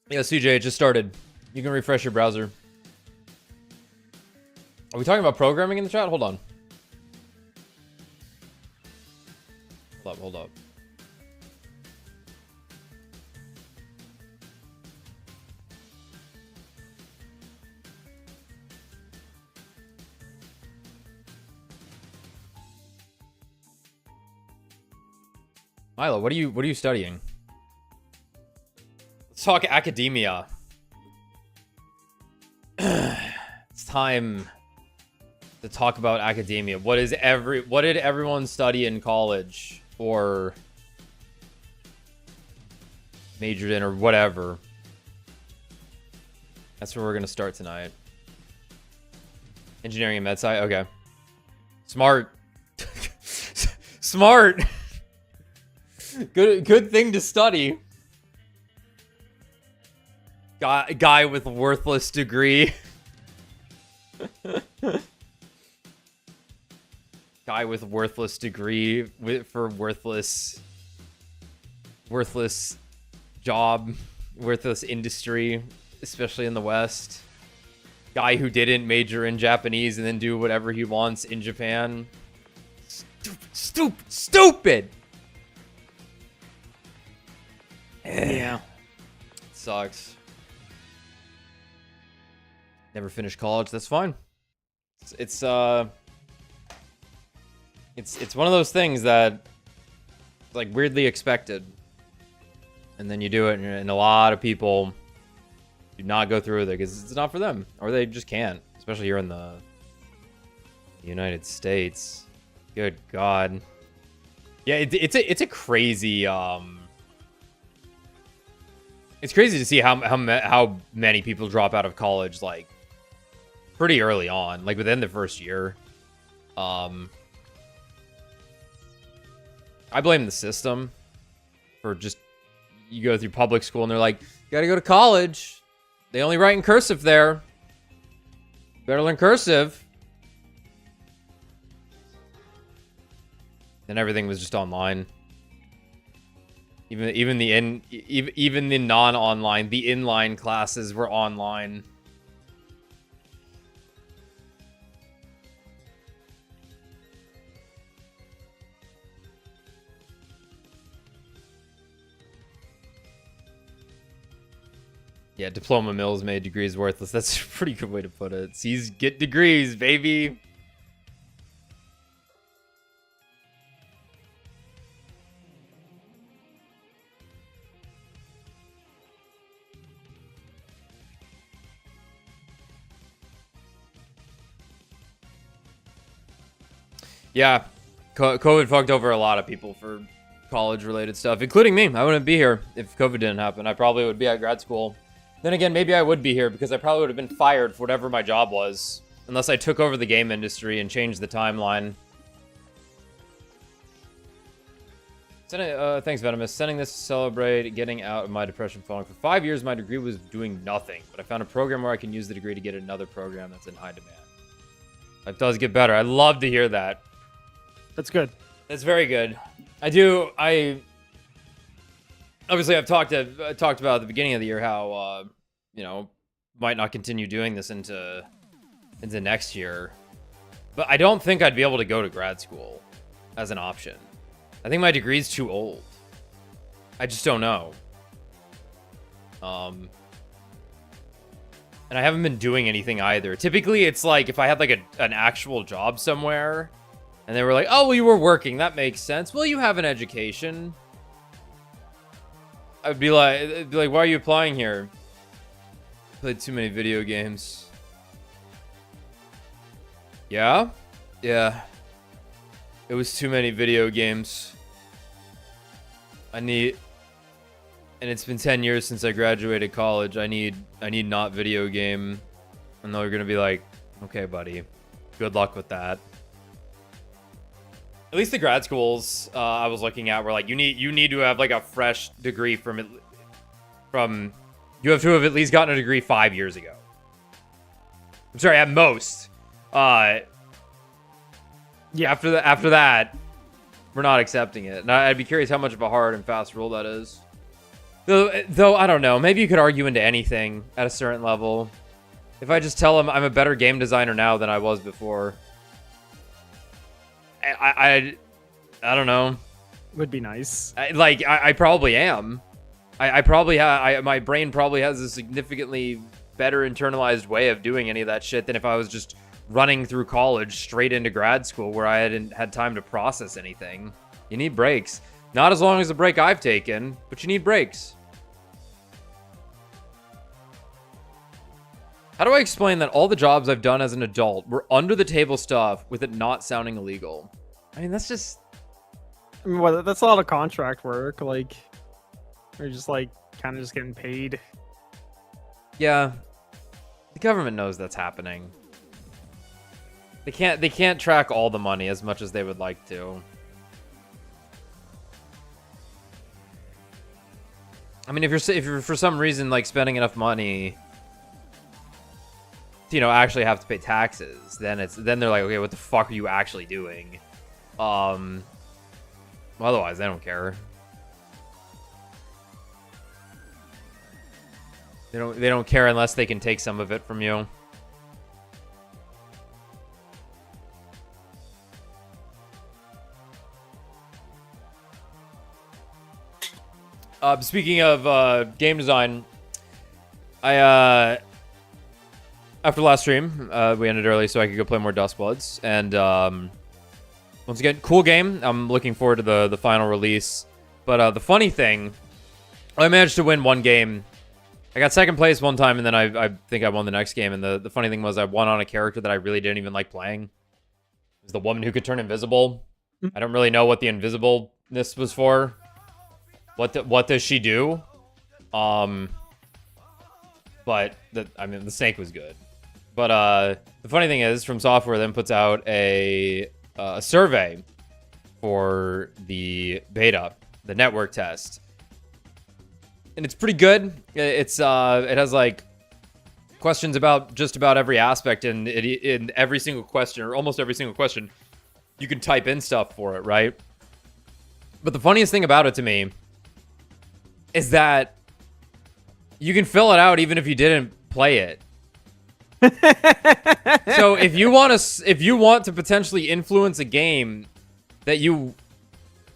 Yeah, CJ, it just started. You can refresh your browser. Are we talking about programming in the chat? Hold on. Hold up. Milo, what are you studying? Let's talk academia. It's time to talk about academia. What did everyone study in college or majored in or whatever? That's where we're gonna start tonight. Engineering and med sci. Okay. Smart. Smart. Good thing to study. Guy with worthless degree. Guy with worthless degree for worthless job, worthless industry, especially in the West. Guy who didn't major in Japanese and then do whatever he wants in Japan. Stupid. Yeah. Sucks. Never finished college. That's fine. It's one of those things that like weirdly expected, and then you do it, and a lot of people do not go through with it because it's not for them, or they just can't. Especially here in the United States. Good God. Yeah, it's a crazy. It's crazy to see how many people drop out of college like pretty early on, like within the first year. I blame the system for just, you go through public school and they're like, you gotta go to college. They only write in cursive there. Better learn cursive. And everything was just online. Even the non-online, the inline classes were online. Yeah, diploma mills made degrees worthless. That's a pretty good way to put it. C's get degrees, baby. Yeah, COVID fucked over a lot of people for college-related stuff, including me. I wouldn't be here if COVID didn't happen. I probably would be at grad school. Then again, maybe I would be here because I probably would have been fired for whatever my job was, unless I took over the game industry and changed the timeline. Thanks, Venomous. Sending this to celebrate getting out of my depression falling. For 5 years, my degree was doing nothing, but I found a program where I can use the degree to get another program that's in high demand. It does get better. I love to hear that. That's good. That's very good. Obviously I've talked about at the beginning of the year how you know, might not continue doing this into next year. But I don't think I'd be able to go to grad school as an option. I think my degree's too old. I just don't know. And I haven't been doing anything either. Typically it's like if I had like an actual job somewhere and they were like, "Oh, well, you were working. That makes sense. Well, you have an education." I'd be like, "Why are you applying here?" Played too many video games. Yeah? Yeah. It was too many video games. And it's been 10 years since I graduated college. I need not video game. And they're gonna be like, "Okay, buddy. Good luck with that." At least the grad schools I was looking at were like, you need to have like a fresh degree from you have to have at least gotten a degree 5 years ago. I'm sorry, at most. Yeah, after that, We're not accepting it. And I'd be curious how much of a hard and fast rule that is. Though I don't know. Maybe you could argue into anything at a certain level. If I just tell them I'm a better game designer now than I was before. I don't know. Would be nice. I probably am. I probably have. My brain probably has a significantly better internalized way of doing any of that shit than if I was just running through college straight into grad school where I hadn't had time to process anything. You need breaks. Not as long as the break I've taken, but you need breaks. How do I explain that all the jobs I've done as an adult were under the table stuff with it not sounding illegal? I mean, that's just... I mean, well, that's a lot of contract work. Like, you're just like kind of just getting paid. Yeah, the government knows that's happening. They can't track all the money as much as they would like to. I mean, if you're for some reason like spending enough money to, you know, actually have to pay taxes, then they're like, okay, what the fuck are you actually doing? Well, otherwise they don't care. They don't care unless they can take some of it from you. Speaking of game design, I after last stream we ended early so I could go play more Dustbloods, and once again, cool game. I'm looking forward to the final release. But the funny thing, I managed to win one game. I got second place one time, and then I think I won the next game. And the funny thing was I won on a character that I really didn't even like playing. It was the woman who could turn invisible. I don't really know what the invisibleness was for. What does she do? But I mean, the snake was good. But the funny thing is, From Software then puts out a survey for the beta, the network test, and it's pretty good. It has like questions about just about every aspect, and in every single question, or almost every single question, you can type in stuff for it, right? But the funniest thing about it to me is that you can fill it out even if you didn't play it. So if you want to potentially influence a game that you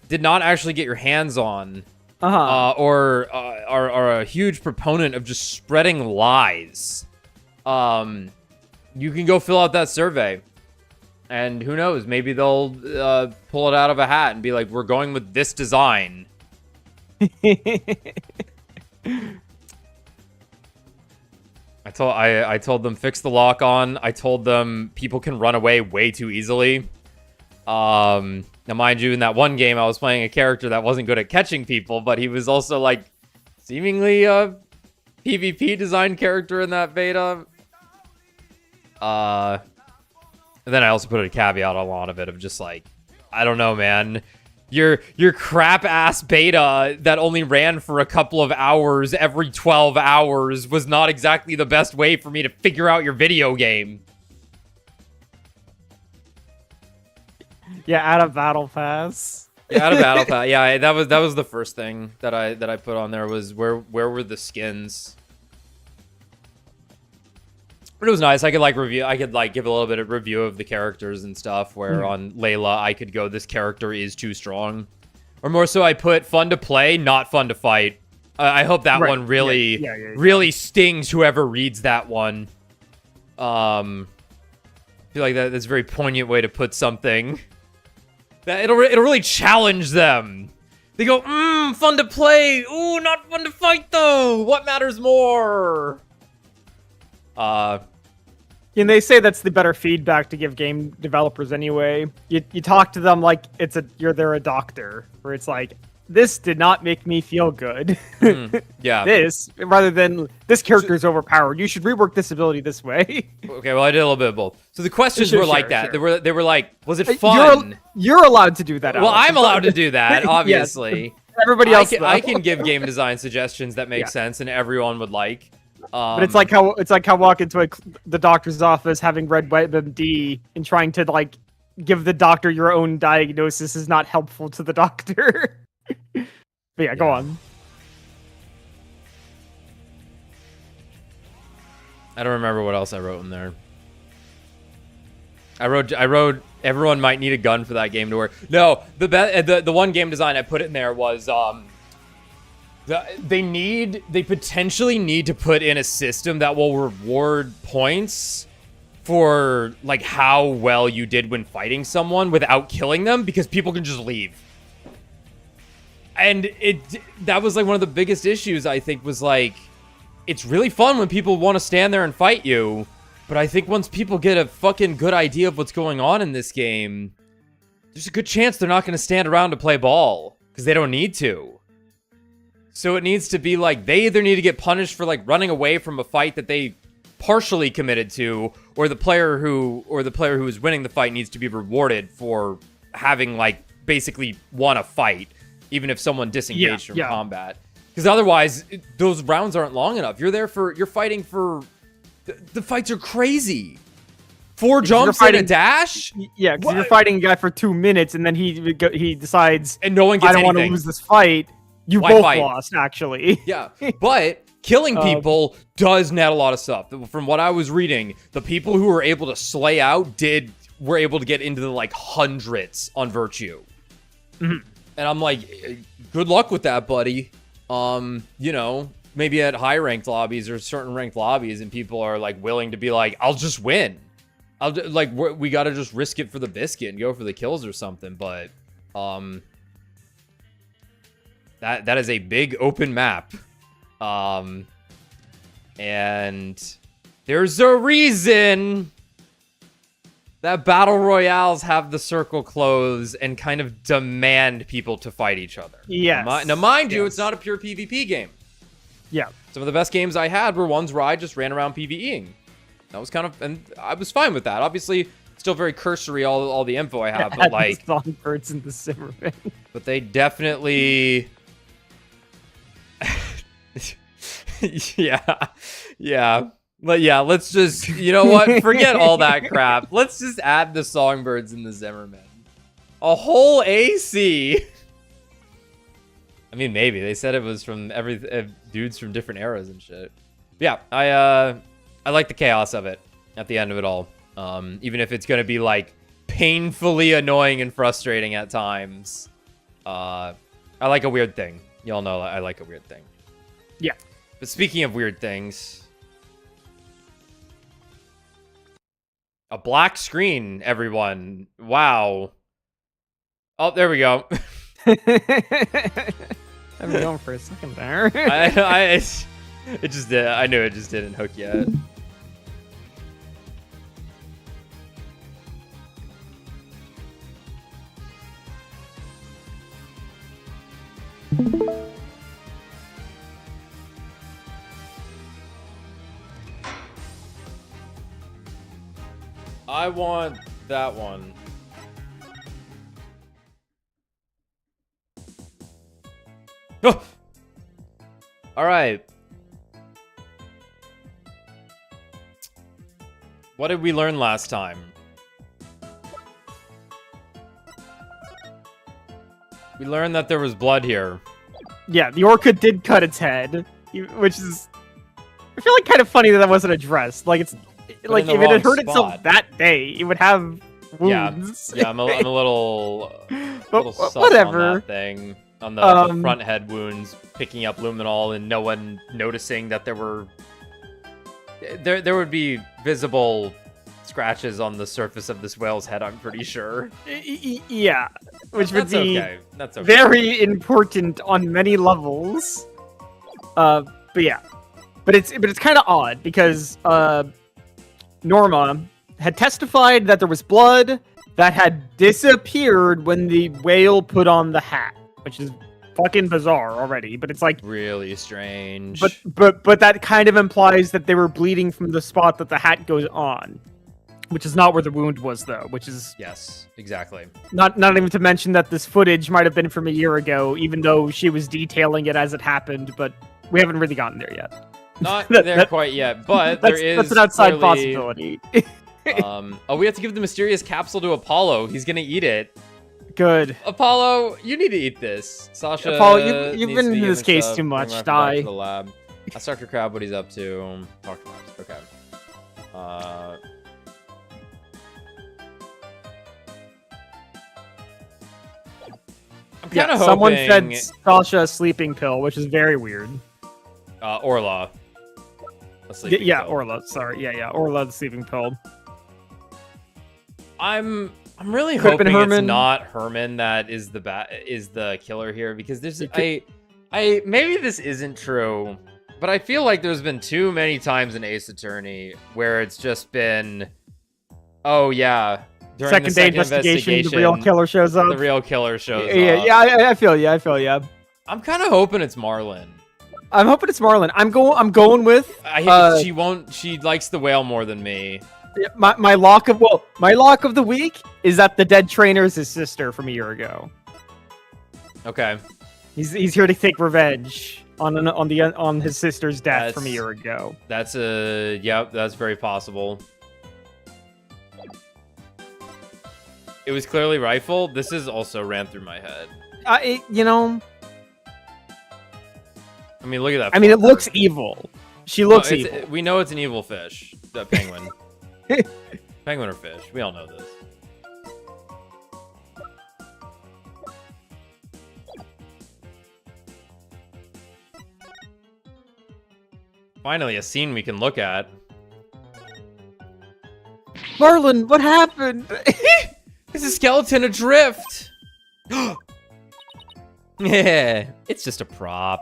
did not actually get your hands on, or are a huge proponent of just spreading lies, you can go fill out that survey. And who knows, maybe they'll pull it out of a hat and be like, we're going with this design. I told them fix the lock on. I told them people can run away way too easily. Now, mind you, in that one game, I was playing a character that wasn't good at catching people, but he was also like seemingly a PvP design character in that beta. And then I also put a caveat on a lot of it of just like, I don't know, man. Your crap ass beta that only ran for a couple of hours every 12 hours was not exactly the best way for me to figure out your video game. Yeah, add a battle pass. Yeah, add a battle pass. Yeah, that was the first thing that I put on there was where were the skins? But it was nice. I could like review. I could like give a little bit of review of the characters and stuff. Where on Layla, I could go, this character is too strong, or more so, I put fun to play, not fun to fight. I hope that one really, really stings whoever reads that one. I feel like that's a very poignant way to put something. That it'll really challenge them. They go, fun to play. Ooh, not fun to fight though. What matters more? And they say that's the better feedback to give game developers anyway. You talk to them like they're a doctor, where it's like, this did not make me feel good. Yeah. This, rather than, this character is overpowered. You should rework this ability this way. Okay, well, I did a little bit of both. So the questions were like that. Sure. They were like, was it fun? You're allowed to do that, Alex. Well, I'm allowed to do that, obviously. Yes. Everybody else, I can give game design suggestions that make sense and everyone would like. But it's like how walk into the doctor's office having read WebMD and trying to like give the doctor your own diagnosis is not helpful to the doctor. But yeah, go on. I don't remember what else I wrote in there. I wrote everyone might need a gun for that game to work. No, the one game design I put in there was they potentially need to put in a system that will reward points for like how well you did when fighting someone without killing them, because people can just leave. And that was like one of the biggest issues, I think, was like, it's really fun when people want to stand there and fight you, but I think once people get a fucking good idea of what's going on in this game, there's a good chance they're not going to stand around to play ball, because they don't need to. So it needs to be like, they either need to get punished for like running away from a fight that they partially committed to, or the player who is winning the fight needs to be rewarded for having like basically won a fight, even if someone disengaged from combat. Because otherwise, those rounds aren't long enough. You're fighting for, the fights are crazy. 4 jumps and a dash? Yeah, because you're fighting a guy for 2 minutes, and then he decides, and no one gets I don't want to lose this fight. You both lost, actually. Yeah, but killing people does net a lot of stuff. From what I was reading, the people who were able to slay out were able to get into the like hundreds on Virtue. Mm-hmm. And I'm like, good luck with that, buddy. You know, maybe at high ranked lobbies or certain ranked lobbies, and people are like willing to be like, I'll just win. We got to just risk it for the biscuit and go for the kills or something. But that is a big open map. And there's a reason that battle royales have the circle close and kind of demand people to fight each other. Yes. Now, mind you, it's not a pure PvP game. Yeah. Some of the best games I had were ones where I just ran around PvEing. That was kind of, and I was fine with that. Obviously, still very cursory, all the info I have, but like songbirds in the Zimmerman. But they definitely, yeah. But yeah, let's just, you know what? Forget all that crap. Let's just add the songbirds in the Zimmerman. A whole AC. I mean, maybe they said it was from dudes from different eras and shit. But yeah, I like the chaos of it at the end of it all. Even if it's gonna be like painfully annoying and frustrating at times. I like a weird thing. Y'all know I like a weird thing. Yeah. But speaking of weird things, a black screen, everyone. Wow. Oh, there we go. I've been going for a second there. It just did. I knew it just didn't hook yet. I want that one. Oh! All right. What did we learn last time? We learned that there was blood here. Yeah, the orca did cut its head, which is, I feel like, kind of funny that wasn't addressed. Like, it's like if it had hurt itself that day, it would have wounds. Yeah, I'm a little sus whatever on that thing. On the front head wounds, picking up luminol and no one noticing that there would be visible scratches on the surface of this whale's head, I'm pretty sure. Yeah, which would be That's okay. Very important on many levels. But yeah, but it's kind of odd because Norma had testified that there was blood that had disappeared when the whale put on the hat, which is fucking bizarre already. But it's like really strange. But that kind of implies that they were bleeding from the spot that the hat goes on, which is not where the wound was, though. Which is yes, exactly. Not even to mention that this footage might have been from a year ago, even though she was detailing it as it happened. But we haven't really gotten there yet. Not there quite yet, but there is that's an outside possibility. Oh, we have to give the mysterious capsule to Apollo. He's gonna eat it. Good. Apollo, you need to eat this. Sasha, Apollo, you've needs been to in be this case stuff. too Bring much. Rifle back Die. to the lab. Ask Dr. Crab what he's up to. Talk to Max. Okay. I'm kind of hoping... Someone fed Sasha a sleeping pill, which is very weird. Orla. A sleeping pill. Orla. Sorry. Yeah. Orla, the sleeping pill. I'm really Could've hoping been Herman. it's not Herman that is the killer here, because there's maybe this isn't true, but I feel like there's been too many times in Ace Attorney where it's just been, oh yeah, during Second the day second investigation, the real killer shows up. The real killer shows up. Yeah, I feel you. I'm kind of hoping it's Marlon. I'm hoping it's Marlon. I'm going with. She likes the whale more than me. My lock of the week is that the dead trainer is his sister from a year ago. Okay. He's here to take revenge on his sister's death from a year ago. That's very possible. It was clearly Rifle. This is also ran through my head. I mean, look at that. I mean, it looks evil. She looks evil. We know it's an evil fish. The penguin. Penguin or fish. We all know this. Finally, a scene we can look at. Marlon, what happened? There's a skeleton adrift. Yeah, it's just a prop.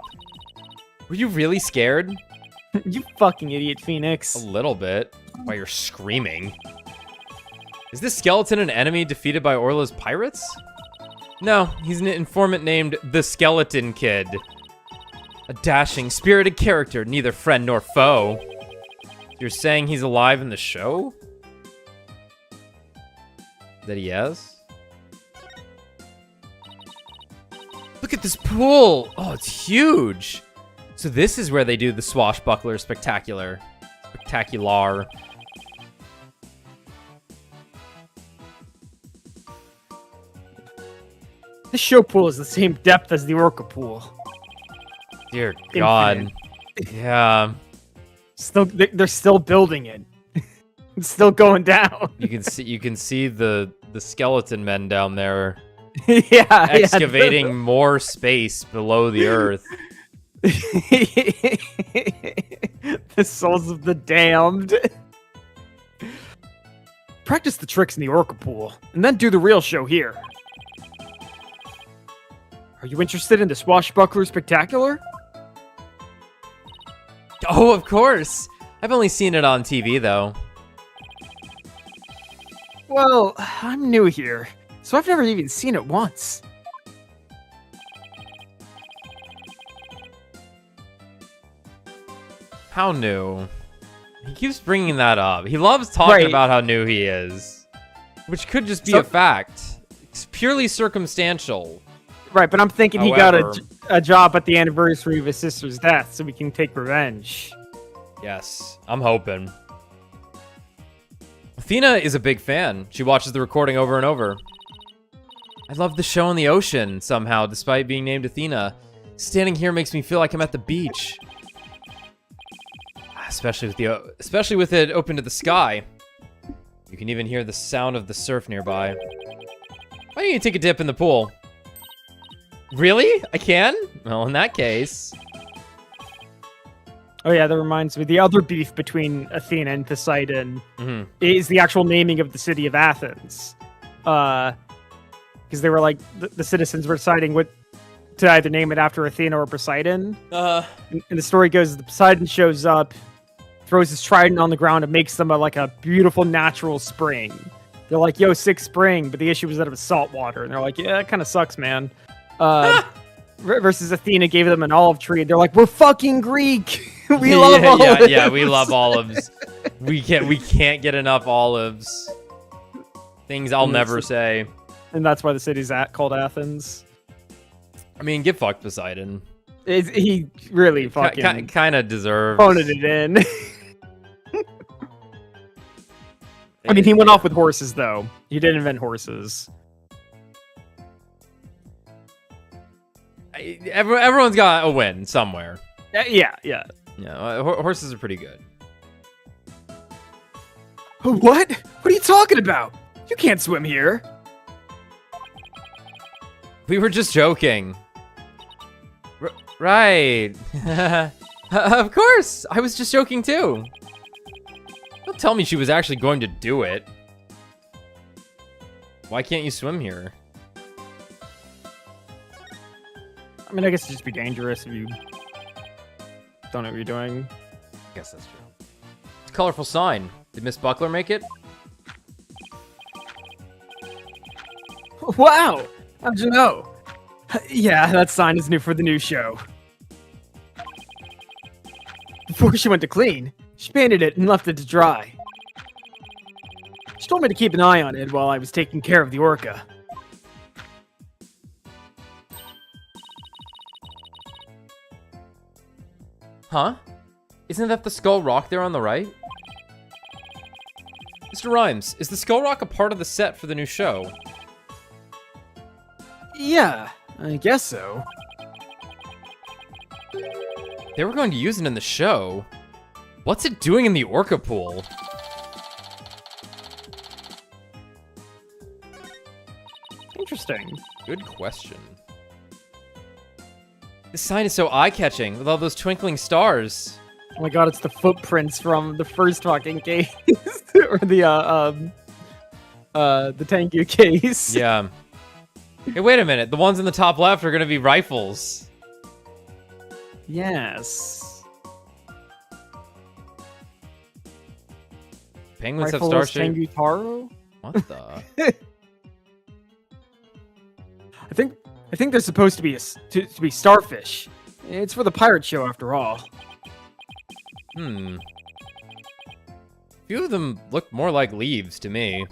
Were you really scared? You fucking idiot, Phoenix. A little bit. Why you're screaming. Is this skeleton an enemy defeated by Orla's pirates? No, he's an informant named the Skeleton Kid. A dashing, spirited character, neither friend nor foe. You're saying he's alive in the show? That he is? Look at this pool! Oh, it's huge! So this is where they do the swashbuckler spectacular. Spectacular. This show pool is the same depth as the Orca pool. Dear God. Infinite. Yeah. They're still building it. It's still going down. You can see the skeleton men down there. Yeah. Excavating more space below the earth. The souls of the damned. Practice the tricks in the Orca pool, and then do the real show here. Are you interested in the Swashbuckler Spectacular? Oh, of course. I've only seen it on TV, though. Well, I'm new here, so I've never even seen it once. How new? He keeps bringing that up. He loves talking about how new he is. Which could just be a fact. It's purely circumstantial. Right, but I'm thinking he got a job at the anniversary of his sister's death, so we can take revenge. Yes, I'm hoping. Athena is a big fan. She watches the recording over and over. I love the show in the ocean, somehow, despite being named Athena. Standing here makes me feel like I'm at the beach. Especially with it open to the sky. You can even hear the sound of the surf nearby. Why don't you take a dip in the pool? Really? I can? Well, in that case... Oh yeah, that reminds me. The other beef between Athena and Poseidon is the actual naming of the city of Athens. Because they were like, the citizens were deciding what to either name it after Athena or Poseidon. And the story goes, the Poseidon shows up, throws his trident on the ground, and makes them a beautiful natural spring. They're like, yo, sick spring, but the issue was that it was salt water. And they're like, yeah, that kind of sucks, man. Versus Athena gave them an olive tree, and they're like, we're fucking Greek. We love olives. Yeah, we love olives. we can't get enough olives. Things I'll never say. And that's why the city's called Athens. I mean, get fucked, Poseidon. He really fucking kind of deserves. Phoning it in. I mean, he went off with horses, though. He didn't invent horses. Everyone's got a win somewhere. Yeah. Yeah, horses are pretty good. What? What are you talking about? You can't swim here. We were just joking. Right. Of course. I was just joking too. Don't tell me she was actually going to do it. Why can't you swim here? I mean, I guess it'd just be dangerous if you don't know what you're doing. I guess that's true. It's a colorful sign. Did Miss Buckler make it? Wow! How'd you know? Yeah, that sign is new for the new show. Before she went to clean, she painted it and left it to dry. She told me to keep an eye on it while I was taking care of the orca. Huh? Isn't that the skull rock there on the right? Mr. Rhymes, is the skull rock a part of the set for the new show? Yeah, I guess so. They were going to use it in the show. What's it doing in the orca pool? Interesting. Good question. This sign is so eye-catching with all those twinkling stars. Oh my god, it's the footprints from the first fucking case. Or the Tengu case. Yeah. Hey, wait a minute. The ones in the top left are going to be rifles. Yes. Penguins Rifles, have star-shaped... Tengu Taro? What the? I think they're supposed to be to be starfish. It's for the pirate show after all. A few of them look more like leaves to me.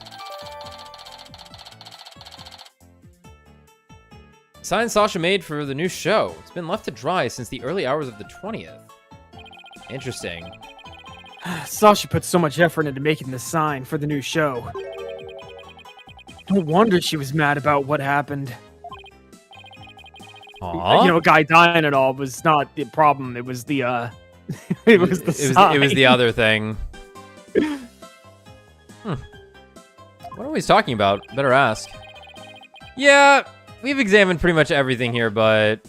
Sign Sasha made for the new show. It's been left to dry since the early hours of the 20th. Interesting. Sasha put so much effort into making this sign for the new show. No wonder she was mad about what happened. Aww. You know, a guy dying and all was not the problem. It was the it was the sign. It was the other thing. What are we talking about? Better ask. Yeah, we've examined pretty much everything here, but...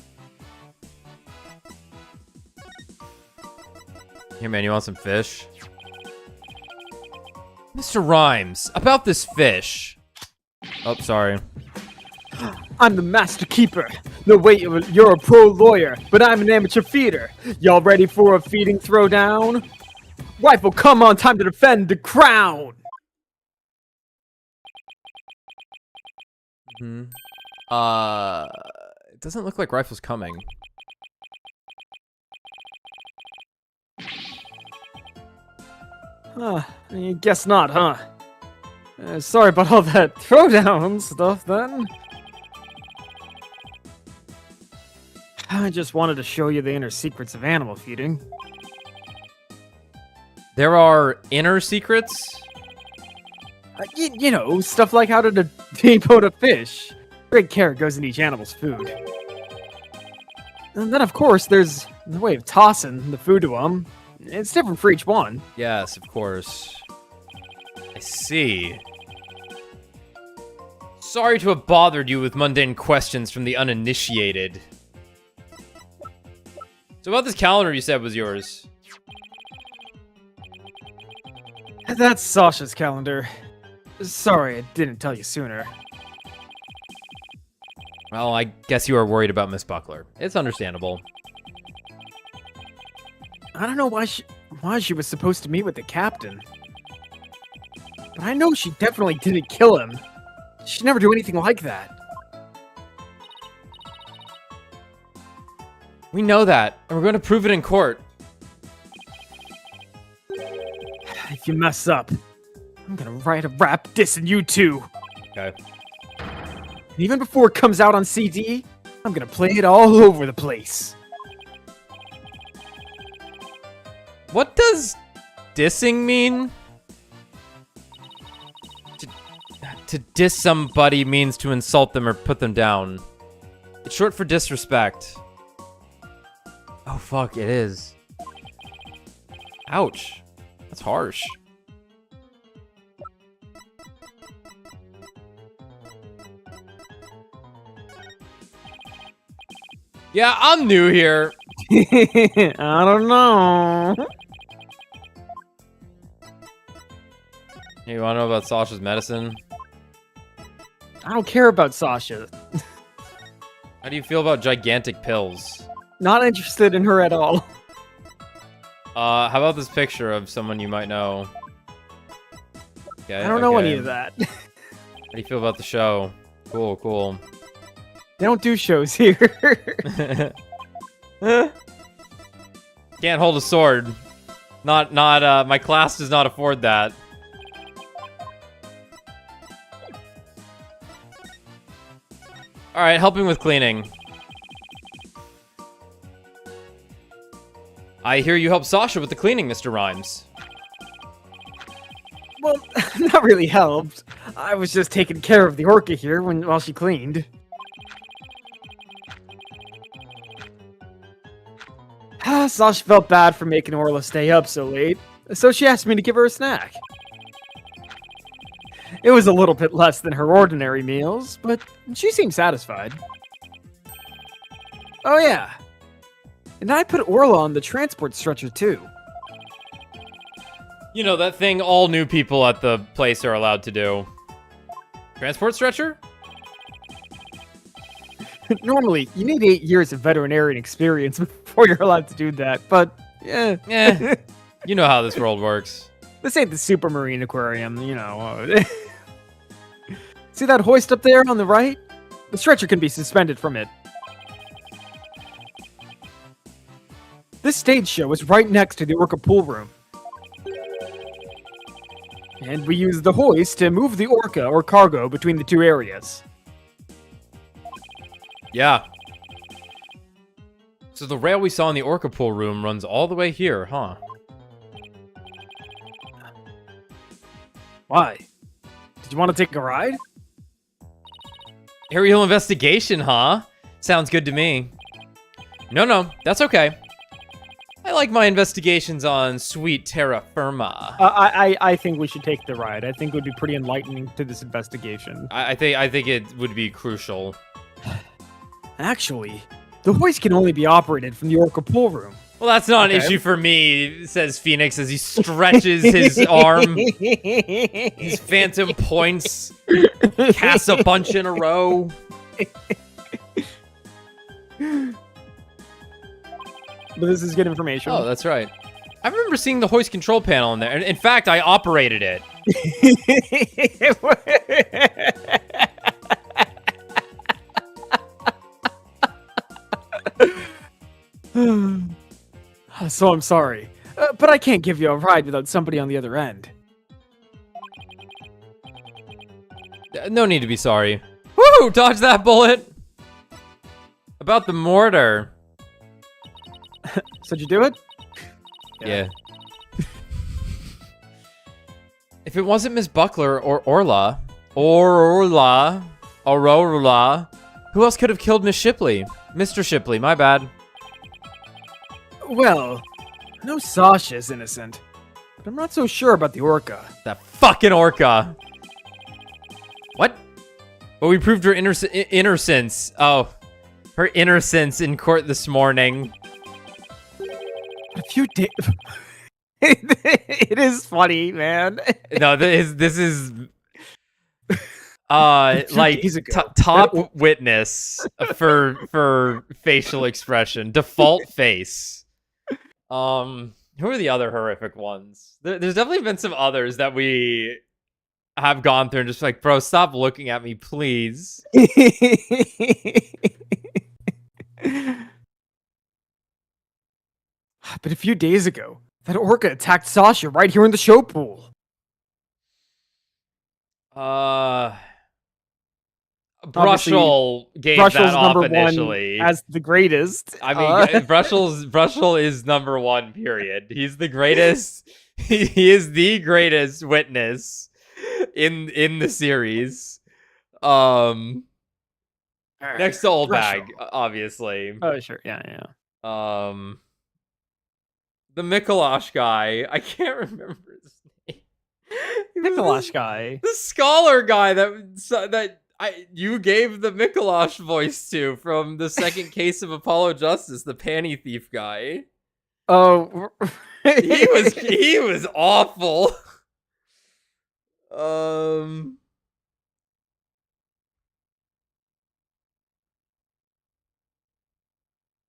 Here, man, you want some fish? Mr. Rhymes, about this fish. Oh, sorry. I'm the master keeper. No, wait, you're a pro lawyer, but I'm an amateur feeder. Y'all ready for a feeding throwdown? Rifle, come on, time to defend the crown! It doesn't look like Rifle's coming. I guess not, huh? Sorry about all that throwdown stuff, then. I just wanted to show you the inner secrets of animal feeding. There are inner secrets? You know, stuff like how to depot a fish. Great care goes in each animal's food. And then, of course, there's the way of tossing the food to them. It's different for each one. Yes, of course. I see. Sorry to have bothered you with mundane questions from the uninitiated. So about this calendar you said was yours. That's Sasha's calendar. Sorry, I didn't tell you sooner. Well, I guess you are worried about Miss Buckler. It's understandable. I don't know why she was supposed to meet with the captain. But I know she definitely didn't kill him. She'd never do anything like that. We know that, and we're going to prove it in court. If you mess up, I'm gonna write a rap dissing you too. Okay. And even before it comes out on CD, I'm gonna play it all over the place. What does dissing mean? To diss somebody means to insult them or put them down. It's short for disrespect. Oh, fuck, it is. Ouch. That's harsh. Yeah, I'm new here. I don't know. Hey, you wanna know about Sasha's medicine? I don't care about Sasha. How do you feel about gigantic pills? Not interested in her at all. How about this picture of someone you might know? Okay, I don't know any of that. How do you feel about the show? Cool, cool. They don't do shows here. Can't hold a sword. My class does not afford that. Alright, helping with cleaning. I hear you helped Sasha with the cleaning, Mr. Rhymes. Well, not really helped. I was just taking care of the orca here while she cleaned. Sasha felt bad for making Orla stay up so late, so she asked me to give her a snack. It was a little bit less than her ordinary meals, but she seemed satisfied. Oh yeah, and I put Orla on the transport stretcher too. You know, that thing all new people at the place are allowed to do. Transport stretcher? Normally, you need 8 years of veterinarian experience before you're allowed to do that, but yeah. Yeah. You know how this world works. This ain't the Supermarine Aquarium, you know. See that hoist up there on the right? The stretcher can be suspended from it. This stage show is right next to the orca pool room. And we use the hoist to move the orca or cargo between the two areas. Yeah. So the rail we saw in the orca pool room runs all the way here, huh? Why? Did you want to take a ride? Aerial investigation, huh? Sounds good to me. No, that's okay. I like my investigations on sweet terra firma. I think we should take the ride. I think it would be pretty enlightening to this investigation. I think it would be crucial. Actually, the hoist can only be operated from the orca pool room. Well, that's not an issue for me, says Phoenix as he stretches his arm. His phantom points, casts a bunch in a row. But this is good information. Oh, that's right. I remember seeing the hoist control panel in there. And in fact, I operated it. So I'm sorry, but I can't give you a ride without somebody on the other end. No need to be sorry. Woo! Dodge that bullet! About the mortar. So did you do it? Yeah. If it wasn't Miss Buckler or Orla, Aurora, who else could have killed Miss Shipley? Mr. Shipley, my bad. Well, I know Sasha's innocent, but I'm not so sure about the orca. That fucking orca! What? Well, we proved her innocence. Oh, her innocence in court this morning. A few days. It is funny, man. No, this is like top witness for facial expression, default face. Who are the other horrific ones? There's definitely been some others that we have gone through and just like, bro, stop looking at me, please. But a few days ago, that orca attacked Sasha right here in the show pool. Brushel gave that off initially as the greatest. I mean, Brushel is number one, period. He's the greatest. He is the greatest witness in the series. Alright. Next to Old Threshold. Bag, obviously. Oh, sure. Yeah, yeah. The Mikolash guy. I can't remember his name. Mikolash guy. The scholar guy you gave the Mikolash voice to from the second case of Apollo Justice, the panty thief guy. Oh, he was awful.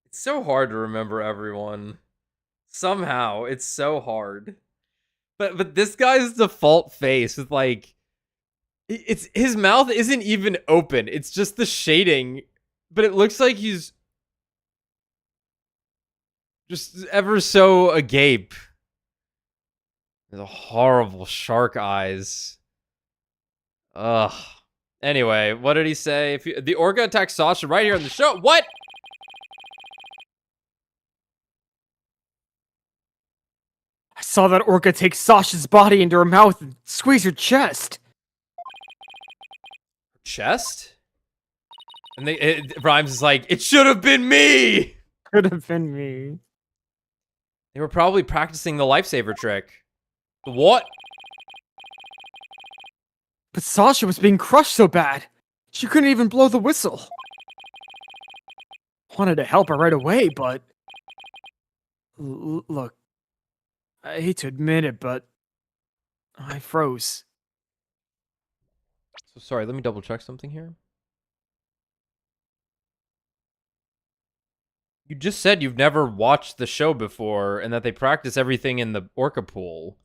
It's so hard to remember everyone. Somehow, it's so hard. But this guy's default face with like, it's his mouth isn't even open. It's just the shading, but it looks like he's just ever so agape. The horrible shark eyes. Ugh. Anyway, what did he say? The Orca attacks Sasha right here on the show. What? I saw that Orca take Sasha's body into her mouth and squeeze her chest. Chest? And Rhymes is like, it should have been me! Could have been me. They were probably practicing the lifesaver trick. The what? But Sasha was being crushed so bad, she couldn't even blow the whistle. Wanted to help her right away, but... Look, I hate to admit it, but I froze. So sorry, let me double check something here. You just said you've never watched the show before and that they practice everything in the Orca pool.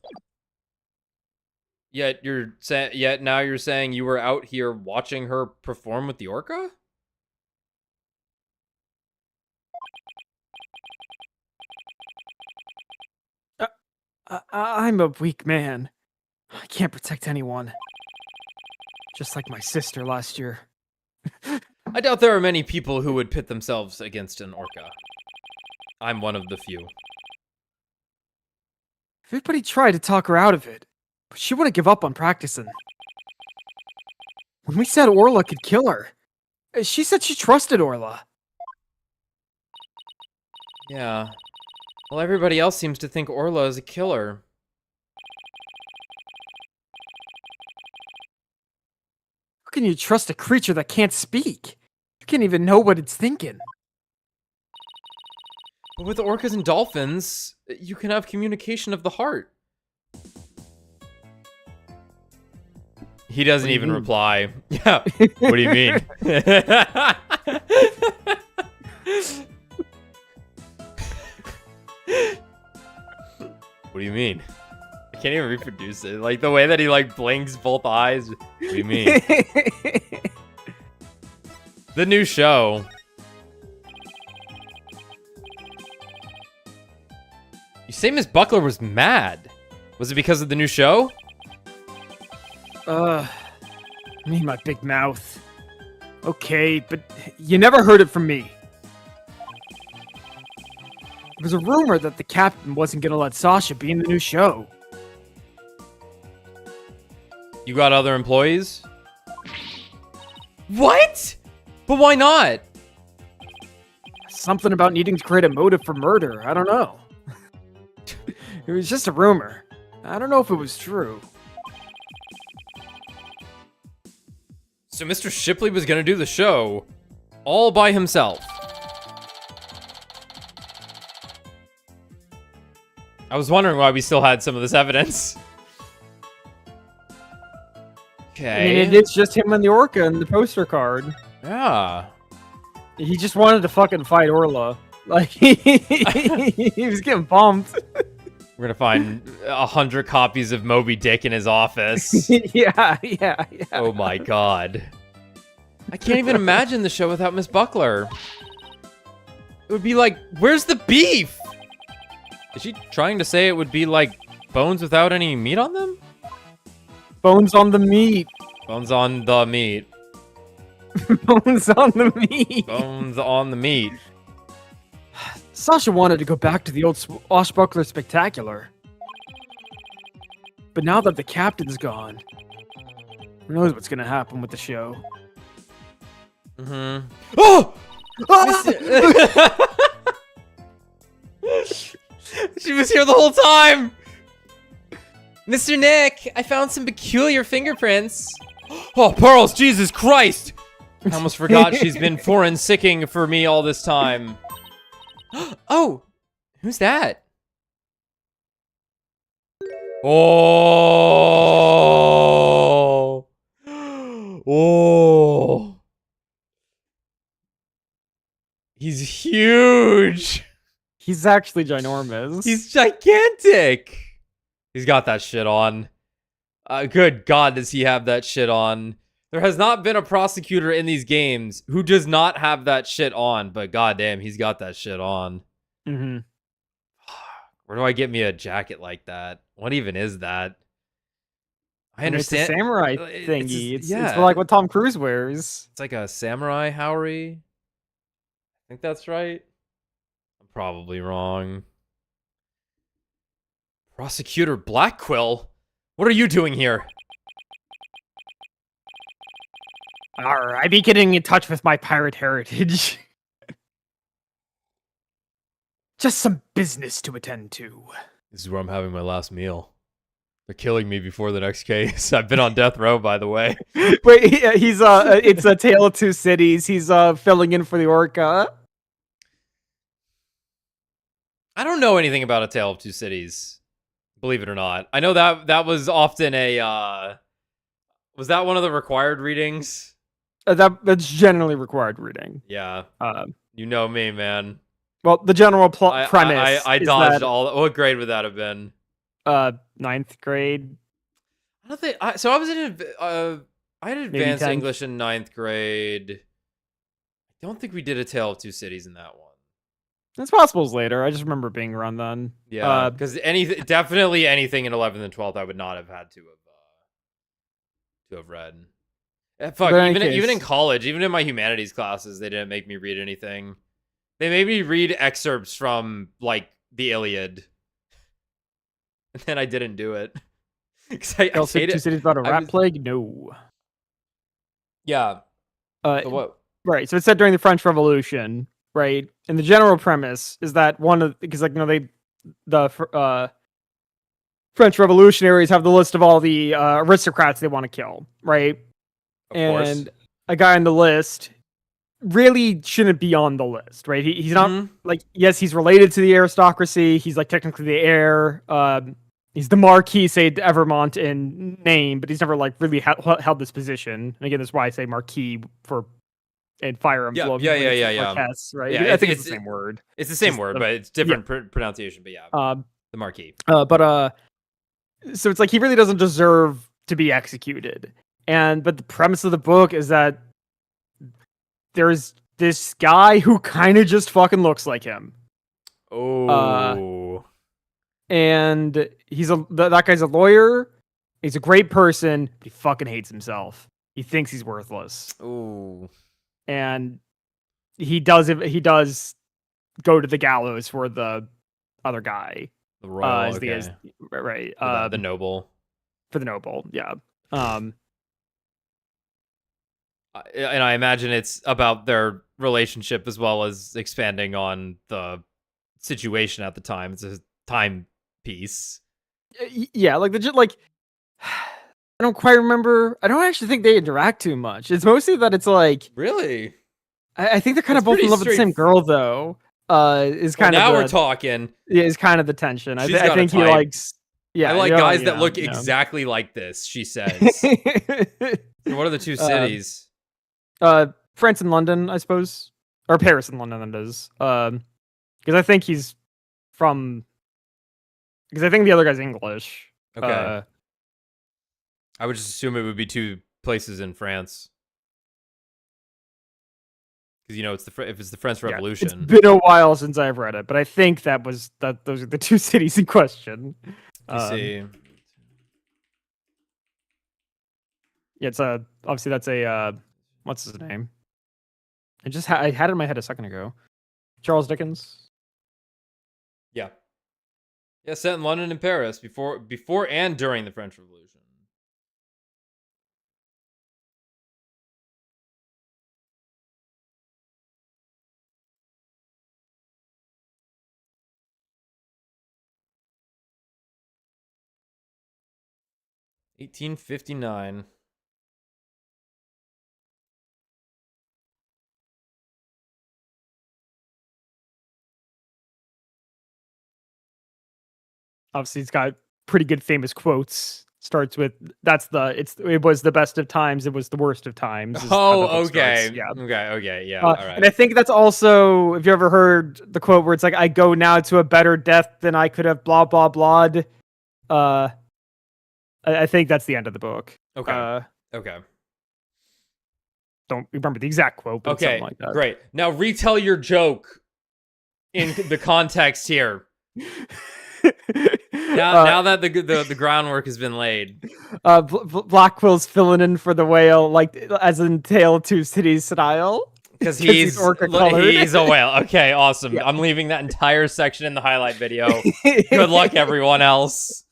Yet now you're saying you were out here watching her perform with the Orca? I'm a weak man. I can't protect anyone. Just like my sister last year. I doubt there are many people who would pit themselves against an Orca. I'm one of the few. Everybody tried to talk her out of it, but she wouldn't give up on practicing. When we said Orla could kill her, she said she trusted Orla. Yeah. Well, everybody else seems to think Orla is a killer. How can you trust a creature that can't speak? You can't even know what it's thinking. But with orcas and dolphins, you can have communication of the heart. He doesn't even reply. Yeah. What do you mean? What do you mean? I can't even reproduce it. Like the way that he like blinks both eyes. What do you mean? The new show. You say Miss Buckler was mad. Was it because of the new show? Me and my big mouth. Okay, but you never heard it from me. There was a rumor that the captain wasn't gonna let Sasha be in the new show. You got other employees? What? But why not? Something about needing to create a motive for murder. I don't know. It was just a rumor. I don't know if it was true. So Mr. Shipley was gonna do the show all by himself. I was wondering why we still had some of this evidence. Okay. I mean, it's just him and the Orca in the poster card. Yeah. He just wanted to fucking fight Orla. Like, he was getting pumped. We're gonna find 100 copies of Moby Dick in his office. Yeah. Oh my god. I can't even imagine the show without Miss Buckler. It would be like, where's the beef? Is she trying to say it would be like bones without any meat on them? Bones on the meat. Bones on the meat. Bones on the meat. Bones on the meat. Sasha wanted to go back to the old Swashbuckler Spectacular. But now that the captain's gone, Who knows what's gonna happen with the show? Mm-hmm. Oh! She was here the whole time! Mr. Nick, I found some peculiar fingerprints. Oh, Pearls, Jesus Christ! I almost forgot she's been foreign-sicking for me all this time. Oh! Who's that? Oh! Oh! He's huge! He's actually ginormous. He's gigantic! He's got that shit on. Good God, does he have that shit on. There has not been a prosecutor in these games who does not have that shit on, but goddamn, he's got that shit on. Mm-hmm. Where do I get me a jacket like that? What even is that? I understand. It's a samurai It's thingy. just- It's like what Tom Cruise wears. It's like a samurai Haori. I think that's right. I'm probably wrong. Prosecutor Blackquill? What are you doing here? I be getting in touch with my pirate heritage. Just some business to attend to. This is where I'm having my last meal. They're killing me before the next case. I've been on death row, by the way. Wait, he's it's a Tale of Two Cities. He's filling in for the orca. I don't know anything about A Tale of Two Cities, believe it or not. I know that was often a, was that one of the required readings? That's generally required reading. Yeah. You know me, man. Well, the general premise. I is dodged that, all. What grade would that have been? 9th grade. I don't think. So I was in. I had advanced 10th. English in 9th grade. I don't think we did A Tale of Two Cities in that one. It's possible it's later. I just remember being around then. Yeah, because definitely anything in 11th and 12th, I would not have had to have read. Fuck, even in college, even in my humanities classes, they didn't make me read anything. They made me read excerpts from like the Iliad, and then I didn't do it because I hate Two it. Cities about a rat plague? No. Yeah. So what? Right. So it's set during the French Revolution, right? And the general premise is that because the French revolutionaries have the list of all the aristocrats they want to kill, right? Of course. And a guy on the list really shouldn't be on the list, right? He's not like, yes, he's related to the aristocracy. He's like technically the heir. He's the Marquis de Evermont in name, but he's never like really held this position. And again, that's why I say Marquis and Fire Emblem. Yeah. Marquess, right? Yeah, I think it's the same word. It's the same word, but it's different pronunciation. But yeah, the Marquis. So it's like he really doesn't deserve to be executed. But the premise of the book is that there's this guy who kind of just fucking looks like him. Oh. And that guy's a lawyer. He's a great person, but he fucking hates himself. He thinks he's worthless. Ooh. And he does go to the gallows for the other guy. The royal, right. The noble. For the noble, yeah. And I imagine it's about their relationship as well as expanding on the situation at the time. It's a time piece. Yeah, like I don't quite remember. I don't actually think they interact too much. It's mostly that it's like really. I think they're kind of both in love with the same girl, though. Is kind of now we're talking. Yeah, is kind of the tension. I think he likes. Yeah, I like guys that look exactly like this. She says. So what are the two cities? France and London, I suppose, or Paris and London. That is, because I think he's from. Because I think the other guy's English. Okay. I would just assume it would be two places in France. Because if it's the French Revolution. It's been a while since I've read it, but I think those are the two cities in question. You see. Yeah, it's obviously that's a what's his name? I had it in my head a second ago. Charles Dickens. Yeah. Yeah, set in London and Paris before and during the French Revolution. 1859. Obviously, it's got pretty good famous quotes. Starts with it was the best of times, it was the worst of times. Oh, okay. Starts. Yeah. Okay, yeah. All right. And I think that's also, if you ever heard the quote where it's like, I go now to a better death than I could have blah, blah, blah. I think that's the end of the book. Okay. Okay. Don't remember the exact quote, but something like that. Great. Now retell your joke in the context here. Now that the groundwork has been laid. Blackwell's filling in for the whale, like as in Tale of Two Cities style. Because he's a whale. Okay, awesome. Yeah. I'm leaving that entire section in the highlight video. Good luck, everyone else.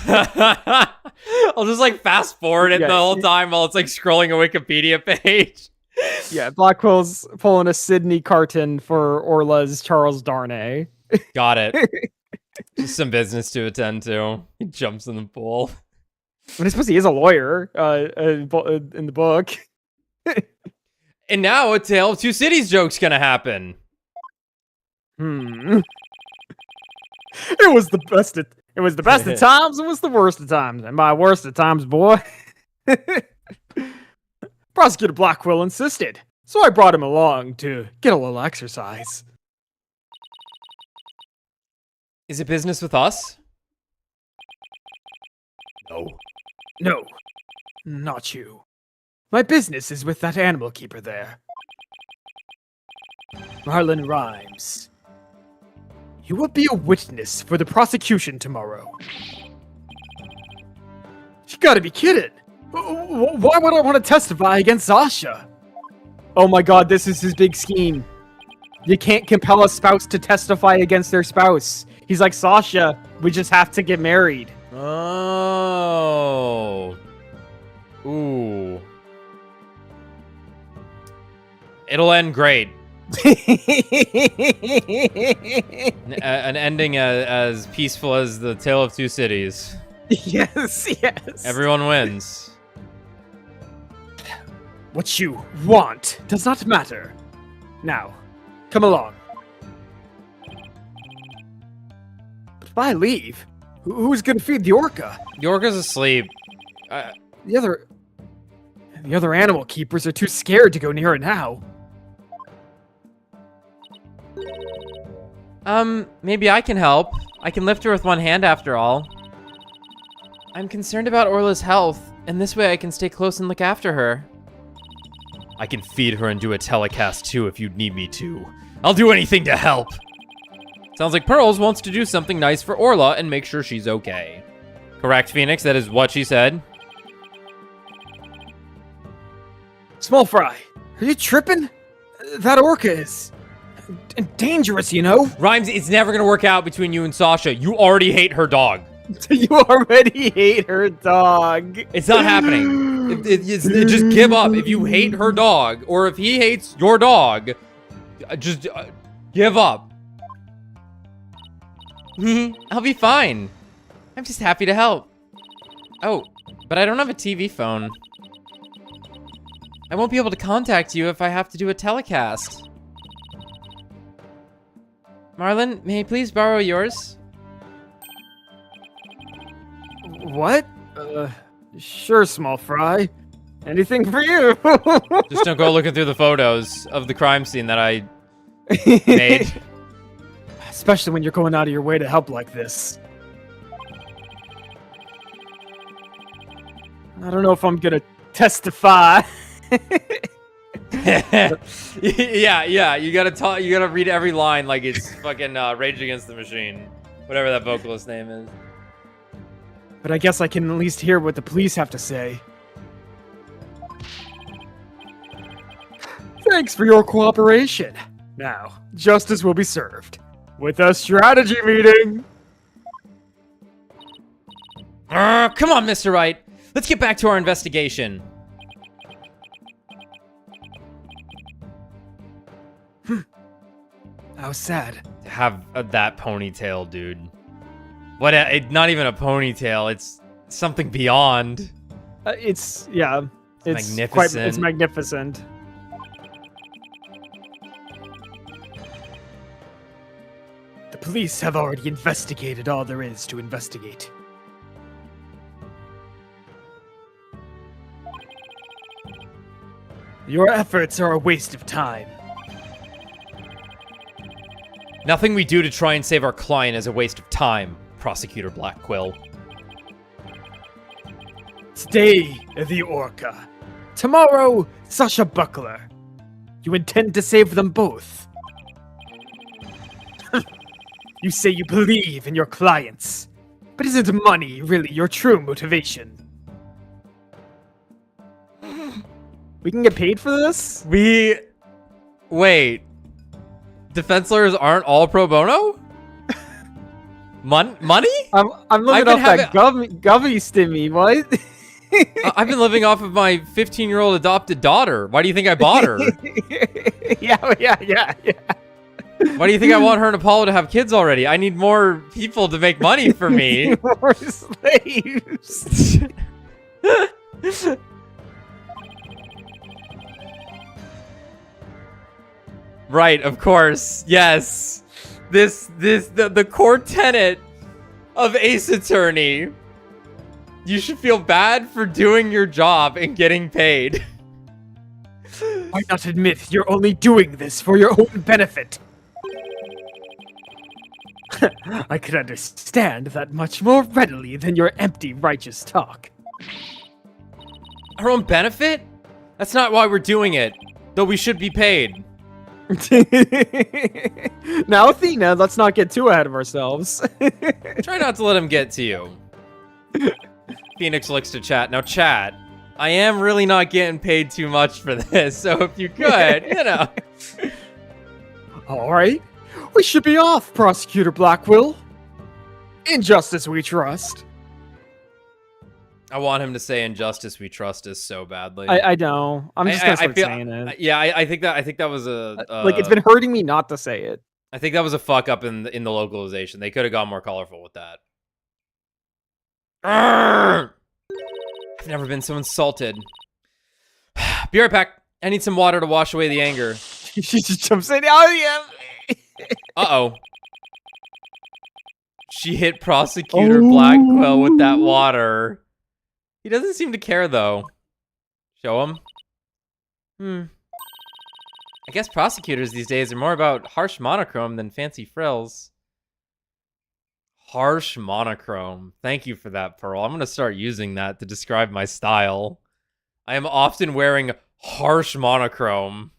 I'll just like fast forward it the whole time while it's like scrolling a Wikipedia page. Yeah, Blackwell's pulling a Sydney Carton for Orla's Charles Darnay. Got it. Just some business to attend to. He jumps in the pool. But I suppose he is a lawyer in the book. And now a Tale of Two Cities joke's gonna happen. It was the best of times, it was the worst of times. And by worst of times, boy. Prosecutor Blackwell insisted, so I brought him along to get a little exercise. Is it business with us? No, not you. My business is with that animal keeper there. Marlon Rhymes. You will be a witness for the prosecution tomorrow. You gotta be kidding. Why would I want to testify against Sasha? Oh my god, this is his big scheme. You can't compel a spouse to testify against their spouse. He's like, Sasha, we just have to get married. Oh. Ooh. It'll end great. An ending as peaceful as the Tale of Two Cities. Yes. Everyone wins. What you want does not matter. Now, come along. If I leave, who's gonna feed the orca? The orca's asleep. The other animal keepers are too scared to go near it now. Maybe I can help. I can lift her with one hand after all. I'm concerned about Orla's health, and this way I can stay close and look after her. I can feed her and do a telecast too if you'd need me to. I'll do anything to help. Sounds like Pearls wants to do something nice for Orla and make sure she's okay. Correct, Phoenix? That is what she said. Small Fry, are you tripping? That orca is dangerous, you know? Rhymes, it's never gonna work out between you and Sasha. You already hate her dog. You already hate her dog. It's not happening. Just give up. If you hate her dog, or if he hates your dog, just give up. I'll be fine. I'm just happy to help. Oh, but I don't have a TV phone. I won't be able to contact you if I have to do a telecast. Marlon, may I please borrow yours? What? Sure, Small Fry. Anything for you. Just don't go looking through the photos of the crime scene that I made. Especially when you're going out of your way to help like this. I don't know if I'm gonna testify. yeah. You gotta read every line like it's fucking Rage Against the Machine, whatever that vocalist's name is. But I guess I can at least hear what the police have to say. Thanks for your cooperation. Now, justice will be served with a strategy meeting. Come on, Mr. Wright. Let's get back to our investigation. How sad. To have that ponytail, dude. What? Not even a ponytail. It's Something beyond. It's magnificent. It's magnificent. The police have already investigated all there is to investigate. Your efforts are a waste of time. Nothing we do to try and save our client is a waste of time, Prosecutor Black Quill. Today, the Orca. Tomorrow, Sasha Buckler. You intend to save them both. You say you believe in your clients, but isn't money really your true motivation? We can get paid for this? Wait. Defense lawyers aren't all pro bono? Money? I'm living off that govy stimmy, what? I've been living off of my 15-year-old adopted daughter. Why do you think I bought her? Yeah. Why do you think I want her and Apollo to have kids already? I need more people to make money for me. More slaves. Right, of course. Yes. The core tenet of Ace Attorney. You should feel bad for doing your job and getting paid. Why not admit you're only doing this for your own benefit? I could understand that much more readily than your empty righteous talk. Our own benefit? That's not why we're doing it, though we should be paid. Now, Athena, let's not get too ahead of ourselves. Try not to let him get to you. Phoenix looks to chat. Now, chat, I am really not getting paid too much for this, so if you could, you know. All right. We should be off, Prosecutor Blackwill. In justice we trust. I want him to say "in justice we trust" us so badly. I know. I'm just gonna start saying it. Yeah, I think that was a like it's been hurting me not to say it. I think that was a fuck up in the localization. They could have gone more colorful with that. I've never been so insulted. Be right back. I need some water to wash away the anger. She just jumps in. Oh yeah. Uh-oh. She hit Prosecutor Blackquill with that water. He doesn't seem to care, though. Show him. I guess prosecutors these days are more about harsh monochrome than fancy frills. Harsh monochrome. Thank you for that, Pearl. I'm going to start using that to describe my style. I am often wearing harsh monochrome.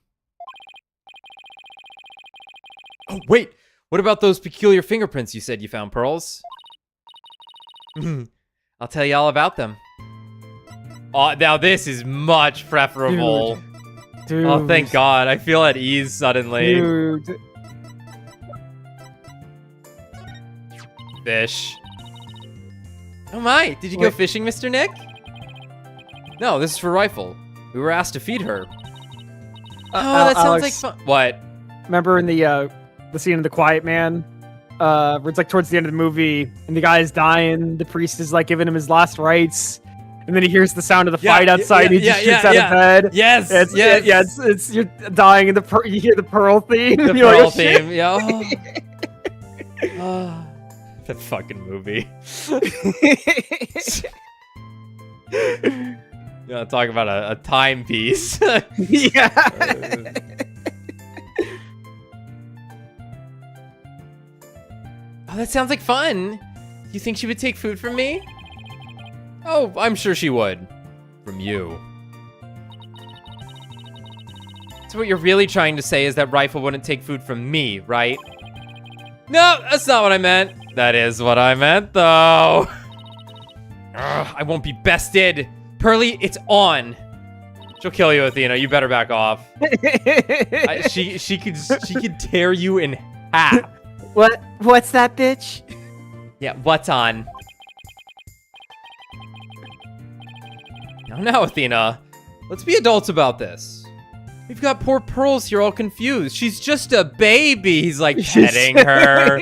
Oh, wait. What about those peculiar fingerprints you said you found, Pearls? I'll tell you all about them. Oh, now this is much preferable. Dude. Oh, thank God. I feel at ease suddenly. Dude. Fish. Oh my, did you go fishing, Mr. Nick? No, this is for Rifle. We were asked to feed her. Oh, that sounds like fun. What? Remember in the scene in The Quiet Man? Where it's like towards the end of the movie, and the guy is dying, the priest is like giving him his last rites, and then he hears the sound of the fight outside, he just shoots out of bed. Yes, it's you're dying, and you hear the Pearl theme. The Pearl theme, yeah. Oh. That fucking movie. Yeah, talk about a timepiece. Yeah. Oh, that sounds like fun. You think she would take food from me? Oh, I'm sure she would. From you. So what you're really trying to say is that Rifle wouldn't take food from me, right? No, that's not what I meant. That is what I meant, though. Ugh, I won't be bested. Pearly, it's on. She'll kill you, Athena. You better back off. She could tear you in half. What's that, bitch? Yeah, what's on? No, Athena. Let's be adults about this. We've got poor Pearls here all confused. She's just a baby. He's like petting her.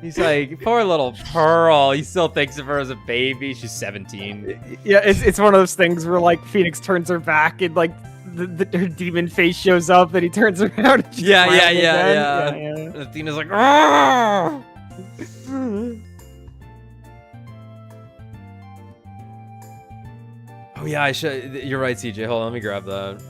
He's like, poor little Pearl. He still thinks of her as a baby. She's 17. Yeah, it's one of those things where like Phoenix turns her back and like her demon face shows up and he turns around. And she's smiling again. And Athena's like, "Argh!" Oh yeah, I should. You're right, CJ. Hold on, let me grab that.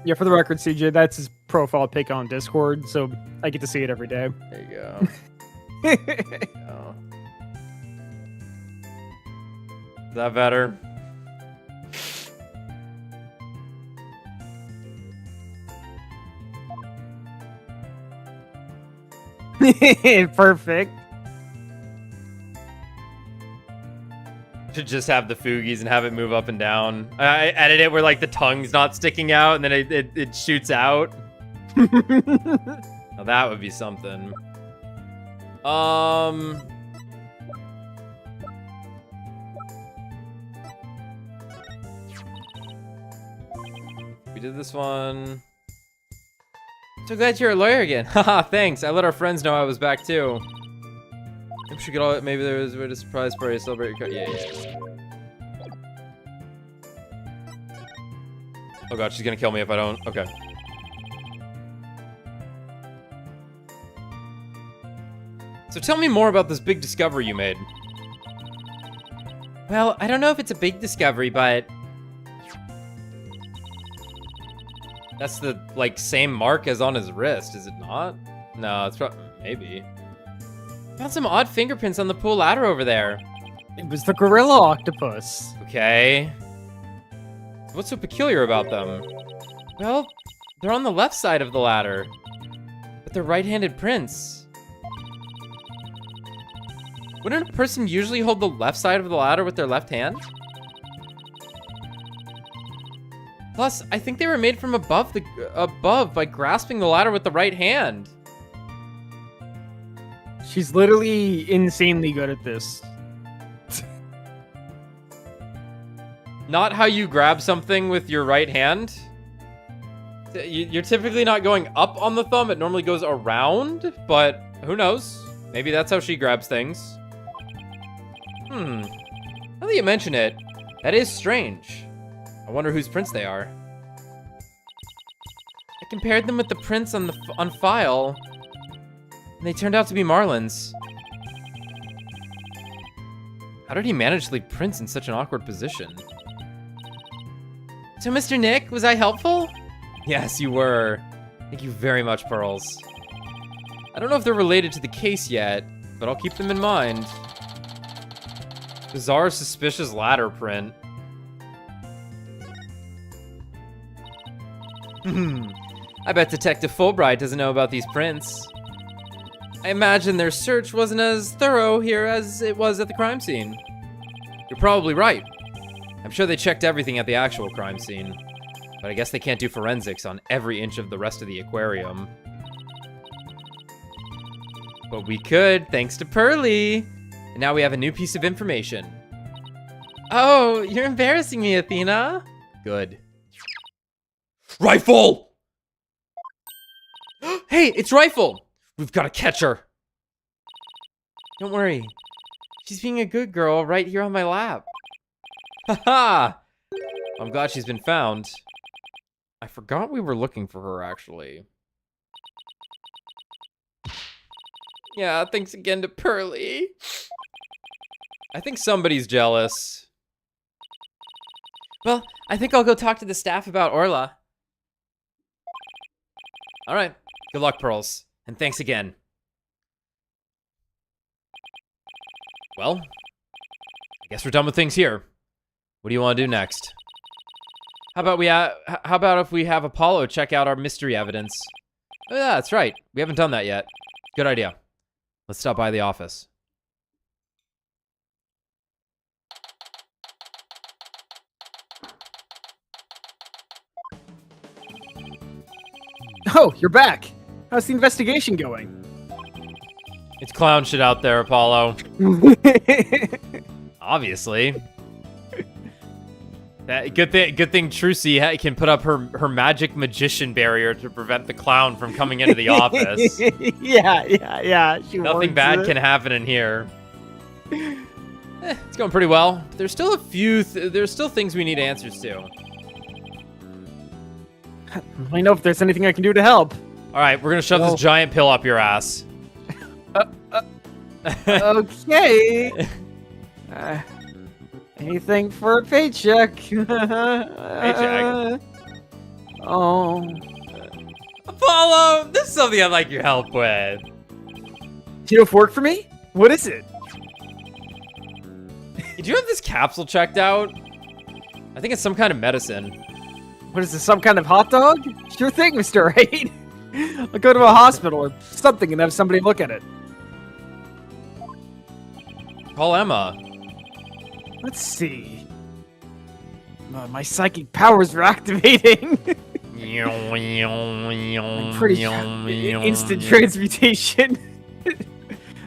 Yeah, for the record, CJ, that's his profile pic on Discord, so I get to see it every day. There you go. There you go. Is that better? Perfect. Should just have the Foogies and have it move up and down. I edit it where like the tongue's not sticking out and then it shoots out. Now that would be something. We did this one. So glad you're a lawyer again. Haha, thanks. I let our friends know I was back too. Maybe we should get all. Maybe there was a way to surprise party to celebrate your cut. Yeah. Oh god, she's gonna kill me if I don't. Okay. So tell me more about this big discovery you made. Well, I don't know if it's a big discovery, but that's the like same mark as on his wrist, is it not? No, it's probably maybe. Found some odd fingerprints on the pool ladder over there. It was the gorilla octopus. Okay. What's so peculiar about them? Well, they're on the left side of the ladder, but they're right-handed prints. Wouldn't a person usually hold the left side of the ladder with their left hand? Plus, I think they were made from above by grasping the ladder with the right hand. She's literally insanely good at this. Not how you grab something with your right hand. You're typically not going up on the thumb. It normally goes around, but who knows? Maybe that's how she grabs things. Now that you mention it, that is strange. I wonder whose prints they are. I compared them with the prints on file, and they turned out to be Marlin's. How did he manage to leave prints in such an awkward position? So, Mr. Nick, was I helpful? Yes, you were. Thank you very much, Pearls. I don't know if they're related to the case yet, but I'll keep them in mind. Bizarre, suspicious ladder print. I bet Detective Fulbright doesn't know about these prints. I imagine their search wasn't as thorough here as it was at the crime scene. You're probably right. I'm sure they checked everything at the actual crime scene. But I guess they can't do forensics on every inch of the rest of the aquarium. But we could, thanks to Pearly. And now we have a new piece of information. Oh, you're embarrassing me, Athena. Good. Rifle! Hey, it's Rifle! We've got to catch her. Don't worry. She's being a good girl right here on my lap. Haha! I'm glad she's been found. I forgot we were looking for her, actually. Yeah, thanks again to Pearly. I think somebody's jealous. Well, I think I'll go talk to the staff about Orla. All right. Good luck, Pearls. And thanks again. Well, I guess we're done with things here. What do you want to do next? How about if we have Apollo check out our mystery evidence? Oh yeah, that's right. We haven't done that yet. Good idea. Let's stop by the office. Oh, you're back. How's the investigation going? It's clown shit out there, Apollo. Obviously. Good thing Trucy can put up her magic magician barrier to prevent the clown from coming into the office. yeah. Nothing bad can happen in here. It's going pretty well. But there's still there's still things we need answers to. Let me know if there's anything I can do to help. All right, we're gonna shove this giant pill up your ass. Okay. Anything for a paycheck. Paycheck. Oh. Apollo, this is something I'd like your help with. Do you have work for me? What is it? Did you have this capsule checked out? I think it's some kind of medicine. What is this, some kind of hot dog? Sure thing, Mr. 8. I'll go to a hospital or something and have somebody look at it. Call Emma. Let's see. My psychic powers are activating. I'm pretty sure instant transmutation.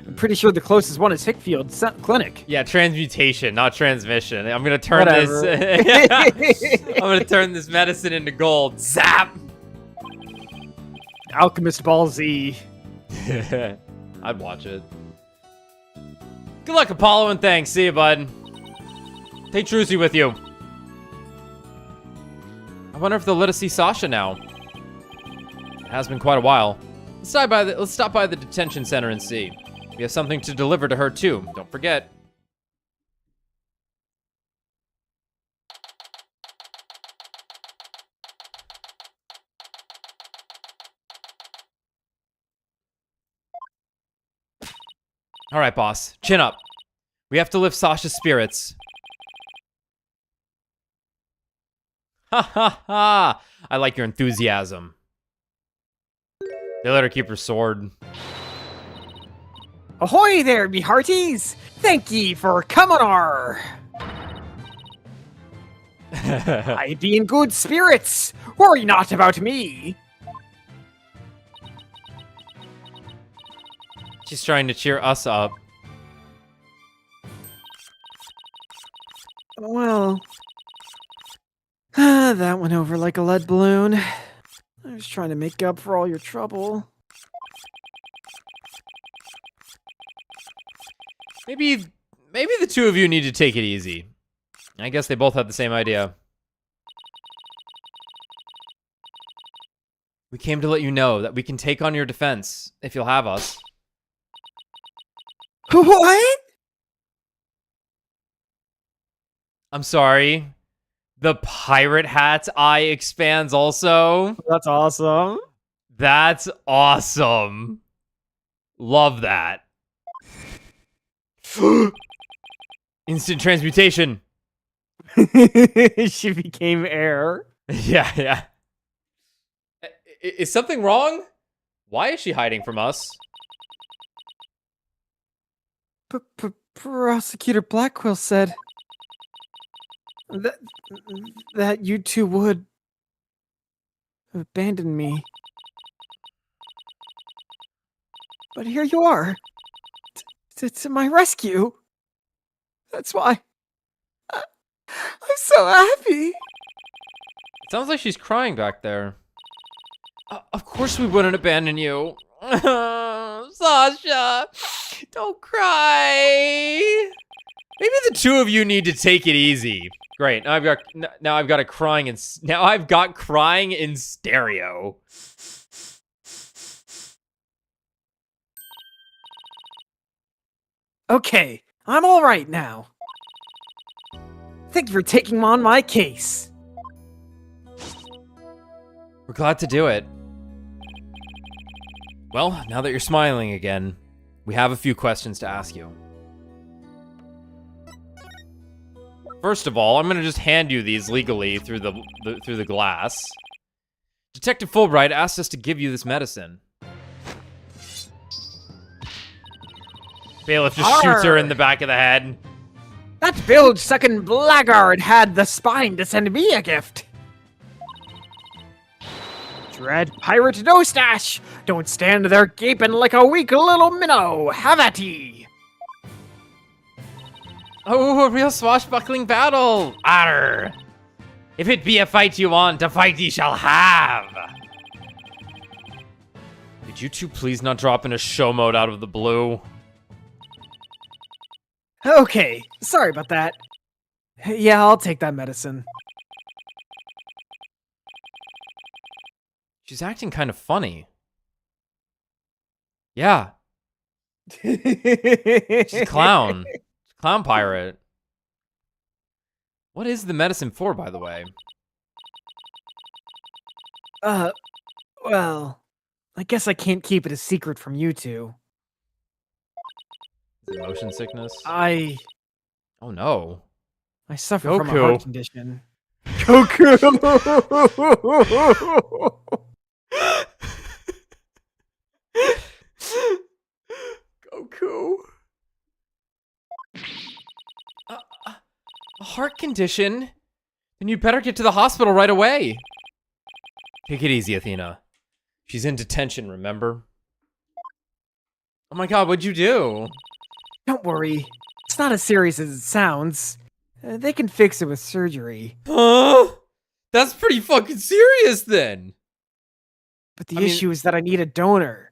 I'm pretty sure the closest one is Hickfield Clinic. Yeah, transmutation, not transmission. I'm gonna turn Whatever. this. I'm gonna turn this medicine into gold. Zap. Alchemist Ball Z. I'd watch it. Good luck, Apollo, and thanks. See you, bud. Take Trucy with you. I wonder if they'll let us see Sasha now. It has been quite a while. Let's stop by the detention center and see. We have something to deliver to her too. Don't forget. All right, boss. Chin up. We have to lift Sasha's spirits. Ha ha ha! I like your enthusiasm. They let her keep her sword. Ahoy there, me hearties! Thank ye for coming on. I be in good spirits. Worry not about me. She's trying to cheer us up. Well, that went over like a lead balloon. I was trying to make up for all your trouble. Maybe the two of you need to take it easy. I guess they both had the same idea. We came to let you know that we can take on your defense, if you'll have us. What? I'm sorry. The pirate hat's eye expands also. That's awesome. That's awesome. Love that. Instant transmutation. She became air. Yeah. Is something wrong? Why is she hiding from us? Prosecutor Blackquill said that you two would abandon me. But here you are. To my rescue. That's why I'm so happy. It sounds like she's crying back there. Of course we wouldn't abandon you. Sasha, don't cry. Maybe the two of you need to take it easy. Great. Now I've got crying in stereo. Okay, I'm all right now. Thank you for taking on my case. We're glad to do it. Well, now that you're smiling again, we have a few questions to ask you. First of all, I'm gonna just hand you these legally through the glass. Detective Fulbright asked us to give you this medicine. Bailiff just shoots her in the back of the head. That bilge-sucking blackguard had the spine to send me a gift. Dread pirate no stash! Don't stand there gaping like a weak little minnow! Have at ye! Oh, a real swashbuckling battle! Arr! If it be a fight you want, a fight ye shall have. Could you two please not drop in a show mode out of the blue? Okay, sorry about that. Yeah, I'll take that medicine. She's acting kind of funny. Yeah. She's a clown. She's a clown pirate. What is the medicine for, by the way? Well, I guess I can't keep it a secret from you two. Is it motion sickness? Oh no. I suffer from a heart condition. Goku! Goku. A heart condition? Then you better get to the hospital right away. Take it easy, Athena. She's in detention, remember? Oh my god, what'd you do? Don't worry. It's not as serious as it sounds. They can fix it with surgery. Huh? That's pretty fucking serious then. But the issue is that I need a donor.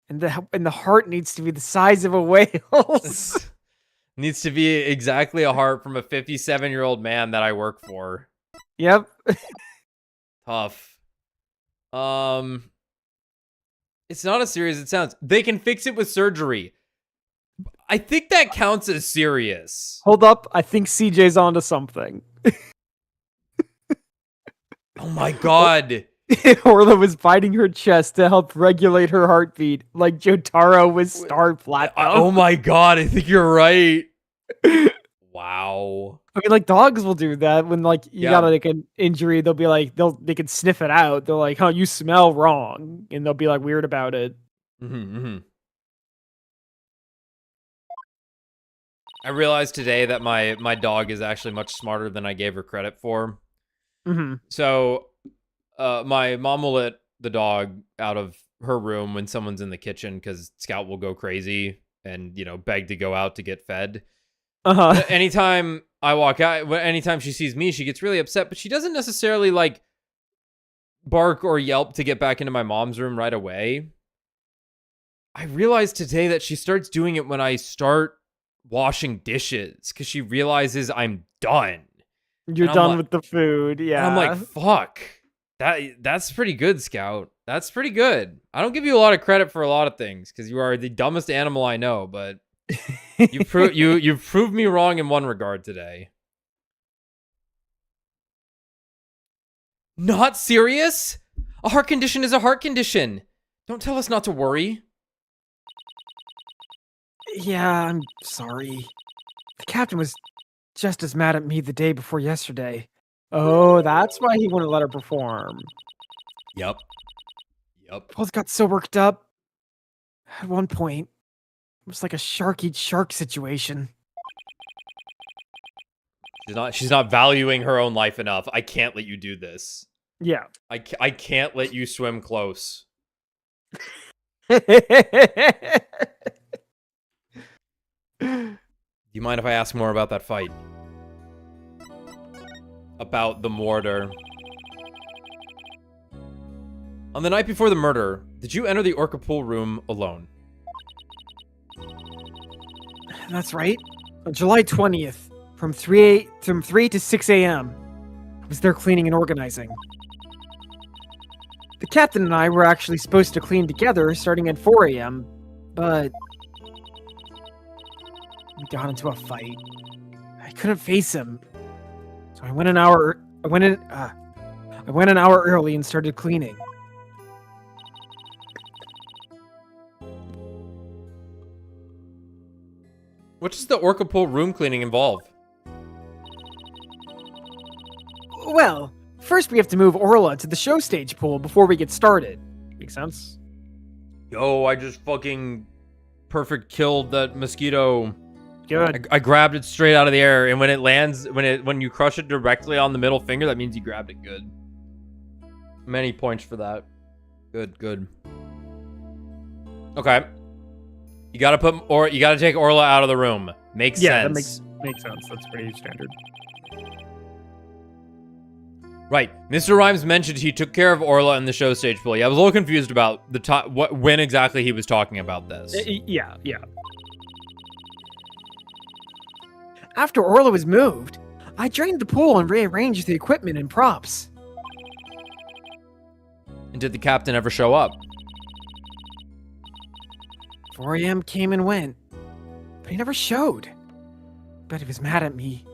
And the heart needs to be the size of a whale's. Needs to be exactly a heart from a 57-year-old man that I work for. Yep. Tough. It's not as serious as it sounds. They can fix it with surgery. I think that counts as serious. Hold up. I think CJ's onto something. Oh my god. Orla was biting her chest to help regulate her heartbeat, like Jotaro with Star Platinum. Oh my god, I think you're right. Wow. I mean, like, dogs will do that when, like, you got like an injury. They'll be like, they can sniff it out. They're like, "Oh, you smell wrong," and they'll be like weird about it. I realized today that my dog is actually much smarter than I gave her credit for. So, my mom will let the dog out of her room when someone's in the kitchen because Scout will go crazy and, you know, beg to go out to get fed. Anytime I walk out, anytime she sees me, she gets really upset, but she doesn't necessarily, like, bark or yelp to get back into my mom's room right away. I realized today that she starts doing it when I start washing dishes because she realizes I'm done. You're done with the food, yeah. And I'm like, fuck. That's pretty good, Scout. That's pretty good. I don't give you a lot of credit for a lot of things because you are the dumbest animal I know, but you've proved me wrong in one regard today. Not serious? A heart condition is a heart condition. Don't tell us not to worry. Yeah, I'm sorry. The captain was just as mad at me the day before yesterday. Oh, that's why he wouldn't let her perform. Yep. Both got so worked up. At one point, it was like a shark eat shark situation. She's not valuing her own life enough. I can't let you do this. Yeah. I can't let you swim close. Do you mind if I ask more about that fight? About the mortar. On the night before the murder, did you enter the Orca pool room alone? That's right. On July 20th, from 3 to 6 a.m., I was there cleaning and organizing. The captain and I were actually supposed to clean together starting at 4 a.m., but we got into a fight. I couldn't face him, so I went an hour early and started cleaning. What does the Orca pool room cleaning involve? Well, first we have to move Orla to the show stage pool before we get started. Make sense? Yo, I just fucking perfect killed that mosquito. Good. I grabbed it straight out of the air, and when it lands, when you crush it directly on the middle finger, that means you grabbed it good. Many points for that. Good. Okay. You gotta take Orla out of the room. Makes sense. Yeah, that makes sense. That's pretty standard. Right. Mr. Rhymes mentioned he took care of Orla in the show stage bully. I was a little confused about the when exactly he was talking about this. Yeah. After Orla was moved, I drained the pool and rearranged the equipment and props. And did the captain ever show up? 4 a.m. came and went, but he never showed. Bet he was mad at me.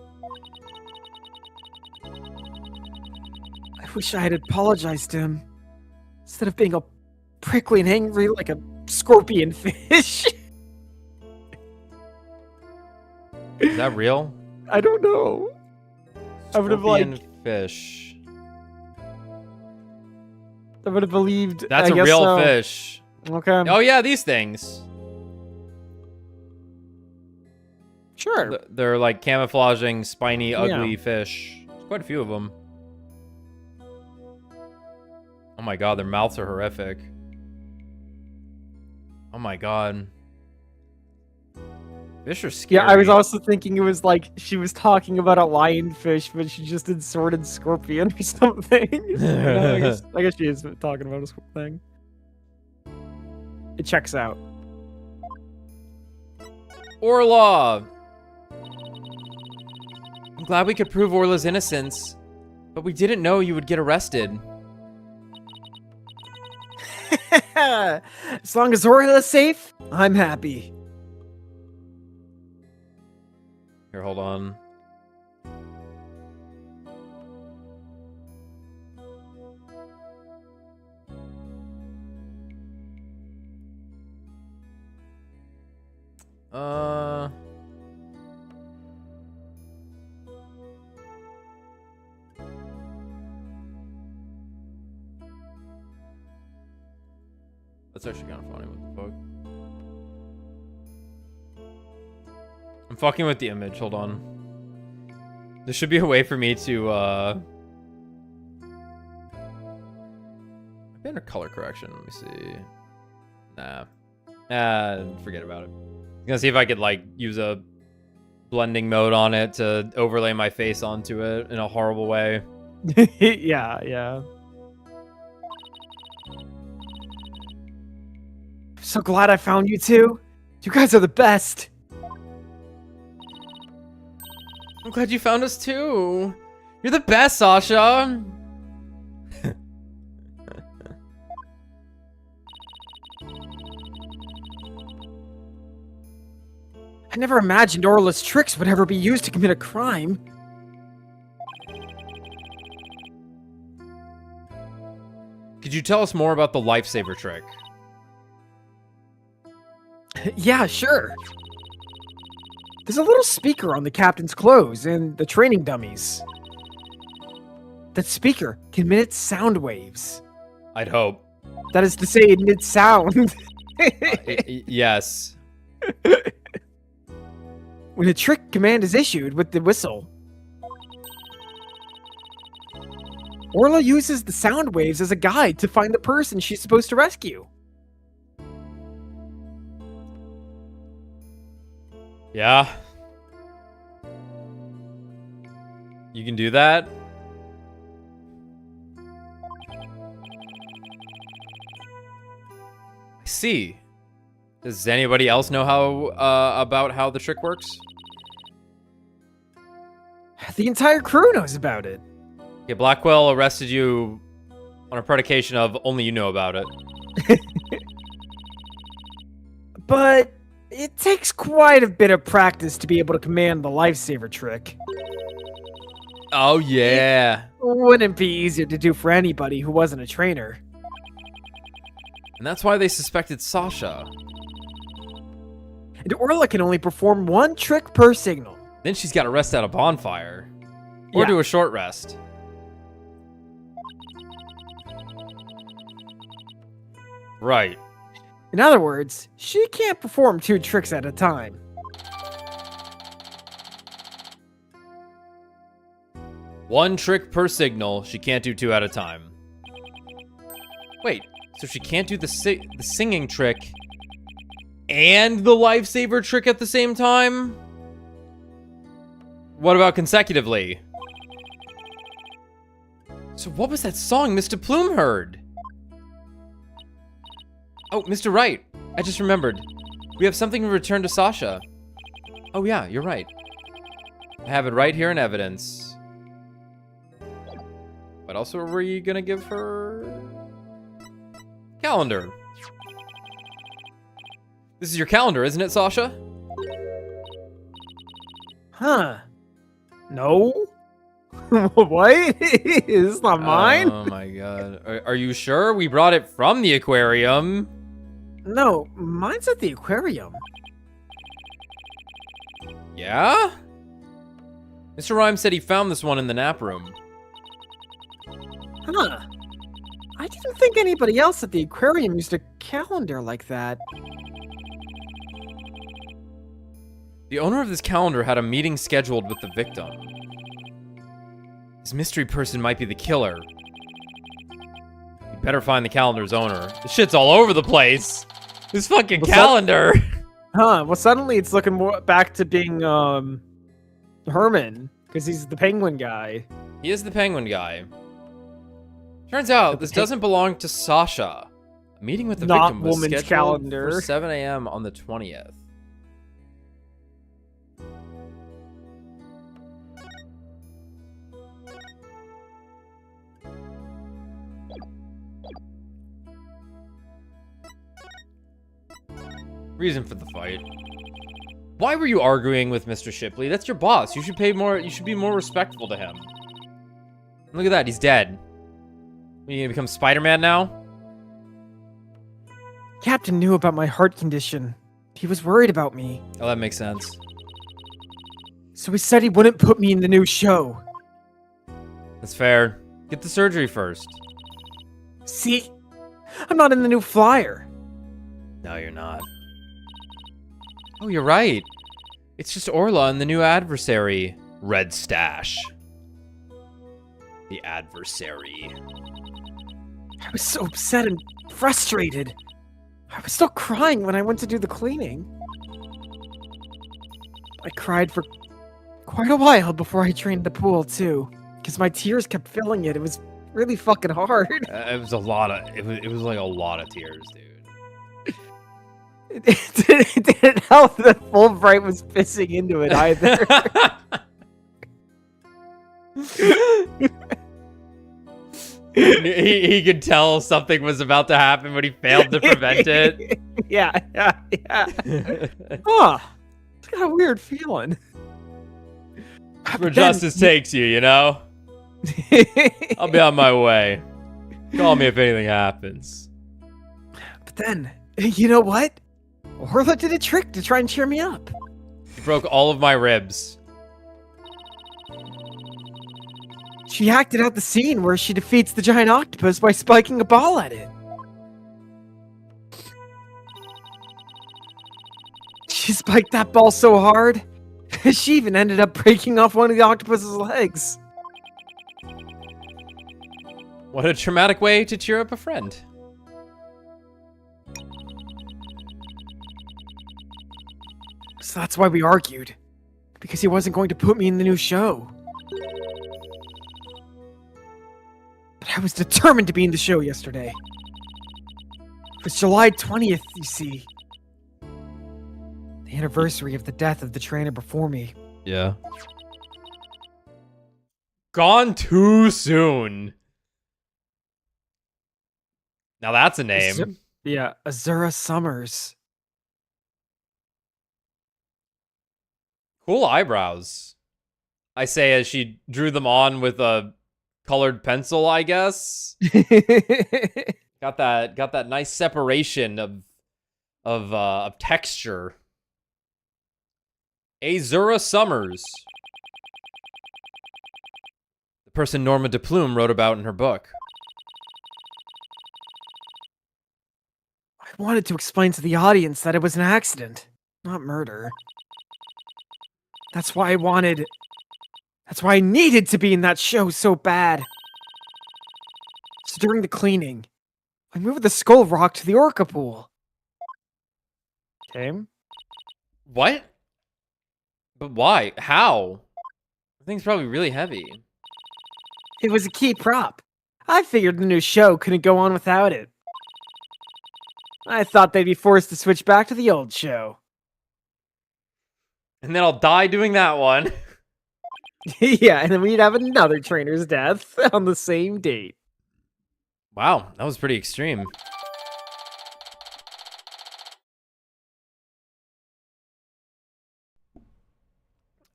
I wish I had apologized to him, instead of being all prickly and angry like a scorpion fish. Is that real? I don't know. I would have Scorpion fish. I would have believed. That's a real fish. Okay. Oh yeah, these things. Sure. They're like camouflaging, spiny, ugly fish. There's quite a few of them. Oh my god, their mouths are horrific. Oh my god. Fish are scary. Yeah, I was also thinking it was like she was talking about a lionfish, but she just inserted scorpion or something. No, I guess she is talking about a thing. It checks out. Orla! I'm glad we could prove Orla's innocence, but we didn't know you would get arrested. As long as Orla's safe, I'm happy. Here, hold on. That's actually kind of funny. What the fuck? I'm fucking with the image. Hold on. There should be a way for me to, Maybe a color correction. Let me see. Nah. Forget about it. I'm gonna see if I could, like, use a blending mode on it to overlay my face onto it in a horrible way. Yeah. So glad I found you two. You guys are the best. I'm glad you found us too. You're the best, Sasha. I never imagined Orla's tricks would ever be used to commit a crime. Could you tell us more about the lifesaver trick? Yeah, sure. There's a little speaker on the captain's clothes and the training dummies. That speaker can emit sound waves. I'd hope. That is to say, it emits sound. Yes. When a trick command is issued with the whistle, Orla uses the sound waves as a guide to find the person she's supposed to rescue. Yeah. You can do that? I see. Does anybody else know how about how the trick works? The entire crew knows about it. Okay, Blackwell arrested you on a predication of only you know about it. But it takes quite a bit of practice to be able to command the lifesaver trick. Oh, yeah. It wouldn't be easier to do for anybody who wasn't a trainer. And that's why they suspected Sasha. And Orla can only perform one trick per signal. Then she's got to rest at a bonfire. Or do a short rest. Right. In other words, she can't perform 2 tricks at a time. One trick per signal. She can't do 2 at a time. Wait, so she can't do the singing trick and the lifesaver trick at the same time? What about consecutively? So what was that song Mr. Plume heard? Oh, Mr. Wright. I just remembered. We have something to return to Sasha. Oh yeah, you're right. I have it right here in evidence. What else were you gonna give her? Calendar. This is your calendar, isn't it, Sasha? Huh. No? What? Is this not mine? Oh my god. Are you sure? We brought it from the aquarium. No, mine's at the aquarium. Yeah? Mr. Rhyme said he found this one in the nap room. Huh. I didn't think anybody else at the aquarium used a calendar like that. The owner of this calendar had a meeting scheduled with the victim. This mystery person might be the killer. You better find the calendar's owner. This shit's all over the place. This fucking calendar. Huh, well suddenly it's looking more back to being, Herman. Because he's the penguin guy. He is the penguin guy. Turns out, this doesn't belong to Sasha. A meeting with the victim was woman's scheduled calendar. for 7 a.m. on the 20th. Reason for the fight. Why were you arguing with Mr. Shipley? That's your boss. You should be more respectful to him. Look at that, he's dead. You gonna become Spider-Man now? Captain knew about my heart condition. He was worried about me. Oh, that makes sense. So he said he wouldn't put me in the new show. That's fair. Get the surgery first. See? I'm not in the new flyer. No, you're not. Oh, you're right. It's just Orla and the new adversary, Red Stash. The adversary. I was so upset and frustrated. I was still crying when I went to do the cleaning. I cried for quite a while before I drained the pool, too. Because my tears kept filling it. It was really fucking hard. It was a lot of, it was like a lot of tears, dude. It didn't help that Fulbright was pissing into it either. he could tell something was about to happen, but he failed to prevent it. Yeah. Huh. It's got a weird feeling. Where justice takes you, you know? I'll be on my way. Call me if anything happens. But then, you know what? Orla did a trick to try and cheer me up. He broke all of my ribs. She acted out the scene where she defeats the giant octopus by spiking a ball at it. She spiked that ball so hard, she even ended up breaking off one of the octopus's legs. What a traumatic way to cheer up a friend. So that's why we argued. Because he wasn't going to put me in the new show. But I was determined to be in the show yesterday. It was July 20th, you see. The anniversary of the death of the trainer before me. Yeah. Gone too soon. Now that's a name. Yeah, Azura Summers. Cool eyebrows. I say as she drew them on with a colored pencil, I guess. Got that nice separation of texture. Azura Summers. The person Norma DePlume wrote about in her book. I wanted to explain to the audience that it was an accident, not murder. That's why I needed to be in that show so bad. So during the cleaning, I moved the skull rock to the orca pool. Okay. What? But why? How? The thing's probably really heavy. It was a key prop. I figured the new show couldn't go on without it. I thought they'd be forced to switch back to the old show. And then I'll die doing that one. Yeah, and then we'd have another trainer's death on the same date. Wow, that was pretty extreme.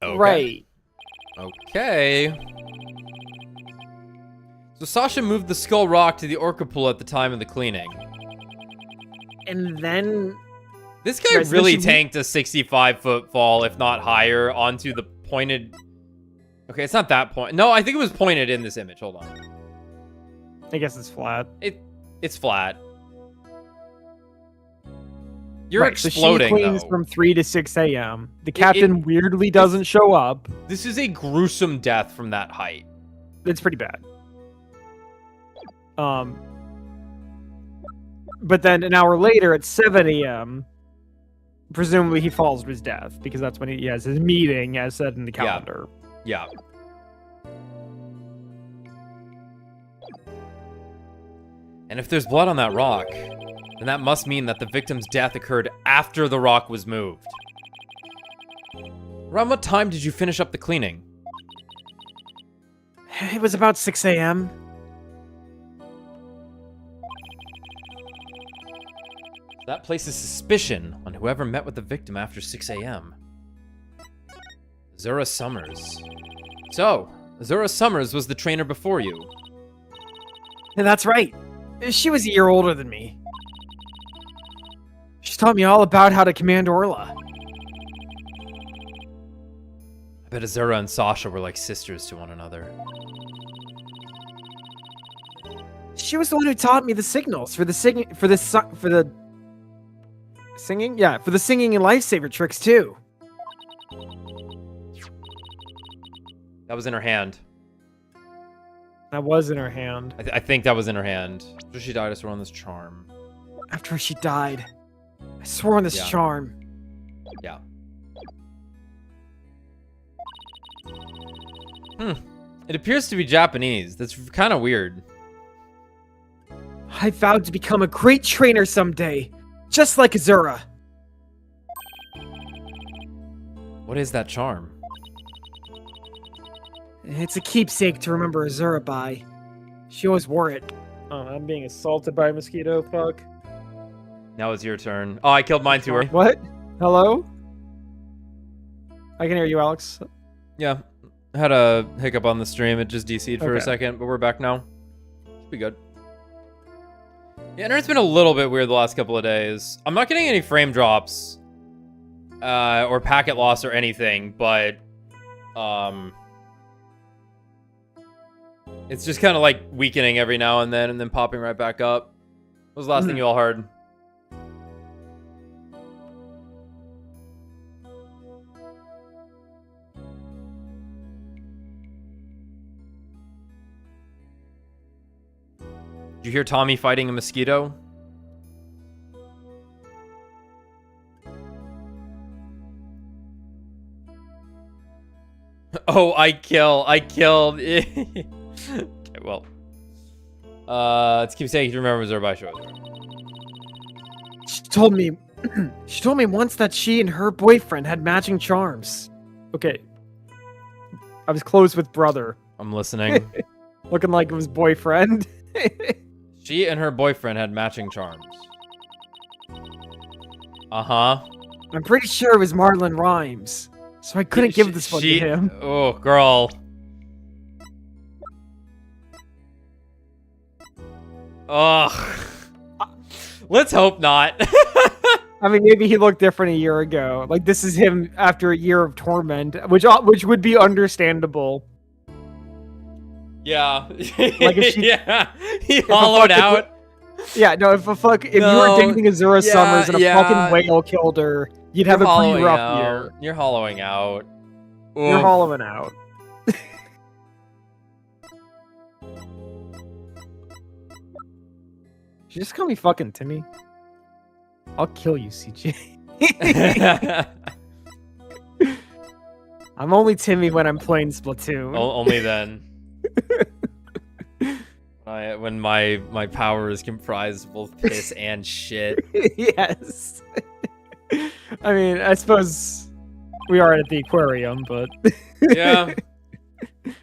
Okay. Right. Okay. So Sasha moved the skull rock to the orca pool at the time of the cleaning. And then... This guy really tanked a 65-foot fall, if not higher, onto the pointed... Okay, it's not that point. No, I think it was pointed in this image. Hold on. I guess it's flat. It's flat. You're right, exploding, so she cleans though. from 3 to 6 a.m. The captain weirdly doesn't show up. This is a gruesome death from that height. It's pretty bad. But then an hour later at 7 a.m., presumably he falls to his death because that's when he has his meeting, as said in the calendar. Yeah. And if there's blood on that rock, then that must mean that the victim's death occurred after the rock was moved. Around what time did you finish up the cleaning? It was about 6 a.m. That places suspicion on whoever met with the victim after 6 a.m. Zura Summers. So, Zura Summers was the trainer before you. And that's right. She was a year older than me. She taught me all about how to command Orla. I bet Azura and Sasha were like sisters to one another. She was the one who taught me the signals for the singing and lifesaver tricks too. That was in her hand. That was in her hand. I think that was in her hand. After she died, I swore on this charm. After she died, I swore on this charm. Yeah. It appears to be Japanese. That's kind of weird. I vowed to become a great trainer someday, just like Azura. What is that charm? It's a keepsake to remember Azura by. She always wore it. Oh, I'm being assaulted by a mosquito, fuck. Now it's your turn. Oh, I killed mine too. What? Hello? I can hear you, Alex. Yeah. I had a hiccup on the stream. It just DC'd for a second, but we're back now. Should be good. Yeah, internet's been a little bit weird the last couple of days. I'm not getting any frame drops or packet loss or anything, but it's just kind of like weakening every now and then popping right back up. What was the last thing you all heard? Did you hear Tommy fighting a mosquito? Oh, I killed. Okay, well. Let's keep saying you remember Zerbai show. She told me once that she and her boyfriend had matching charms. Okay. I was close with brother. I'm listening. Looking like it was boyfriend. She and her boyfriend had matching charms. Uh-huh. I'm pretty sure it was Marlon Rhymes. So I couldn't give this one to him. Oh, girl. Ugh. Let's hope not. I mean, maybe he looked different a year ago. Like, this is him after a year of torment, which would be understandable. Yeah. Like if she, he hollowed out. Yeah, no, if you were dating Azura Summers and a fucking whale killed her, you'd have a pretty rough year. You're hollowing out. You're hollowing out. You just call me fucking Timmy. I'll kill you, CJ. I'm only Timmy when I'm playing Splatoon. Only then. When my power is comprised of both piss and shit. Yes. I mean, I suppose we are at the aquarium, but Yeah. You're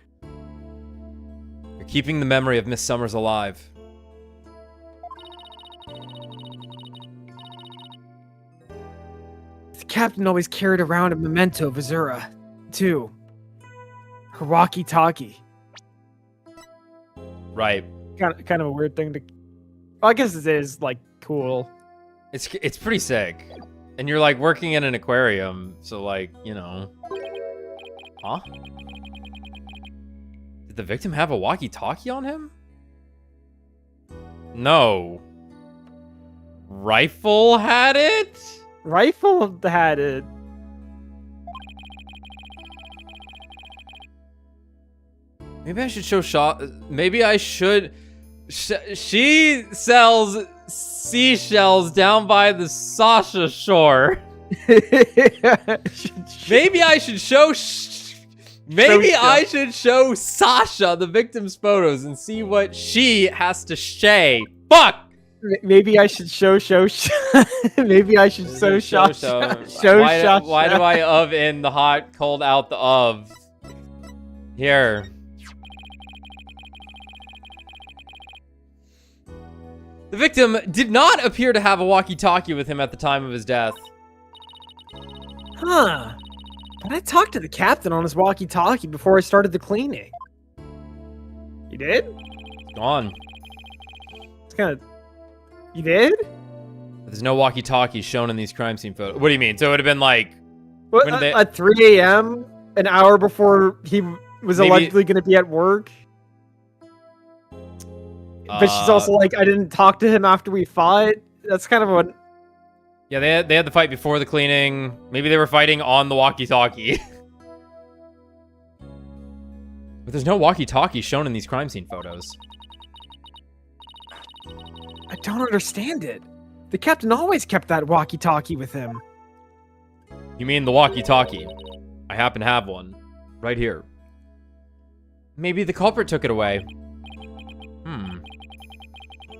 keeping the memory of Miss Summers alive. the captain always carried around a memento of Azura, too. Her walkie-talkie. Right. Kind of a weird thing to. Well, I guess it is like cool. It's pretty sick. And you're like working in an aquarium, so like, you know. Huh? Did the victim have a walkie-talkie on him? No. Rifle had it? Rifle had it. Maybe I should show shot. Maybe I should. She sells seashells down by the Sasha shore. Maybe I should show. Maybe I should show Sasha the victim's photos and see what she has to say. Fuck. Maybe I should show. Maybe I should show. Why do I of in the hot, cold out the of? Here. The victim did not appear to have a walkie-talkie with him at the time of his death. Huh. But I talked to the captain on his walkie-talkie before I started the cleaning. You did? Gone. It's kind of... You did? There's no walkie-talkie shown in these crime scene photos. What do you mean? So it would have been like... What, at 3 a.m., an hour before he was allegedly going to be at work? But she's also like, I didn't talk to him after we fought. That's kind of what... Yeah, they had the fight before the cleaning. Maybe they were fighting on the walkie-talkie. But there's no walkie-talkie shown in these crime scene photos. I don't understand it. The captain always kept that walkie-talkie with him. You mean the walkie-talkie? I happen to have one. Right here. Maybe the culprit took it away.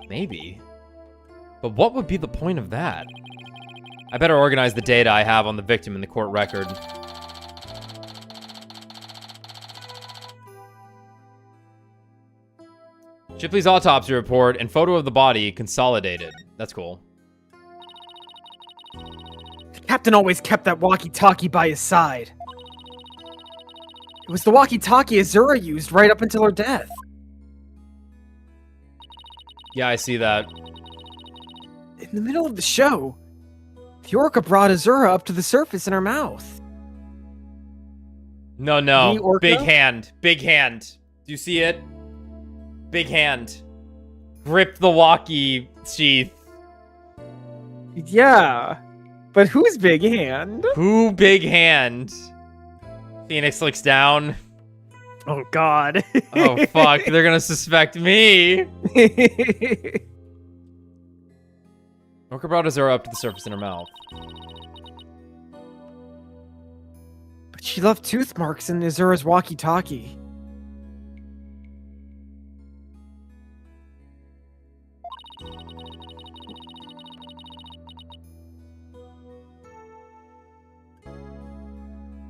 Maybe. But what would be the point of that? I better organize the data I have on the victim in the court record. Shipley's autopsy report and photo of the body consolidated. That's cool. The captain always kept that walkie-talkie by his side. It was the walkie-talkie Azura used right up until her death. Yeah, I see that. In the middle of the show, the orca brought Azura up to the surface in her mouth. No. Big hand. Big hand. Do you see it? Big hand. Grip the walkie sheath. Yeah. But who's big hand? Who big hand? Phoenix looks down. Oh, God. Oh, fuck. They're gonna suspect me. Orca brought Azura up to the surface in her mouth. But she left tooth marks in Azura's walkie-talkie.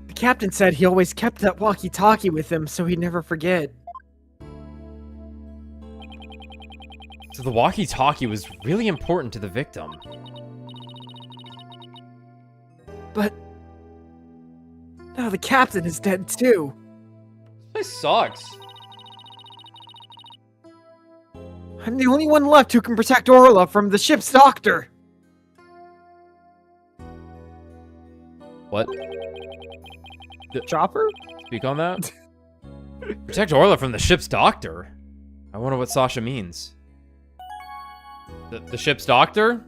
The captain said he always kept that walkie-talkie with him so he'd never forget. So the walkie-talkie was really important to the victim. But now the captain is dead too. This sucks. I'm the only one left who can protect Orla from the ship's doctor. What? Chopper? Speak on that? Protect Orla from the ship's doctor? I wonder what Sasha means. The ship's doctor?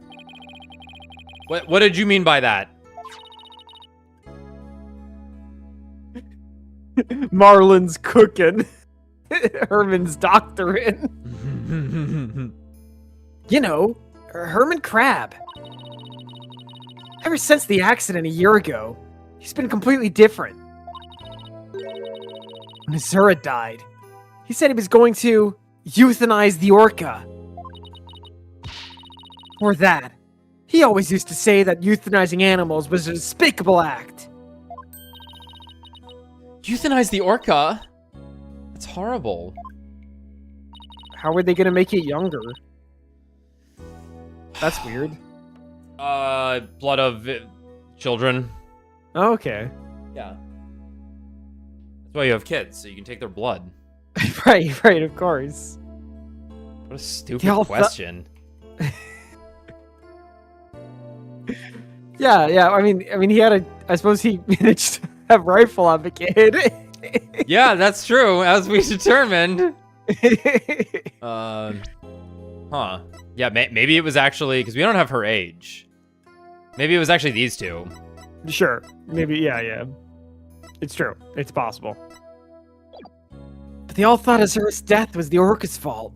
What did you mean by that? Marlin's cooking. Herman's doctoring. You know, Herman Crab. Ever since the accident a year ago, he's been completely different. When Azura died, he said he was going to euthanize the orca. Or that. He always used to say that euthanizing animals was a despicable act. Euthanize the orca? That's horrible. How are they gonna make it younger? That's weird. Blood of children. Okay. Yeah. That's why you have kids, so you can take their blood. right, of course. What a stupid question. Yeah. I mean, he had a. I suppose he managed to have rifle on the kid. Yeah, that's true, as we determined. Huh. Yeah, maybe it was actually because we don't have her age. Maybe it was actually these two. Sure. Maybe. Yeah. It's true. It's possible. But they all thought Azura's death was the orca's fault.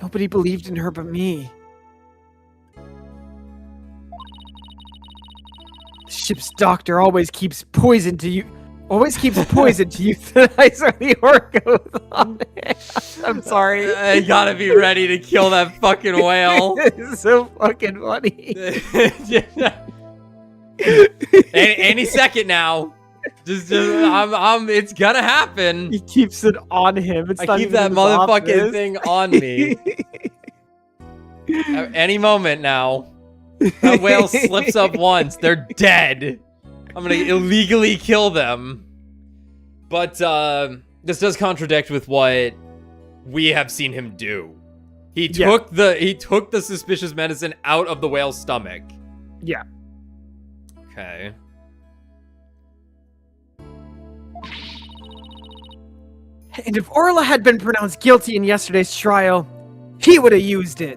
Nobody believed in her but me. The ship's doctor always keeps poison to euthanize the orca on it. I'm sorry. I gotta be ready to kill that fucking whale. It's so fucking funny. Any second now. It's gonna happen. He keeps it on him. I keep that motherfucking thing on me. At any moment now. That whale slips up once, they're dead. I'm gonna illegally kill them. But this does contradict with what we have seen him do. He took the suspicious medicine out of the whale's stomach. Yeah. Okay. And if Orla had been pronounced guilty in yesterday's trial, he would have used it.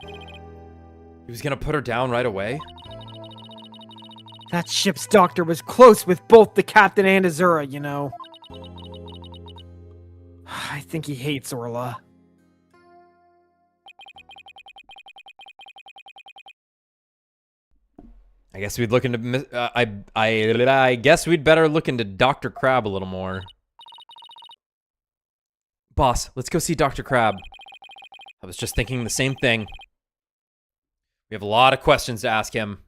He was gonna put her down right away? That ship's doctor was close with both the captain and Azura, you know. I think he hates Orla. I guess we'd look into I guess we'd better look into Dr. Crab a little more. Boss, let's go see Dr. Crab. I was just thinking the same thing. We have a lot of questions to ask him.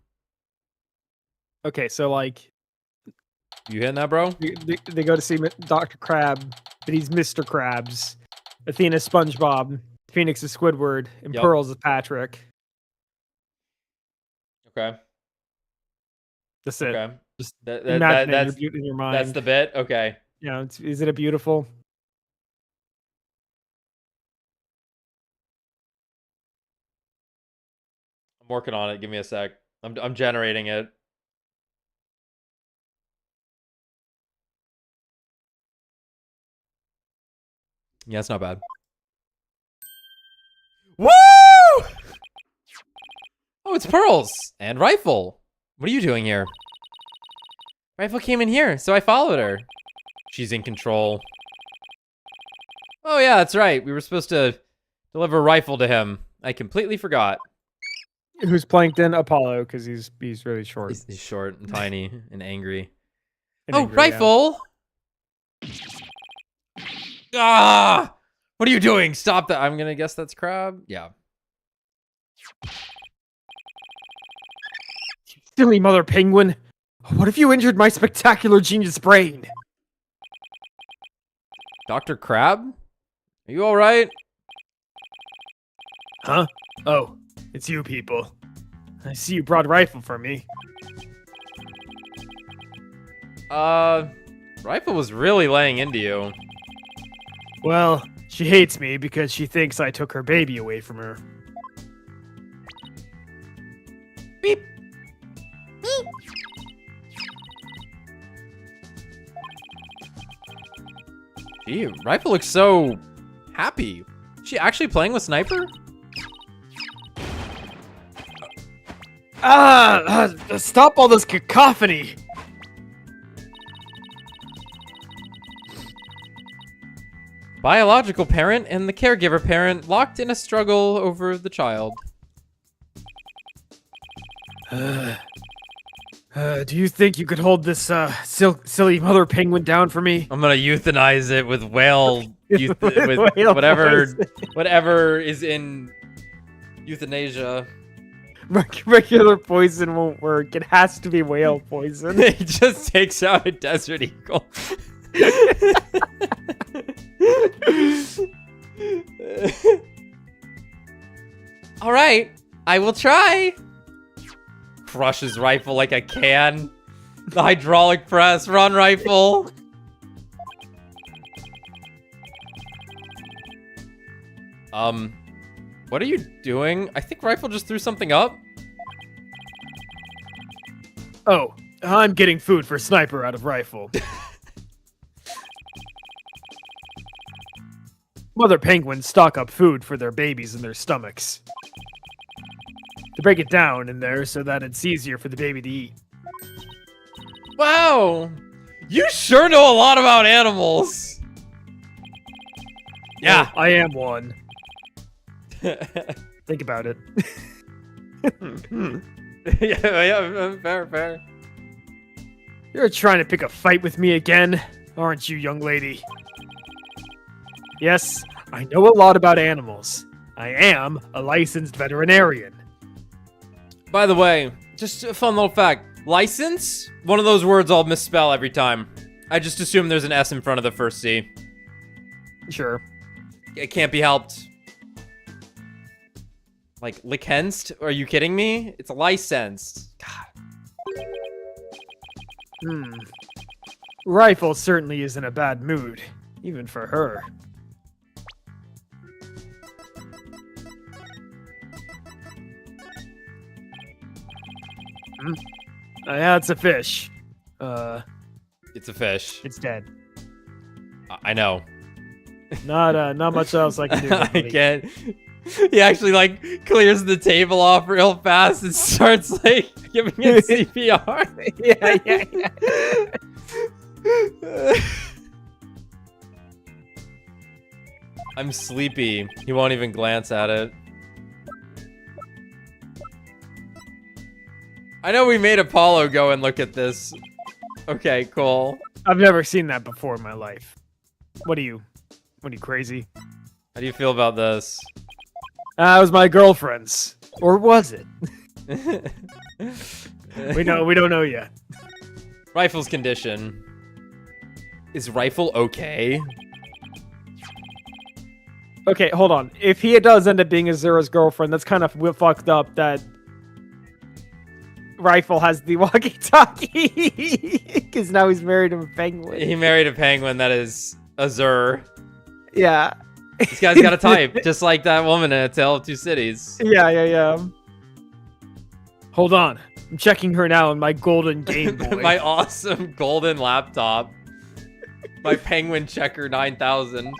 Okay, so like... You hitting that, bro? They go to see Dr. Crab, but he's Mr. Krabs. Athena SpongeBob, Phoenix is Squidward, and Pearls is Patrick. Okay. That's it. Okay. Just imagine it in your mind. That's the bit? Okay. Yeah, isn't it beautiful? I'm working on it. Give me a sec. I'm generating it. Yeah, it's not bad. Woo! Oh, it's Pearls and Rifle. What are you doing here? Rifle came in here, so I followed her. She's in control. Oh yeah, that's right. We were supposed to deliver Rifle to him. I completely forgot. Who's Plankton? Apollo, because he's really short. He's short and tiny and angry. And oh, angry, Rifle! Yeah. Ah! What are you doing? Stop that. I'm gonna guess that's Crab. Yeah. Silly mother penguin. What if you injured my spectacular genius brain? Dr. Crab? Are you alright? Huh? Oh, it's you people. I see you brought Rifle for me. Rifle was really laying into you. Well, she hates me because she thinks I took her baby away from her. Beep. Beep. Gee, Rifle looks so happy. Is she actually playing with Sniper? Stop all this cacophony! Biological parent and the caregiver parent locked in a struggle over the child. Do you think you could hold this silly mother penguin down for me? I'm gonna euthanize it with whale, with Whale poison. whatever is in euthanasia. Regular poison won't work. It has to be whale poison. It just takes out a desert eagle. All right, I will try. Crush his rifle like I can. The hydraulic press, run rifle. What are you doing? I think rifle just threw something up. Oh, I'm getting food for sniper out of rifle. Mother penguins stock up food for their babies in their stomachs. They break it down in there so that it's easier for the baby to eat. Wow, you sure know a lot about animals. Yeah, Well, I am one. Think about it. yeah, fair. You're trying to pick a fight with me again, aren't you, young lady? Yes, I know a lot about animals. I am a licensed veterinarian. By the way, just a fun little fact. License? One of those words I'll misspell every time. I just assume there's an S in front of the first C. Sure. It can't be helped. Like, licensed? Are you kidding me? It's licensed. God. Rifle certainly is in a bad mood, even for her. That's a fish. It's a fish. It's dead. I know. Not much else I can do. I buddy. can't. He actually, like, clears the table off real fast and starts, like, giving it CPR. Yeah. I'm sleepy. He won't even glance at it. I know we made Apollo go and look at this. Okay, cool. I've never seen that before in my life. What are you crazy? How do you feel about this? It was my girlfriend's. Or was it? We don't know yet. Rifle's condition. Is Rifle okay? Okay, hold on. If he does end up being Azura's girlfriend, that's kind of fucked up that Rifle has the walkie-talkie. Because now he's married to a penguin. He married a penguin that is Azure. Yeah. This guy's got a type, just like that woman in A Tale of Two Cities. Yeah. Hold on. I'm checking her now on my golden Game Boy. My awesome golden laptop. My Penguin Checker 9000.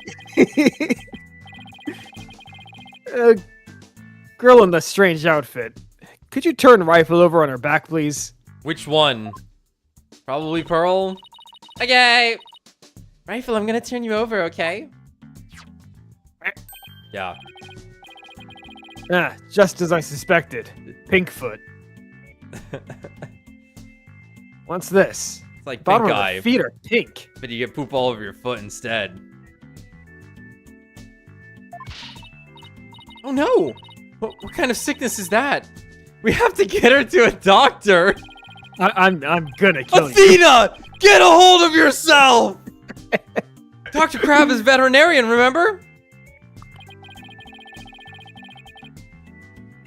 Girl in the strange outfit. Could you turn Rifle over on her back, please? Which one? Probably Pearl? Okay. Rifle, I'm gonna turn you over, okay? Yeah. Just as I suspected. Pinkfoot. What's this? It's like Bottom pink of eye, the feet are pink. but you get poop all over your foot instead. Oh no! What kind of sickness is that? We have to get her to a doctor! I'm gonna kill you. Athena! Get a hold of yourself! Dr. Crab is veterinarian, remember?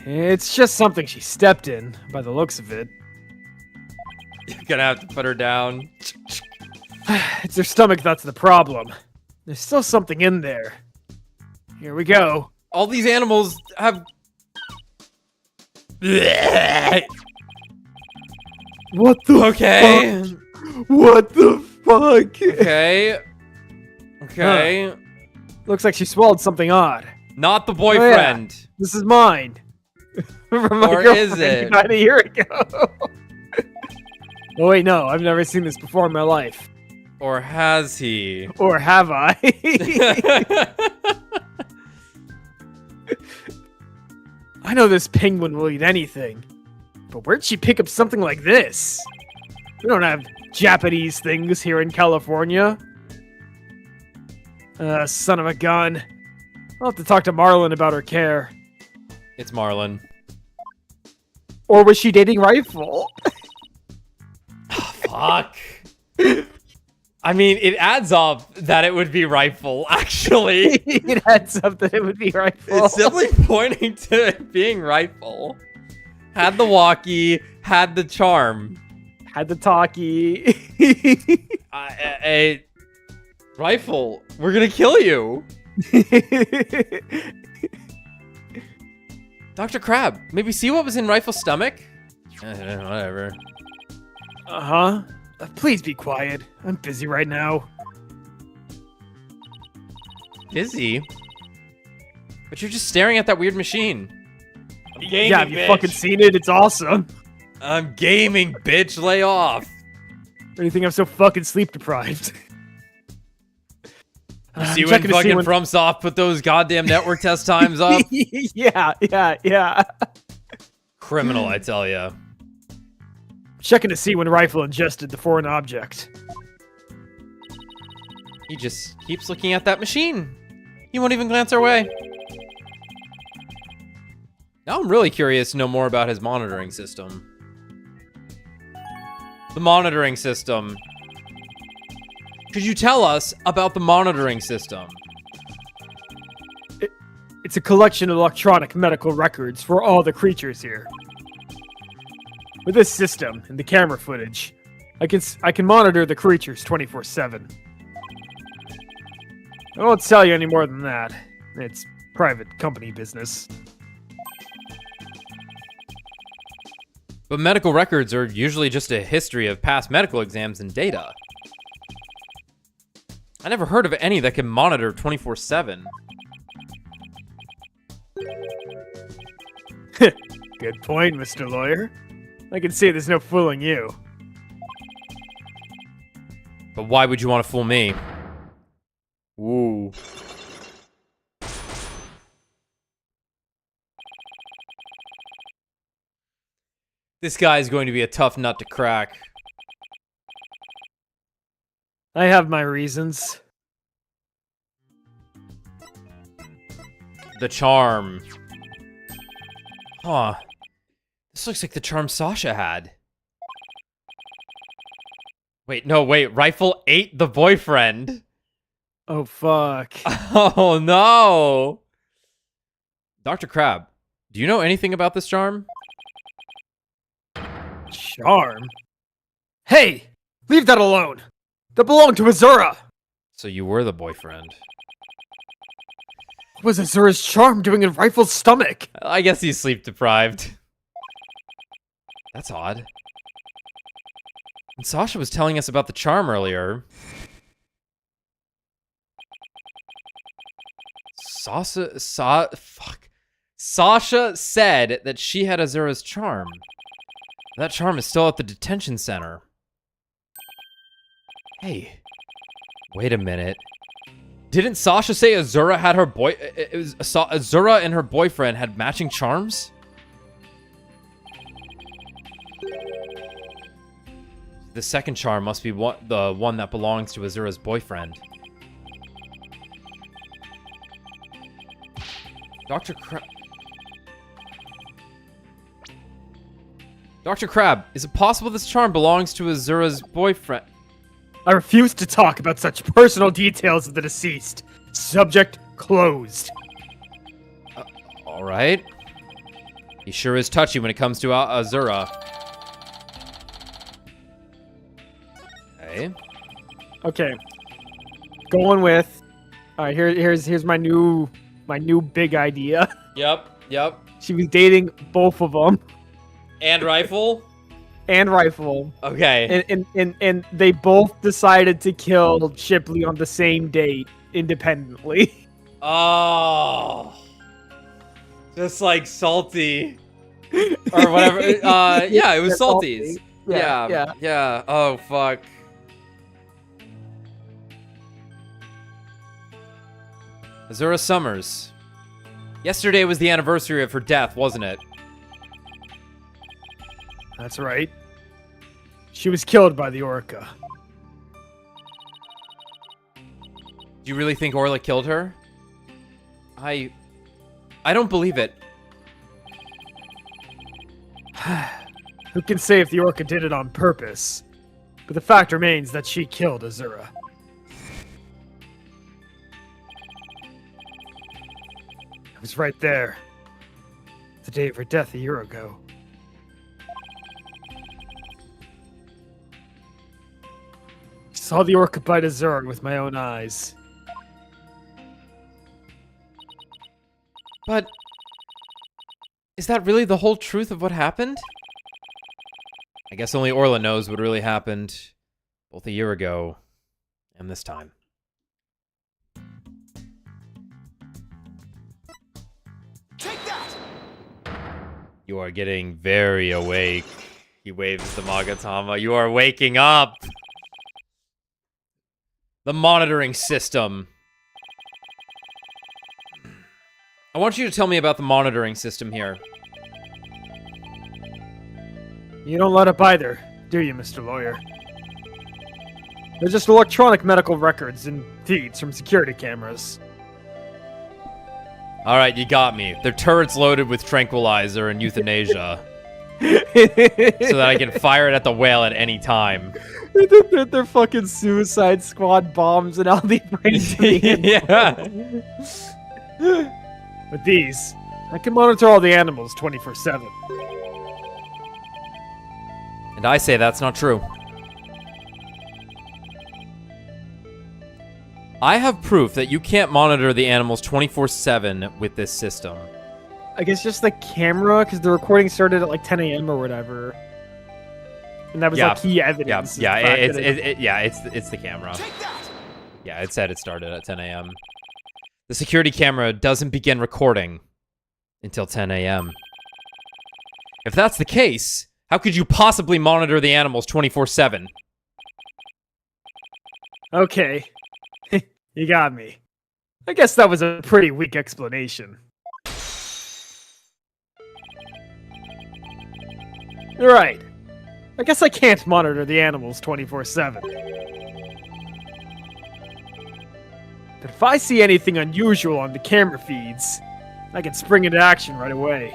It's just something she stepped in, by the looks of it. You're gonna have to put her down. It's her stomach that's the problem. There's still something in there. Here we go. All these animals have... What the Okay. fuck? What the fuck? Okay. Okay. Looks like she swallowed something odd. Not the boyfriend. This is mine. From my Or is girlfriend it? About a year ago. Oh wait, no. I've never seen this before in my life. Or has he? Or have I? I know this penguin will eat anything. But where'd she pick up something like this? We don't have Japanese things here in California. Son of a gun. I'll have to talk to Marlon about her care. It's Marlon. Or was she dating Rifle? Fuck. I mean, it adds up that it would be Rifle, actually. It adds up that it would be Rifle. It's definitely pointing to it being Rifle. Had the walkie, had the charm. Had the talkie. Rifle, we're gonna kill you. Dr. Crab, maybe see what was in Rifle's stomach? Whatever. Uh-huh. Please be quiet. I'm busy right now. Busy? But you're just staring at that weird machine. I'm gaming, yeah, have you bitch. fucking seen it? It's awesome. I'm gaming, bitch. Lay off. Or do you think I'm so fucking sleep deprived? See when fucking FromSoft put those goddamn network test times up? Yeah. Criminal, I tell ya. Checking to see when Rifle ingested the foreign object. He just keeps looking at that machine. He won't even glance our way. Now I'm really curious to know more about his monitoring system. The monitoring system. Could you tell us about the monitoring system? It's a collection of electronic medical records for all the creatures here. With this system and the camera footage, I can monitor the creatures 24/7. I won't tell you any more than that. It's private company business. But medical records are usually just a history of past medical exams and data. I never heard of any that can monitor 24/7. Good point, Mr. Lawyer. I can see there's no fooling you. But why would you want to fool me? Ooh. This guy is going to be a tough nut to crack. I have my reasons. The charm. Huh. This looks like the charm Sasha had. Wait, Rifle ate the boyfriend. Oh, fuck. Oh, no. Dr. Crab, do you know anything about this charm? Charm? Hey! Leave that alone! That belonged to Azura! So you were the boyfriend. What was Azura's charm doing in Rifle's stomach? I guess he's sleep deprived. That's odd. And Sasha was telling us about the charm earlier. Sasha said that she had Azura's charm. That charm is still at the detention center. Hey, wait a minute. Didn't Sasha say Azura had her Azura and her boyfriend had matching charms? The second charm must be the one that belongs to Azura's boyfriend. Dr. Crab, is it possible this charm belongs to Azura's boyfriend? I refuse to talk about such personal details of the deceased. Subject closed. Alright. He sure is touchy when it comes to Azura. Okay. Okay. Going with... Alright, here's my new big idea. Yep. She was dating both of them. And Rifle? And Rifle. Okay. And they both decided to kill Shipley on the same date, independently. Oh. Just like Salty. Or whatever. Yeah, it was Salty's. Yeah. Oh, fuck. Azura Summers. Yesterday was the anniversary of her death, wasn't it? That's right. She was killed by the orca. Do you really think Orla killed her? I don't believe it. Who can say if the orca did it on purpose? But the fact remains that she killed Azura. I was right there. The day of her death a year ago. I saw the orca bite Azura with my own eyes. But is that really the whole truth of what happened? I guess only Orla knows what really happened both a year ago and this time. Take that! You are getting very awake. He waves the Magatama. You are waking up! The monitoring system. I want you to tell me about the monitoring system here. You don't let up either, do you, Mr. Lawyer? They're just electronic medical records and feeds from security cameras. Alright, you got me. They're turrets loaded with tranquilizer and euthanasia. So that I can fire it at the whale at any time. They're fucking Suicide Squad bombs and all the brains. Yeah. With these, I can monitor all the animals 24/7. And I say that's not true. I have proof that you can't monitor the animals 24/7 with this system. I guess just the camera, because the recording started at like 10 a.m. or whatever. And that was like key evidence. It's the camera. Yeah, it said it started at 10 a.m. The security camera doesn't begin recording until 10 a.m. If that's the case, how could you possibly monitor the animals 24/7? Okay. You got me. I guess that was a pretty weak explanation. You're right. I guess I can't monitor the animals 24/7. But if I see anything unusual on the camera feeds, I can spring into action right away.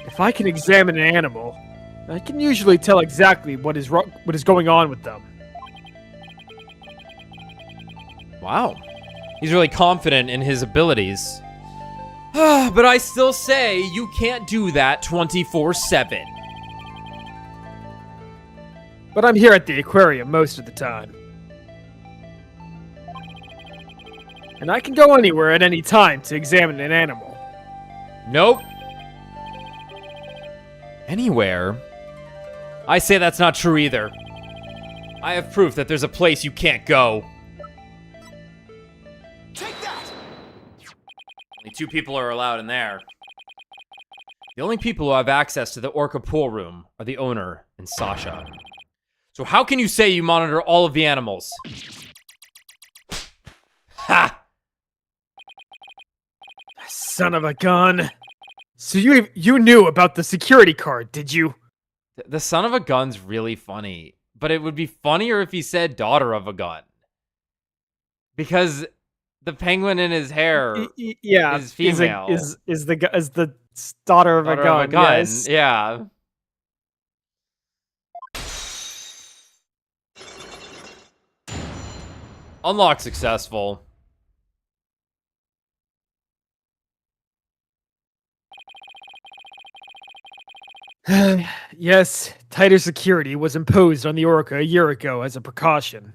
If I can examine an animal, I can usually tell exactly what is going on with them. Wow. He's really confident in his abilities. But I still say you can't do that 24/7. But I'm here at the aquarium most of the time. And I can go anywhere at any time to examine an animal. Nope. Anywhere? I say that's not true either. I have proof that there's a place you can't go. Take that! Only 2 people are allowed in there. The only people who have access to the Orca pool room are the owner and Sasha. So how can you say you monitor all of the animals? Ha! Son of a gun. So you knew about the security card, did you? The son of a gun's really funny, but it would be funnier if he said daughter of a gun. Because the penguin in his hair is female. Is the daughter of a gun. Yes. Yeah. Unlock successful. Yes, tighter security was imposed on the Orca a year ago as a precaution.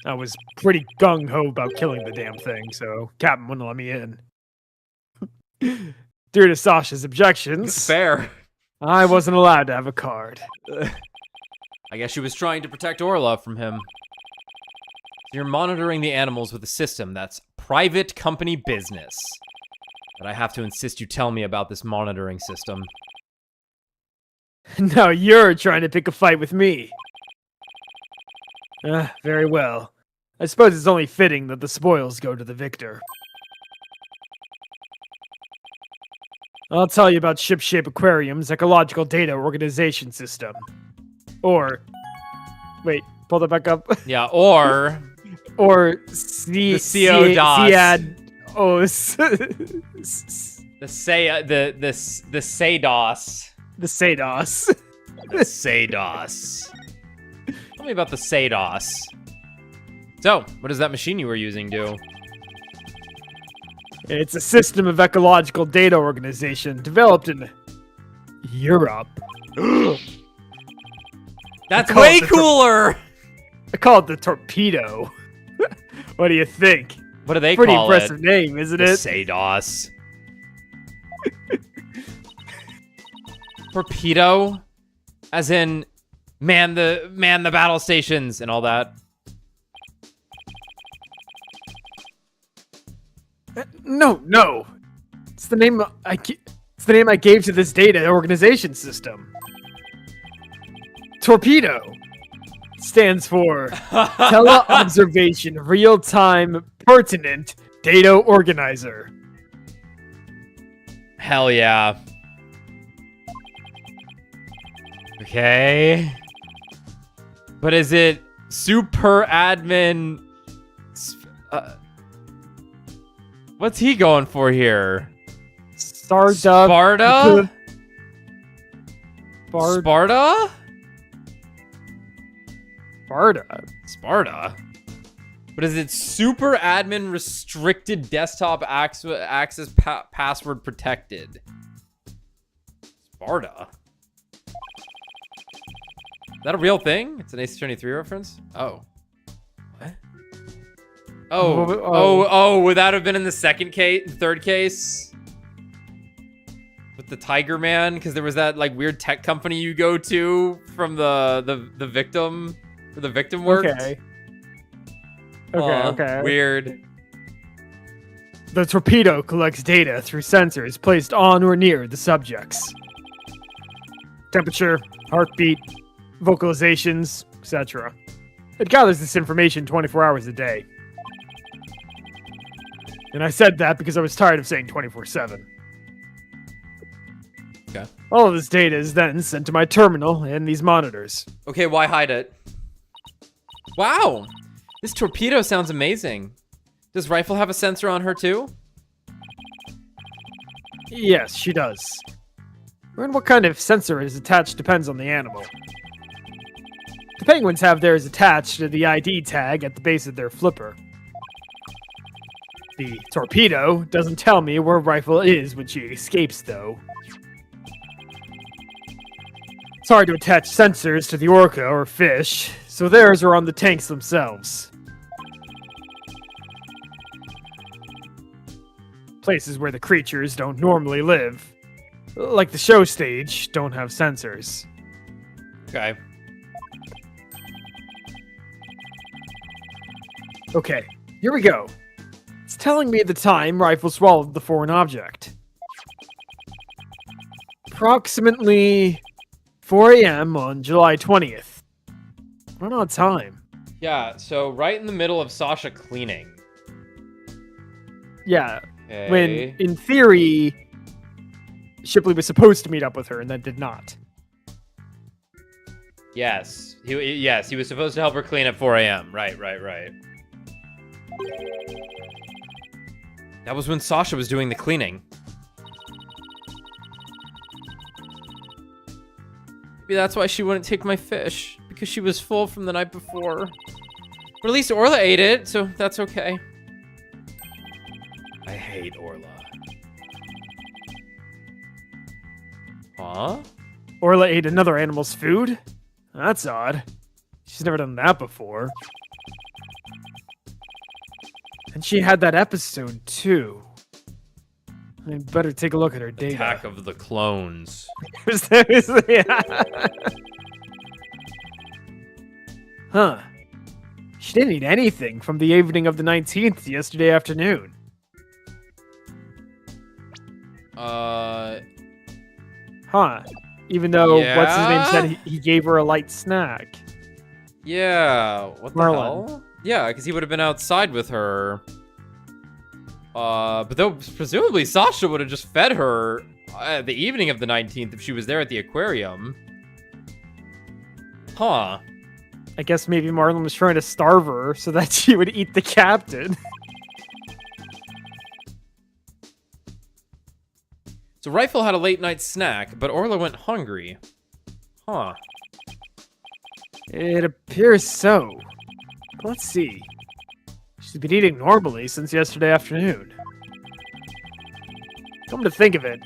I was pretty gung-ho about killing the damn thing, so Captain wouldn't let me in. Due to Sasha's objections, Fair. I wasn't allowed to have a card. I guess she was trying to protect Orla from him. So you're monitoring the animals with a system that's private company business. But I have to insist you tell me about this monitoring system. Now you're trying to pick a fight with me. Very well. I suppose it's only fitting that the spoils go to the victor. I'll tell you about Shipshape Aquarium's ecological data organization system. Or, wait, pull that back up. Yeah, or Or the CO-DOS. Os. the SADOS. The SADOS. The SADOS. Tell me about the SADOS. So, what does that machine you were using do? It's a system of ecological data organization developed in Europe. That's call way it the cooler! I call it the torpedo. What do you think? What do they Pretty call impressive it? name, isn't The it? SADOS. Torpedo? As in, man the battle stations and all that. No. It's the name it's the name I gave to this data organization system. Torpedo stands for Tele-Observation Real-Time Pertinent Data Organizer. Hell yeah. Okay. But is it super admin? What's he going for here? Sparta? Sparta? Sparta? But is it super admin restricted desktop access password protected? Sparta? Is that a real thing? It's an Ace Attorney 3 reference? Oh. What? Oh, would that have been in the third case? With the Tiger Man? Because there was that like weird tech company you go to from the victim, where the victim worked. Okay. Weird. The torpedo collects data through sensors placed on or near the subjects. Temperature, heartbeat, vocalizations, etc. It gathers this information 24 hours a day. And I said that because I was tired of saying 24/7. Okay. All of this data is then sent to my terminal and these monitors. Okay, why hide it? Wow! This torpedo sounds amazing. Does Rifle have a sensor on her too? Yes, she does. And what kind of sensor is attached depends on the animal. The penguins have theirs attached to the ID tag at the base of their flipper. The torpedo doesn't tell me where Rifle is when she escapes, though. It's hard to attach sensors to the orca or fish, so theirs are on the tanks themselves. Places where the creatures don't normally live, like the show stage, don't have sensors. Okay. Okay, here we go. It's telling me the time Rifle swallowed the foreign object. Approximately 4 a.m. on July 20th. What an odd time. Yeah, so right in the middle of Sasha cleaning. Yeah, Okay. when, in theory, Shipley was supposed to meet up with her and then did not. Yes. He was supposed to help her clean at 4 a.m. Right. That was when Sasha was doing the cleaning. Maybe that's why she wouldn't take my fish. Because she was full from the night before. But at least Orla ate it, so that's okay. I hate Orla. Huh? Orla ate another animal's food? That's odd. She's never done that before. And she had that episode, too. I'd better take a look at her data. Attack of the Clones. Huh. She didn't eat anything from the evening of the 19th yesterday afternoon. Huh. Even though, what's his name said he gave her a light snack. Yeah, what the Merlin. hell? Yeah, because he would have been outside with her. But though presumably Sasha would have just fed her the evening of the 19th if she was there at the aquarium. Huh. I guess maybe Marlon was trying to starve her so that she would eat the captain. So Rifle had a late night snack, but Orla went hungry. Huh. It appears so. Let's see. She's been eating normally since yesterday afternoon. Come to think of it,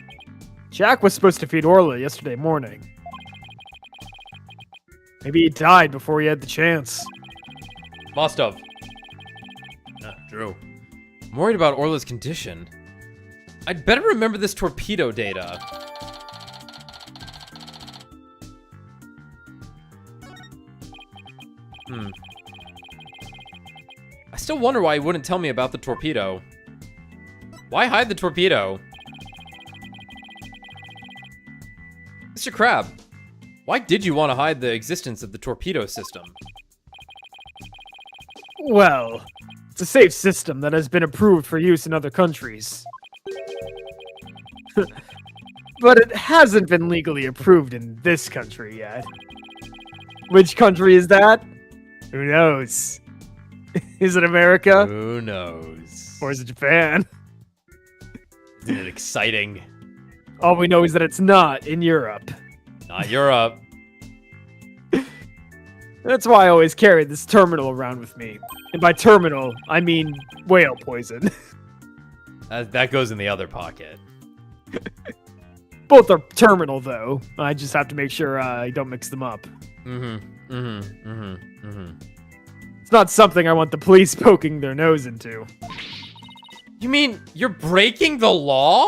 Jack was supposed to feed Orla yesterday morning. Maybe he died before he had the chance. Must have. True. I'm worried about Orla's condition. I'd better remember this torpedo data. I still wonder why he wouldn't tell me about the torpedo. Why hide the torpedo? Mr. Crab, why did you want to hide the existence of the torpedo system? Well, it's a safe system that has been approved for use in other countries. But it hasn't been legally approved in this country yet. Which country is that? Who knows? Is it America? Who knows? Or is it Japan? Isn't it exciting? All we know is that it's not in Europe. Not Europe. That's why I always carry this terminal around with me. And by terminal, I mean whale poison. That goes in the other pocket. Both are terminal, though. I just have to make sure I don't mix them up. It's not something I want the police poking their nose into. You mean you're breaking the law?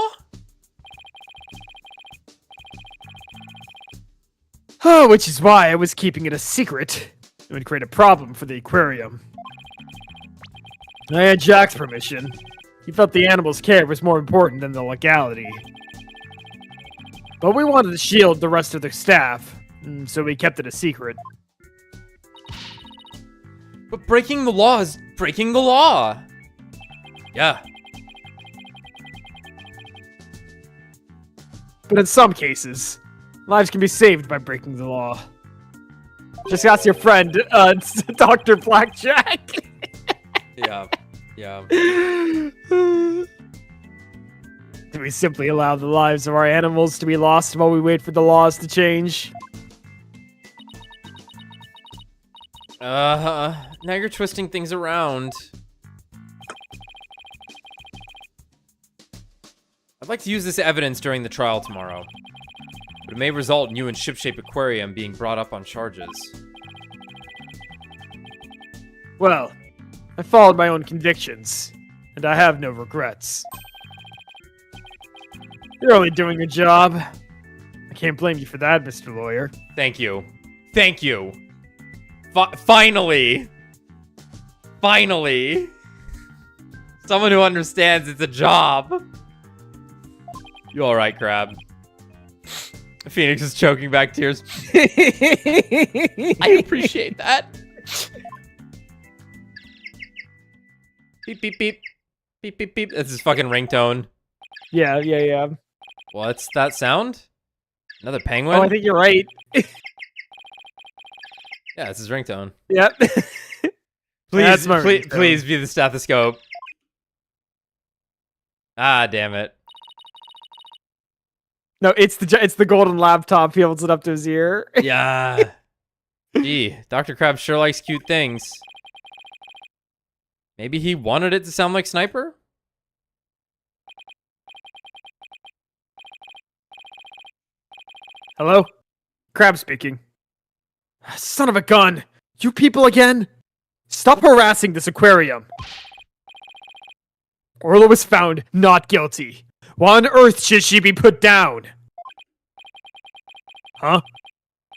Oh, which is why I was keeping it a secret. It would create a problem for the aquarium. I had Jack's permission. He felt the animal's care was more important than the legality. But we wanted to shield the rest of the staff, so we kept it a secret. But breaking the law is breaking the law. Yeah. But in some cases, lives can be saved by breaking the law. Just ask your friend, Dr. Blackjack. Yeah. Yeah. Do we simply allow the lives of our animals to be lost while we wait for the laws to change? Now you're twisting things around. I'd like to use this evidence during the trial tomorrow, but it may result in you and Shipshape Aquarium being brought up on charges. Well, I followed my own convictions, and I have no regrets. You're only doing your job. I can't blame you for that, Mr. Lawyer. Thank you. Thank you. Finally! Finally! Someone who understands it's a job. You alright, Crab? Phoenix is choking back tears. I appreciate that. Beep, beep, beep. Beep, beep, beep. That's his fucking ringtone. Yeah. What's that sound? Another penguin? Oh, I think you're right. Yeah, it's his ringtone. Yep. Please, my please, ringtone. please be the stethoscope. Ah, damn it. No, it's the golden laptop. He holds it up to his ear. Yeah. Gee, Dr. Crab sure likes cute things. Maybe he wanted it to sound like Sniper? Hello? Crab speaking. Son of a gun! You people again? Stop harassing this aquarium! Orla was found not guilty. Why on earth should she be put down? Huh?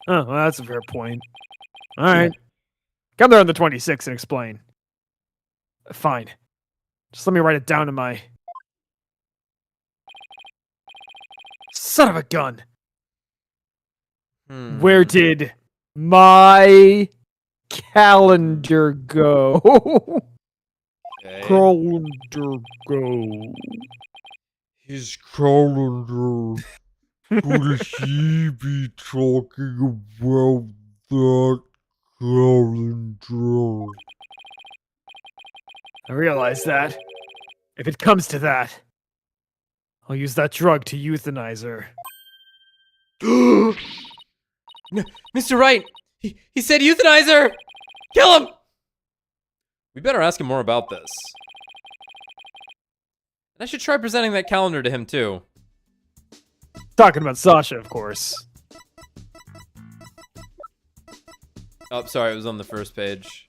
Oh, well, that's a fair point. Alright. Come there on the 26th and explain. Fine. Just let me write it down in my... Son of a gun! Where did my calendar go? Okay. Calendar go. His calendar. Could he be talking about that calendar. I realize that. If it comes to that, I'll use that drug to euthanize her. Mr. Wright! He said euthanize her! Kill him! We better ask him more about this. And I should try presenting that calendar to him, too. Talking about Sasha, of course. Oh, sorry, it was on the first page.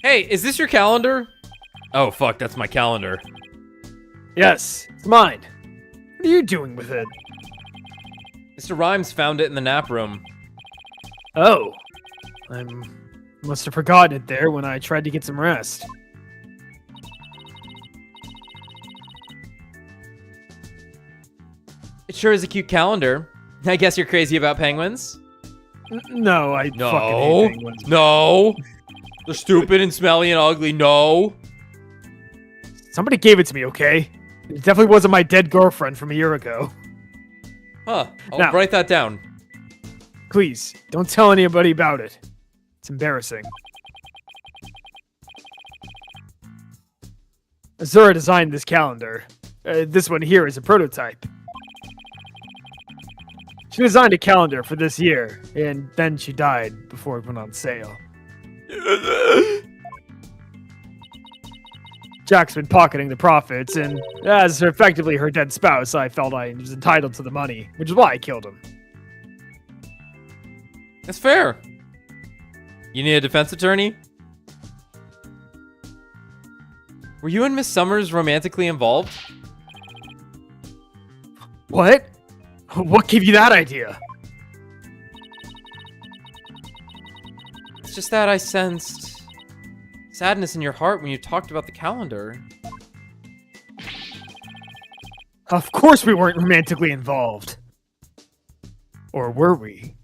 Hey, is this your calendar? Oh, fuck, that's my calendar. Yes, it's mine. What are you doing with it? Mr. Rhymes found it in the nap room. Oh. I must have forgotten it there when I tried to get some rest. It sure is a cute calendar. I guess you're crazy about penguins? No, I fucking No. hate penguins. No. They're stupid and smelly and ugly. No. Somebody gave it to me, okay? It definitely wasn't my dead girlfriend from a year ago. Huh. I'll Now- write that down. Please, don't tell anybody about it. It's embarrassing. Azura designed this calendar. This one here is a prototype. She designed a calendar for this year, and then she died before it went on sale. Jack's been pocketing the profits, and as effectively her dead spouse, I felt I was entitled to the money, which is why I killed him. That's fair. You need a defense attorney? Were you and Miss Summers romantically involved? What? What gave you that idea? It's just that I sensed sadness in your heart when you talked about the calendar. Of course we weren't romantically involved. Or were we?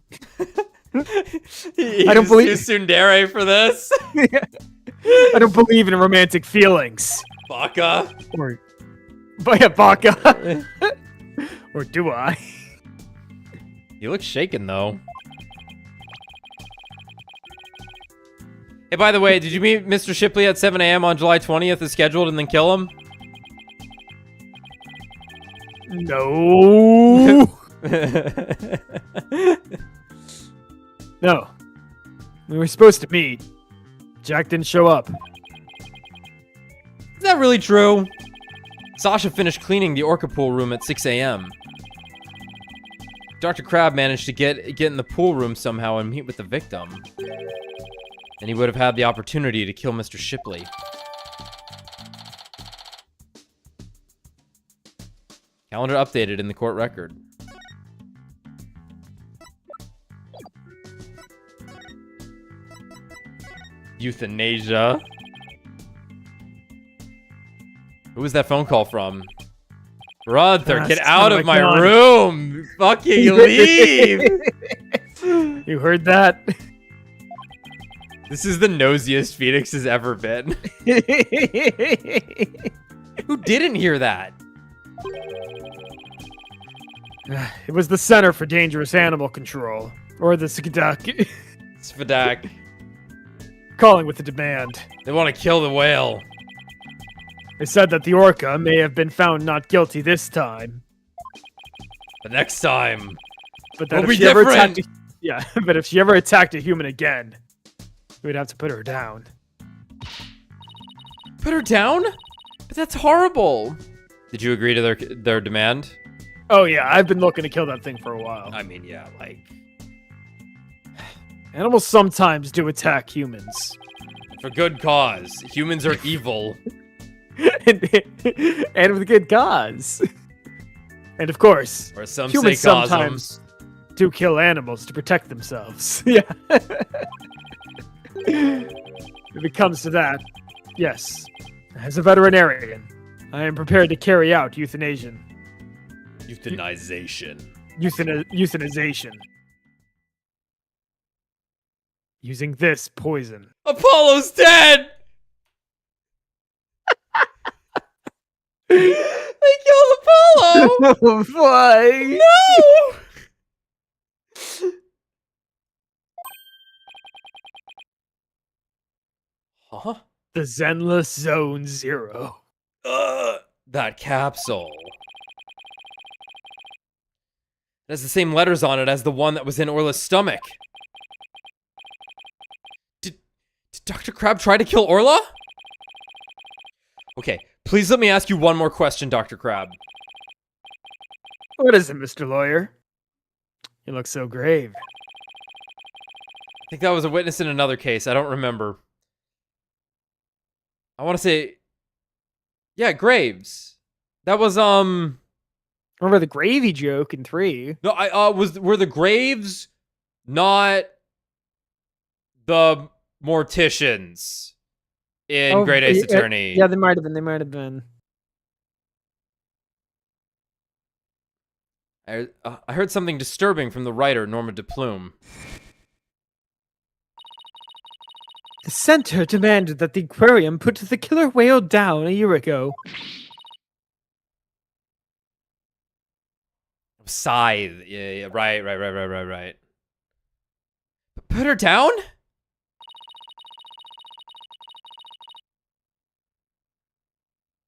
I don't believe- too tsundere for this. I don't believe in romantic feelings. Baka. Or... But Baka. Or do I? You look shaken though. Hey, by the way, did you meet Mr. Shipley at 7 a.m. on July 20th as scheduled and then kill him? No. No. We were supposed to meet. Jack didn't show up. Is that really true? Sasha finished cleaning the orca pool room at 6 a.m. Dr. Crab managed to get in the pool room somehow and meet with the victim. And he would have had the opportunity to kill Mr. Shipley. Calendar updated in the court record. Euthanasia. Who was that phone call from? Brother, get out of my room! Fucking leave! You heard that? This is the nosiest Phoenix has ever been. Who didn't hear that? It was the Center for Dangerous Animal Control, or the SCDC, Svadak. calling with a demand. They want to kill the whale. They said that the orca may have been found not guilty this time, But next time, but that Will if be she ever different. attacked, but if she ever attacked a human again, we'd have to put her down. put her down? But that's horrible. Did you agree to their demand? Oh yeah, I've been looking to kill that thing for a while. I mean, yeah, like... Animals sometimes do attack humans. For good cause. Humans are evil. and with good cause. And of course, Or some humans say cosms. sometimes do kill animals to protect themselves. Yeah. If it comes to that, yes. As a veterinarian, I am prepared to carry out euthanization. Euthanization. Euthanization. Using this poison. Apollo's dead! They killed Apollo! Why? No! The Zenless Zone Zero. That capsule. It has the same letters on it as the one that was in Orla's stomach. Did Dr. Crab try to kill Orla? Okay, please let me ask you one more question, Dr. Crab. What is it, Mr. Lawyer? You look so grave. I think that was a witness in another case. I don't remember. I want to say... Yeah, Graves. That was, Remember the gravy joke in 3? No, were the Graves not the morticians in Great Ace Attorney? Yeah, they might have been. They might have been. I heard something disturbing from the writer, Norma DePlume. The center demanded that the aquarium put the killer whale down a year ago. Scythe. Yeah, right. Put her down?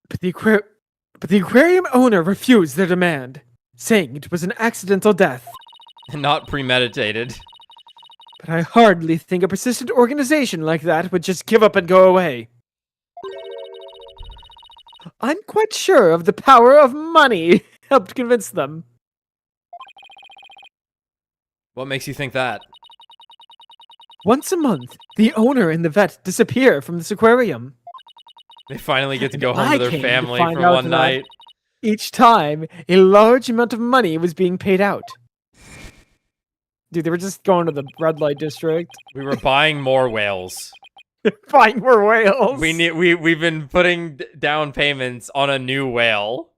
But the aquarium owner refused their demand, saying it was an accidental death. Not premeditated. But I hardly think a persistent organization like that would just give up and go away. I'm quite sure of the power of money helped convince them. What makes you think that? Once a month, the owner and the vet disappear from this aquarium. They finally get to go And home I to their came to family find for out one that night. Each time, a large amount of money was being paid out. Dude, they were just going to the red light district. We were buying more whales. Buying more whales. We've been putting down payments on a new whale.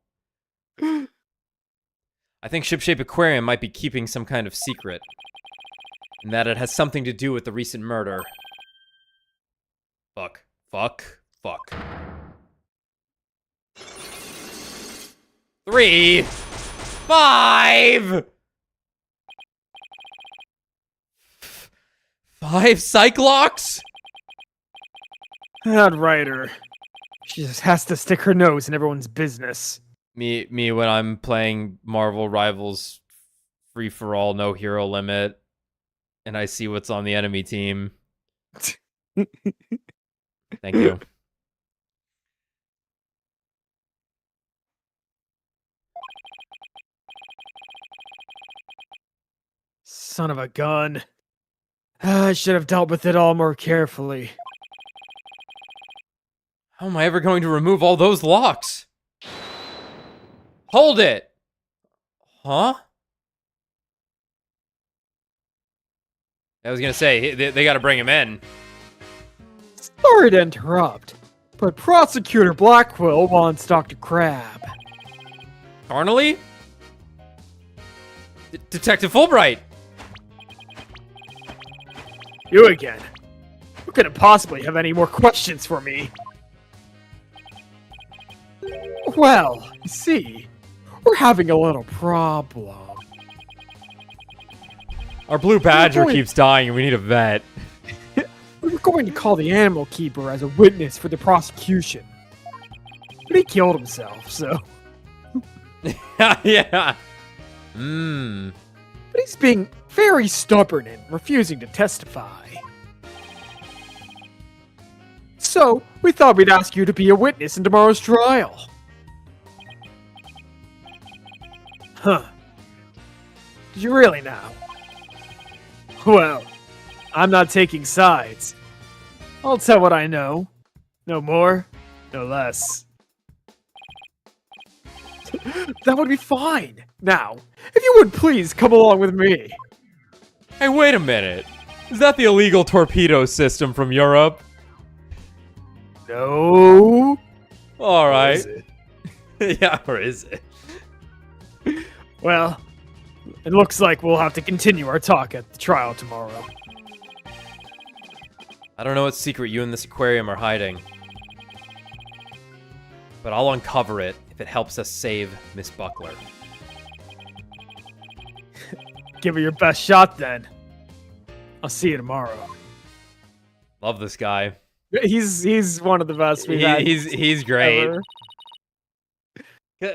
I think Shipshape Aquarium might be keeping some kind of secret. And that it has something to do with the recent murder. Fuck. 3, 5. 5 Cyclops? That writer. She just has to stick her nose in everyone's business. Me when I'm playing Marvel Rivals free for all, no hero limit, and I see what's on the enemy team. Thank you. Son of a gun. I should have dealt with it all more carefully. How am I ever going to remove all those locks? Hold it! Huh? I was gonna say, they gotta bring him in. Sorry to interrupt, but Prosecutor Blackwell wants Dr. Crab. Carnally? Detective Fulbright! You again. You couldn't possibly have any more questions for me. Well, you see, we're having a little problem. Our blue badger going- keeps dying and we need a vet. We were going to call the animal keeper as a witness for the prosecution. But he killed himself, so... Yeah. But he's being very stubborn and refusing to testify. So, we thought we'd ask you to be a witness in tomorrow's trial. Huh. Did you really now? Well, I'm not taking sides. I'll tell what I know. No more, no less. That would be fine. Now, if you would please come along with me. Hey, wait a minute. Is that the illegal torpedo system from Europe? No. All Or right. is it? Yeah, or is it? Well, it looks like we'll have to continue our talk at the trial tomorrow. I don't know what secret you and this aquarium are hiding. But I'll uncover it if it helps us save Miss Buckler. Give it your best shot then. I'll see you tomorrow. Love this guy. He's one of the best we've had. He's great. Ever.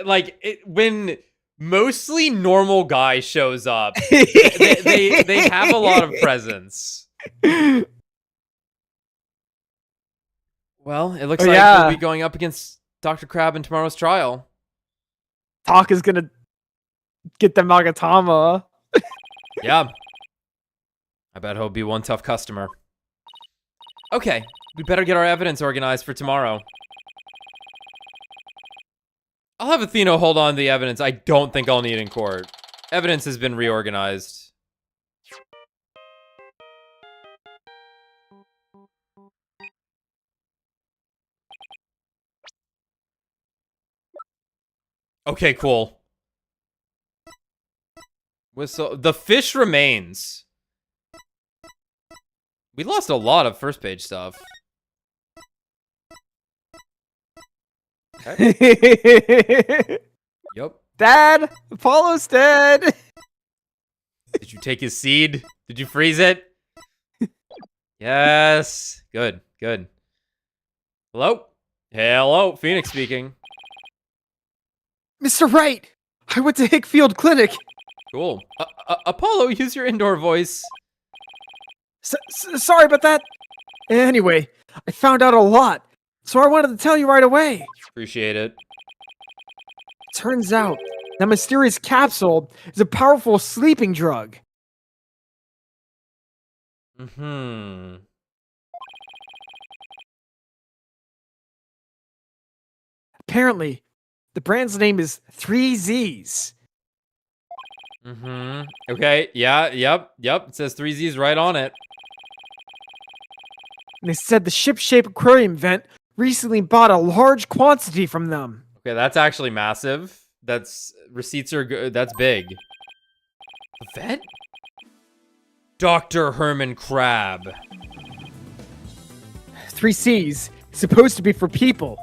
Like when mostly normal guy shows up, they have a lot of presence. Well, it looks like we'll be going up against Dr. Crab in tomorrow's trial. Talk is gonna get the Magatama. Yeah. I bet he'll be one tough customer. Okay, we better get our evidence organized for tomorrow. I'll have Athena hold on to the evidence I don't think I'll need in court. Evidence has been reorganized. Okay, cool. Whistle. The fish remains. We lost a lot of first page stuff. Okay. Yep. Dad, Apollo's dead. Did you take his seed? Did you freeze it? Yes. Good, good. Hello? Hello, Phoenix speaking. Mr. Wright, I went to Hickfield Clinic. Cool. Apollo, use your indoor voice. Sorry about that. Anyway, I found out a lot, so I wanted to tell you right away. Appreciate it. Turns out, that mysterious capsule is a powerful sleeping drug. Mm-hmm. Apparently, the brand's name is 3Zs. Mm-hmm. Okay, yeah, yep. It says 3Z's right on it. And they said the ship-shaped aquarium vent recently bought a large quantity from them. Okay, that's actually massive. That's receipts are good. That's big. The vet? Dr. Herman Crab. 3Cs is supposed to be for people.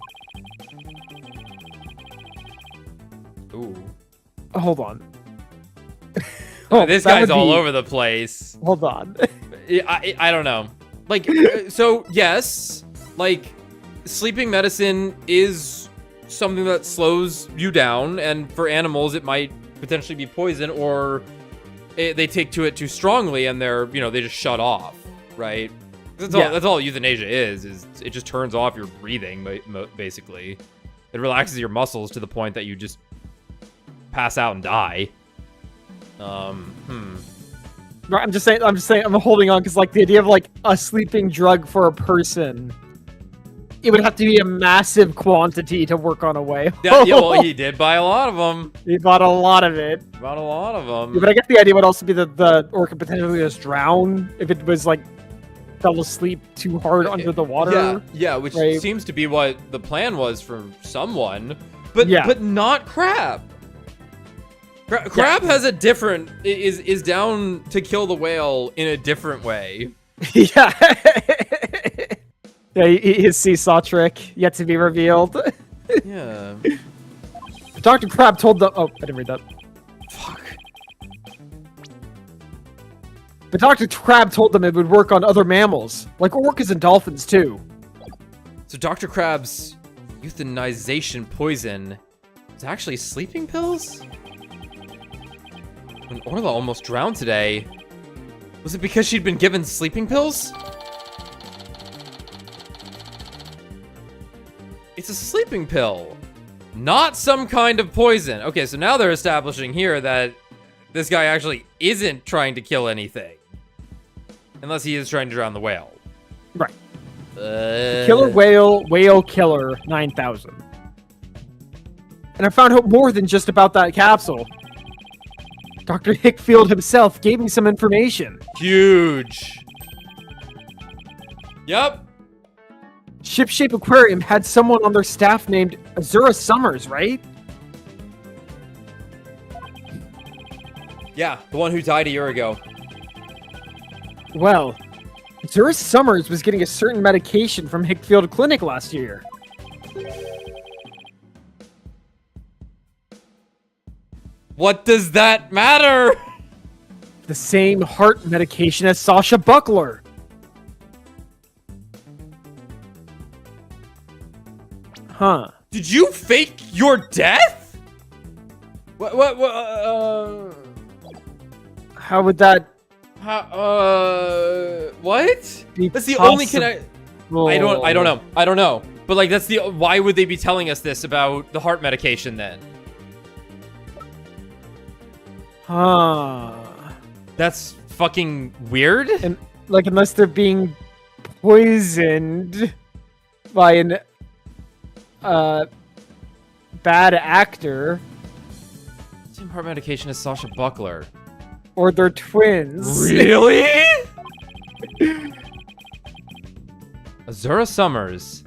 Ooh. Hold on. This guy's all over the place. Hold on. I don't know. Like, so yes, like sleeping medicine is something that slows you down, and for animals it might potentially be poison, or they take to it too strongly and they just shut off, right? That's all euthanasia is it just turns off your breathing, basically. It relaxes your muscles to the point that you just pass out and die. Right, I'm just saying, I'm holding on because, like, the idea of, like, a sleeping drug for a person, it would have to be a massive quantity to work on a whale. Yeah, well, he did buy a lot of them. He bought a lot of it. Bought a lot of them. Yeah, but I guess the idea would also be that the orc could potentially just drown if it was, like, fell asleep too hard under the water. Yeah, which right? seems to be what the plan was for someone, but not Crab. Crab has a different is down to kill the whale in a different way. Yeah. Yeah, his seesaw trick yet to be revealed. Yeah. Dr. Crab told the I didn't read that. Fuck. But Dr. Crab told them it would work on other mammals, like orcas and dolphins too. So Dr. Crab's euthanization poison is actually sleeping pills? When Orla almost drowned today, was it because she'd been given sleeping pills? It's a sleeping pill, not some kind of poison. Okay, so now they're establishing here that this guy actually isn't trying to kill anything. Unless he is trying to drown the whale. Right. Killer whale killer 9000. And I found out more than just about that capsule. Dr. Hickfield himself gave me some information. Huge. Yep. Ship-Shape Aquarium had someone on their staff named Azura Summers, right? Yeah, the one who died a year ago. Well, Azura Summers was getting a certain medication from Hickfield Clinic last year. What does that matter? The same heart medication as Sasha Buckler. Huh. Did you fake your death? What, How would that what? be That's the only I don't possible? know. But like that's the why would they be telling us this about the heart medication then? Huh. That's fucking weird. And like, unless they're being poisoned by an bad actor, Same heart medication as Sasha Buckler. or they're twins. Really? Azura Summers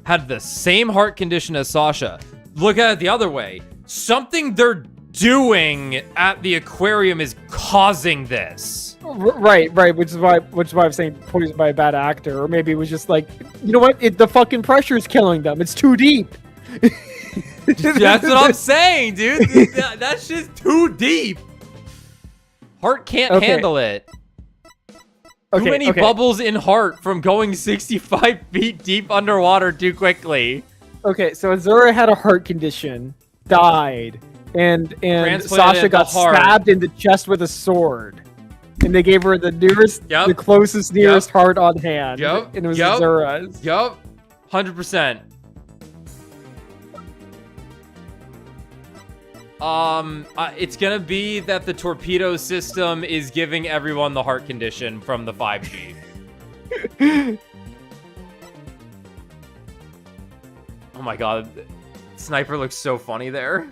had the same heart condition as Sasha. Look at it the other way. Something they're doing at the aquarium is causing this. Right, which is why I'm saying poisoned by a bad actor, or maybe it was just like, you know what? The fucking pressure is killing them. It's too deep. That's what I'm saying, dude. That's just too deep. Heart can't handle it. Too many bubbles in Heart from going 65 feet deep underwater too quickly. Okay, so Azura had a heart condition, died, and Transplanted Sasha got the heart. stabbed in the chest with a sword. And they gave her the the closest nearest heart on hand. Yep. And it was Azura's. Yup. 100%. It's gonna be that the torpedo system is giving everyone the heart condition from the 5G. Oh my god. Sniper looks so funny there.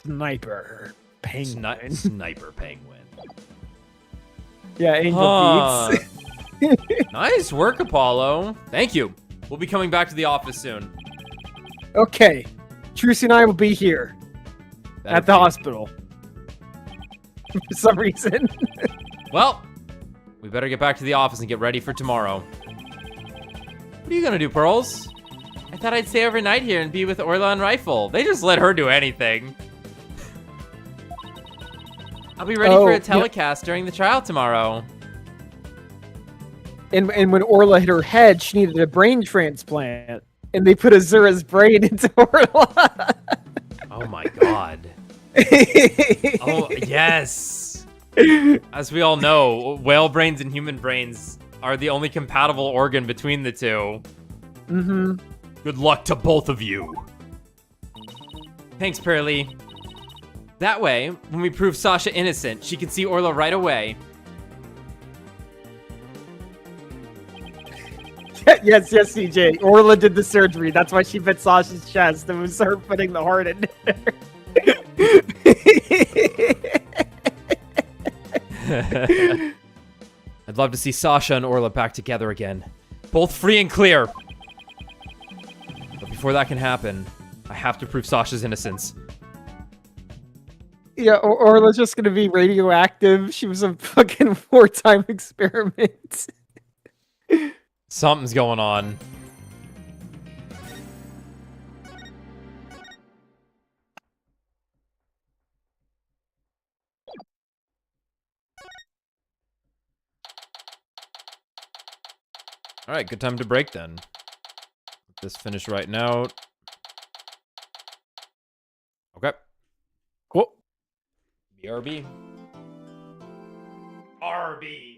Sniper penguin. Sniper penguin. Yeah, Angel Beats. Nice work, Apollo. Thank you. We'll be coming back to the office soon. Okay. Trucy and I will be here. At the hospital. For some reason. Well, we better get back to the office and get ready for tomorrow. What are you gonna do, Pearls? I thought I'd stay overnight here and be with Orla and Rifle. They just let her do anything. I'll be ready for a telecast during the trial tomorrow. And when Orla hit her head, she needed a brain transplant. And they put Azura's brain into Orla. Oh my god. Oh, yes. As we all know, whale brains and human brains are the only compatible organ between the two. Mm-hmm. Good luck to both of you. Thanks, Pearly. That way, when we prove Sasha innocent, she can see Orla right away. Yes, CJ. Orla did the surgery. That's why she bit Sasha's chest. It was her putting the heart in there. I'd love to see Sasha and Orla back together again. Both free and clear. But before that can happen, I have to prove Sasha's innocence. Yeah, Orla's just gonna be radioactive. She was a fucking wartime experiment. Something's going on. All right, good time to break then. Let this finish right now. Okay. Cool. BRB. RB.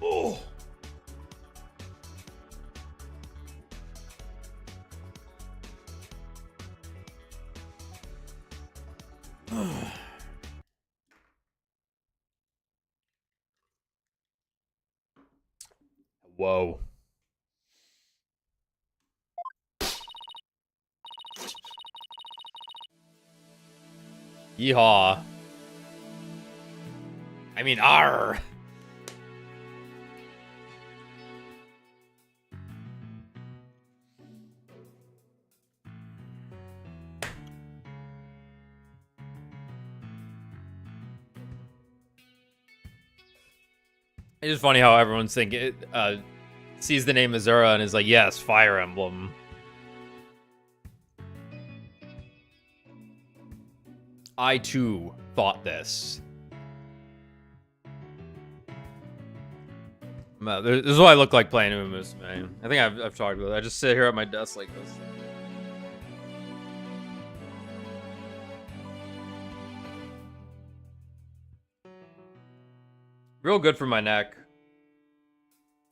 Oh. Whoa. Yeehaw. I mean, arr. It's just funny how everyone's thinking, sees the name Azura and is like, yes, Fire Emblem. I too thought this. This is what I look like playing Musume. I think I've talked about it. I just sit here at my desk like this. Real good for my neck.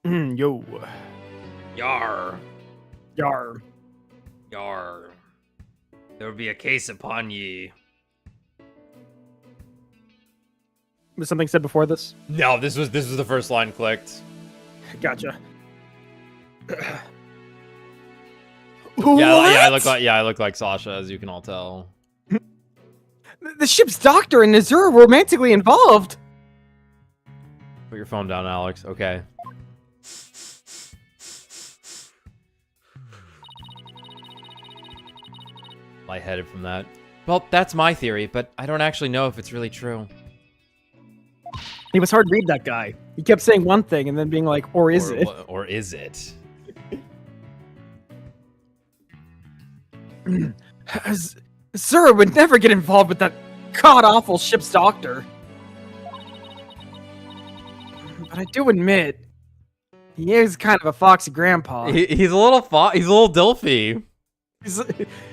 Yo. Yar. Yar. Yar. There will be a case upon ye. Was something said before this? No, this was the first line clicked. Gotcha. I look like Sasha, as you can all tell. The ship's doctor and Azura were romantically involved. Put your phone down, Alex. Okay. Lightheaded from that. Well, that's my theory, but I don't actually know if it's really true. It was hard to read that guy. He kept saying one thing and then being like, or is it? Or is it? Azura would never get involved with that god-awful ship's doctor. But I do admit, he is kind of a foxy grandpa. He's a little Dilfy.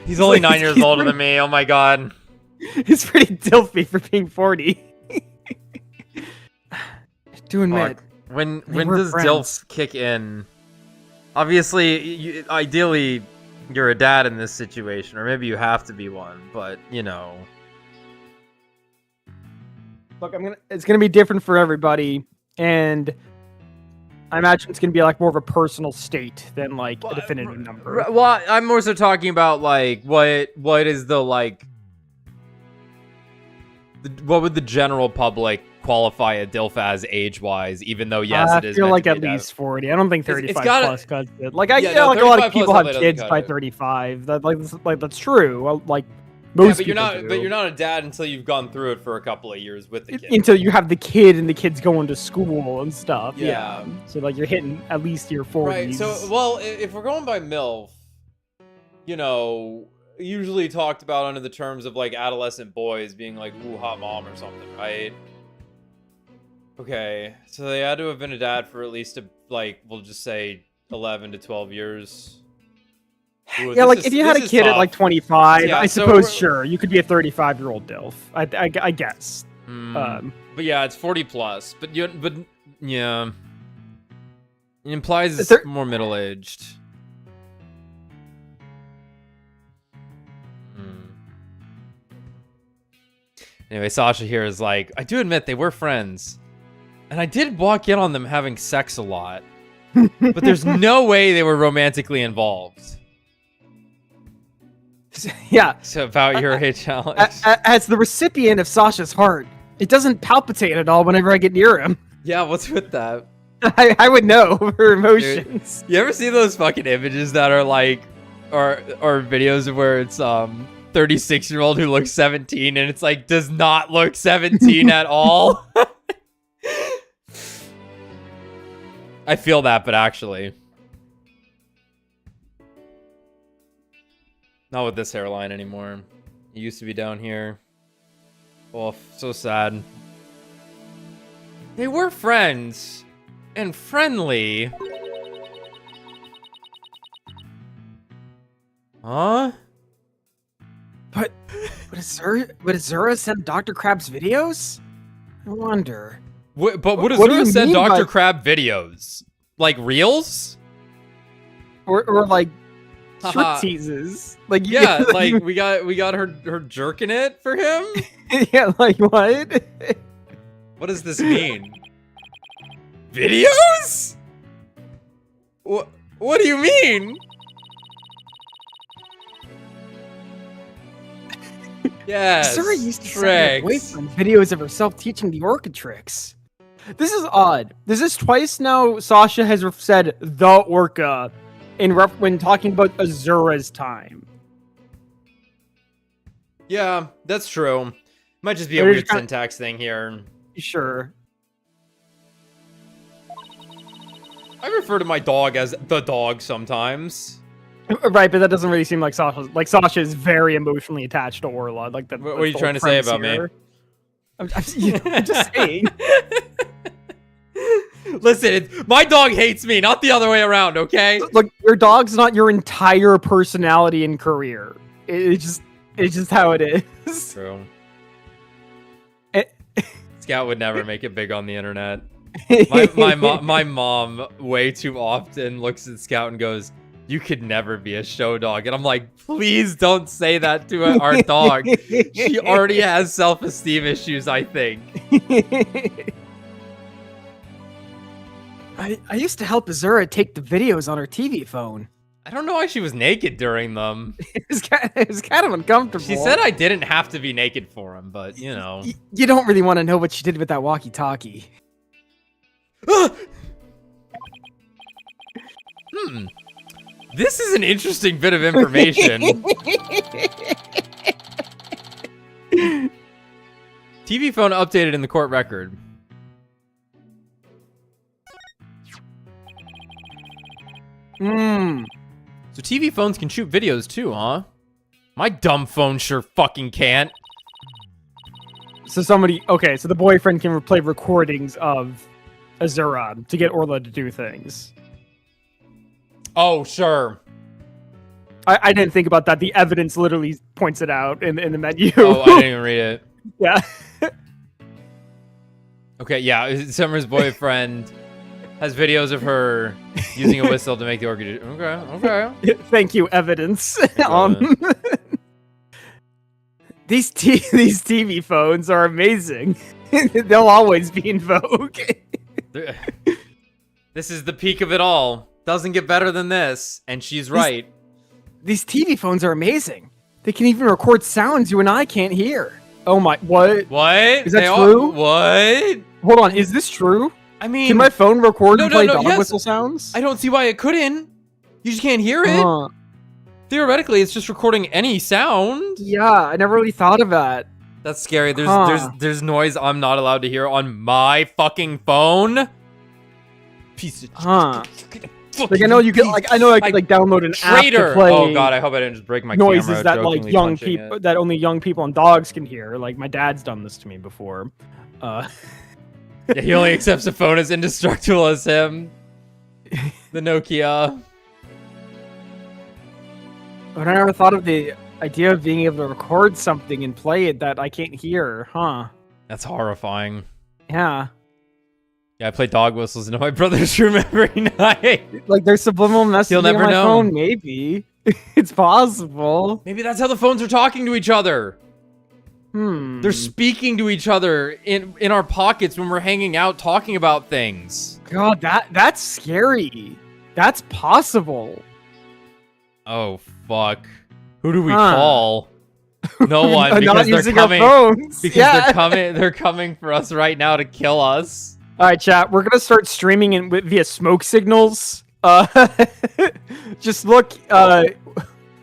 He's only 9 years older than me. Oh my god. He's pretty Dilfy for being 40. I do admit. When does Dilf kick in? Obviously, ideally, you're a dad in this situation, or maybe you have to be one. But you know, look, it's gonna be different for everybody, and I imagine it's gonna be like more of a personal state than like a definitive number. Well, I'm more so talking about like what is the like. What would the general public qualify a DILF as age-wise? Even though yes, it is. I feel like at least 40. I don't think 35 plus cuts it. Like a lot of people have kids by 35. That's true. Like most people do. But you're not a dad until you've gone through it for a couple of years with the kid. Until you have the kid and the kid's going to school and stuff. Yeah. So like you're hitting at least your 40s. Right. So well, if we're going by MILF, you know, usually talked about under the terms of like adolescent boys being like, ooh, hot mom or something, right? Okay, so they had to have been a dad for at least we'll just say 11 to 12 years. Ooh, yeah, like if you had a kid at like 25, yeah, I suppose sure you could be a 35-year-old DILF. I guess. But yeah, it's 40 plus. But yeah, it implies it's more middle-aged. Anyway, Sasha here is like, I do admit they were friends. And I did walk in on them having sex a lot. But there's no way they were romantically involved. Yeah. So about your age, Alex. As the recipient of Sasha's heart, it doesn't palpitate at all whenever I get near him. Yeah, what's with that? I would know her emotions. Dude, you ever see those fucking images that are like, or videos of where it's 36-year-old who looks 17 and it's like does not look 17 at all? I feel that, but actually not with this hairline anymore. It used to be down here. Oh, so sad. They were friends and friendly. Huh? But Azura send Dr. Crab's videos? I wonder. But would What do you Azura send mean by- Dr. Crab videos? Like reels? Or like Haha. strip teases. Like Yeah, like we got her jerking it for him? yeah, like what? What does this mean? Videos? What do you mean? Yes. Sarah used to send her tricks. boyfriend videos of herself teaching the orca tricks. This is odd. This is twice now Sasha has said the orca when talking about Azura's time. Yeah, that's true. Might just be a There's weird kind- syntax thing here. Sure. I refer to my dog as the dog sometimes. Right, but that doesn't really seem like Sasha. Like Sasha is very emotionally attached to Orla. Like that. What are you trying to say about me? I'm just saying. Listen, my dog hates me, not the other way around, okay? Look, your dog's not your entire personality and career. It's just how it is. True. It- Scout would never make it big on the internet. My mom way too often looks at Scout and goes, "You could never be a show dog." And I'm like, please don't say that to our dog. She already has self-esteem issues, I think. I used to help Azura take the videos on her TV phone. I don't know why she was naked during them. It was kind of uncomfortable. She said I didn't have to be naked for him, but you know. You don't really want to know what she did with that walkie-talkie. This is an interesting bit of information. TV phone updated in the court record. So TV phones can shoot videos too, huh? My dumb phone sure fucking can't. So so the boyfriend can play recordings of Azura to get Orla to do things. Oh, sure. I didn't think about that. The evidence literally points it out in the menu. Oh, I didn't even read it. Yeah. Okay, yeah, Summer's boyfriend has videos of her using a whistle to make the orchid. Okay. Thank you, evidence. God. These TV phones are amazing. They'll always be in vogue. This is the peak of it all. Doesn't get better than this, and she's right. These TV phones are amazing. They can even record sounds you and I can't hear. Oh my, what? What? Is that true? What? Hold on, is this true? I mean, Can my phone record No, and no, play no, dog yes. whistle sounds? I don't see why it couldn't. You just can't hear it. Theoretically, it's just recording any sound. Yeah, I never really thought of that. That's scary. There's noise I'm not allowed to hear on my fucking phone. Piece of Like I know you could I could download an traitor. app to play Oh god, I hope I didn't just break my noises camera. that like jokingly young punching people it. that only young people and dogs can hear. Like my dad's done this to me before. Yeah, he only accepts a phone as indestructible as him. The Nokia. But I never thought of the idea of being able to record something and play it that I can't hear, huh? That's horrifying. Yeah. Yeah, I play dog whistles into my brother's room every night. Like there's subliminal messaging on never my know. phone, maybe. It's possible. Maybe that's how the phones are talking to each other. Hmm. They're speaking to each other in our pockets when we're hanging out talking about things. God, that's scary. That's possible. Oh fuck. Who do we Huh. call? No one, Not because they're using our coming. phones. Because Yeah. they're coming for us right now to kill us. All right, chat. We're gonna start streaming via smoke signals. Just look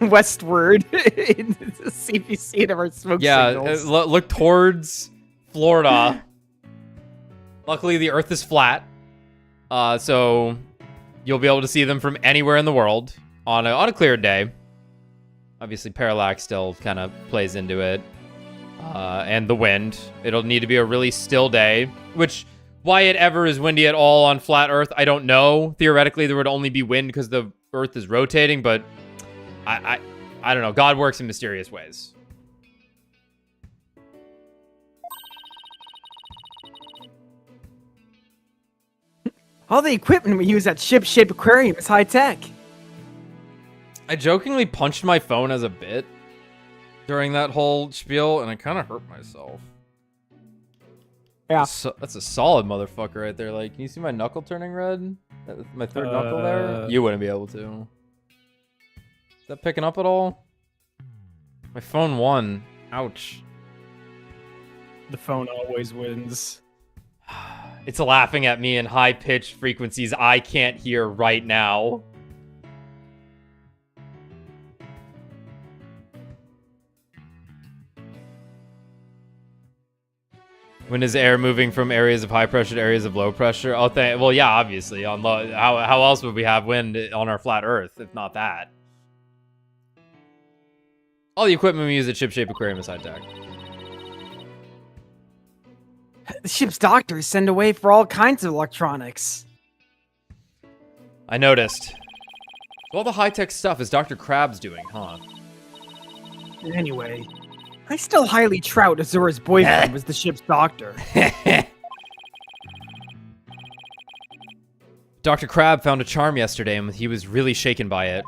westward to see if you see it of our smoke signals. Look towards Florida. Luckily, the Earth is flat, so you'll be able to see them from anywhere in the world on a clear day. Obviously, parallax still kind of plays into it, and the wind. It'll need to be a really still day, which. Why it ever is windy at all on flat Earth, I don't know. Theoretically, there would only be wind because the Earth is rotating, but I don't know. God works in mysterious ways. All the equipment we use at Ship-Shape Aquarium is high-tech. I jokingly punched my phone as a bit during that whole spiel, and I kind of hurt myself. Yeah. That's a solid motherfucker right there. Like, can you see my knuckle turning red? My third knuckle there? You wouldn't be able to. Is that picking up at all? My phone won. Ouch. The phone always wins. It's laughing at me in high-pitched frequencies I can't hear right now. When is air moving from areas of high pressure to areas of low pressure? Oh, well, yeah, obviously. On low, how else would we have wind on our flat Earth if not that? All the equipment we use at Ship-Shape Aquarium is high-tech. The ship's doctors send away for all kinds of electronics. I noticed. All the high-tech stuff is Dr. Crab's doing, huh? Anyway, I still highly trout Azura's boyfriend was the ship's doctor. Dr. Crab found a charm yesterday and he was really shaken by it.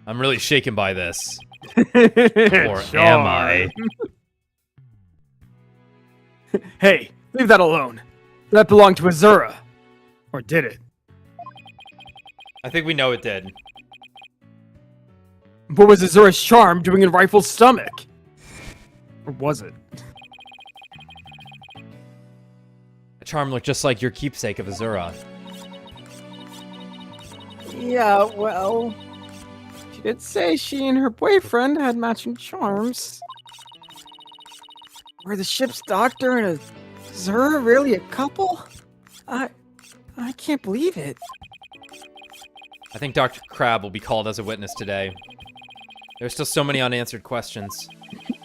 I'm really shaken by this. Or am I? Hey, leave that alone. That belonged to Azura. Or did it? I think we know it did. What was Azura's charm doing in Rifle's stomach? Or was it? The charm looked just like your keepsake of Azura. Yeah, well... She did say she and her boyfriend had matching charms. Were the ship's doctor and Azura really a couple? I can't believe it. I think Dr. Crab will be called as a witness today. There's still so many unanswered questions.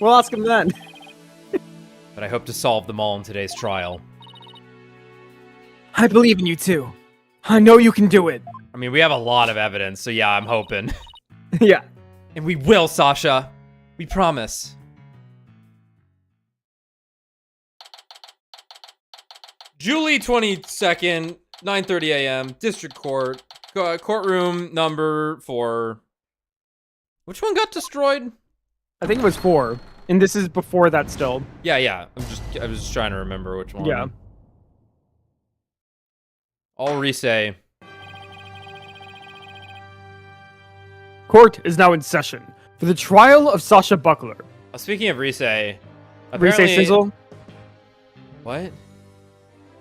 We'll ask him then. But I hope to solve them all in today's trial. I believe in you too. I know you can do it. I mean, we have a lot of evidence, so yeah, I'm hoping. Yeah. And we will, Sasha. We promise. July 22nd, 9:30 a.m., District Court, courtroom number 4. Which one got destroyed? I think it was 4. And this is before that still. Yeah. I was just trying to remember which one. Yeah. All Risei. Court is now in session for the trial of Sasha Buckler. Speaking of Risei, Risei Sizzle, what?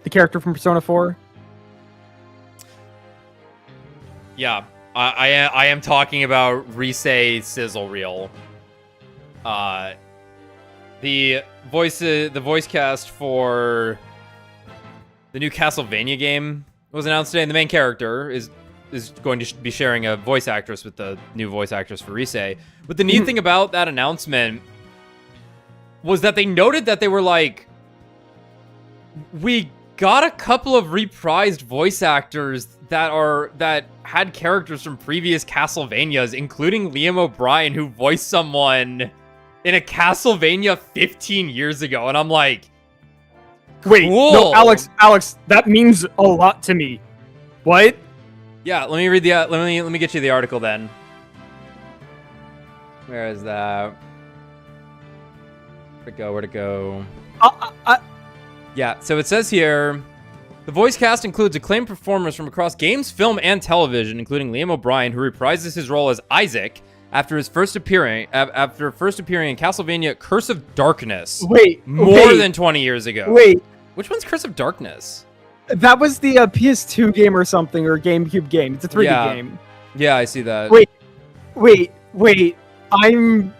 the character from Persona 4. Yeah, I am talking about Risei Sizzle Reel. The voice cast for the new Castlevania game was announced today, and the main character is going to be sharing a voice actress with the new voice actress for Risei. But the neat thing about that announcement was that they noted that they were like, we got a couple of reprised voice actors that had characters from previous Castlevanias, including Liam O'Brien, who voiced someone in a Castlevania 15 years ago. And I'm like, Wait, cool. no, Alex, that means a lot to me. What? Yeah, let me read the let me get you the article then. Where is that? Where'd it go? Yeah, so it says here, the voice cast includes acclaimed performers from across games, film, and television, including Liam O'Brien, who reprises his role as Isaac after first appearing in Castlevania Curse of Darkness. Wait, more than 20 years ago. Wait, which one's Curse of Darkness? That was the PS2 game or something, or GameCube game. It's a 3D game. Yeah, I see that. Wait. I'm...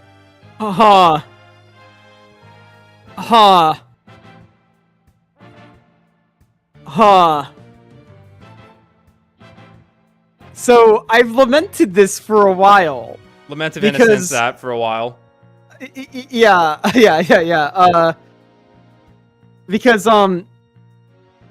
So, I've lamented this for a while. Lament of Innocence that for a while. Yeah. Because,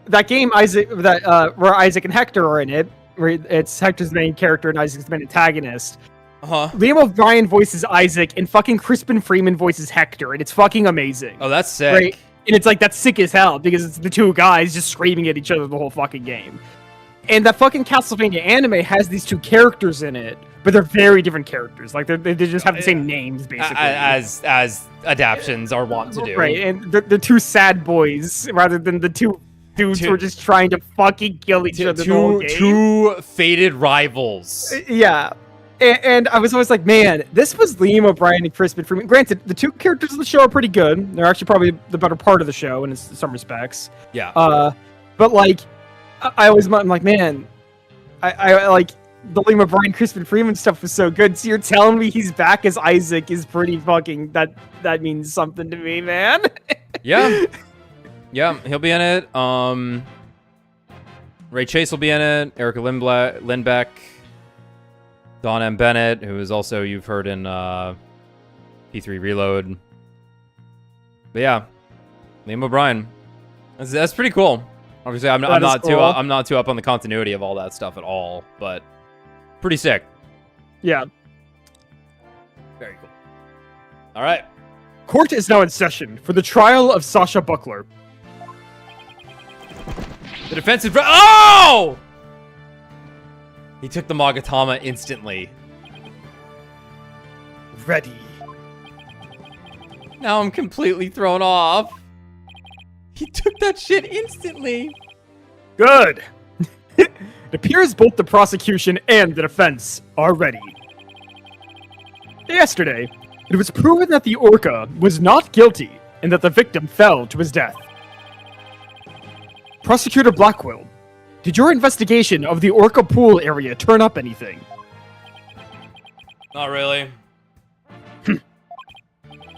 that game, Isaac, where Isaac and Hector are in it, where it's Hector's the main character and Isaac's the main antagonist. Liam O'Brien voices Isaac, and fucking Crispin Freeman voices Hector, and it's fucking amazing. Oh, that's sick. And it's like, that's sick as hell, because it's the two guys just screaming at each other the whole fucking game. And that fucking Castlevania anime has these two characters in it, but they're very different characters. Like, they just have the same names, basically. As adaptions are wont to do. Right, and they're two sad boys, rather than the two dudes who are just trying to fucking kill each other the whole game. Two fated rivals. Yeah. And I was always like, man, this was Liam O'Brien and Crispin Freeman. Granted, the two characters of the show are pretty good. They're actually probably the better part of the show in some respects. Yeah. But like, I'm like, man, I like the Liam O'Brien, Crispin Freeman stuff was so good. So you're telling me he's back as Isaac is pretty fucking, that means something to me, man. Yeah. Yeah, he'll be in it. Ray Chase will be in it. Erica Lindbeck. Dawn M. Bennett, who is also, you've heard in P3 Reload. But yeah, Liam O'Brien. That's pretty cool. Obviously, I'm not too up on the continuity of all that stuff at all, but pretty sick. Yeah. Very cool. All right. Court is now in session for the trial of Sasha Buckler. The defensive... Oh! He took the Magatama instantly. Ready. Now I'm completely thrown off. He took that shit instantly. Good. It appears both the prosecution and the defense are ready. Yesterday, it was proven that the Orca was not guilty and that the victim fell to his death. Prosecutor Blackwell, did your investigation of the Orca pool area turn up anything? Not really.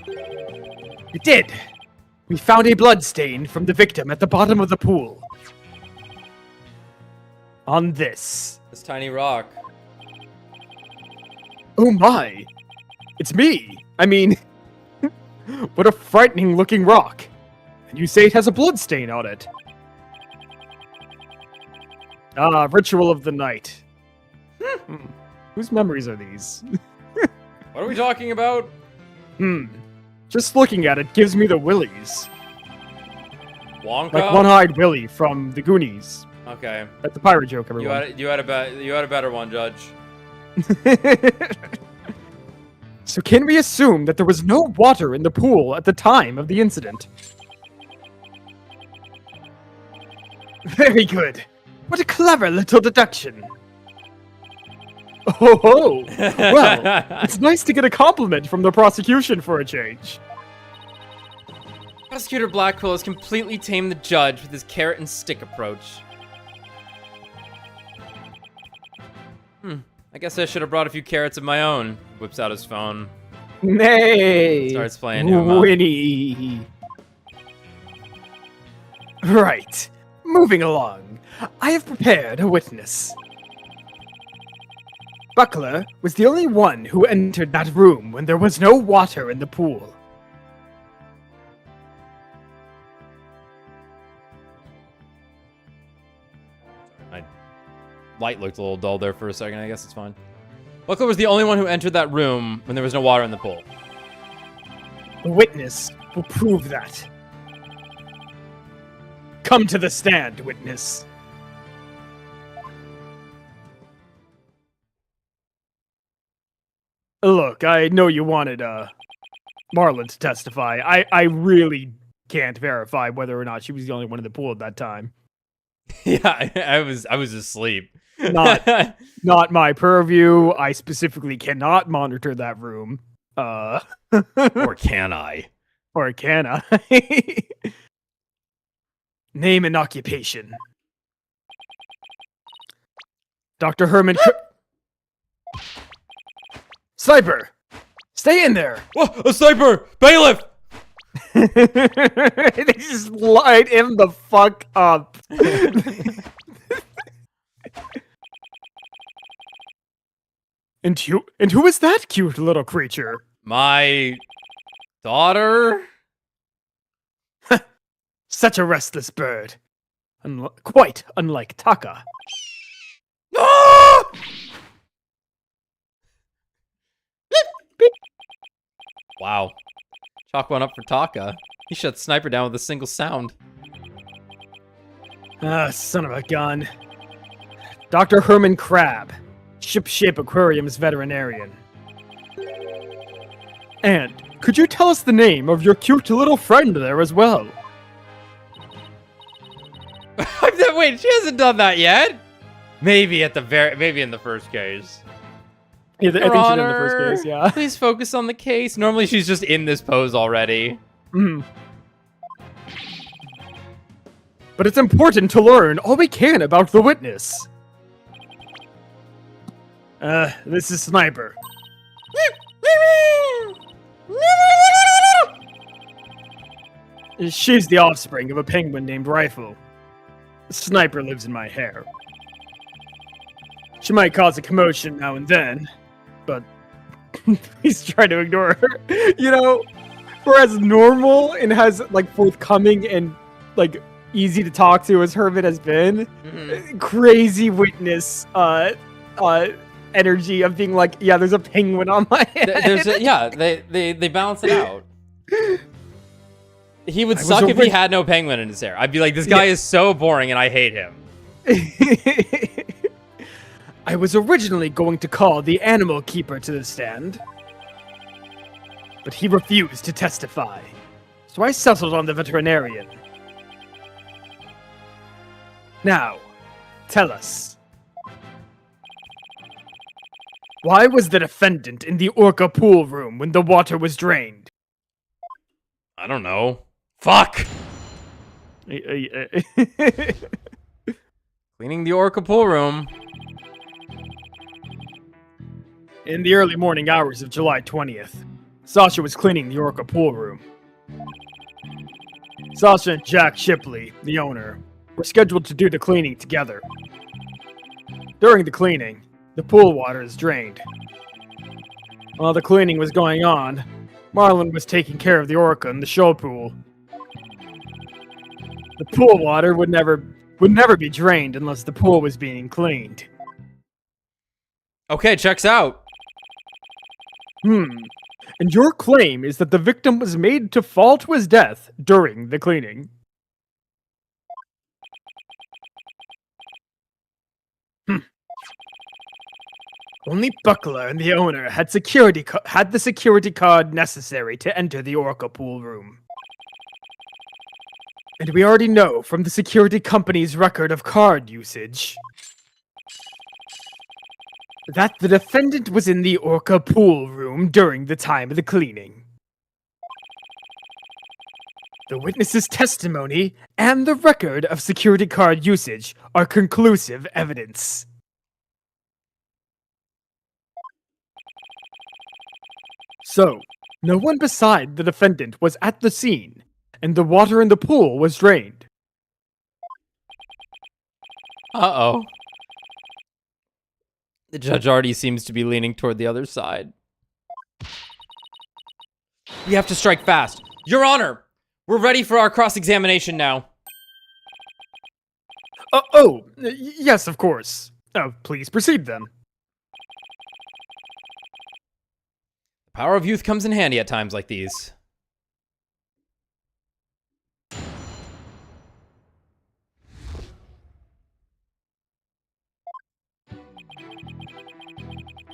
It did. We found a blood stain from the victim at the bottom of the pool. On this. This tiny rock. Oh my. It's me. I mean, what a frightening looking rock. And you say it has a blood stain on it. Ah, ritual of the night. Whose memories are these? What are we talking about? Just looking at it gives me the willies. Wonka? Like One-Eyed Willy from the Goonies. Okay. That's the pirate joke, everyone. You had a better one, Judge. So can we assume that there was no water in the pool at the time of the incident? Very good. What a clever little deduction. Oh ho! Well, it's nice to get a compliment from the prosecution for a change. Prosecutor Blackwell has completely tamed the judge with his carrot and stick approach. I guess I should have brought a few carrots of my own. Whips out his phone. Nay! Starts playing him Winnie! Right. Moving along. I have prepared a witness. Buckler was the only one who entered that room when there was no water in the pool. My light looked a little dull there for a second. I guess it's fine. Buckler was the only one who entered that room when there was no water in the pool. The witness will prove that. Come to the stand, witness. Look, I know you wanted, Marlon to testify. I really can't verify whether or not she was the only one in the pool at that time. Yeah, I was asleep. Not my purview. I specifically cannot monitor that room. Or can I? Or can I? Name and occupation. Dr. Herman. Sniper! Stay in there! Whoa, a sniper! Bailiff! They just light him the fuck up. And who is that cute little creature? My daughter? Such a restless bird. Quite unlike Taka. Ah! Wow. Chalk one up for Taka. He shut Sniper down with a single sound. Ah, son of a gun. Dr. Herman Crab, Ship-Shape Aquarium's veterinarian. And could you tell us the name of your cute little friend there as well? Wait, she hasn't done that yet? Maybe in the first case. Yeah, I think she did in the first case, yeah. Please focus on the case. Normally she's just in this pose already. But it's important to learn all we can about the witness. This is Sniper. She's the offspring of a penguin named Rifle. Sniper lives in my hair. She might cause a commotion now and then, but please try to ignore her. You know, whereas normal and has like forthcoming and like easy to talk to as Herman has been, crazy witness energy of being like, yeah, there's a penguin on my head. They balance it out. He would suck if he had no penguin in his hair. I'd be like, this guy is so boring and I hate him. I was originally going to call the animal keeper to the stand, but he refused to testify, so I settled on the veterinarian. Now, tell us. Why was the defendant in the orca pool room when the water was drained? I don't know. Fuck! Cleaning the orca pool room. In the early morning hours of July 20th, Sasha was cleaning the orca pool room. Sasha and Jack Shipley, the owner, were scheduled to do the cleaning together. During the cleaning, the pool water is drained. While the cleaning was going on, Marlon was taking care of the orca in the show pool. The pool water would never be drained unless the pool was being cleaned. Okay, checks out. And your claim is that the victim was made to fall to his death during the cleaning. Only Buckler and the owner had the security card necessary to enter the orca pool room. And we already know from the security company's record of card usage that the defendant was in the orca pool room during the time of the cleaning. The witness's testimony and the record of security card usage are conclusive evidence. So, no one beside the defendant was at the scene, and the water in the pool was drained. Uh-oh. The judge already seems to be leaning toward the other side. We have to strike fast. Your Honor, we're ready for our cross-examination now. Yes, of course. Please proceed then. The power of youth comes in handy at times like these.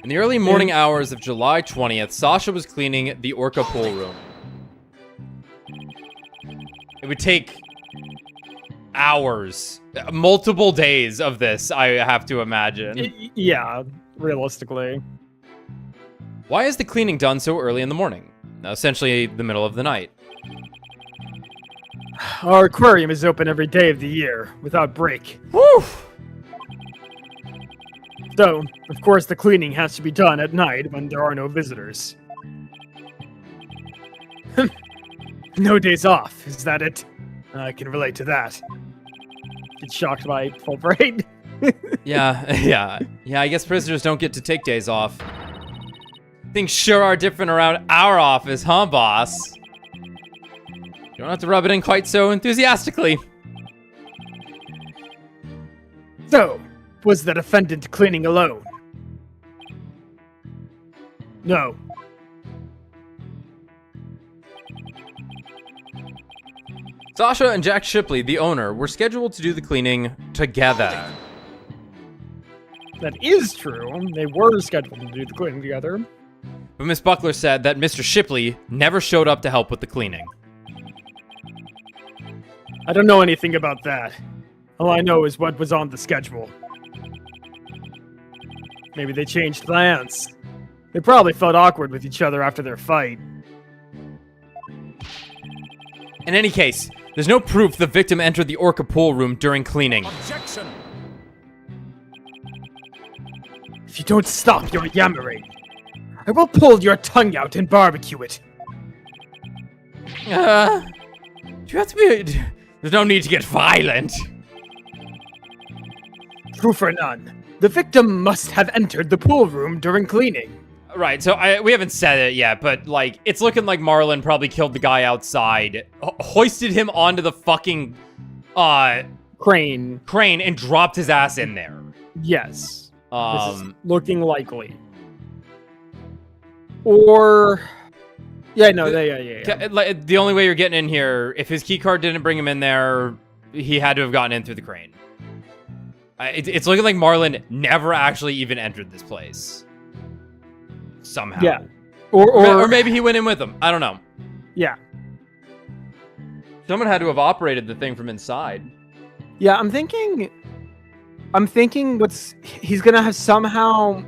In the early morning hours of July 20th, Sasha was cleaning the orca pool room. It would take hours, multiple days of this, I have to imagine. Yeah, realistically. Why is the cleaning done so early in the morning? Essentially the middle of the night. Our aquarium is open every day of the year, without break. Woo! So, of course, the cleaning has to be done at night when there are no visitors. No days off, is that it? I can relate to that. Get shocked by Fulbright. Yeah, I guess prisoners don't get to take days off. Things sure are different around our office, huh, boss? You don't have to rub it in quite so enthusiastically. So, was the defendant cleaning alone? No. Sasha and Jack Shipley, the owner, were scheduled to do the cleaning together. That is true. They were scheduled to do the cleaning together. But Miss Buckler said that Mr. Shipley never showed up to help with the cleaning. I don't know anything about that. All I know is what was on the schedule. Maybe they changed plans. They probably felt awkward with each other after their fight. In any case, there's no proof the victim entered the Orca pool room during cleaning. Objection. If you don't stop your yammering, I will pull your tongue out and barbecue it. Do you have to be... There's no need to get violent. Proof or none, the victim must have entered the pool room during cleaning. Right, so we haven't said it yet, but, like, it's looking like Marlon probably killed the guy outside, hoisted him onto the fucking, Crane. crane, and dropped his ass in there. Yes. This is Um, looking likely. Or... Yeah, no, yeah. like, the only way you're getting in here, if his keycard didn't bring him in there, he had to have gotten in through the crane. It's looking like Marlon never actually even entered this place. Somehow. Yeah. Or maybe he went in with him. I don't know. Yeah. Someone had to have operated the thing from inside. Yeah, I'm thinking he's gonna have somehow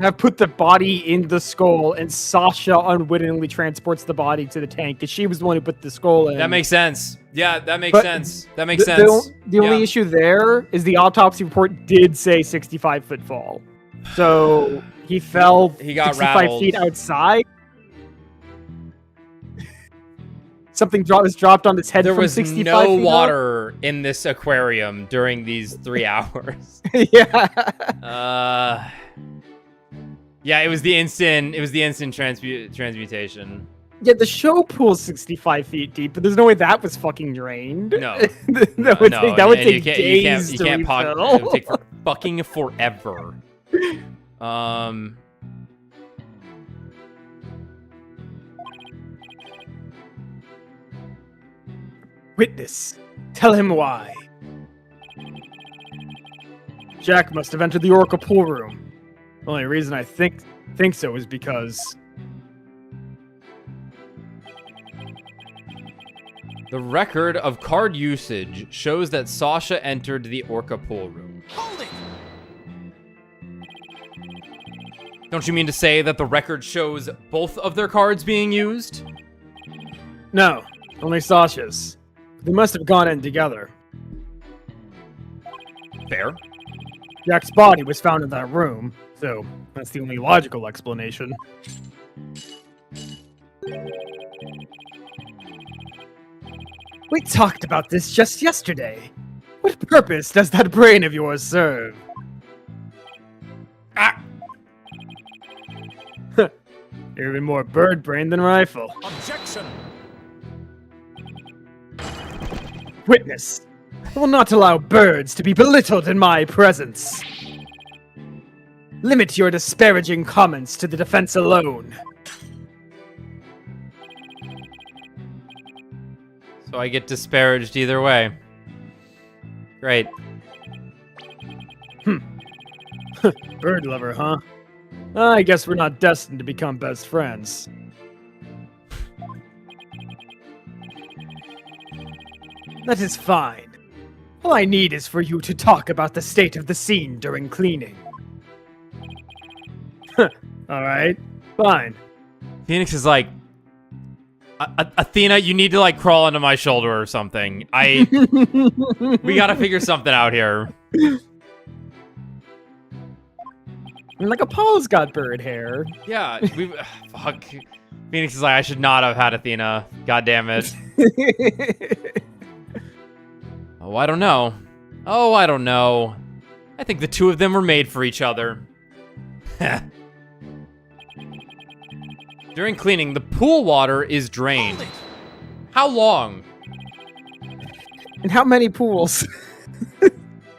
have put the body in the skull, and Sasha unwittingly transports the body to the tank, because she was the one who put the skull in. That makes sense. Yeah, that makes But sense. That makes sense. The only issue there is the autopsy report did say 65-foot fall. So he fell He got 65 rattled. feet outside. Something was dropped on his head There from was 65 no feet up. water in this aquarium during these 3 hours. Yeah. Yeah, it was the instant transmutation. Yeah, the show pool's 65 feet deep, but there's no way that was fucking drained. No. that would take and days to you can't refill. it would take fucking forever. Witness, tell him why. Jack must have entered the Orca pool room. The only reason I think so is because... The record of card usage shows that Sasha entered the Orca pool room. Hold it. Don't you mean to say that the record shows both of their cards being used? No, only Sasha's. They must have gone in together. Fair. Jack's body was found in that room, so that's the only logical explanation. We talked about this just yesterday. What purpose does that brain of yours serve? Ah! You're even more bird brain than rifle. Objection. Witness, I will not allow birds to be belittled in my presence. Limit your disparaging comments to the defense alone. So I get disparaged either way. Great. Bird lover, huh? I guess we're not destined to become best friends. That is fine. All I need is for you to talk about the state of the scene during cleaning. Alright, fine. Phoenix is like, Athena, you need to like crawl onto my shoulder or something. We gotta figure something out here. I mean, like, Apollo's got bird hair. Yeah, fuck. Phoenix is like, I should not have had Athena. God damn it. Oh, I don't know. Oh, I don't know. I think the two of them were made for each other. During cleaning, the pool water is drained. Hold it. How long? And how many pools?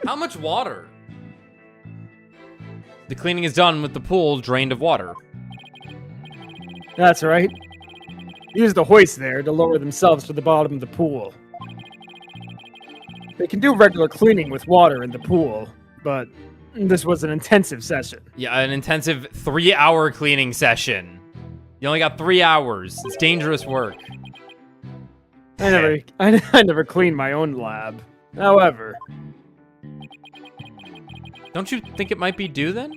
How much water? The cleaning is done with the pool drained of water. That's right. use the hoist there to lower themselves to the bottom of the pool. They can do regular cleaning with water in the pool, but this was an intensive session. Yeah, an intensive 3-hour cleaning session. You only got 3 hours. It's dangerous work. I never cleaned my own lab. However, Don't you think it might be due then?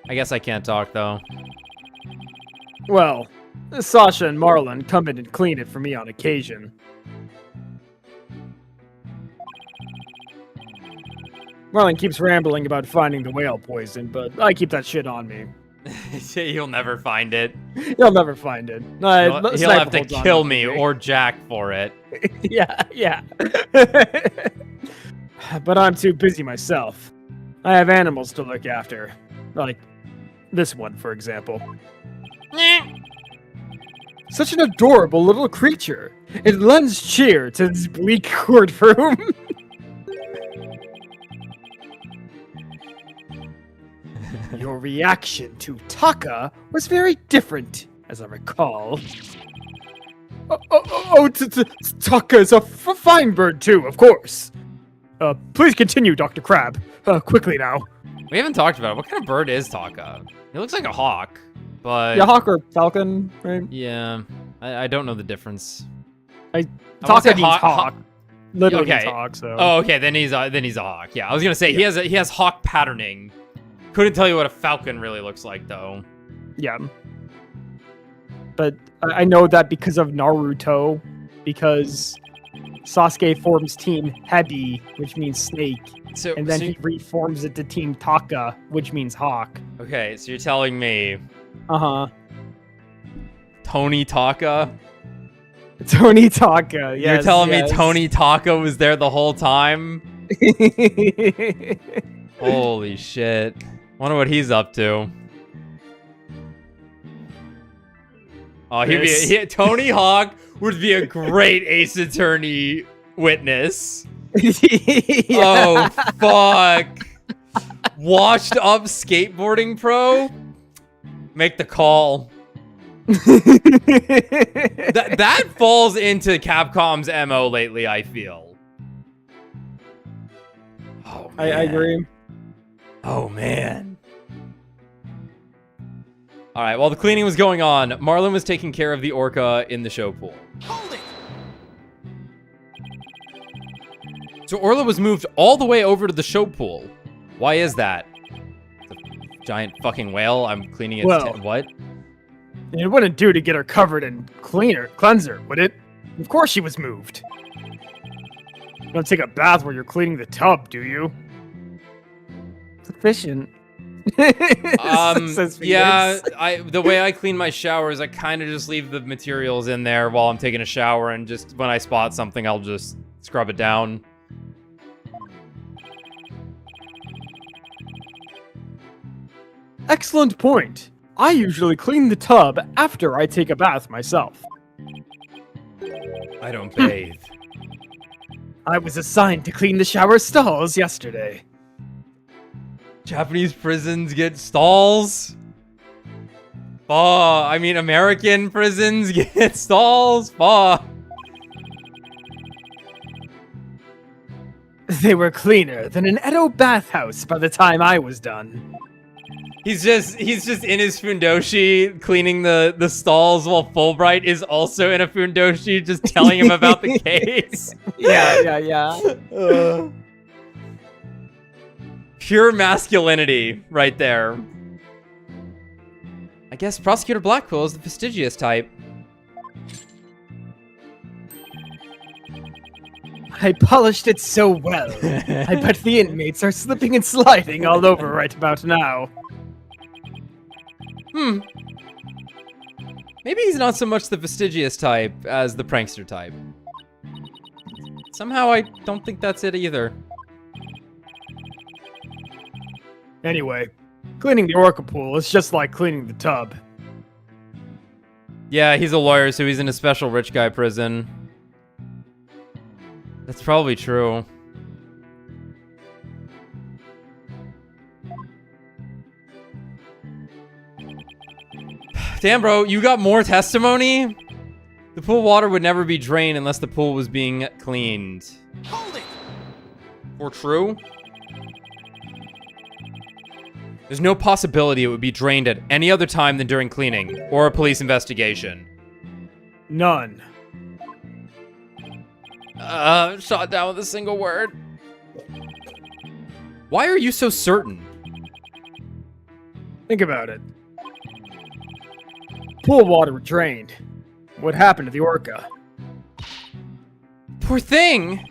I guess I can't talk though. well, Sasha and Marlon come in and clean it for me on occasion. Marlon keeps rambling about finding the whale poison, but I keep that shit on me. You'll never find it. You'll never find it. He'll have to kill me or Jack for it. yeah. But I'm too busy myself. I have animals to look after. Like this one, for example. Such an adorable little creature. It lends cheer to this bleak courtroom. Your reaction to Taka was very different, as I recall. Taka is a fine bird too, of course. Please continue, Dr. Crab. Quickly now. We haven't talked about it. What kind of bird is Taka? He looks like a hawk, but... Yeah, hawk or falcon, right? Yeah, I don't know the difference. Taka means hawk. Literally Okay. means hawk, so... Oh, okay, then he's a hawk. Yeah, I was gonna say, he has hawk patterning. Couldn't tell you what a falcon really looks like, though. Yeah. But I know that because of Naruto, because Sasuke forms Team Hebi, which means snake, and then he reforms it to Team Taka, which means hawk. Okay, so you're telling me Uh-huh. Tony Taka? Tony Taka, yes. You're telling me Tony Taka was there the whole time? Holy shit. Wonder what he's up to. Oh, Tony Hawk would be a great Ace Attorney witness. Yeah. Oh, fuck. Washed up skateboarding pro? Make the call. That falls into Capcom's MO lately, I feel. Oh, I agree. Oh, man. All right, while the cleaning was going on, Marlon was taking care of the orca in the show pool. Hold it! So Orla was moved all the way over to the show pool. Why is that? It's a giant fucking whale. I'm cleaning its what? It wouldn't do to get her covered in cleanser, would it? Of course she was moved. You don't take a bath where you're cleaning the tub, do you? Sufficient. Yeah, the way I clean my showers, I kind of just leave the materials in there while I'm taking a shower, and just when I spot something, I'll just scrub it down. Excellent point. I usually clean the tub after I take a bath myself. I don't bathe. I was assigned to clean the shower stalls yesterday. Japanese prisons get stalls? I mean, American prisons get stalls? They were cleaner than an Edo bathhouse by the time I was done. He's just in his fundoshi cleaning the stalls while Fulbright is also in a fundoshi just telling him about the case. Yeah. Pure masculinity right there. I guess Prosecutor Blackquill is the fastidious type. I polished it so well. I bet the inmates are slipping and sliding all over right about now. Maybe he's not so much the fastidious type as the prankster type. Somehow I don't think that's it either. Anyway, cleaning the orca pool is just like cleaning the tub. Yeah, he's a lawyer, so he's in a special rich guy prison. That's probably true. Damn, bro, you got more testimony? The pool water would never be drained unless the pool was being cleaned. Hold it! Or true? There's no possibility it would be drained at any other time than during cleaning or a police investigation. None. Shot down with a single word. Why are you so certain? Think about it. Pool water drained. What happened to the orca? Poor thing!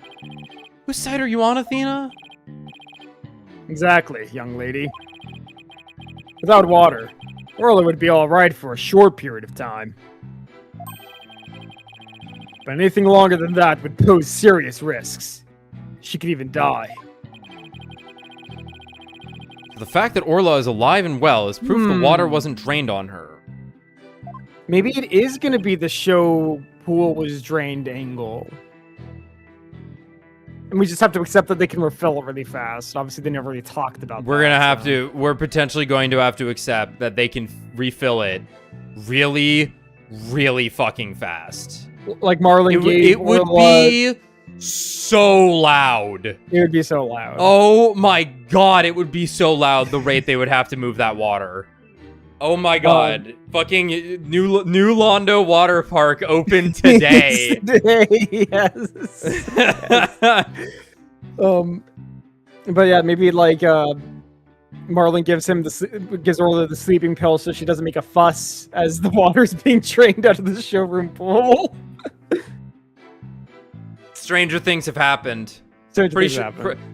Whose side are you on, Athena? Exactly, young lady. Without water, Orla would be alright for a short period of time. But anything longer than that would pose serious risks. She could even die. The fact that Orla is alive and well is proof the water wasn't drained on her. Maybe it is going to be the show pool was drained angle. And we just have to accept that they can refill it really fast. Obviously, they never really talked about that. We're potentially going to have to accept that they can refill it really, really fucking fast. Like Marlon gave it would be so loud. It would be so loud. Oh my god, it would be so loud the rate they would have to move that water. Oh my god. Fucking new Londo Water Park open today. Today, yes. But yeah, maybe like Marlon gives Orla the sleeping pill so she doesn't make a fuss as the water's being drained out of the showroom pool. Stranger things have happened. Pretty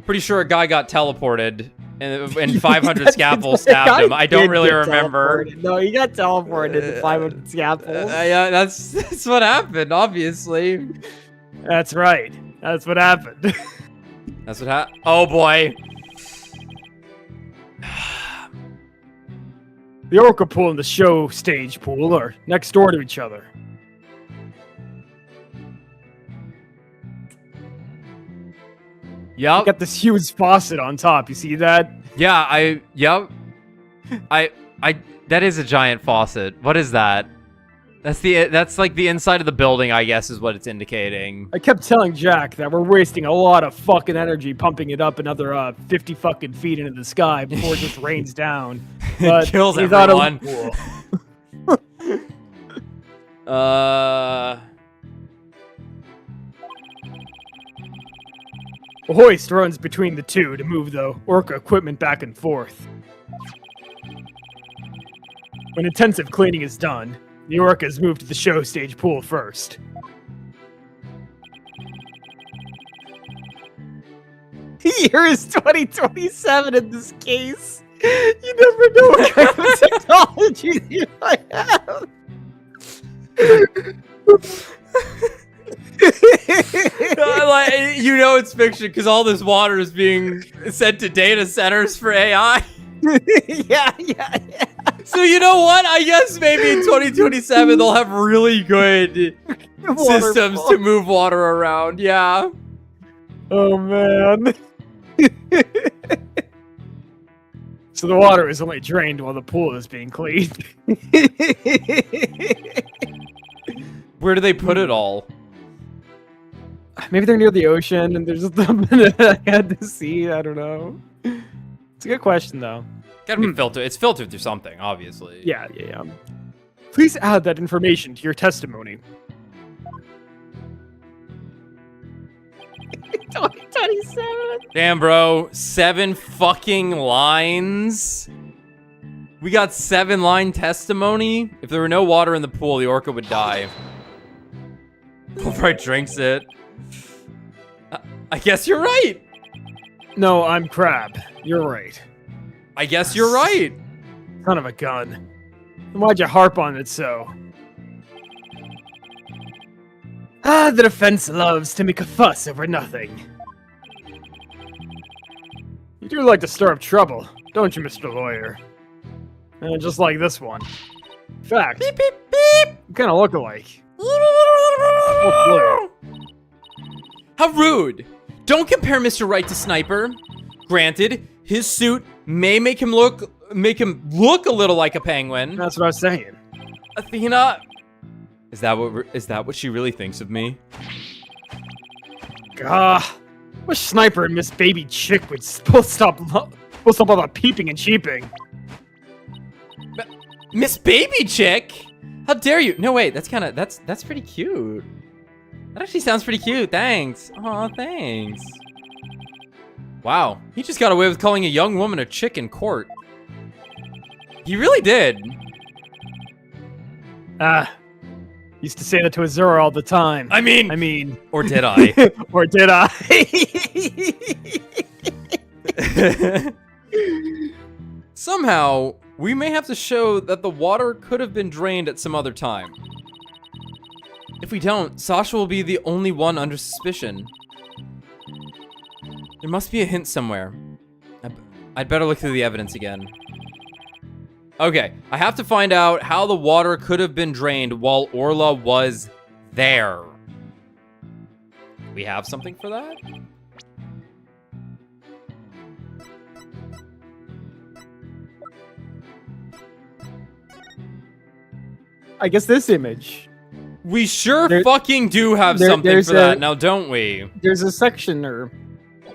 Pretty sure a guy got teleported and 500 scaffolds stabbed him. I don't really remember. No, he got teleported and 500 scaffolds. Yeah, that's what happened, obviously. That's right. That's what happened. That's what happened. Oh boy. The Orca pool and the show stage pool are next door to each other. Yep. Got this huge faucet on top. You see that? Yeah, yep. That is a giant faucet. What is that? That's like the inside of the building, I guess, is what it's indicating. I kept telling Jack that we're wasting a lot of fucking energy pumping it up another 50 fucking feet into the sky before it just rains down. But Kills he everyone. Thought it was cool. A hoist runs between the two to move the Orca equipment back and forth. When intensive cleaning is done, the Orcas move to the show stage pool first. Year is 2027 in this case. You never know what kind of technology you might have. You know it's fiction because all this water is being sent to data centers for AI. yeah. So you know what? I guess maybe in 2027 they'll have really good systems to move water around. Yeah. Oh man. So the water is only drained while the pool is being cleaned. Where do they put it all? Maybe they're near the ocean and there's something that I had to see. I don't know. It's a good question, though. Gotta be filtered. It's filtered through something, obviously. Yeah. Please add that information to your testimony. 2027. Damn, bro. 7 fucking lines? We got 7-line testimony? If there were no water in the pool, the orca would die. Fulbright drinks it. I guess you're right. No, I'm Crab. You're right. I guess you're right. Son of a gun. Then why'd you harp on it so? The defense loves to make a fuss over nothing. You do like to stir up trouble, don't you, Mr. Lawyer? Just like this one. In fact, beep, beep, beep. You kind of look alike. How rude! Don't compare Mr. Right to Sniper. Granted, his suit may make him look a little like a penguin. That's what I was saying. Athena, Is that what she really thinks of me? Gah. What sniper and Miss Baby Chick would both stop all that peeping and cheeping. Miss Baby Chick? How dare you? No, wait, that's pretty cute. That actually sounds pretty cute. Thanks. Aw, thanks. Wow, he just got away with calling a young woman a chick in court. He really did. Used to say that to Azura all the time. I mean, or did I? Or did I? Somehow, we may have to show that the water could have been drained at some other time. If we don't, Sasha will be the only one under suspicion. There must be a hint somewhere. I'd better look through the evidence again. Okay, I have to find out how the water could have been drained while Orla was there. We have something for that? I guess this image. We sure fucking do have something for that now, don't we? There's a sectioner.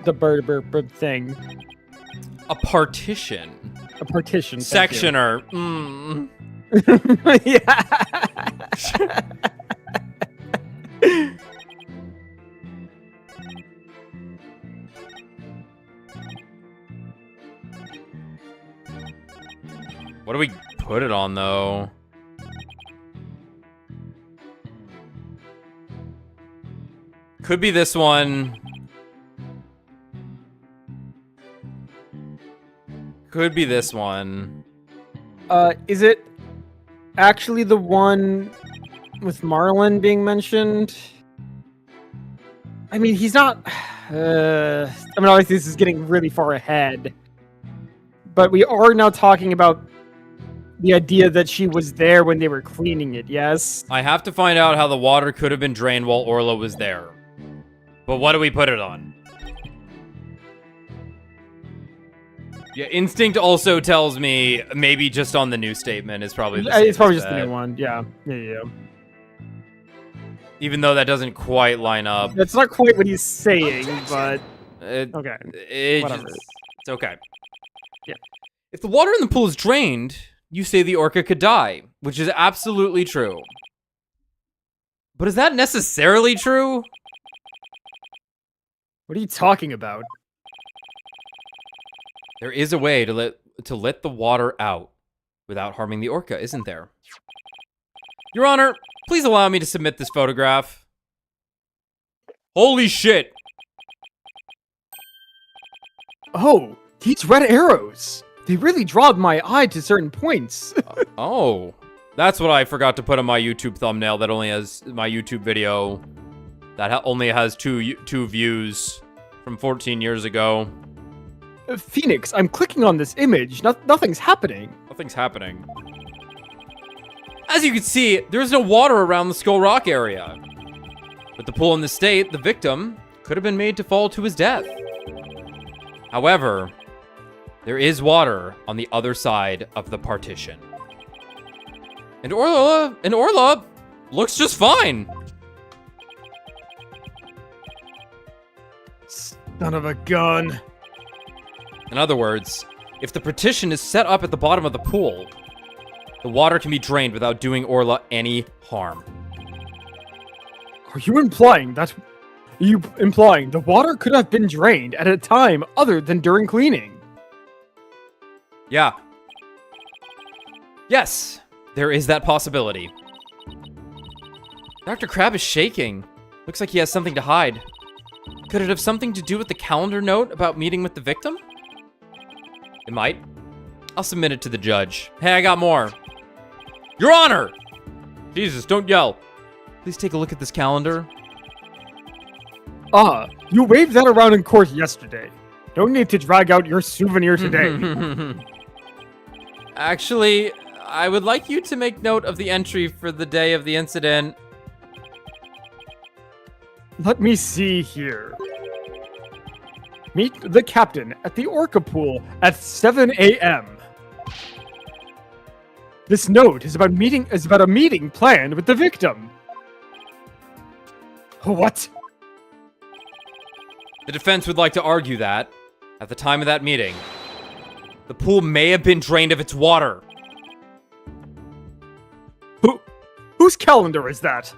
The bird thing. A partition. A partition. Sectioner. Yeah. What do we put it on, though? Could be this one. Could be this one. Is it actually the one with Marlin being mentioned? I mean, he's not... I mean, obviously this is getting really far ahead. But we are now talking about the idea that she was there when they were cleaning it, yes? I have to find out how the water could have been drained while Orla was there. But what do we put it on? Yeah, instinct also tells me maybe just on the new statement is probably the It's probably just bet. the new one, yeah. Yeah. Even though that doesn't quite line up. That's not quite what he's saying, but... Okay, whatever. It's okay. Yeah. If the water in the pool is drained, you say the orca could die, which is absolutely true. But is that necessarily true? What are you talking about? There is a way to let the water out without harming the orca, isn't there? Your Honor, please allow me to submit this photograph. Holy shit! Oh, these red arrows! They really drawed my eye to certain points. Oh, that's what I forgot to put on my YouTube thumbnail that only has my YouTube video that only has two views from 14 years ago. Phoenix, I'm clicking on this image. Nothing's happening. Nothing's happening. As you can see, there is no water around the Skull Rock area. With the pool in this state, the victim could have been made to fall to his death. However, there is water on the other side of the partition. And Orla looks just fine. Son of a gun. In other words, if the partition is set up at the bottom of the pool, the water can be drained without doing Orla any harm. Are you implying the water could have been drained at a time other than during cleaning? Yeah. Yes, there is that possibility. Dr. Crab is shaking. Looks like he has something to hide. Could it have something to do with the calendar note about meeting with the victim? It might. I'll submit it to the judge. Hey, I got more. Your Honor! Jesus, don't yell. Please take a look at this calendar. You waved that around in court yesterday. Don't need to drag out your souvenir today. Actually, I would like you to make note of the entry for the day of the incident. Let me see here. Meet the captain at the Orca pool at 7 a.m. This note is about a meeting planned with the victim. What? The defense would like to argue that, at the time of that meeting, the pool may have been drained of its water. Whose calendar is that?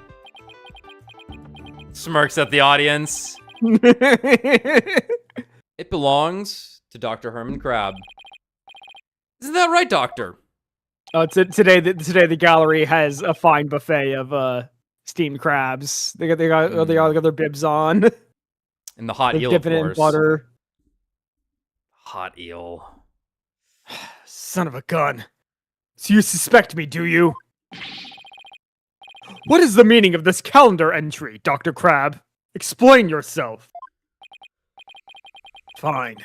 Smirks at the audience. It belongs to Dr. Herman Crab. Isn't that right, Doctor? Today the gallery has a fine buffet of steamed crabs. They got their bibs on. And the hot They're eel, of dipping it in course. butter. Hot eel. Son of a gun. So you suspect me, do you? What is the meaning of this calendar entry, Dr. Crab? Explain yourself. Fine.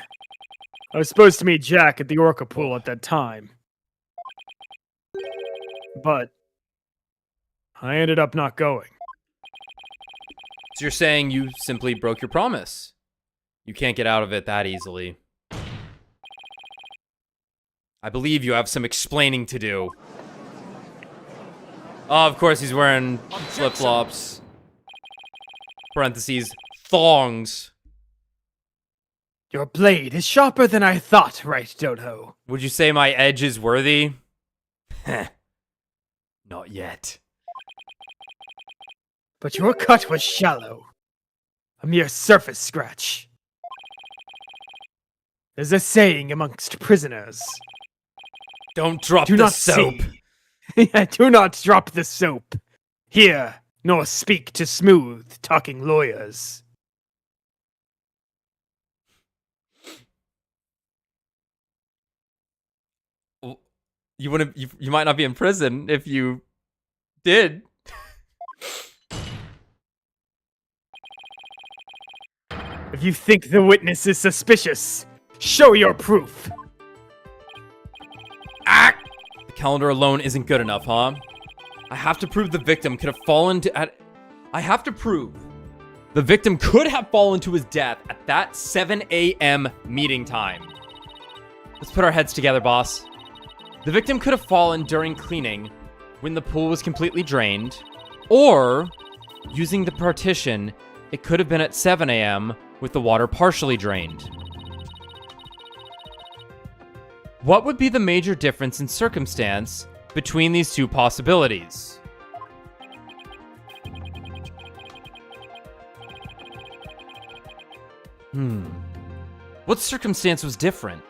I was supposed to meet Jack at the Orca pool at that time. But I ended up not going. So you're saying you simply broke your promise. You can't get out of it that easily. I believe you have some explaining to do. Oh, of course he's wearing flip-flops. Parentheses, thongs. Your blade is sharper than I thought, right, Dodo? Would you say my edge is worthy? Heh. Not yet. But your cut was shallow. A mere surface scratch. There's a saying amongst prisoners. Don't drop Do the not soap. Do not drop the soap. Here, nor speak to smooth-talking lawyers. You wouldn't. You might not be in prison if you did. If you think the witness is suspicious, show your proof. Ah! The calendar alone isn't good enough, huh? I have to prove the victim could have fallen to I have to prove the victim could have fallen to his death at that 7 a.m. meeting time. Let's put our heads together, boss. The victim could have fallen during cleaning when the pool was completely drained, or using the partition, it could have been at 7 a.m. with the water partially drained. What would be the major difference in circumstance between these two possibilities? What circumstance was different?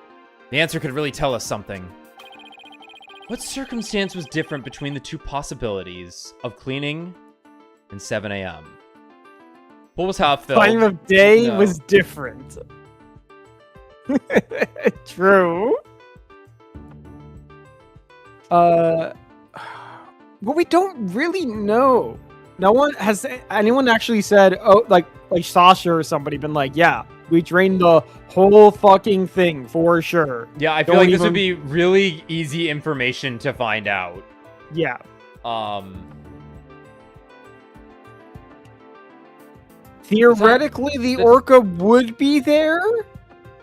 The answer could really tell us something. What circumstance was different between the two possibilities of cleaning and 7 a.m.? What was half filled? Time of day No. was different. True. Well, we don't really know. No one has anyone actually said, oh, like Sasha or somebody been like, yeah, we drained the whole fucking thing for sure. Yeah, I feel Don't like this would even- be really easy information to find out. Yeah. Theoretically, the orca would be there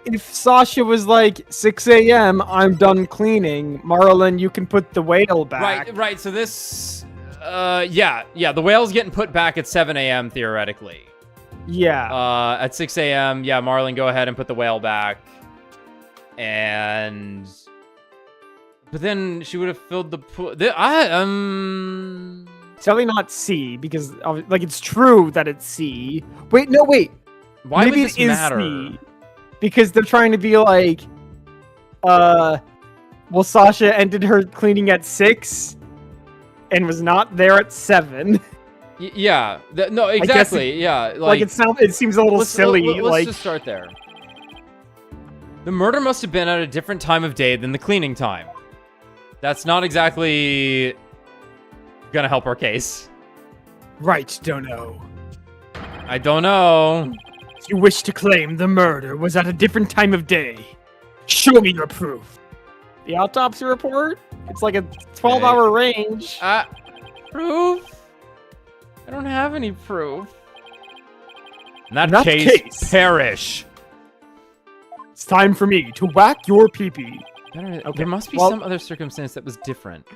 if Sasha was like 6 a.m. I'm done cleaning. Marlon, you can put the whale back. Right. So this, yeah. The whale's getting put back at 7 a.m. theoretically. Yeah. At 6 a.m., yeah, Marlon, go ahead and put the whale back. And... But then she would have filled the pool... It's definitely not C because, like, it's true that it's C. Wait, no, wait. Why Maybe would this it is matter? C because they're trying to be like, well, Sasha ended her cleaning at 6 and was not there at 7. Yeah. No, guess exactly. Yeah. It seems a little silly. Let's just start there. The murder must have been at a different time of day than the cleaning time. That's not exactly gonna help our case. Right, don't know. I don't know. You wish to claim the murder was at a different time of day. Show me your proof. The autopsy report? It's like a 12-hour range. Proof? I don't have any proof. In that, that case, perish. It's time for me to whack your pee-pee. There Okay, must be well- some other circumstance that was different.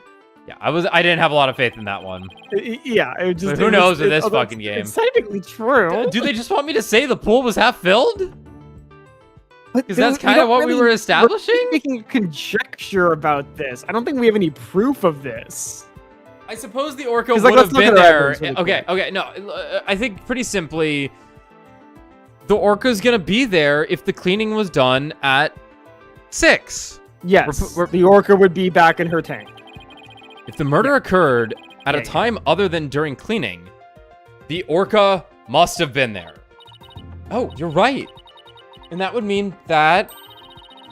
Yeah, I didn't have a lot of faith in that one. Yeah, it just. But who knows with this fucking game? It's technically true. Do they just want me to say the pool was half filled? Because that's kind of don't what we were establishing? We're making a conjecture about this. I don't think we have any proof of this. I suppose the orca 'Cause, would like, have let's look been at our there. evidence really Okay, okay, no. I think pretty simply, the orca's gonna be there if the cleaning was done at 6. Yes, the orca would be back in her tank. If the murder occurred at a Yeah. time other than during cleaning, the orca must have been there. Oh, you're right. And that would mean that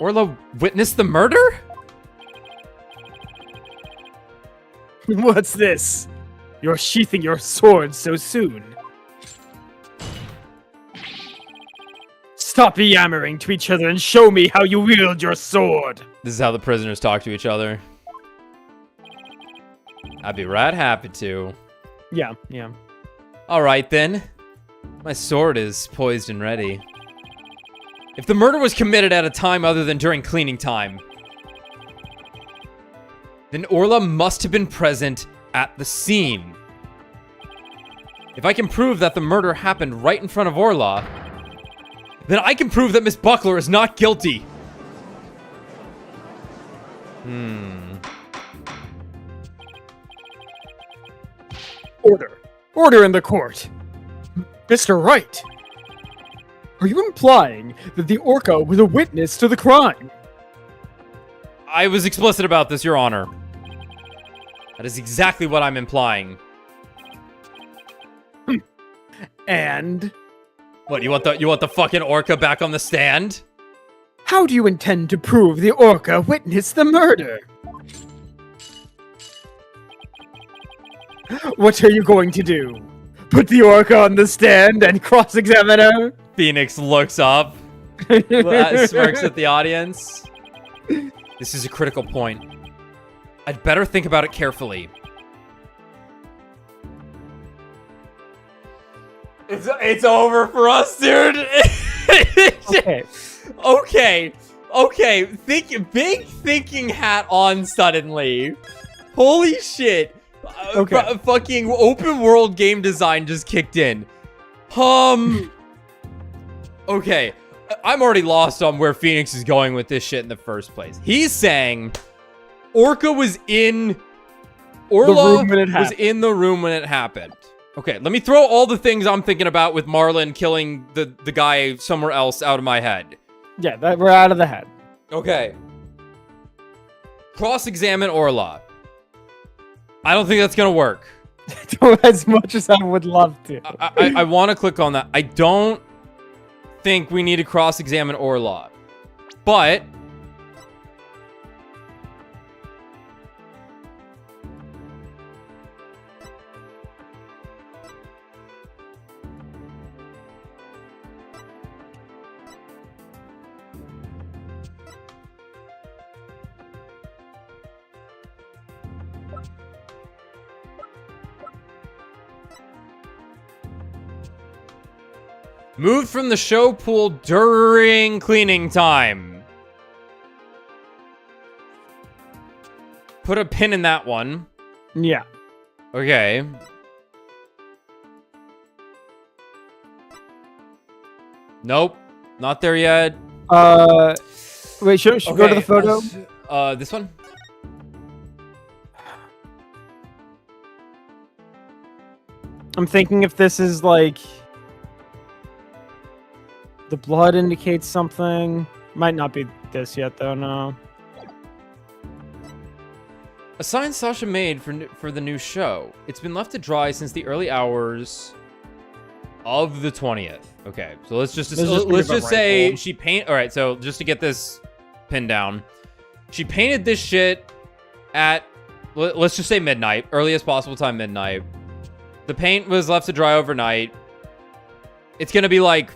Orla witnessed the murder? What's this? You're sheathing your sword so soon. Stop yammering to each other and show me how you wield your sword. This is how the prisoners talk to each other. I'd be right happy to. Yeah. All right, then. My sword is poised and ready. If the murder was committed at a time other than during cleaning time, then Orla must have been present at the scene. If I can prove that the murder happened right in front of Orla, then I can prove that Miss Buckler is not guilty. Order in the court. Mr. Wright, are you implying that the orca was a witness to the crime? I was explicit about this, Your Honor. That is exactly what I'm implying. And What, you want the fucking orca back on the stand? how do you intend to prove the orca witnessed the murder? What are you going to do? Put the orca on the stand and cross-examine her? Phoenix looks up, smirks at the audience. This is a critical point. I'd better think about it carefully. It's over for us, dude. Okay. Big thinking hat on suddenly. Holy shit. Okay. Fucking open world game design just kicked in. Okay. I'm already lost on where Phoenix is going with this shit in the first place. He's saying Orca was in Orla was in the room when it happened. Okay, let me throw all the things I'm thinking about with Marlon killing the guy somewhere else out of my head. Yeah, we're out of the head. Okay. Cross-examine Orla. I don't think that's gonna work. As much as I would love to. I want to click on that. I don't think we need to cross-examine Orla. But moved from the show pool during cleaning time. Put a pin in that one. Yeah. Okay. Nope. Not there yet. Wait, should we go to the photo? This one? I'm thinking if this is like... The blood indicates something. Might not be this yet, though, no. A sign Sasha made for the new show. It's been left to dry since the early hours of the 20th. Okay, so let's just say she paint. All right, so just to get this pinned down, she painted this shit at let's just say midnight, earliest possible time, midnight. The paint was left to dry overnight. It's gonna be like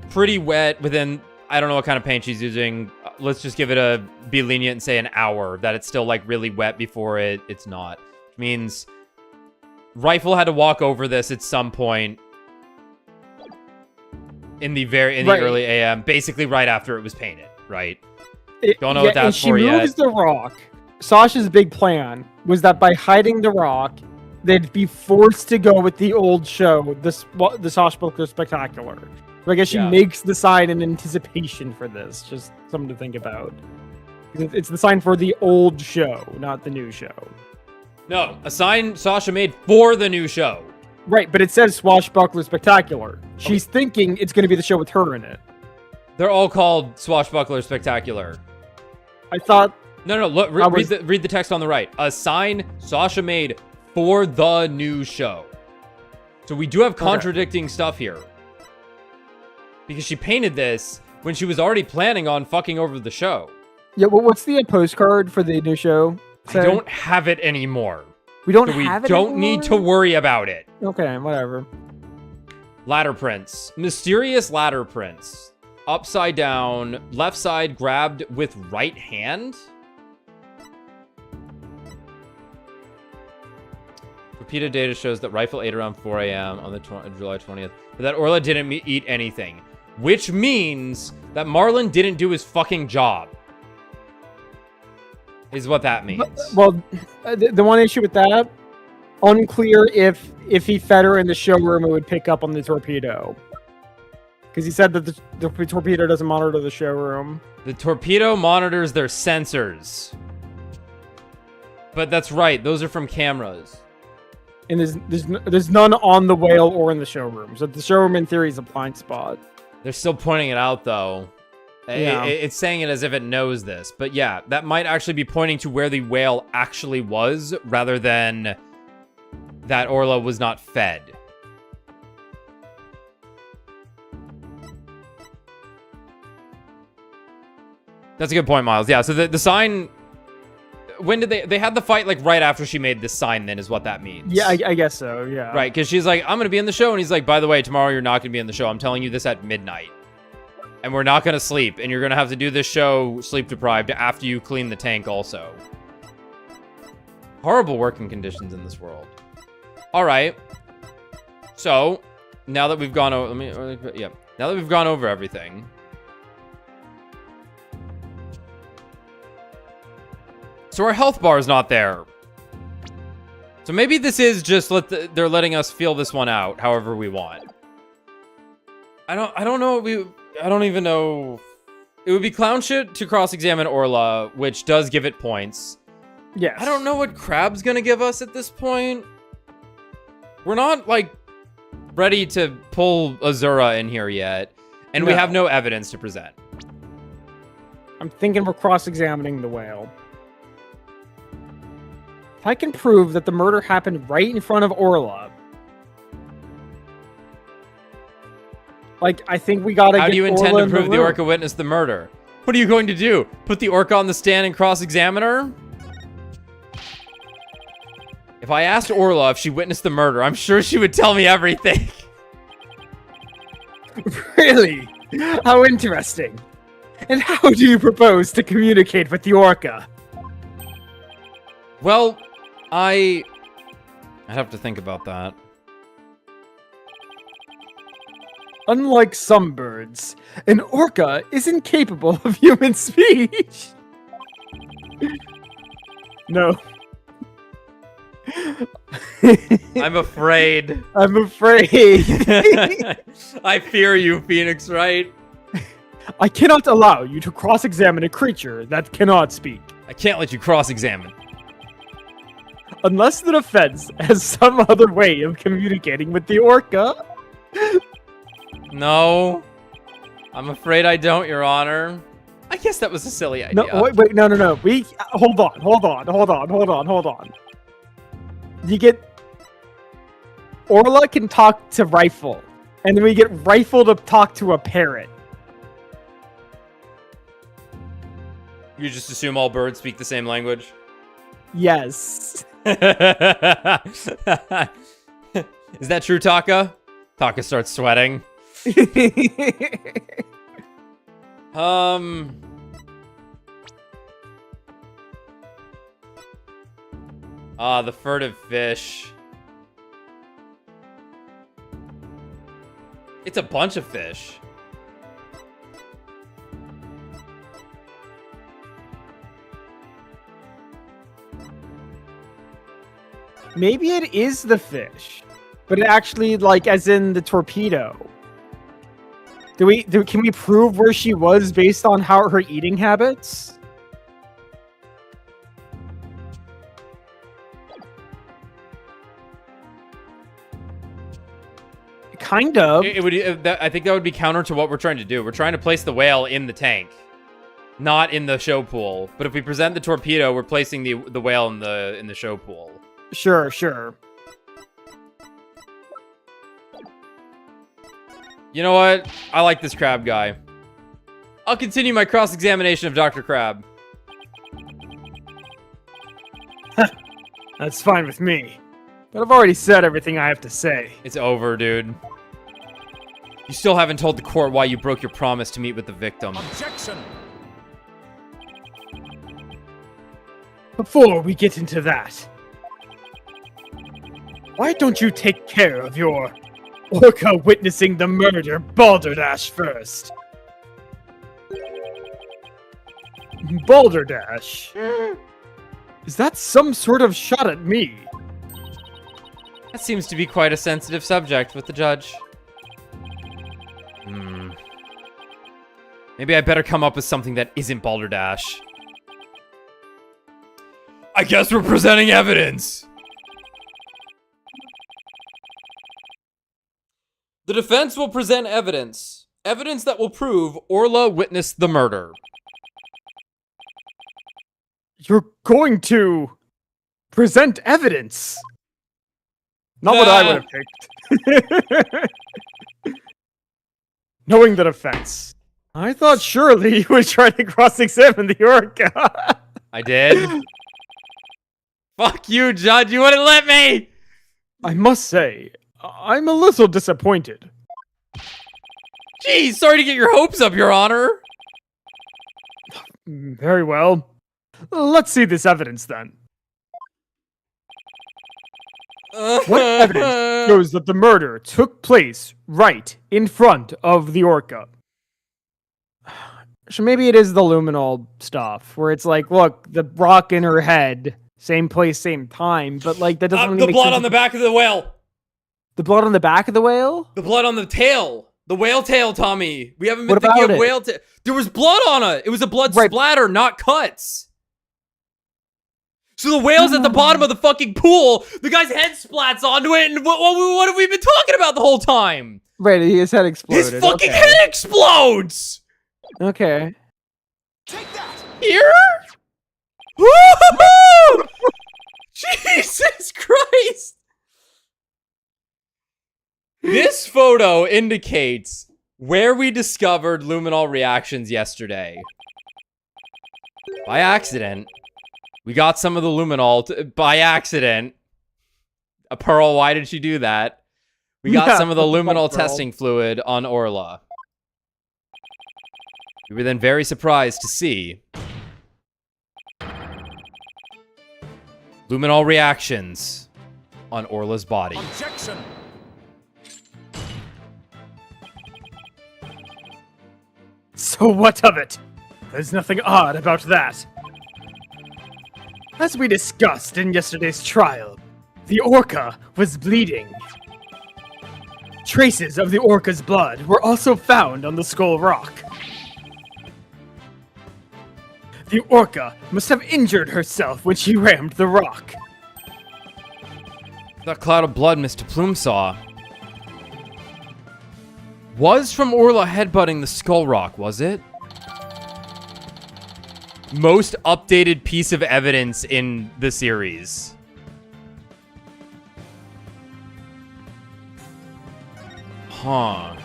pretty wet within, I don't know what kind of paint she's using. Let's just give it be lenient and say an hour, that it's still like really wet before it's not. Which means Rifle had to walk over this at some point in the early AM, basically right after it was painted, right? Don't know what that's for yet. She moves the rock Sasha's big plan was that by hiding the rock, they'd be forced to go with the old show, the Swashbuckler Spectacular. So I guess she makes the sign in anticipation for this. Just something to think about. It's the sign for the old show, not the new show. No, a sign Sasha made for the new show. Right, but it says Swashbuckler Spectacular. She's thinking it's going to be the show with her in it. They're all called Swashbuckler Spectacular. I thought... No, look, read the text on the right. A sign Sasha made for the new show. So we do have contradicting stuff here. Because she painted this when she was already planning on fucking over the show. Yeah, well, what's the postcard for the new show? I don't have it anymore. We don't so have it We don't anymore? need to worry about it. Okay, whatever. Ladder prints. Mysterious ladder prints. Upside down, left side grabbed with right hand. Repeated data shows that Rifle ate around 4 a.m. on the July 20th, but that Orla didn't eat anything, which means that Marlon didn't do his fucking job. Is what that means. Well, the one issue with that, unclear if he fed her in the showroom, it would pick up on the torpedo. Because he said that the torpedo doesn't monitor the showroom. The torpedo monitors their sensors. But that's right, those are from cameras. And there's none on the whale or in the showroom. So the showroom, in theory, is a blind spot. They're still pointing it out, though. Yeah. It's saying it as if it knows this. But yeah, that might actually be pointing to where the whale actually was, rather than that Orla was not fed. That's a good point, Miles. Yeah, so the sign... When did they had the fight, like, right after she made this sign, then, is what that means. Yeah, I guess so, yeah. Right, because she's like, I'm going to be in the show, and he's like, by the way, tomorrow you're not going to be in the show. I'm telling you this at midnight. And we're not going to sleep, and you're going to have to do this show sleep-deprived after you clean the tank also. Horrible working conditions in this world. All right. So, now that we've gone over... Now that we've gone over everything... So our health bar is not there. So maybe this is just they're letting us feel this one out however we want. I don't know. I don't even know. It would be clown shit to cross-examine Orla, which does give it points. Yes. I don't know what Crab's gonna give us at this point. We're not, like, ready to pull Azura in here yet. And we have no evidence to present. I'm thinking we're cross-examining the whale. If I can prove that the murder happened right in front of Orla, like, I think we gotta How do you intend Orla to prove the Orca witnessed the murder? What are you going to do? Put the Orca on the stand and cross-examine her? If I asked Orla if she witnessed the murder, I'm sure she would tell me everything. Really? How interesting. And how do you propose to communicate with the Orca? Well, I'd have to think about that. Unlike some birds, an orca is incapable of human speech. No. I'm afraid. I'm afraid. I fear you, Phoenix Wright. I cannot allow you to cross-examine a creature that cannot speak. I can't let you cross-examine. Unless the defense has some other way of communicating with the orca. No. I'm afraid I don't, Your Honor. I guess that was a silly idea. No, wait, no. Hold on. You get... Orla can talk to Rifle. And then we get Rifle to talk to a parrot. You just assume all birds speak the same language? Yes. Is that true, Taka? Taka starts sweating. The furtive fish. It's a bunch of fish. Maybe it is the fish, but it actually, like, as in the torpedo. Can we prove where she was based on her eating habits? Kind of. It would. I think that would be counter to what we're trying to do. We're trying to place the whale in the tank, not in the show pool. But if we present the torpedo, we're placing the whale in the show pool. Sure, sure. You know what? I like this crab guy. I'll continue my cross-examination of Dr. Crab. That's fine with me. But I've already said everything I have to say. It's over, dude. You still haven't told the court why you broke your promise to meet with the victim. Objection! Before we get into that, why don't you take care of your orca witnessing the murder Balderdash first? Balderdash? Is that some sort of shot at me? That seems to be quite a sensitive subject with the judge. Maybe I better come up with something that isn't Balderdash. I guess we're presenting evidence. The defense will present evidence. Evidence that will prove Orla witnessed the murder. You're going to present evidence? Not what I would have picked. Knowing the defense, I thought surely you would try to cross-examine the orca. I did. Fuck you, Judge. You wouldn't let me. I must say, I'm a little disappointed. Geez, sorry to get your hopes up, Your Honor. Very well. Let's see this evidence then. What evidence shows that the murder took place right in front of the orca? So maybe it is the luminol stuff, where it's like, look, the rock in her head, same place, same time, but like that doesn't really the make blood sense. on the back of the whale. The blood on the back of the whale? The blood on the tail. The whale tail, Tommy. We haven't been What thinking about of it? whale tail. There was blood on it. It was a blood Right. splatter, not cuts. So the whale's at the bottom of the fucking pool. The guy's head splats onto it, and what have we been talking about the whole time? Right, his head exploded. His fucking okay. head explodes! Okay. Take that! Here? Woo-hoo-hoo! Jesus Christ! This photo indicates where we discovered luminol reactions yesterday. By accident. We got some of the luminol by accident. Pearl, why did she do that? We got some of the luminol testing fluid on Orla. We were then very surprised to see luminol reactions on Orla's body. Objection! So what of it? There's nothing odd about that. As we discussed in yesterday's trial, the orca was bleeding. Traces of the orca's blood were also found on the skull rock. The orca must have injured herself when she rammed the rock. That cloud of blood Mr. Plume saw was from Orla headbutting the skull rock, was it? Most updated piece of evidence in the series. Huh.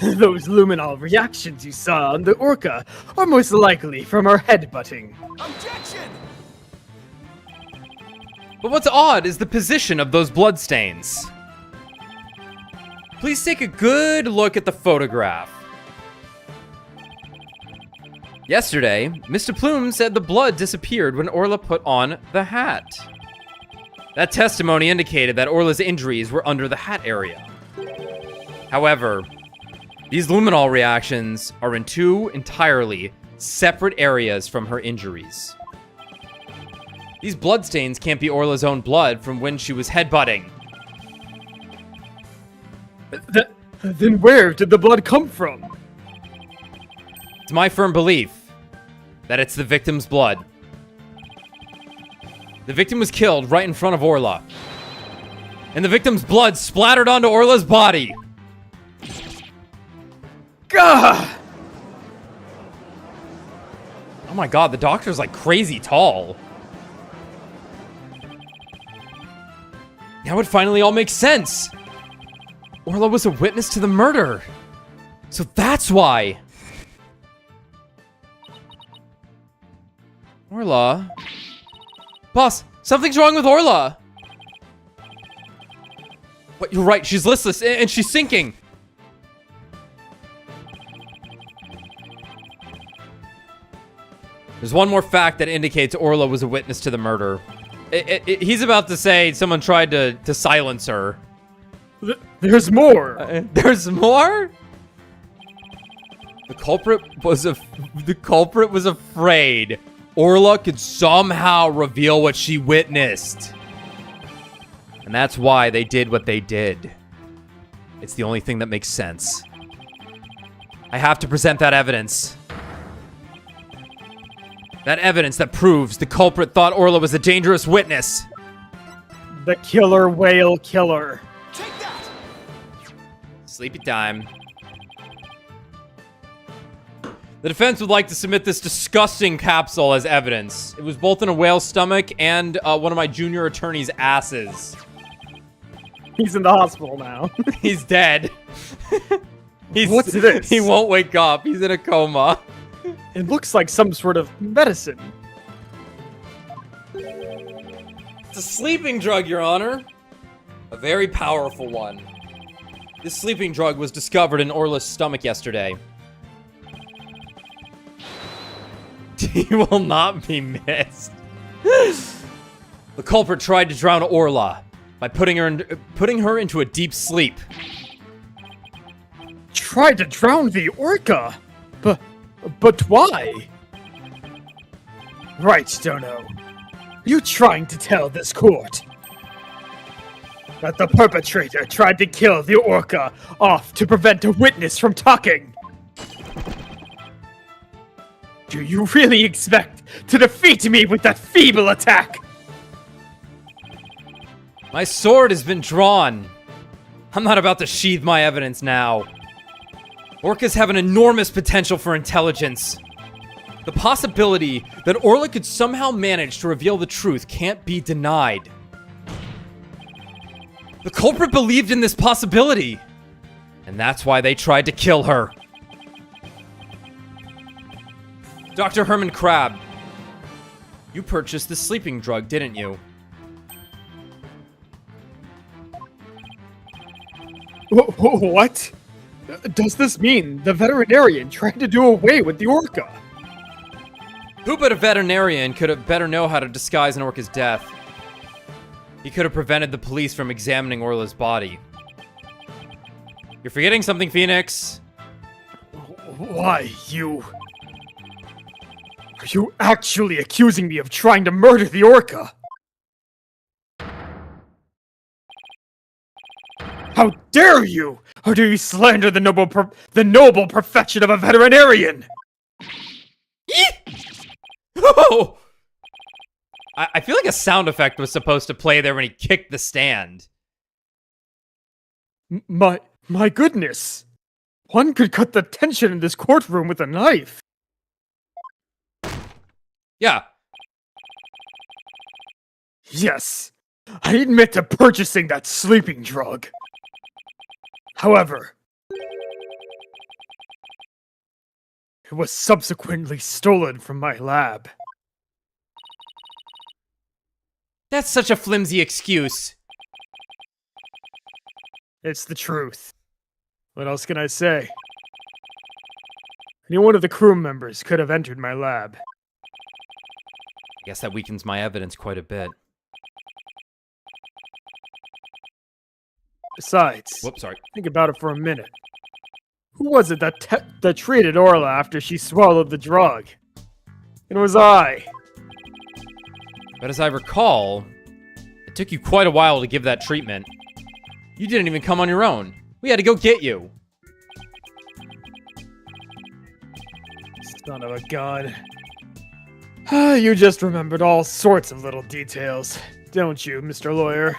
Those luminol reactions you saw on the orca are most likely from her headbutting. Objection! But what's odd is the position of those bloodstains. Please take a good look at the photograph. Yesterday, Mr. Plume said the blood disappeared when Orla put on the hat. That testimony indicated that Orla's injuries were under the hat area. However, these luminol reactions are in two entirely separate areas from her injuries. These bloodstains can't be Orla's own blood from when she was headbutting. Then where did the blood come from? It's my firm belief that it's the victim's blood. The victim was killed right in front of Orla. And the victim's blood splattered onto Orla's body. Gah! Oh my god, the doctor's like crazy tall. Now it finally all makes sense. Orla was a witness to the murder. So that's why. Orla? Boss, something's wrong with Orla. What, you're right, she's listless and she's sinking. There's one more fact that indicates Orla was a witness to the murder. He's about to say someone tried to silence her. There's more. There's more? The culprit was afraid Orla could somehow reveal what she witnessed. And that's why they did what they did. It's the only thing that makes sense. I have to present that evidence. That evidence that proves the culprit thought Orla was a dangerous witness. The killer whale killer. Take that! Sleepy time. The defense would like to submit this disgusting capsule as evidence. It was both in a whale's stomach and one of my junior attorney's asses. He's in the hospital now. He's dead. What's this? He won't wake up. He's in a coma. It looks like some sort of medicine. It's a sleeping drug, Your Honor. A very powerful one. This sleeping drug was discovered in Orla's stomach yesterday. He will not be missed. The culprit tried to drown Orla by putting her into a deep sleep. Tried to drown the orca? But why? Right, Dono. You trying to tell this court that the perpetrator tried to kill the orca off to prevent a witness from talking? Do you really expect to defeat me with that feeble attack? My sword has been drawn. I'm not about to sheathe my evidence now. Orcas have an enormous potential for intelligence. The possibility that Orla could somehow manage to reveal the truth can't be denied. The culprit believed in this possibility, and that's why they tried to kill her. Dr. Herman Crab, you purchased the sleeping drug, didn't you? What? Does this mean the veterinarian tried to do away with the orca? Who but a veterinarian could have better know how to disguise an orca's death? He could have prevented the police from examining Orla's body. You're forgetting something, Phoenix. Why, you... Are you actually accusing me of trying to murder the orca? How dare you! How dare you slander the noble profession of a veterinarian? Oh! I feel like a sound effect was supposed to play there when he kicked the stand. My goodness! One could cut the tension in this courtroom with a knife. Yeah. Yes, I admit to purchasing that sleeping drug. However, it was subsequently stolen from my lab. That's such a flimsy excuse. It's the truth. What else can I say? Any one of the crew members could have entered my lab. I guess that weakens my evidence quite a bit. Besides, Whoops, sorry. think about it for a minute. Who was it that treated Orla after she swallowed the drug? It was I. But as I recall, it took you quite a while to give that treatment. You didn't even come on your own. We had to go get you. Son of a gun. You just remembered all sorts of little details, don't you, Mr. Lawyer?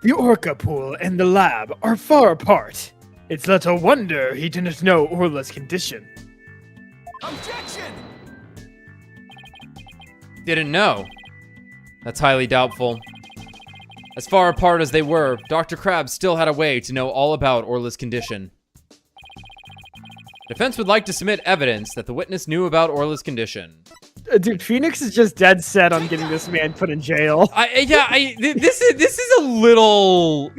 The Orca pool and the lab are far apart. It's little wonder he didn't know Orla's condition. Objection! Didn't know. That's highly doubtful. As far apart as they were, Dr. Crab still had a way to know all about Orla's condition. Defense would like to submit evidence that the witness knew about Orla's condition. Dude, Phoenix is just dead set on getting this man put in jail. This is a little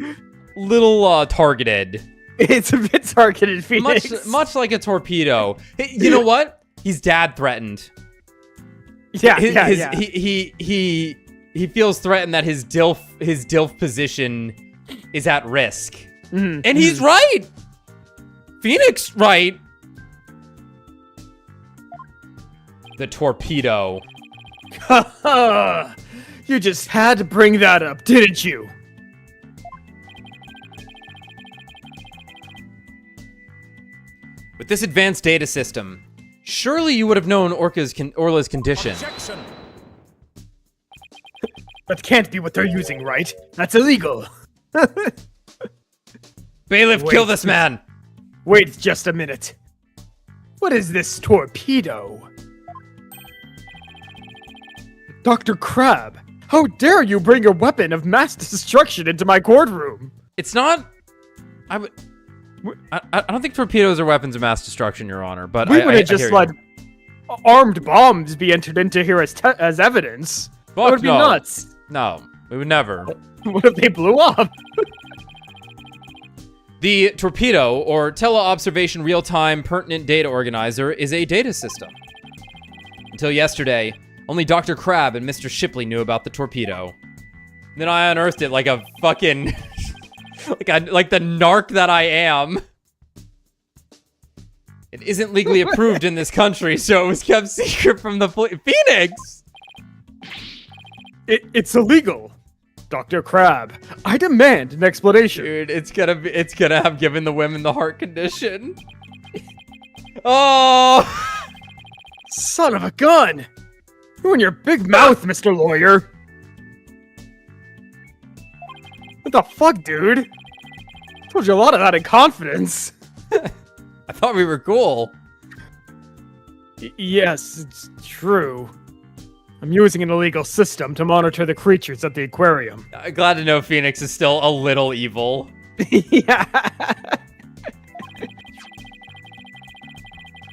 targeted. It's a bit targeted, Phoenix. Much like a torpedo. You know what? He's dad threatened. Yeah. He feels threatened that his DILF position is at risk. Mm-hmm. And he's right. Phoenix right. The torpedo. You just had to bring that up, didn't you? With this advanced data system, surely you would have known Orla's condition. Objection! That can't be what they're using, right? That's illegal. Bailiff, kill this man. Wait just a minute. What is this torpedo? Dr. Crab, how dare you bring a weapon of mass destruction into my courtroom? It's not. I don't think torpedoes are weapons of mass destruction, Your Honor. But We would have just hear let you. armed bombs be entered into here as evidence. That Fuck would be no. nuts. No, we would never. What if they blew up? The torpedo, or Teleobservation Real-Time Pertinent Data Organizer, is a data system. Until yesterday, only Dr. Crab and Mr. Shipley knew about the torpedo. And then I unearthed it like a fucking... like the narc that I am. It isn't legally approved in this country, so it was kept secret from the Phoenix! It's illegal. Dr. Crab, I demand an explanation. Dude, it's gonna have given the women the heart condition. Oh! Son of a gun! You and your big mouth, Mr. Lawyer. What the fuck, dude? Told you a lot of that in confidence. I thought we were cool. Yes, it's true. I'm using an illegal system to monitor the creatures at the aquarium. I'm glad to know Phoenix is still a little evil. Yeah.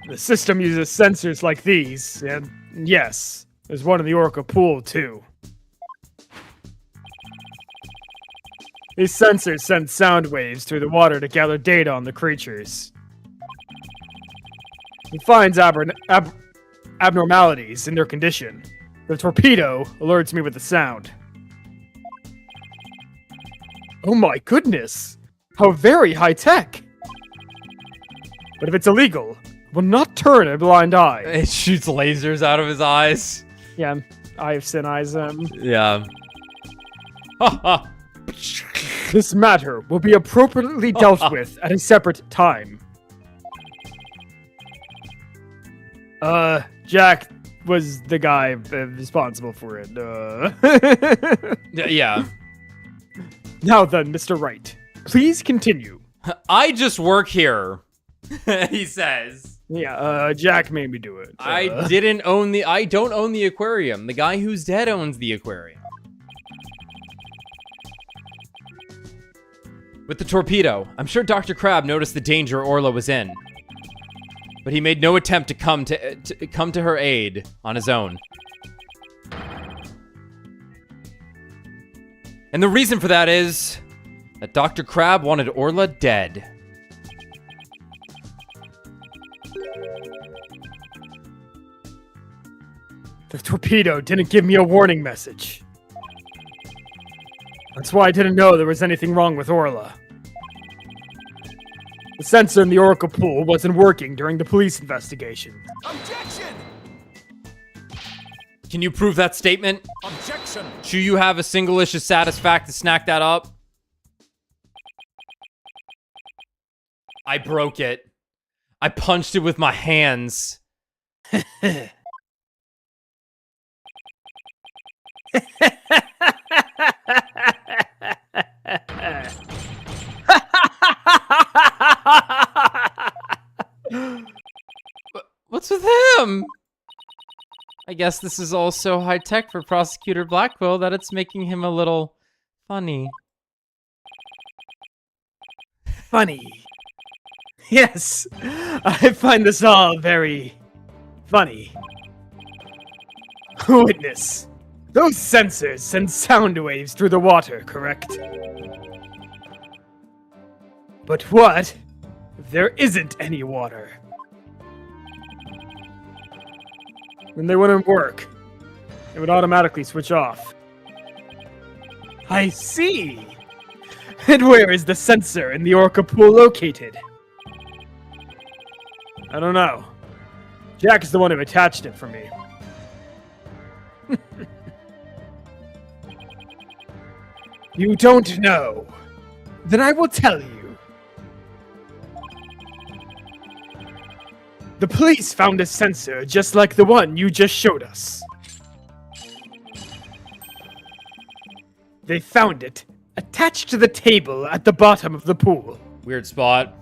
The system uses sensors like these, and yes, there's one in the Orca pool too. These sensors send sound waves through the water to gather data on the creatures. It finds abnormalities in their condition. The torpedo alerts me with the sound. Oh my goodness! How very high-tech! But if it's illegal, I will not turn a blind eye. It shoots lasers out of his eyes. Yeah, I have sin eyes. Yeah. Ha ha. This matter will be appropriately dealt with at a separate time. Jack was the guy responsible for it. Yeah. Now then, Mr. Wright, please continue. I just work here, he says. Yeah, Jack made me do it. I don't own the aquarium. The guy who's dead owns the aquarium. With the torpedo, I'm sure Dr. Crab noticed the danger Orla was in. But he made no attempt to come to her aid on his own. And the reason for that is that Dr. Crab wanted Orla dead. The torpedo didn't give me a warning message. That's why I didn't know there was anything wrong with Orla. The sensor in the Oracle pool wasn't working during the police investigation. Objection! Can you prove that statement? Objection. Do you have a single-licious satisfact to snack that up? I broke it. I punched it with my hands. What's with him? I guess this is all so high-tech for Prosecutor Blackwell that it's making him a little funny. Funny. Yes, I find this all very funny. Witness. Those sensors send sound waves through the water, correct? But what if there isn't any water? Then they wouldn't work. It would automatically switch off. I see! And where is the sensor in the Orca pool located? I don't know. Jack is the one who attached it for me. You don't know? Then I will tell you. The police found a sensor just like the one you just showed us. They found it attached to the table at the bottom of the pool. Weird spot.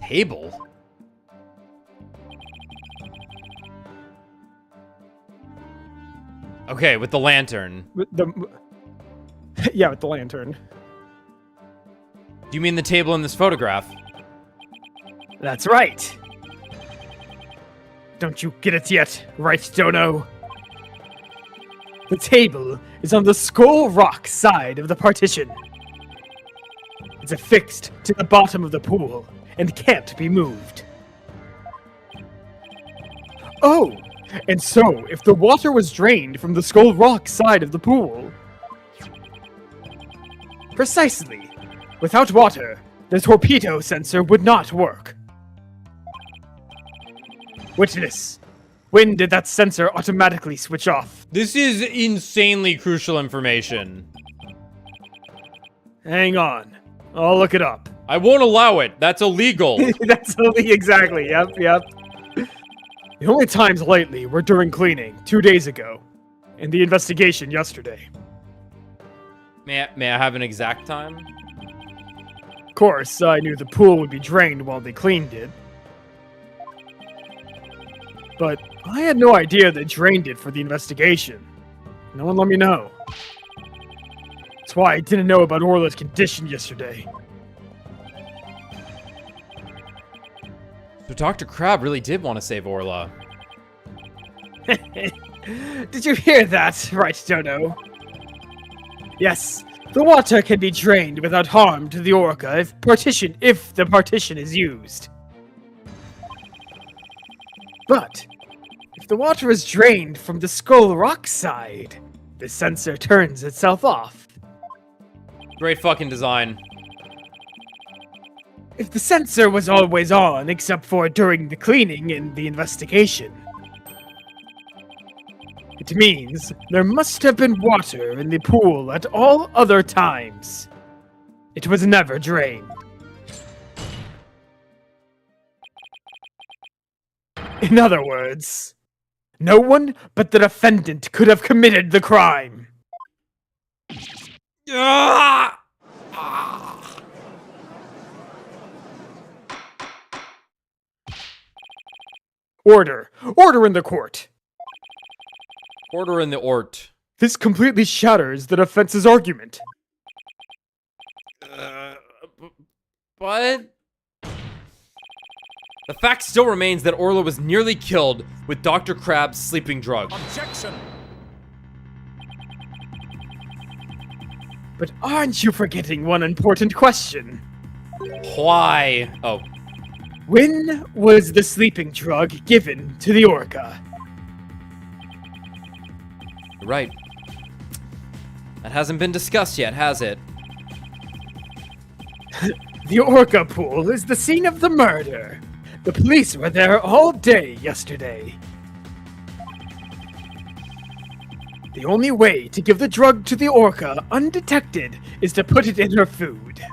Table? Okay, with the lantern. Yeah, with the lantern. Do you mean the table in this photograph? That's right. Don't you get it yet, right, Dono? The table is on the Skull Rock side of the partition. It's affixed to the bottom of the pool and can't be moved. Oh, and so if the water was drained from the Skull Rock side of the pool... Precisely. Without water, the torpedo sensor would not work. Witness, when did that sensor automatically switch off? This is insanely crucial information. Hang on, I'll look it up. I won't allow it. That's illegal. That's exactly, yep. The only times lately were during cleaning, 2 days ago, and the investigation yesterday. May I have an exact time? Of course, I knew the pool would be drained while they cleaned it. But I had no idea they drained it for the investigation. No one let me know. That's why I didn't know about Orla's condition yesterday. So Dr. Crab really did want to save Orla. Did you hear that, right, Dono? Yes, the water can be drained without harm to the Orca if the partition is used. But if the water is drained from the Skull Rock side, the sensor turns itself off. Great fucking design. If the sensor was always on except for during the cleaning and the investigation, it means there must have been water in the pool at all other times. It was never drained. In other words, no one but the defendant could have committed the crime. Order! Order in the court! Order in the Ort. This completely shatters the defense's argument. What? The fact still remains that Orla was nearly killed with Dr. Crab's sleeping drug. Objection. But aren't you forgetting one important question? Why? Oh. When was the sleeping drug given to the Orca? You're right. That hasn't been discussed yet, has it? The Orca pool is the scene of the murder. The police were there all day yesterday. The only way to give the drug to the orca undetected is to put it in her food.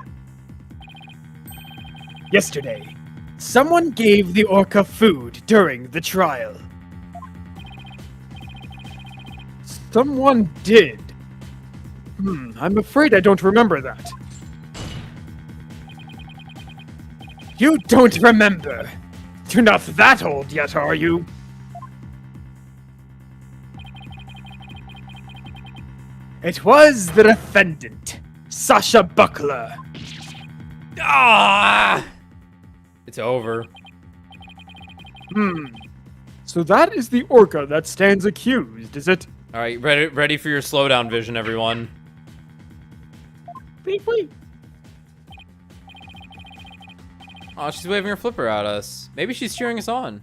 Yesterday, someone gave the orca food during the trial. Someone did. I'm afraid I don't remember that. You don't remember? You're not that old yet, are you? It was the defendant, Sasha Buckler. Ah! It's over. So that is the orca that stands accused, is it? All right, ready for your slowdown vision, everyone. Wait, wait. Oh, she's waving her flipper at us. Maybe she's cheering us on.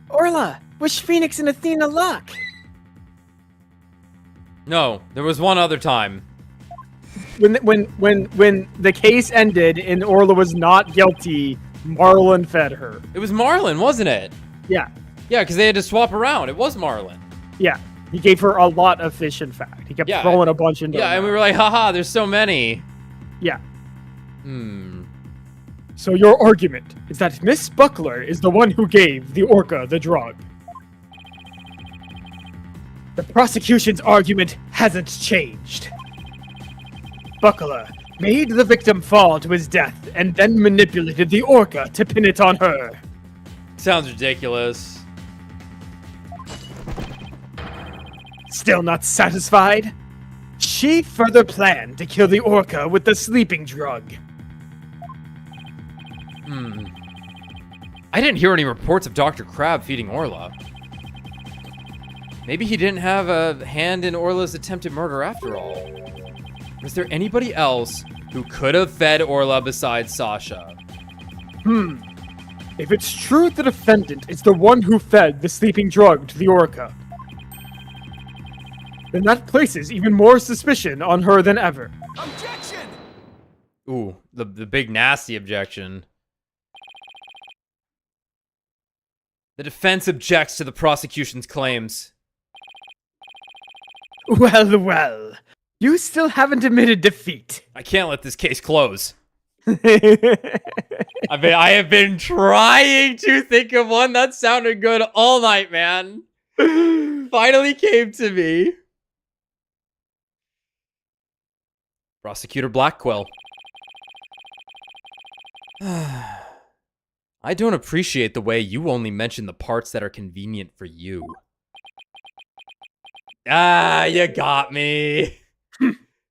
Orla, wish Phoenix and Athena luck. No, there was one other time. When the case ended and Orla was not guilty, Marlon fed her. It was Marlon, wasn't it? Yeah, Yeah, because they had to swap around. It was Marlon. yeah. He gave her a lot of fish, in fact. He kept Yeah. throwing a bunch into Yeah, her and we mouth. were like, haha, there's so many. Yeah. Hmm. So your argument is that Miss Buckler is the one who gave the orca the drug. The prosecution's argument hasn't changed. Buckler made the victim fall to his death and then manipulated the orca to pin it on her. Sounds ridiculous. Still not satisfied? She further planned to kill the orca with the sleeping drug. I didn't hear any reports of Dr. Crab feeding Orla. Maybe he didn't have a hand in Orla's attempted murder after all. Was there anybody else who could have fed Orla besides Sasha? If it's true the defendant is the one who fed the sleeping drug to the orca, then that places even more suspicion on her than ever. Objection! Ooh, the big nasty objection. The defense objects to the prosecution's claims. Well, well. You still haven't admitted defeat. I can't let this case close. I have been trying to think of one that sounded good all night, man. Finally came to me. Prosecutor Blackquill. I don't appreciate the way you only mention the parts that are convenient for you. Ah, you got me.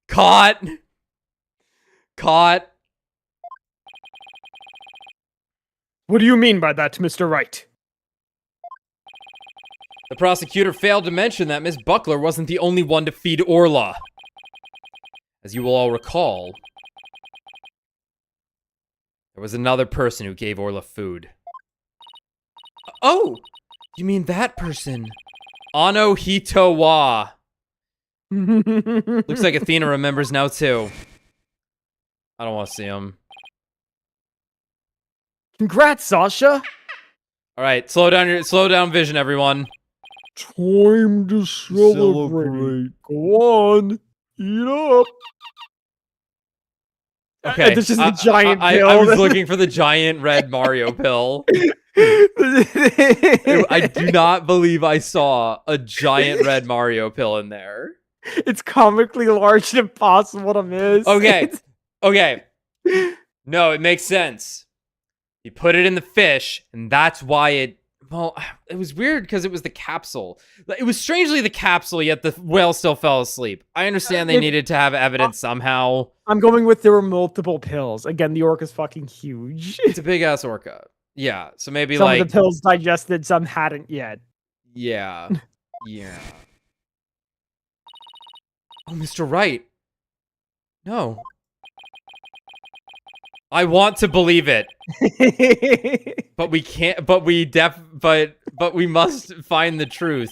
Caught. Caught. What do you mean by that, Mr. Wright? The prosecutor failed to mention that Miss Buckler wasn't the only one to feed Orla. As you will all recall, there was another person who gave Orla food. Oh! You mean that person? Ano Hito wa. Looks like Athena remembers now too. I don't want to see him. Congrats, Sasha! Alright, slow down vision, everyone. Time to celebrate. Go on. Eat up. Okay. This is a giant I pill. was looking for the giant red Mario pill. I do not believe I saw a giant red Mario pill in there. It's comically large and impossible to miss. Okay. Okay. No, it makes sense. You put it in the fish, and that's why it... Well, it was weird because it was the capsule. It was strangely the capsule, yet the whale still fell asleep. I understand they needed to have evidence somehow. I'm going with there were multiple pills. Again, the orca's fucking huge. It's a big-ass orca. Yeah, so maybe Some like... of the pills digested, some hadn't yet. Yeah. Yeah. Oh, Mr. Wright. No. I want to believe it. But we can't, but we must find the truth.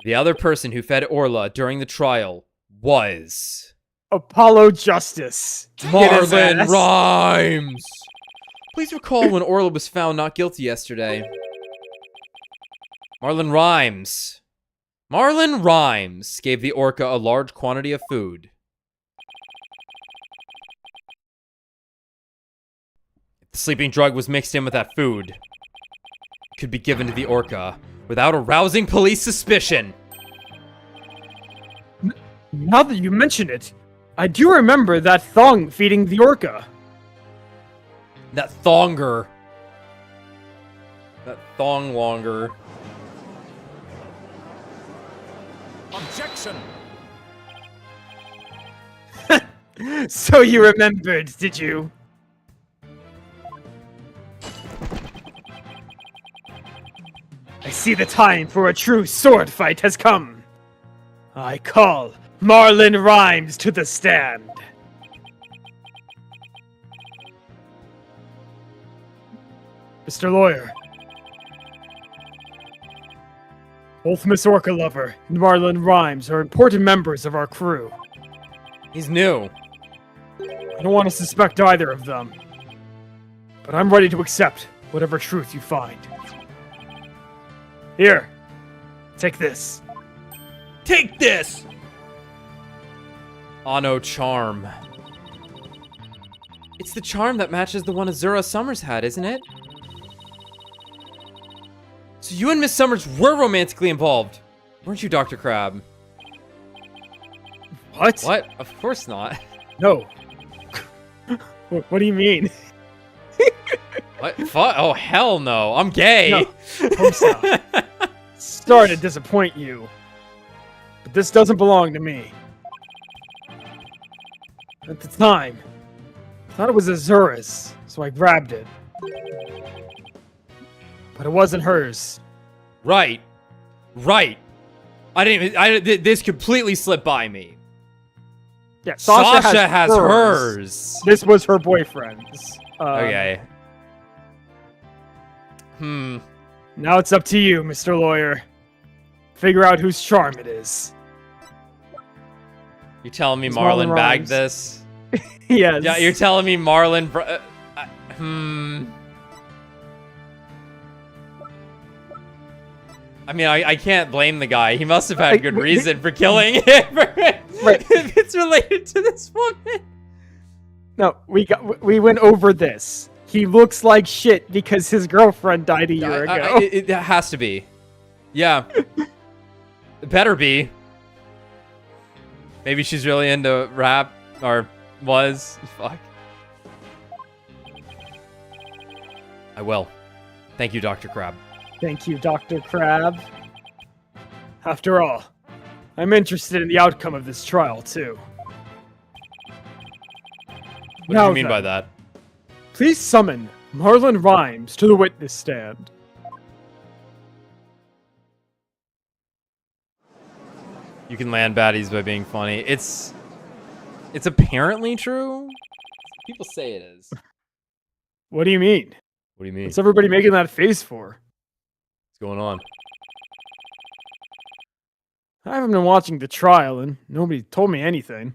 The other person who fed Orla during the trial was Apollo Justice. Get his Marlon ass. Rhymes! Please recall when Orla was found not guilty yesterday. Marlon Rhymes. Marlon Rhymes gave the orca a large quantity of food. If the sleeping drug was mixed in with that food, it could be given to the orca without arousing police suspicion. Now that you mention it, I do remember that thong feeding the orca. That thonger. That thong longer. Objection! So you remembered, did you? I see the time for a true sword fight has come. I call Marlon Rhymes to the stand. Mr. Lawyer. Both Miss Orca Lover and Marlon Rhymes are important members of our crew. He's new. I don't want to suspect either of them. But I'm ready to accept whatever truth you find. Here. Take this. Take this! Ano charm. It's the charm that matches the one Azura Summers had, isn't it? So you and Miss Summers were romantically involved, weren't you, Dr. Crab? What? What? Of course not. No. What do you mean? What? Oh, hell no. I'm gay. No, of course not. Sorry to disappoint you. But this doesn't belong to me. At the time, I thought it was Azura's, so I grabbed it. But it wasn't hers. Right. Right. This completely slipped by me. Yeah, Sasha has hers. This was her boyfriend's. Okay. Hmm. Now it's up to you, Mr. Lawyer. Figure out whose charm it is. You're telling me It's Marlon Marlon bagged Rhymes. this? Yes. Yeah, you're telling me Marlon... I mean, I can't blame the guy. He must have had good reason for killing him. Right. If it's related to this woman. No, we went over this. He looks like shit because his girlfriend died a year ago. It has to be. Yeah. It better be. Maybe she's really into rap. Or was. Fuck. I will. Thank you, Dr. Crab. Thank you, Dr. Crab. After all, I'm interested in the outcome of this trial, too. What do you mean by that? Please summon Marlon Rhymes to the witness stand. You can land baddies by being funny. It's apparently true. People say it is. What do you mean? What do you mean? What's everybody making that face for? What's going on? I haven't been watching the trial, and nobody told me anything.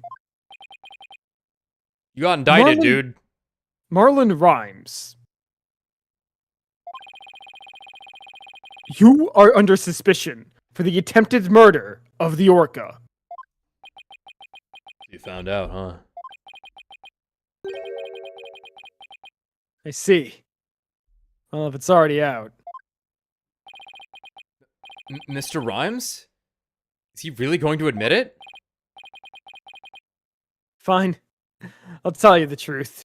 You got indicted, Marlon- dude. Marlon Rhymes. You are under suspicion for the attempted murder of the orca. You found out, huh? I see. Well, if it's already out. Mr. Rhymes? Is he really going to admit it? Fine. I'll tell you the truth.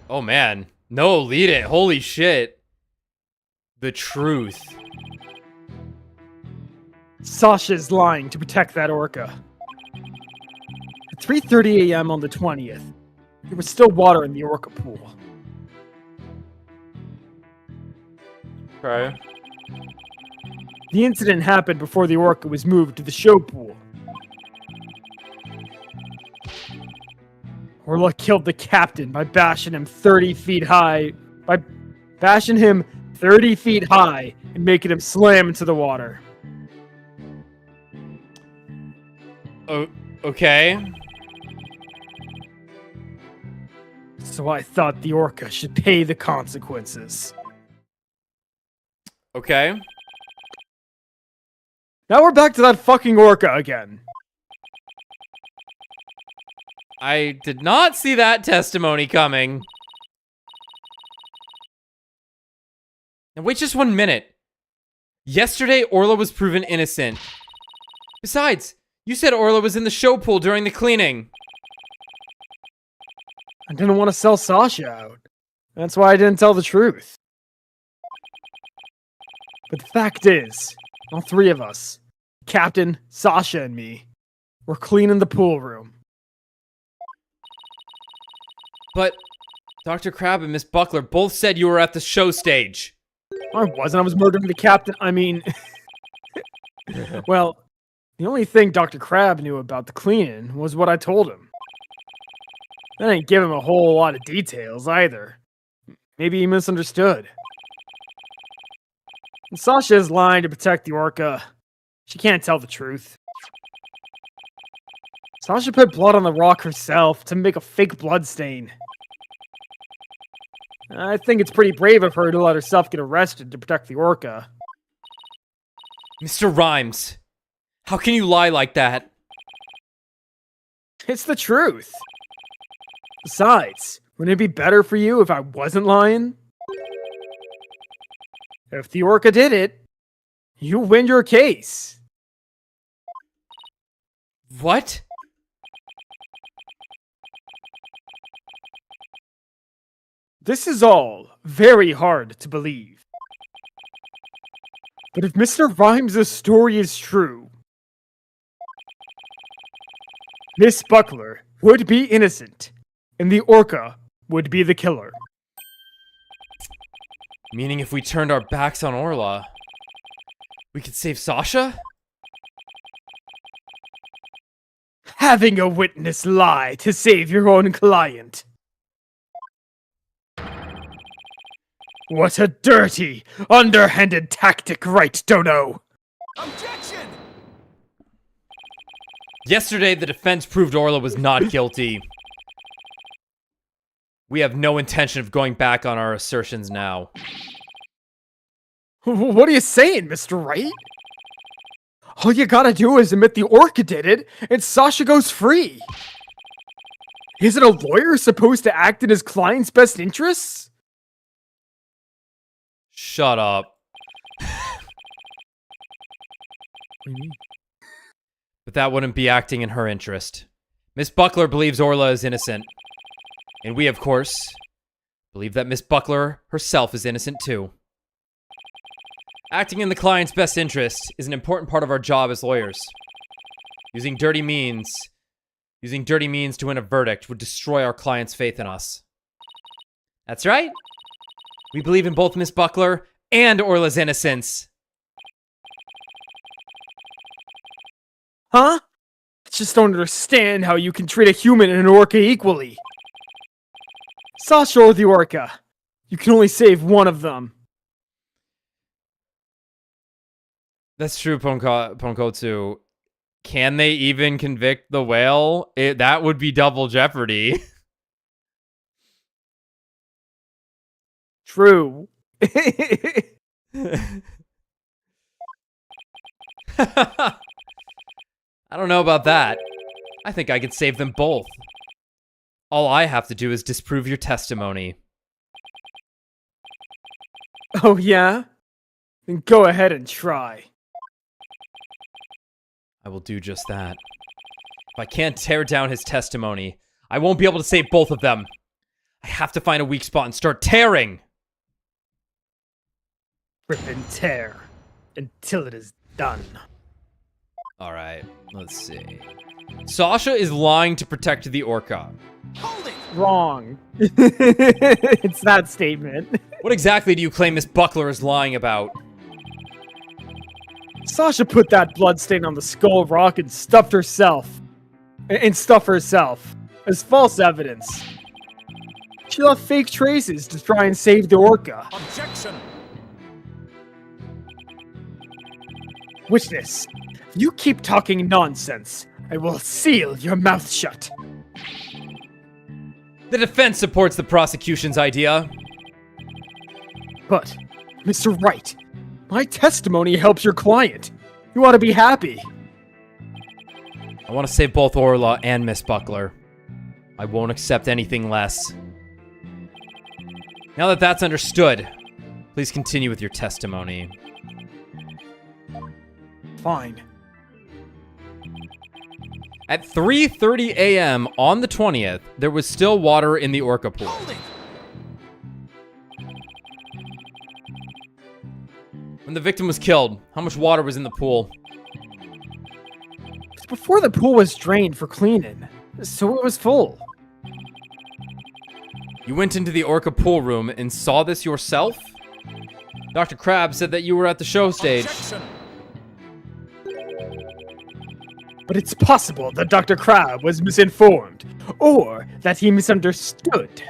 Oh man. No, lead it. Holy shit. The truth. Sasha's lying to protect that orca. At 3:30 a.m. on the 20th, there was still water in the orca pool. Okay. The incident happened before the orca was moved to the show pool. Orla killed the captain by bashing him 30 feet high, and making him slam into the water. Oh, okay. So I thought the Orca should pay the consequences. Okay. Now we're back to that fucking Orca again. I did not see that testimony coming. Now wait just 1 minute. Yesterday, Orla was proven innocent. Besides, you said Orla was in the show pool during the cleaning. I didn't want to sell Sasha out. That's why I didn't tell the truth. But the fact is, all three of us, Captain, Sasha, and me, were cleaning the pool room. But Dr. Crab and Miss Buckler both said you were at the show stage. I wasn't. I was murdering the captain. I mean... Well, the only thing Dr. Crab knew about the cleaning was what I told him. I didn't give him a whole lot of details either. Maybe he misunderstood. And Sasha is lying to protect the Orca. She can't tell the truth. Sasha put blood on the rock herself to make a fake blood stain. I think it's pretty brave of her to let herself get arrested to protect the Orca. Mr. Rhymes, how can you lie like that? It's the truth. Besides, wouldn't it be better for you if I wasn't lying? If the Orca did it, you win your case. What? This is all very hard to believe. But if Mr. Rhymes' story is true, Miss Buckler would be innocent, and the Orca would be the killer. Meaning if we turned our backs on Orla, we could save Sasha? Having a witness lie to save your own client. What a dirty, underhanded tactic, right, Dono? Objection! Yesterday, the defense proved Orla was not guilty. We have no intention of going back on our assertions now. What are you saying, Mr. Wright? All you gotta do is admit the Orca did it, and Sasha goes free. Isn't a lawyer supposed to act in his client's best interests? Shut up. What do you mean? But that wouldn't be acting in her interest. Miss Buckler believes Orla is innocent. And we, of course, believe that Miss Buckler herself is innocent too. Acting in the client's best interest is an important part of our job as lawyers. Using dirty means to win a verdict would destroy our client's faith in us. That's right. We believe in both Miss Buckler and Orla's innocence. Huh? I just don't understand how you can treat a human and an Orca equally. Sasha or the Orca? You can only save one of them. That's true, Ponkotsu. Can they even convict the whale? That would be double jeopardy. True. I don't know about that. I think I could save them both. All I have to do is disprove your testimony. Oh yeah? Then go ahead and try. I will do just that. If I can't tear down his testimony, I won't be able to save both of them. I have to find a weak spot and start tearing! Rip and tear until it is done. Alright, let's see. Sasha is lying to protect the Orca. Hold it! Wrong. It's that statement. What exactly do you claim Miss Buckler is lying about? Sasha put that bloodstain on the skull rock and stuff herself as false evidence. She left fake traces to try and save the Orca. Objection! Witness, If you keep talking nonsense, I will seal your mouth shut. The defense supports the prosecution's idea. But, Mr. Wright, my testimony helps your client. You ought to be happy. I want to save both Orla and Miss Buckler. I won't accept anything less. Now that that's understood, please continue with your testimony. Fine. At 3:30 a.m. on the 20th, there was still water in the orca pool. Holding. When the victim was killed, how much water was in the pool? It's before the pool was drained for cleaning, so it was full. You went into the orca pool room and saw this yourself? Dr. Crab said that you were at the show stage. Objection. But it's possible that Dr. Crab was misinformed, or that he misunderstood.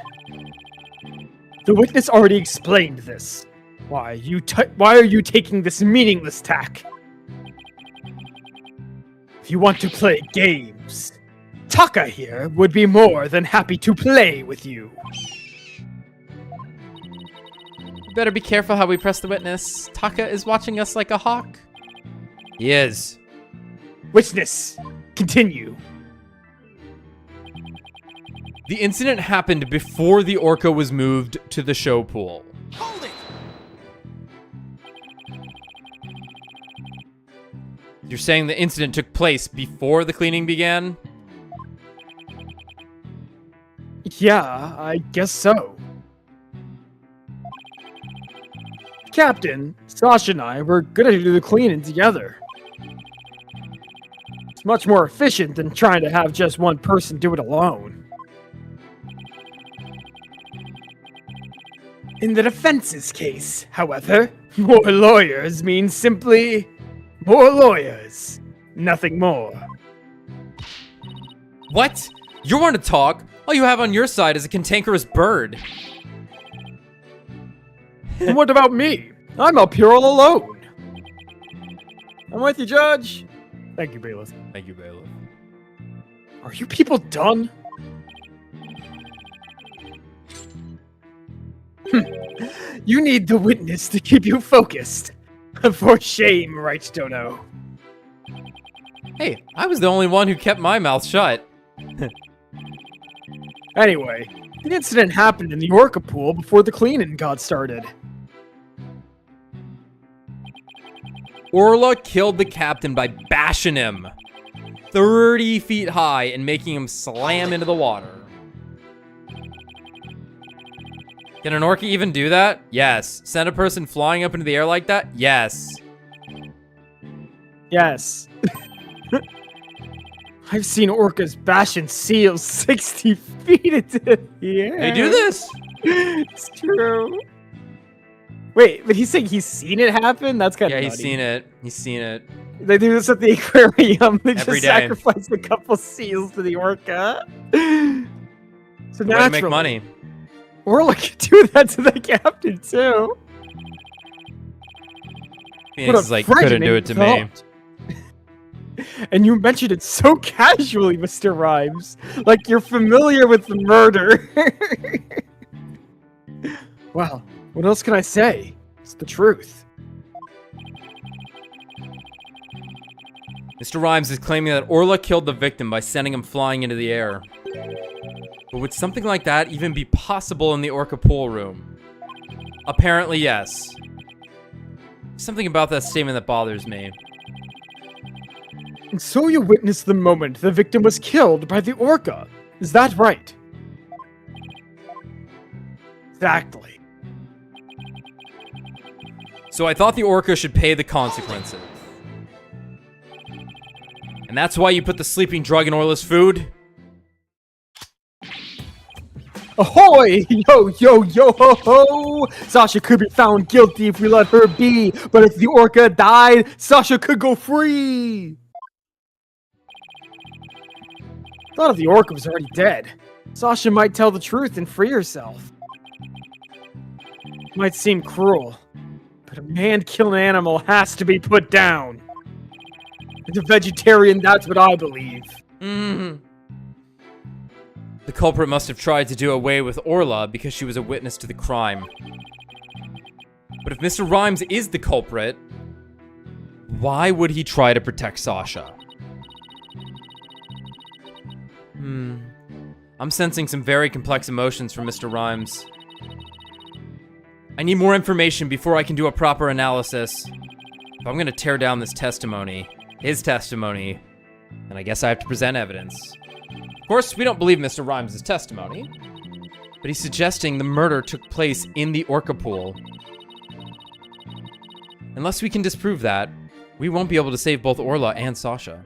The witness already explained this. Why are you taking this meaningless tack? If you want to play games, Taka here would be more than happy to play with you. You better be careful how we press the witness. Taka is watching us like a hawk. He is. Witness, continue. The incident happened before the orca was moved to the show pool. Holding. You're saying the incident took place before the cleaning began? Yeah, I guess so. Captain, Sasha and I were gonna do the cleaning together. It's much more efficient than trying to have just one person do it alone. In the defense's case, however, more lawyers means simply more lawyers. Nothing more. What? You want to talk? All you have on your side is a cantankerous bird. And what about me? I'm up here all alone. I'm with you, Judge. Thank you, bailiff. Thank you, bailiff. Are you people done? You need the witness to keep you focused. For shame, right, Dono. Hey, I was the only one who kept my mouth shut. Anyway, the incident happened in the orca pool before the cleaning got started. Orla killed the captain by bashing him 30 feet high and making him slam into the water. Can an orca even do that? Yes. Send a person flying up into the air like that? Yes. Yes. I've seen orcas bashing seals 60 feet into the air. They do this? It's true. Wait, but he's saying he's seen it happen? That's kind of Yeah, he's seen it. He's seen it. They do this at the aquarium. They Every just day. sacrifice a couple seals to the orca. So The way to make money. Orla could do that to the captain too. Phoenix is like, couldn't do it to me. And you mentioned it so casually, Mr. Rhymes. Like you're familiar with the murder. Well, what else can I say? It's the truth. Mr. Rhymes is claiming that Orla killed the victim by sending him flying into the air. But would something like that even be possible in the orca pool room? Apparently, yes. Something about that statement that bothers me. And so you witnessed the moment the victim was killed by the orca. Is that right? Exactly. So I thought the orca should pay the consequences. And that's why you put the sleeping drug in Orla's food? Ahoy! Yo, yo, yo, ho, ho! Sasha could be found guilty if we let her be, but if the orca died, Sasha could go free! Thought if the orca was already dead, Sasha might tell the truth and free herself. Might seem cruel, but a man killing an animal has to be put down. As a vegetarian, that's what I believe. The culprit must have tried to do away with Orla because she was a witness to the crime. But if Mr. Rhymes is the culprit, why would he try to protect Sasha? I'm sensing some very complex emotions from Mr. Rhymes. I need more information before I can do a proper analysis. If I'm gonna tear down this testimony, his testimony, then I guess I have to present evidence. Of course, we don't believe Mr. Rhymes' testimony, but he's suggesting the murder took place in the Orca pool. Unless we can disprove that, we won't be able to save both Orla and Sasha.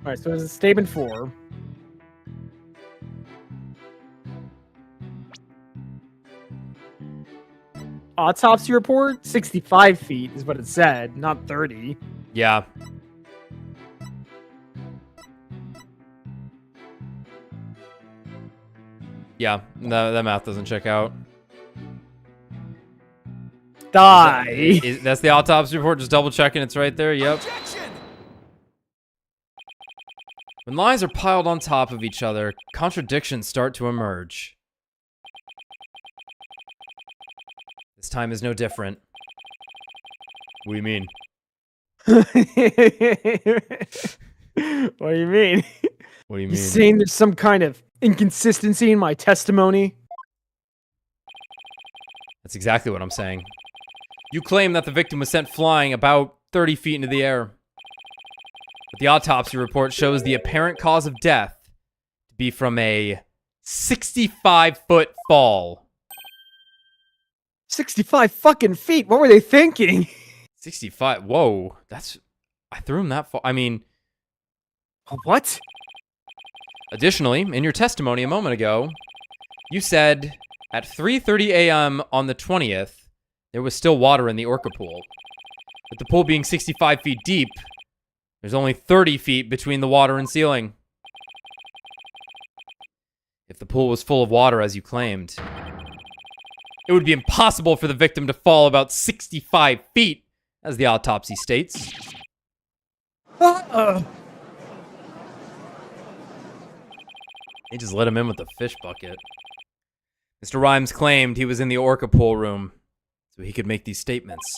Alright, so it's statement 4. Autopsy report, 65 feet is what it said, not 30. Yeah. Yeah, no, that math doesn't check out. Die! That's the autopsy report, just double checking it's right there, yep. Objection! When lies are piled on top of each other, contradictions start to emerge. This time is no different. What do you mean? What do you mean? What do you You mean? saying there's some kind of inconsistency in my testimony? That's exactly what I'm saying. You claim that the victim was sent flying about 30 feet into the air. But the autopsy report shows the apparent cause of death to be from a 65-foot fall. 65 fucking feet. What were they thinking? 65. Whoa. That's... I threw him that far. I mean... What? Additionally, in your testimony a moment ago, you said at 3:30 a.m. on the 20th, there was still water in the Orca pool. With the pool being 65 feet deep, there's only 30 feet between the water and ceiling. If the pool was full of water as you claimed, it would be impossible for the victim to fall about 65 feet, as the autopsy states. They just let him in with the fish bucket. Mr. Rhymes claimed he was in the Orca pool room, so he could make these statements.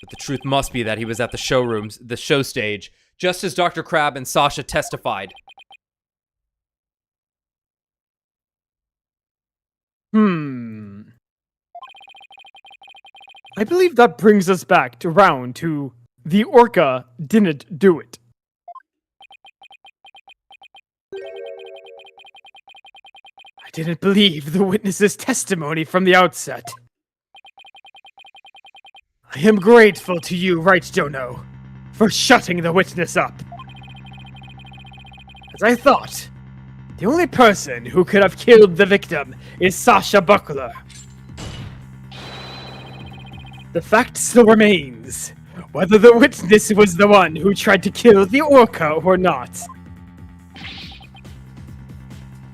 But the truth must be that he was at the show stage, just as Dr. Crab and Sasha testified. I believe that brings us back to the Orca didn't do it. I didn't believe the witness's testimony from the outset. I am grateful to you, right, Jono, for shutting the witness up. As I thought, the only person who could have killed the victim is Sasha Buckler. The fact still remains whether the witness was the one who tried to kill the Orca or not.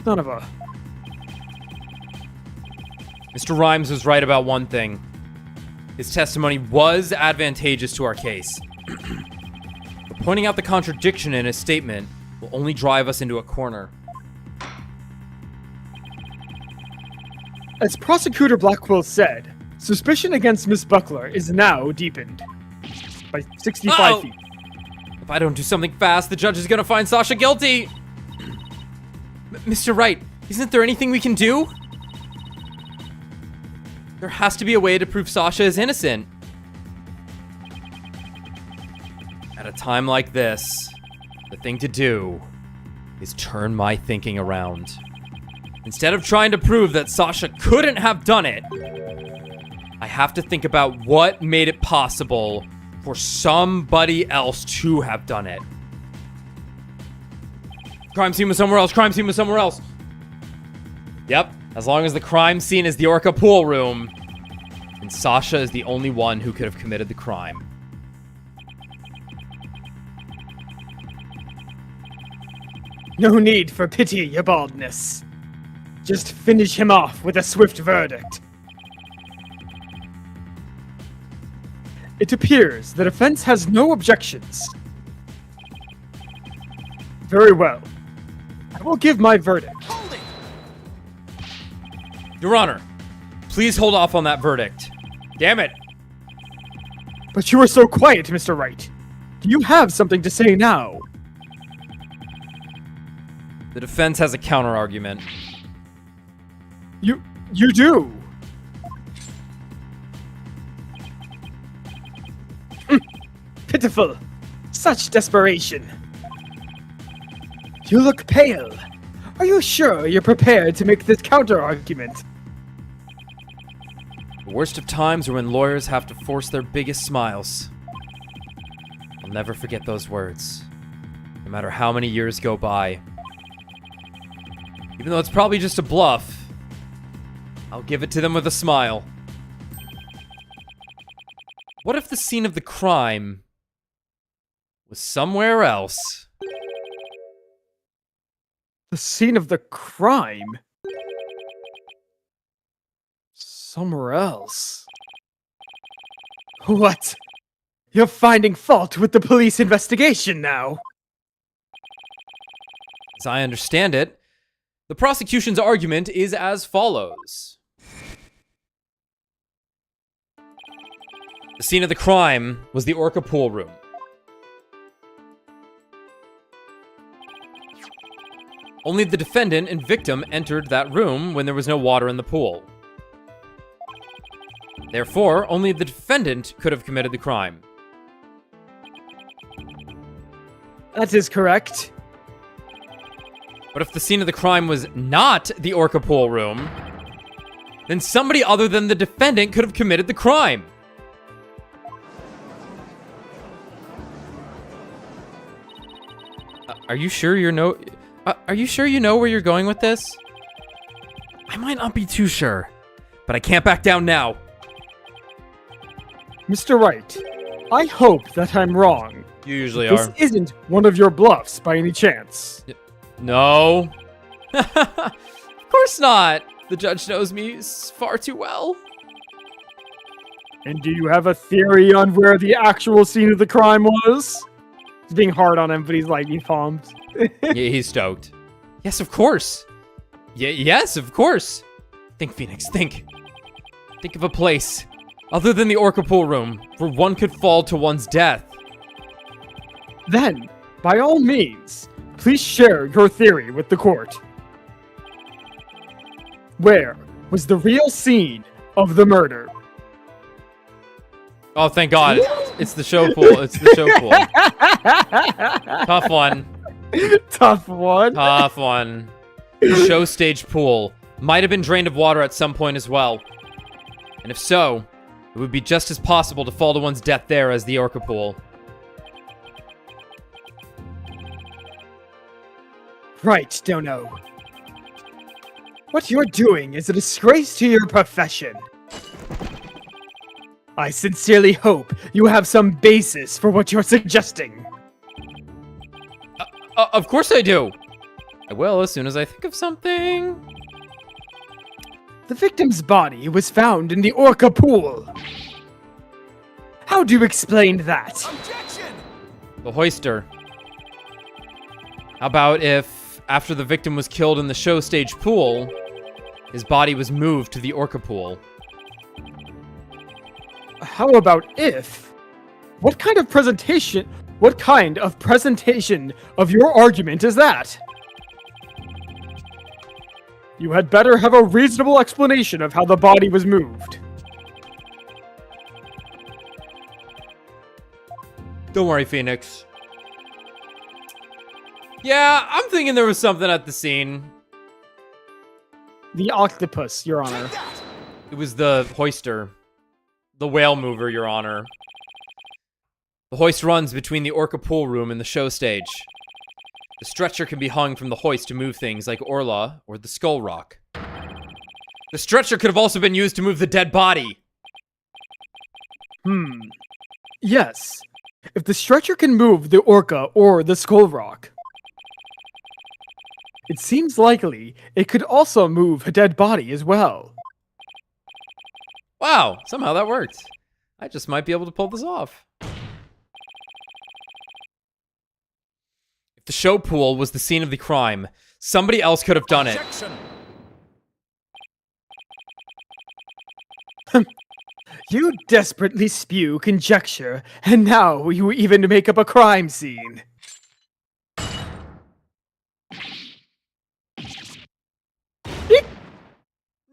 Son of a... Mr. Rhymes was right about one thing. His testimony was advantageous to our case. But pointing out the contradiction in his statement will only drive us into a corner. As Prosecutor Blackwell said, suspicion against Miss Buckler is now deepened by 65 feet. If I don't do something fast, the judge is gonna find Sasha guilty! Mr. Wright, isn't there anything we can do? There has to be a way to prove Sasha is innocent. At a time like this, the thing to do is turn my thinking around. Instead of trying to prove that Sasha couldn't have done it, I have to think about what made it possible for somebody else to have done it. Crime scene was somewhere else. Crime scene was somewhere else. Yep. As long as the crime scene is the Orca pool room, then Sasha is the only one who could have committed the crime. No need for pity, your baldness. Just finish him off with a swift verdict. It appears the defense has no objections. Very well. I will give my verdict. Holding. Your Honor, please hold off on that verdict. Damn it. But you are so quiet, Mr. Wright. Do you have something to say now? The defense has a counter-argument. You do. Pitiful. Such desperation. You look pale. Are you sure you're prepared to make this counter-argument? The worst of times are when lawyers have to force their biggest smiles. I'll never forget those words, no matter how many years go by. Even though it's probably just a bluff, I'll give it to them with a smile. What if the scene of the crime was somewhere else? The scene of the crime? Somewhere else. What? You're finding fault with the police investigation now? As I understand it, the prosecution's argument is as follows. The scene of the crime was the Orca pool room. Only the defendant and victim entered that room when there was no water in the pool. Therefore, only the defendant could have committed the crime. That is correct. But if the scene of the crime was not the Orca pool room, then somebody other than the defendant could have committed the crime. Are you sure you know where you're going with this? I might not be too sure, but I can't back down now. Mr. Wright, I hope that I'm wrong. You usually This are. isn't one of your bluffs by any chance. No. Of course not. The judge knows me far too well. And do you have a theory on where the actual scene of the crime was? He's being hard on him, but he's like, he pumped. Yeah, he's stoked. Yes, of course. Yes, of course. Think, Phoenix, think. Think of a place, other than the Orca pool room, where one could fall to one's death. Then, by all means, please share your theory with the court. Where was the real scene of the murder? Oh, thank God. It's the show pool. It's the show pool. Tough one. Tough one. Tough one. The show stage pool might have been drained of water at some point as well. And if so, it would be just as possible to fall to one's death there as the Orca pool. Right, Dono. What you're doing is a disgrace to your profession. I sincerely hope you have some basis for what you're suggesting. Of course I do. I will as soon as I think of something. The victim's body was found in the Orca pool. How do you explain that? Objection! The hoister. How about if, after the victim was killed in the show stage pool, his body was moved to the Orca pool? How about if? What kind of presentation of your argument is that? You had better have a reasonable explanation of how the body was moved. Don't worry, Phoenix. Yeah, I'm thinking there was something at the scene. The octopus, Your Honor. Take that! It was the hoister. The whale mover, Your Honor. The hoist runs between the Orca pool room and the show stage. The stretcher can be hung from the hoist to move things like Orla or the Skull Rock. The stretcher could have also been used to move the dead body. Yes. If the stretcher can move the Orca or the Skull Rock, it seems likely it could also move a dead body as well. Wow, somehow that worked. I just might be able to pull this off. If the show pool was the scene of the crime, somebody else could have done it. Objection. You desperately spew conjecture, and now you even make up a crime scene.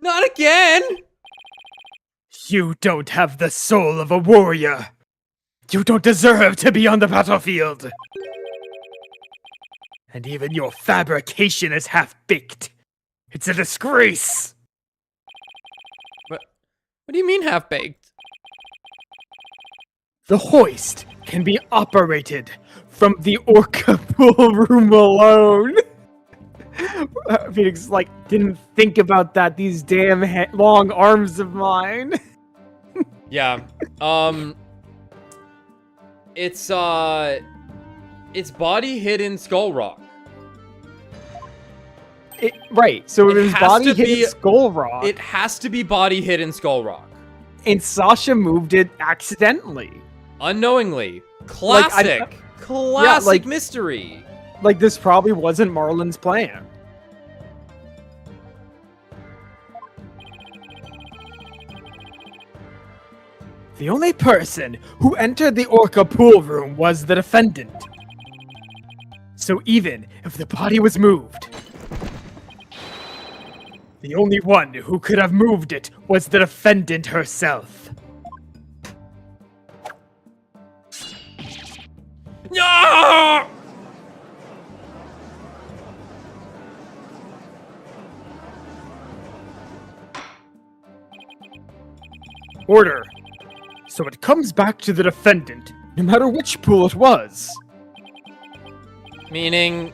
Not again! You don't have the soul of a warrior. You don't deserve to be on the battlefield. And even your fabrication is half-baked. It's a disgrace. What do you mean half-baked? The hoist can be operated from the Orca pool room alone. Phoenix, like, didn't think about that, these damn long arms of mine. Yeah. It's body hid in Skull Rock. Right, so It his has body to hit be- Skull Rock, It has to be body hid in Skull Rock. and Sasha moved it accidentally. Unknowingly. Classic. Classic like- mystery. Like, this probably wasn't Marlon's plan. The only person who entered the Orca pool room was the defendant. So even if the body was moved, the only one who could have moved it was the defendant herself. No! Order. So it comes back to the defendant, no matter which pool it was. Meaning,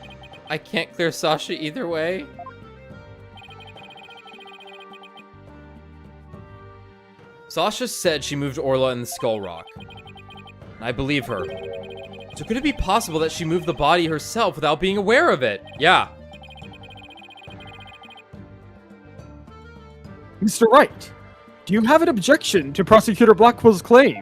I can't clear Sasha either way? Sasha said she moved Orla in the Skull Rock. And I believe her. So could it be possible that she moved the body herself without being aware of it? Yeah. Mr. Wright, do you have an objection to Prosecutor Blackwell's claim?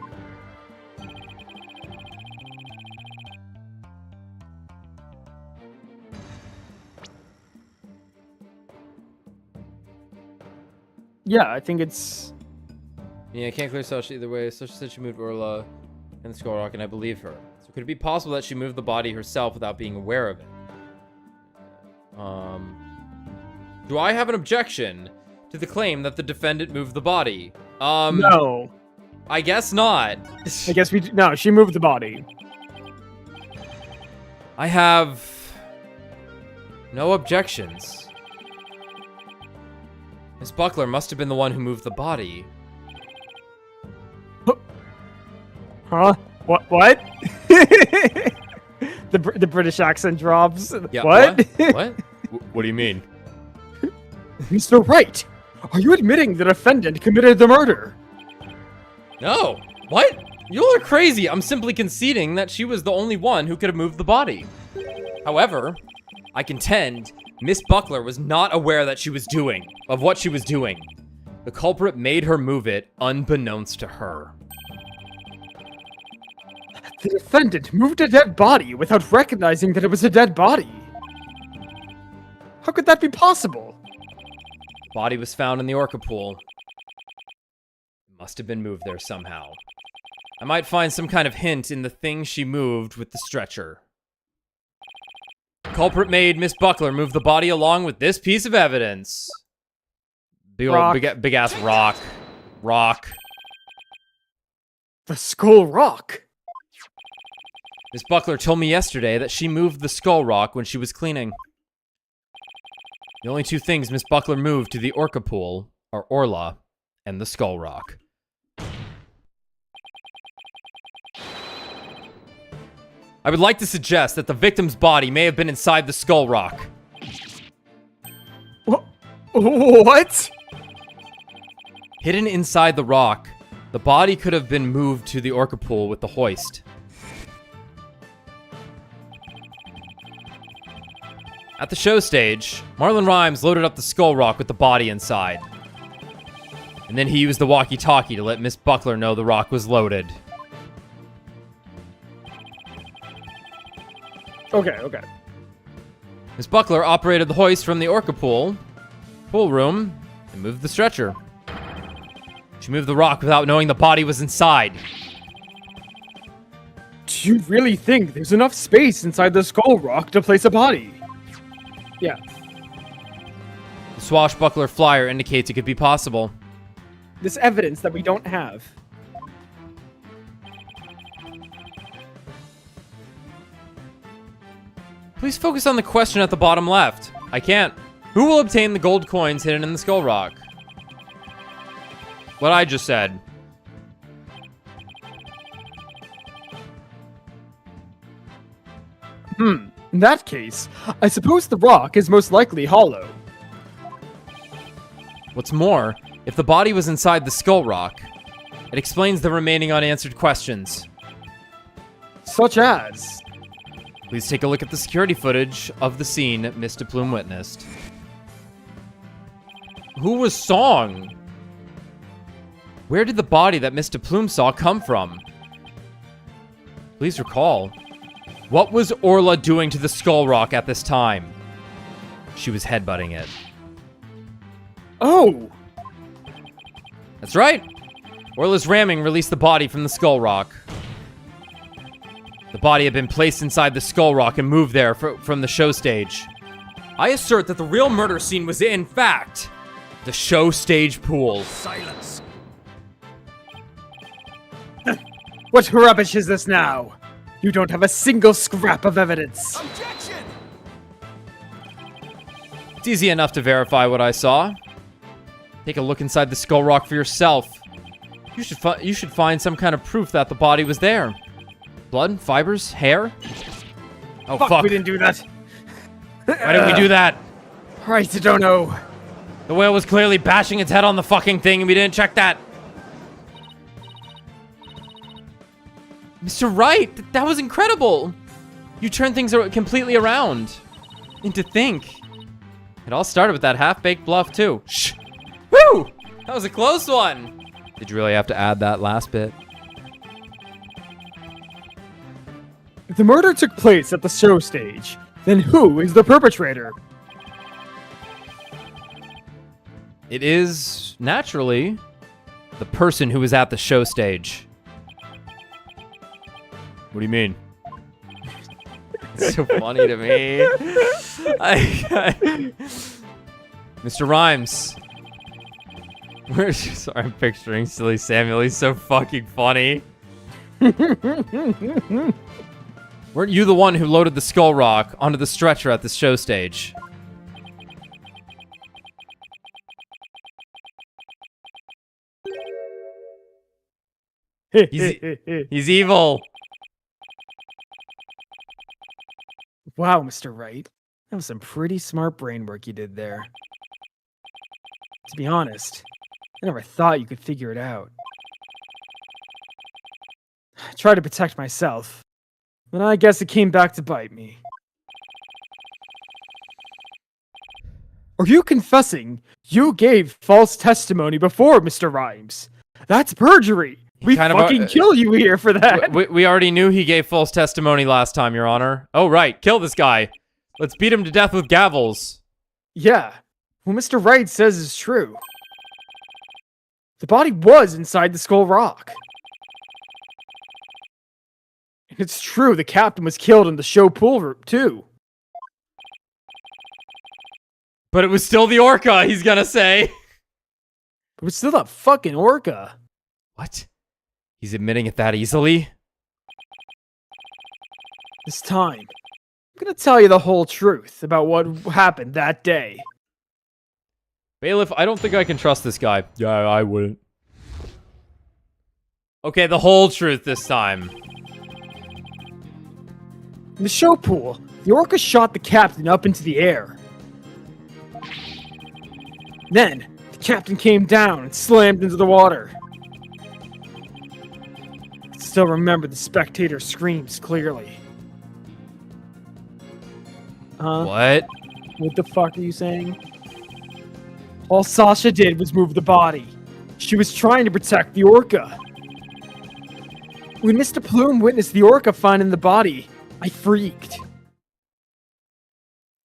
Yeah, I think it's... Yeah, I can't clear Sasha either way. Sasha said she moved Orla in the Skull Rock, and I believe her. So could it be possible that she moved the body herself without being aware of it? Do I have an objection to the claim that the defendant moved the body? No. I guess not. I guess we... No, she moved the body. I have no objections. Miss Buckler must have been the one who moved the body. Huh? What? the British accent drops. Yeah, what? What? What do you mean? Mr. Wright, are you admitting the defendant committed the murder? No. What? You all are crazy. I'm simply conceding that she was the only one who could have moved the body. However, I contend Miss Buckler was not aware that of what she was doing. The culprit made her move it unbeknownst to her. The defendant moved a dead body without recognizing that it was a dead body. How could that be possible? The body was found in the Orca pool. It must have been moved there somehow. I might find some kind of hint in the thing she moved with the stretcher. The culprit made Miss Buckler move the body along with this piece of evidence. Big old, Rock. big ass rock. Rock. The Skull Rock. Miss Buckler told me yesterday that she moved the Skull Rock when she was cleaning. The only two things Miss Buckler moved to the Orca pool are Orla and the Skull Rock. I would like to suggest that the victim's body may have been inside the Skull Rock. What? Hidden inside the rock, the body could have been moved to the Orca pool with the hoist. At the show stage, Marlon Rhymes loaded up the Skull Rock with the body inside. And And then he used the walkie-talkie to let Miss Buckler know the rock was loaded. Okay. Miss Buckler operated the hoist from the Orca pool room, and moved the stretcher. She moved the rock without knowing the body was inside. Do you really think there's enough space inside the skull rock to place a body? Yeah. The swashbuckler flyer indicates it could be possible. This evidence that we don't have. Please focus on the question at the bottom left. I can't. Who will obtain the gold coins hidden in the skull rock? What I just said. In that case, I suppose the rock is most likely hollow. What's more, if the body was inside the skull rock, it explains the remaining unanswered questions. Such as... Please take a look at the security footage of the scene Miss DePlume witnessed. Who was Song? Where did the body that Miss DePlume saw come from? Please recall. What was Orla doing to the skull rock at this time? She was headbutting it. Oh! That's right. Orla's ramming released the body from the skull rock. The body had been placed inside the skull rock and moved there from the show stage. I assert that the real murder scene was, in fact, the show stage pool. Silence. What rubbish is this now? You don't have a single scrap of evidence. Objection! It's easy enough to verify what I saw. Take a look inside the skull rock for yourself. You should find some kind of proof that the body was there. Blood, fibers, hair? Oh, fuck. We didn't do that. Why did we do that? Right, I don't know. The whale was clearly bashing its head on the fucking thing and we didn't check that. Mr. Wright, that was incredible. You turned things completely around. And to think. It all started with that half-baked bluff, too. Shh. Woo! That was a close one. Did you really have to add that last bit? The murder took place at the show stage. Then who is the perpetrator? It is, naturally, the person who was at the show stage. What do you mean? It's so funny to me. Mr. Rhymes. Sorry, I'm picturing Silly Samuel. He's so fucking funny. Weren't you the one who loaded the skull rock onto the stretcher at the show stage? He's evil. Wow, Mr. Wright. That was some pretty smart brain work you did there. To be honest, I never thought you could figure it out. I tried to protect myself, but I guess it came back to bite me. Are you confessing you gave false testimony before, Mr. Rhymes? That's perjury. We kind of fucking kill you here for that. We already knew he gave false testimony last time, Your Honor. Oh, right. Kill this guy. Let's beat him to death with gavels. Yeah. What Mr. Wright says is true. The body was inside the skull rock. And it's true the captain was killed in the show pool room, too. But it was still the orca, he's gonna say. But it's still that fucking orca. What? He's admitting it that easily? This time, I'm gonna tell you the whole truth about what happened that day. Bailiff, I don't think I can trust this guy. Yeah, I wouldn't. Okay, the whole truth this time. In the show pool, the orca shot the captain up into the air. Then, the captain came down and slammed into the water. I still remember the spectator screams clearly. What? What the fuck are you saying? All Sasha did was move the body. She was trying to protect the orca. When Mr. Plume witnessed the orca finding the body, I freaked.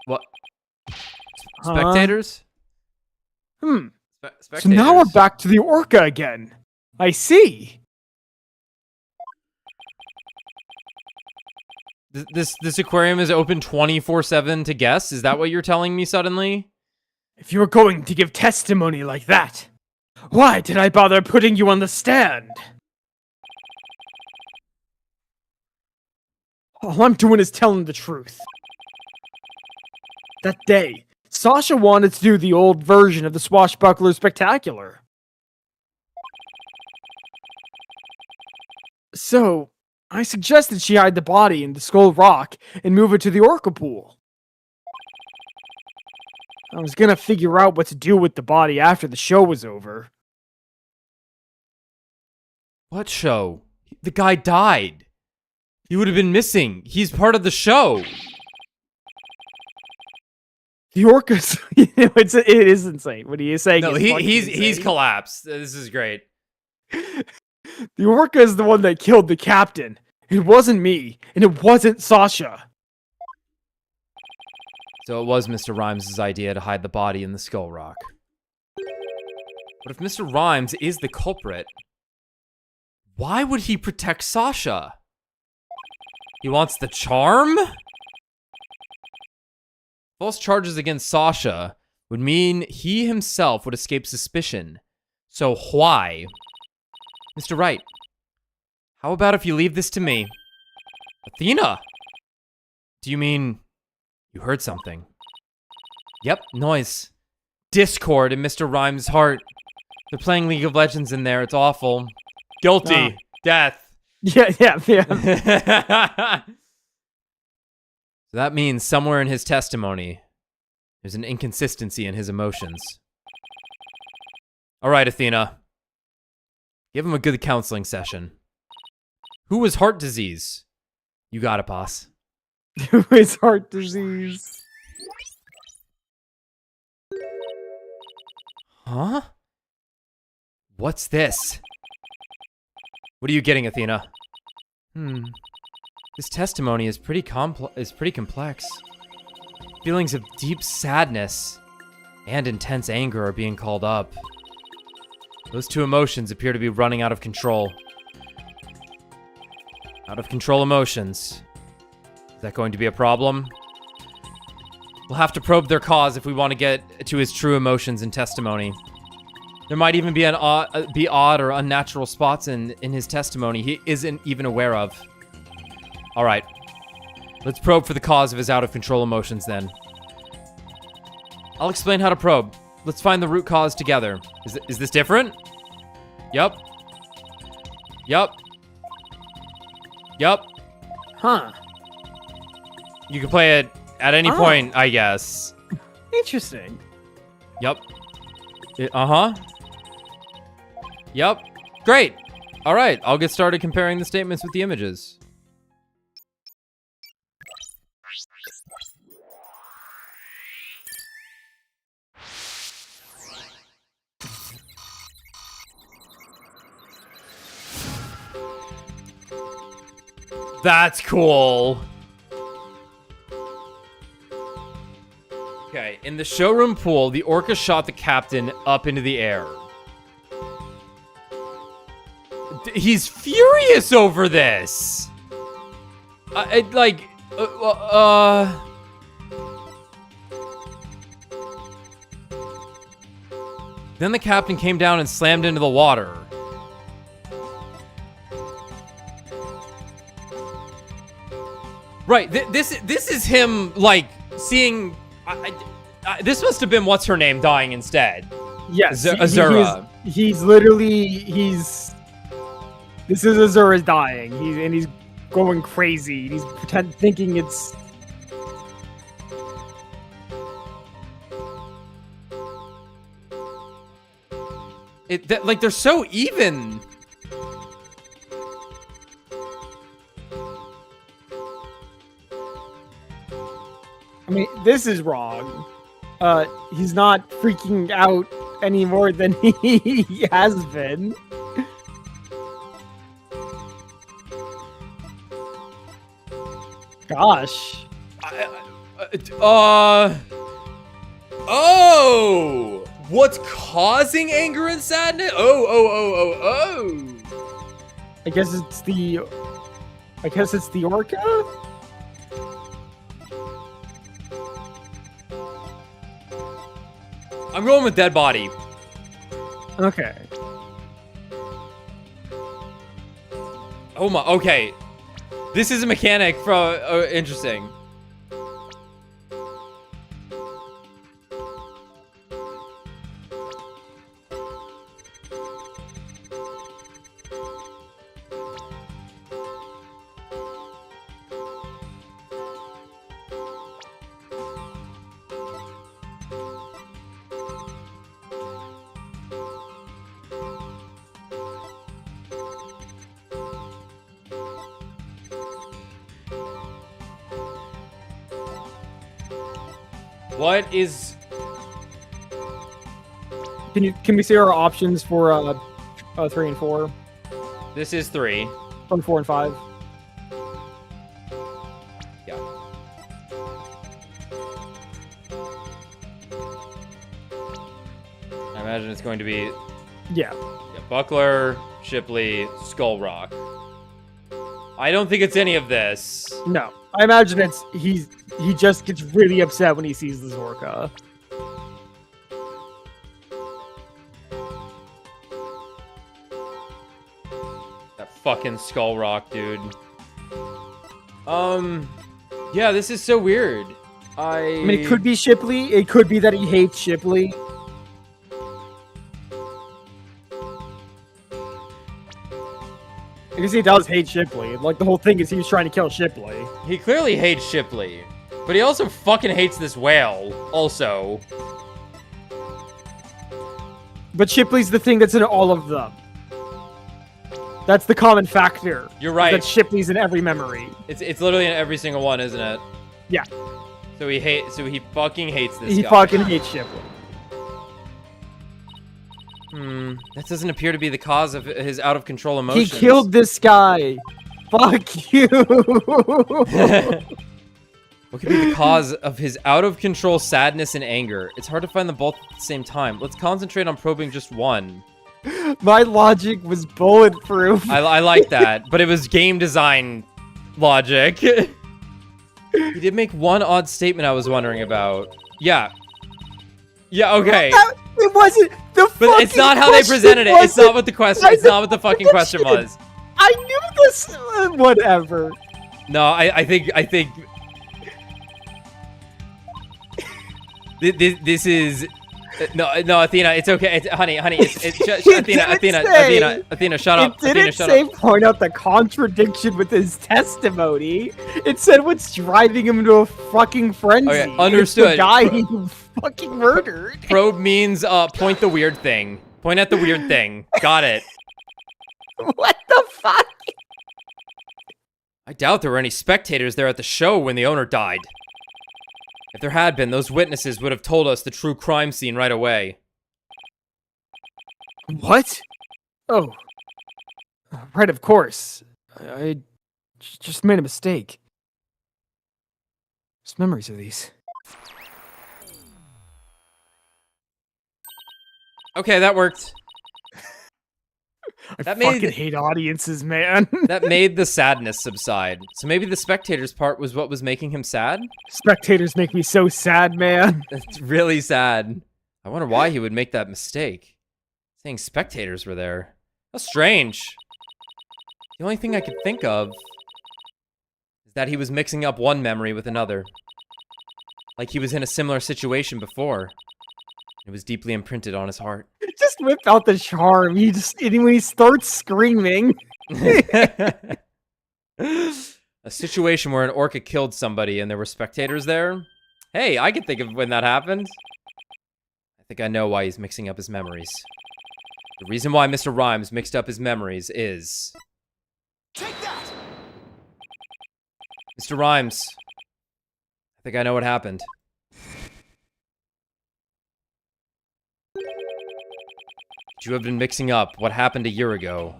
What? Huh? Spectators? So Spectators. now we're back to the orca again. I see. This aquarium is open 24/7 to guests? Is that what you're telling me suddenly? If you were going to give testimony like that, why did I bother putting you on the stand? All I'm doing is telling the truth. That day, Sasha wanted to do the old version of the Swashbuckler Spectacular. So, I suggested she hide the body in the Skull Rock and move it to the Orca Pool. I was gonna figure out what to do with the body after the show was over. What show? The guy died. He would have been missing. He's part of the show. The orcas, it is insane. What he is saying. No, is he's insane. collapsed. This is great. The orca is the one that killed the captain. It wasn't me, and it wasn't Sasha. So it was Mr. Rhymes' idea to hide the body in the Skull Rock. But if Mr. Rhymes is the culprit, why would he protect Sasha? He wants the charm? False charges against Sasha would mean he himself would escape suspicion. So why? Mr. Wright, how about if you leave this to me? Athena! Do you mean you heard something? Yep, noise. Discord in Mr. Rhymes' heart. They're playing League of Legends in there. It's awful. Guilty. Death. Yeah. So that means somewhere in his testimony, there's an inconsistency in his emotions. All right, Athena. Give him a good counseling session. Who has heart disease? You got it, boss. It's heart disease. Huh? What's this? What are you getting, Athena? This testimony is pretty complex. Feelings of deep sadness and intense anger are being called up. Those two emotions appear to be running out of control. Out of control emotions. Is that going to be a problem? We'll have to probe their cause if we want to get to his true emotions and testimony. There might even be odd or unnatural spots in his testimony he isn't even aware of. All right, let's probe for the cause of his out-of-control emotions then. I'll explain how to probe. Let's find the root cause together. Is this different? Yup. Huh. You can play it at any point, I guess. Interesting. Yup. Yup. Great. All right, I'll get started comparing the statements with the images. That's cool. Okay, in the showroom pool, the orca shot the captain up into the air. He's furious over this. Then the captain came down and slammed into the water. Right, this is him, like, seeing... this must have been what's-her-name dying insteted. Yes. Azura. He's literally... This is Azura's dying. He's going crazy. He's thinking it's... Like, they're so even. I mean, this is wrong. He's not freaking out any more than he has been. Gosh. Oh! What's causing anger and sadness? Oh. I guess it's the orca? I'm going with dead body. Okay. Oh my, okay. This is a mechanic from, interesting. What is... Can we see our options for 3 and 4? This is 3. From 4 and 5. Yeah. I imagine it's going to be... Yeah. Yeah, Buckler, Shipley, Skull Rock. I don't think it's any of this. No. I imagine it's he just gets really upset when he sees the Zorka. That fucking Skull Rock, dude. Yeah, this is so weird. I mean, it could be Shipley. It could be that he hates Shipley. Because he does hate Shipley. Like, the whole thing is he was trying to kill Shipley. He clearly hates Shipley. But he also fucking hates this whale, also. But Shipley's the thing that's in all of them. That's the common factor. You're right. That Shipley's in every memory. It's literally in every single one, isn't it? Yeah. So he fucking hates this He guy. fucking hates Shipley. That doesn't appear to be the cause of his out-of-control emotions. He killed this guy. Fuck you. What could be the cause of his out-of-control sadness and anger? It's hard to find them both at the same time. Let's concentrate on probing just one. My logic was bulletproof. I like that, but it was game design logic. He did make one odd statement I was wondering about. Yeah. Yeah, okay. It wasn't the But it's not how they presented it. It's not what the question. It's not what the fucking question was. I knew this. Whatever. No, I think this is no, Athena. It's okay. It's honey. Athena, shut up. It Athena, didn't shut say up. point out the contradiction with his testimony. It said what's driving him into a fucking frenzy. Okay, understood. It's the guy he fucking murdered. Probe means point the weird thing. Point at the weird thing. Got it. What the fuck? I doubt there were any spectators there at the show when the owner died. If there had been, those witnesses would have told us the true crime scene right away. What? Oh. Right, of course. I just made a mistake. Just memories of these. Okay, that worked. I That fucking made- hate audiences, man. That made the sadness subside. So maybe the spectators part was what was making him sad? Spectators make me so sad, man. That's really sad. I wonder why he would make that mistake. Saying spectators were there. How strange. The only thing I could think of is that he was mixing up one memory with another. Like he was in a similar situation before. It was deeply imprinted on his heart. Just whip out the charm. And when he starts screaming. A situation where an orca killed somebody and there were spectators there? Hey, I can think of when that happened. I think I know why he's mixing up his memories. The reason why Mr. Rhymes mixed up his memories is... Take that! Mr. Rhymes. I think I know what happened. But you have been mixing up what happened a year ago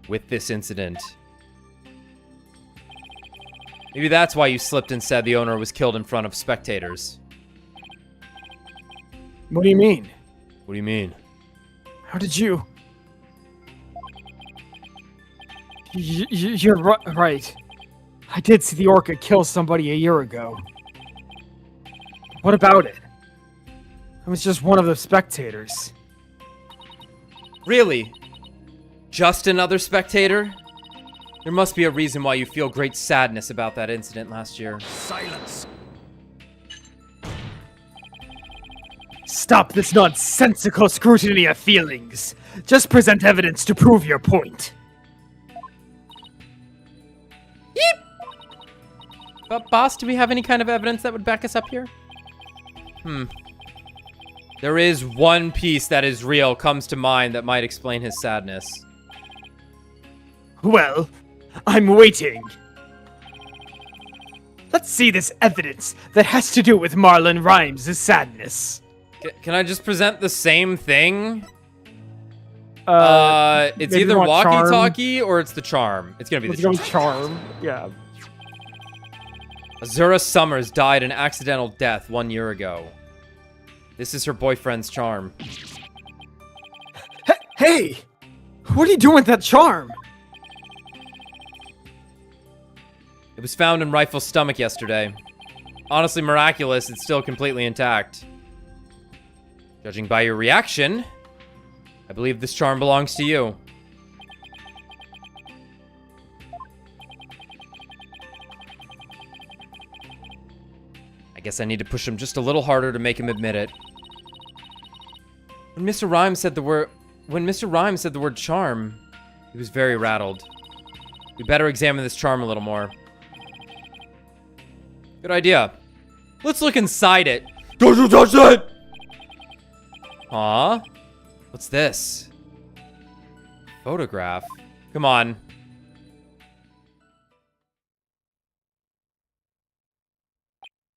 with this incident. Maybe that's why you slipped and said the owner was killed in front of spectators. What do you mean? What do you mean? How did you... You're right. I did see the orca kill somebody a year ago. What about it? I was just one of the spectators. Really? Just another spectator? There must be a reason why you feel great sadness about that incident last year. Silence. Stop this nonsensical scrutiny of feelings. Just present evidence to prove your point. But boss, do we have any kind of evidence that would back us up here? There is one piece that is real, comes to mind, that might explain his sadness. Well, I'm waiting. Let's see this evidence that has to do with Marlon Rhymes' sadness. Can I just present the same thing? It's maybe either you want walkie-talkie or it's the charm. It's gonna be the charm. Charm. Yeah. Azura Summers died an accidental death 1 year ago. This is her boyfriend's charm. Hey! What are you doing with that charm? It was found in Rifle's stomach yesterday. Honestly miraculous, it's still completely intact. Judging by your reaction, I believe this charm belongs to you. I guess I need to push him just a little harder to make him admit it. When Mr. Rhymes said the word charm, he was very rattled. We better examine this charm a little more. Good idea. Let's look inside it. Don't you touch that! Aw. What's this? Photograph. Come on.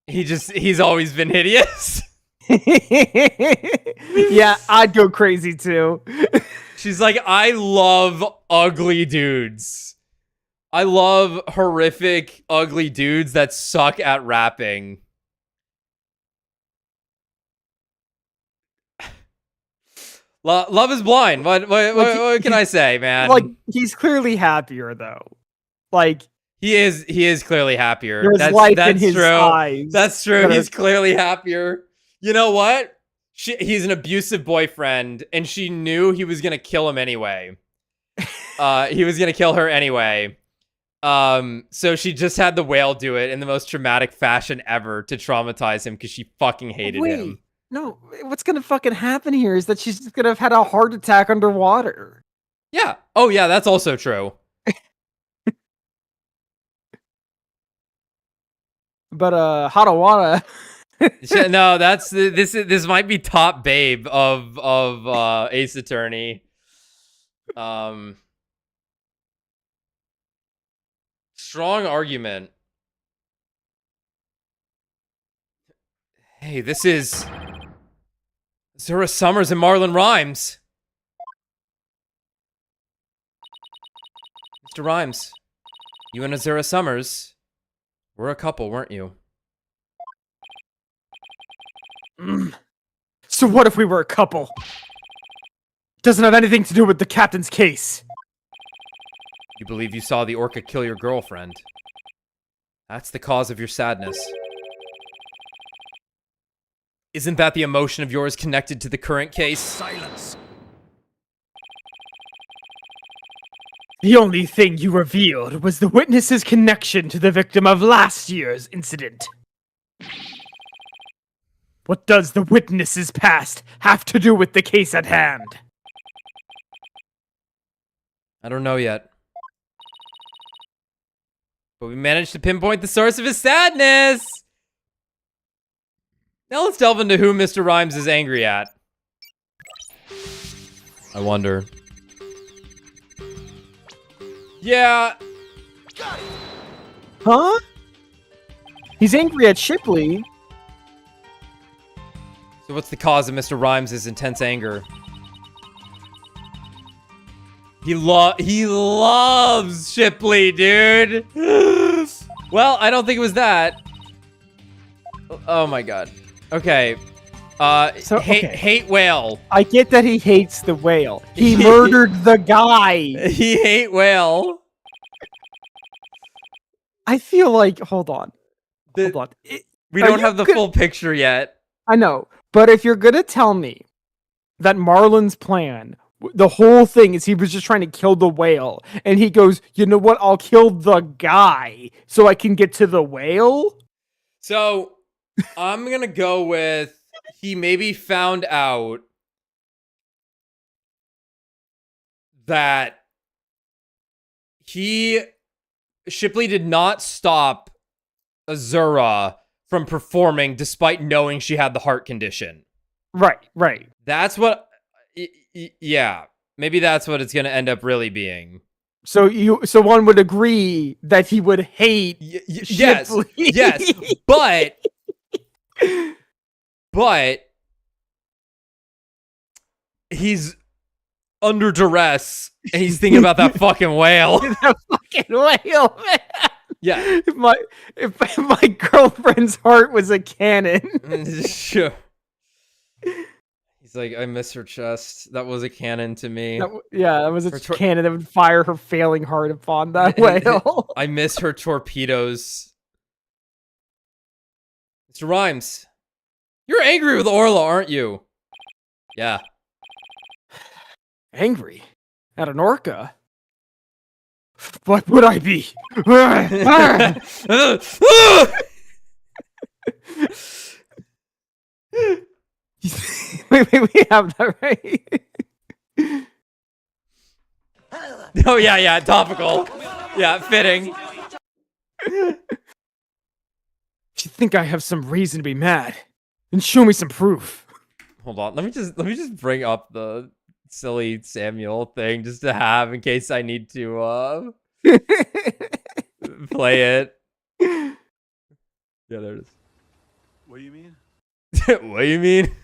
He's always been hideous. Yeah, I'd go crazy too. She's like, I love ugly dudes. I love horrific, ugly dudes that suck at rapping. Love is blind. What can I say, man? Like, he's clearly happier though. Like, he is clearly happier. there's life in his true. eyes. That's true. He's clearly happier. You know what? He's an abusive boyfriend, and she knew he was gonna kill him anyway. He was gonna kill her anyway. So she just had the whale do it in the most traumatic fashion ever to traumatize him because she fucking hated him. No, what's gonna fucking happen here is that she's just gonna have had a heart attack underwater. Yeah. Oh yeah, that's also true. But Hadawana. No, this might be top babe of Ace Attorney. Strong argument. Hey, this is Zura Summers and Marlon Rhymes. Mr. Rhymes, you and Azura Summers were a couple, weren't you? So what if we were a couple? Doesn't have anything to do with the captain's case. You believe you saw the orca kill your girlfriend. That's the cause of your sadness. Isn't that the emotion of yours connected to the current case? Silence. The only thing you revealed was the witness's connection to the victim of last year's incident. What does the witness's past have to do with the case at hand? I don't know yet. But we managed to pinpoint the source of his sadness! Now let's delve into who Mr. Rhymes is angry at. I wonder. Yeah. Got it. Huh? He's angry at Shipley. So what's the cause of Mr. Rhymes' intense anger? He loves Shipley, dude. Well, I don't think it was that. Oh my god. Okay. Hate whale. I get that he hates the whale. He murdered the guy. He hate whale. I feel like, hold on. We don't have the full picture yet. I know, but if you're gonna tell me that Marlin's plan, the whole thing is he was just trying to kill the whale, and he goes, you know what, I'll kill the guy so I can get to the whale? So, I'm gonna go with he maybe found out that Shipley did not stop Azura from performing despite knowing she had the heart condition. Right. That's what, yeah, maybe that's what it's gonna end up really being. So one would agree that he would hate yes, Shipley. yes, but if under duress and he's thinking about that fucking whale. That fucking whale, man. Yeah. If my girlfriend's heart was a cannon. Sure. He's like, I miss her chest. That was a cannon to me. That was a cannon that would fire her failing heart upon that whale. I miss her torpedoes. Mr. Rhymes, you're angry with Orla, aren't you? Yeah. Angry? At an orca? What would I be? wait, we have that right? Oh, yeah, topical. Yeah, fitting. You think I have some reason to be mad? Then show me some proof. Hold on, let me just bring up the silly Samuel thing just to have in case I need to play it. Yeah, there it is. What do you mean? What do you mean?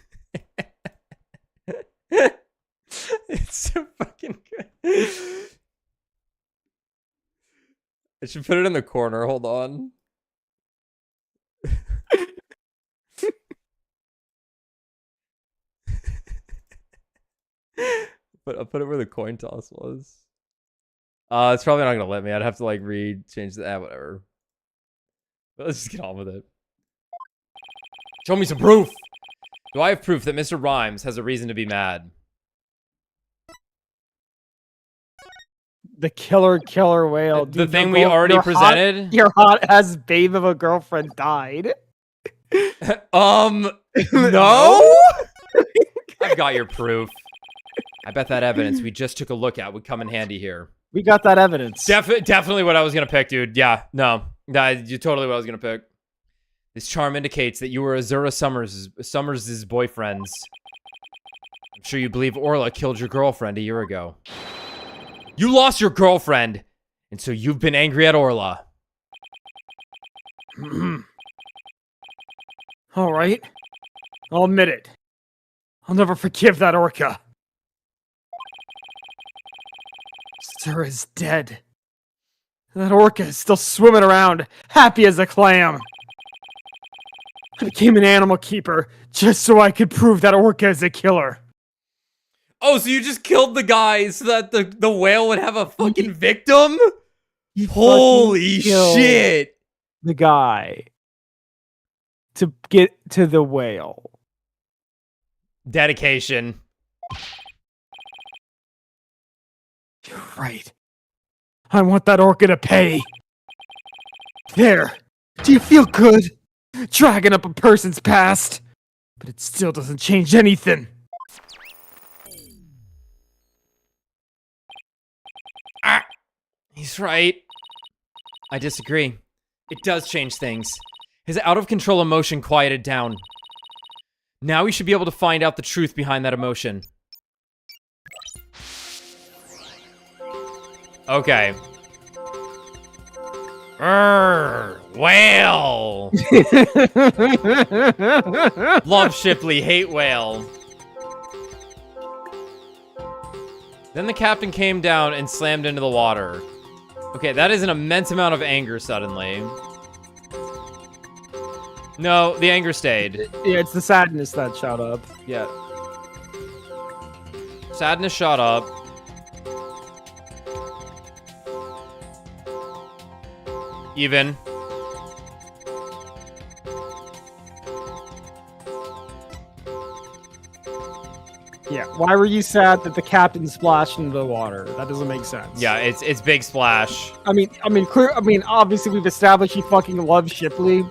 It's so fucking good. I should put it in the corner. Hold on. But I'll put it where the coin toss was. It's probably not gonna let me. I'd have to like change the whatever. But let's just get on with it. Show me some proof. Do I have proof that Mr. Rhymes has a reason to be mad? The killer whale. The thing we already presented? Your hot ass babe of a girlfriend died. No? I've got your proof. I bet that evidence we just took a look at would come in handy here. We got that evidence. Definitely what I was gonna pick, dude. Yeah, no. You're totally what I was gonna pick. This charm indicates that you were Azura Summers' boyfriends. I'm sure you believe Orla killed your girlfriend a year ago. You lost your girlfriend, and so you've been angry at Orla. All right. I'll admit it. I'll never forgive that orca. Azura's dead. That orca is still swimming around, happy as a clam. I became an animal keeper just so I could prove that orca is a killer. Oh, so you just killed the guy so that the whale would have a fucking victim? Holy shit. The guy. To get to the whale. Dedication. You're right. I want that orca to pay. There. Do you feel good? Dragging up a person's past. But it still doesn't change anything. He's right. I disagree. It does change things. His out-of-control emotion quieted down. Now we should be able to find out the truth behind that emotion. Okay. Whale! Love Shipley, hate whale. Then the captain came down and slammed into the water. Okay, that is an immense amount of anger suddenly. No, the anger stayed. Yeah, it's the sadness that shot up. Yeah. Sadness shot up. Even. Yeah, why were you sad that the captain splashed into the water? That doesn't make sense. Yeah, it's big splash. I mean, obviously we've established he fucking loves Shipley.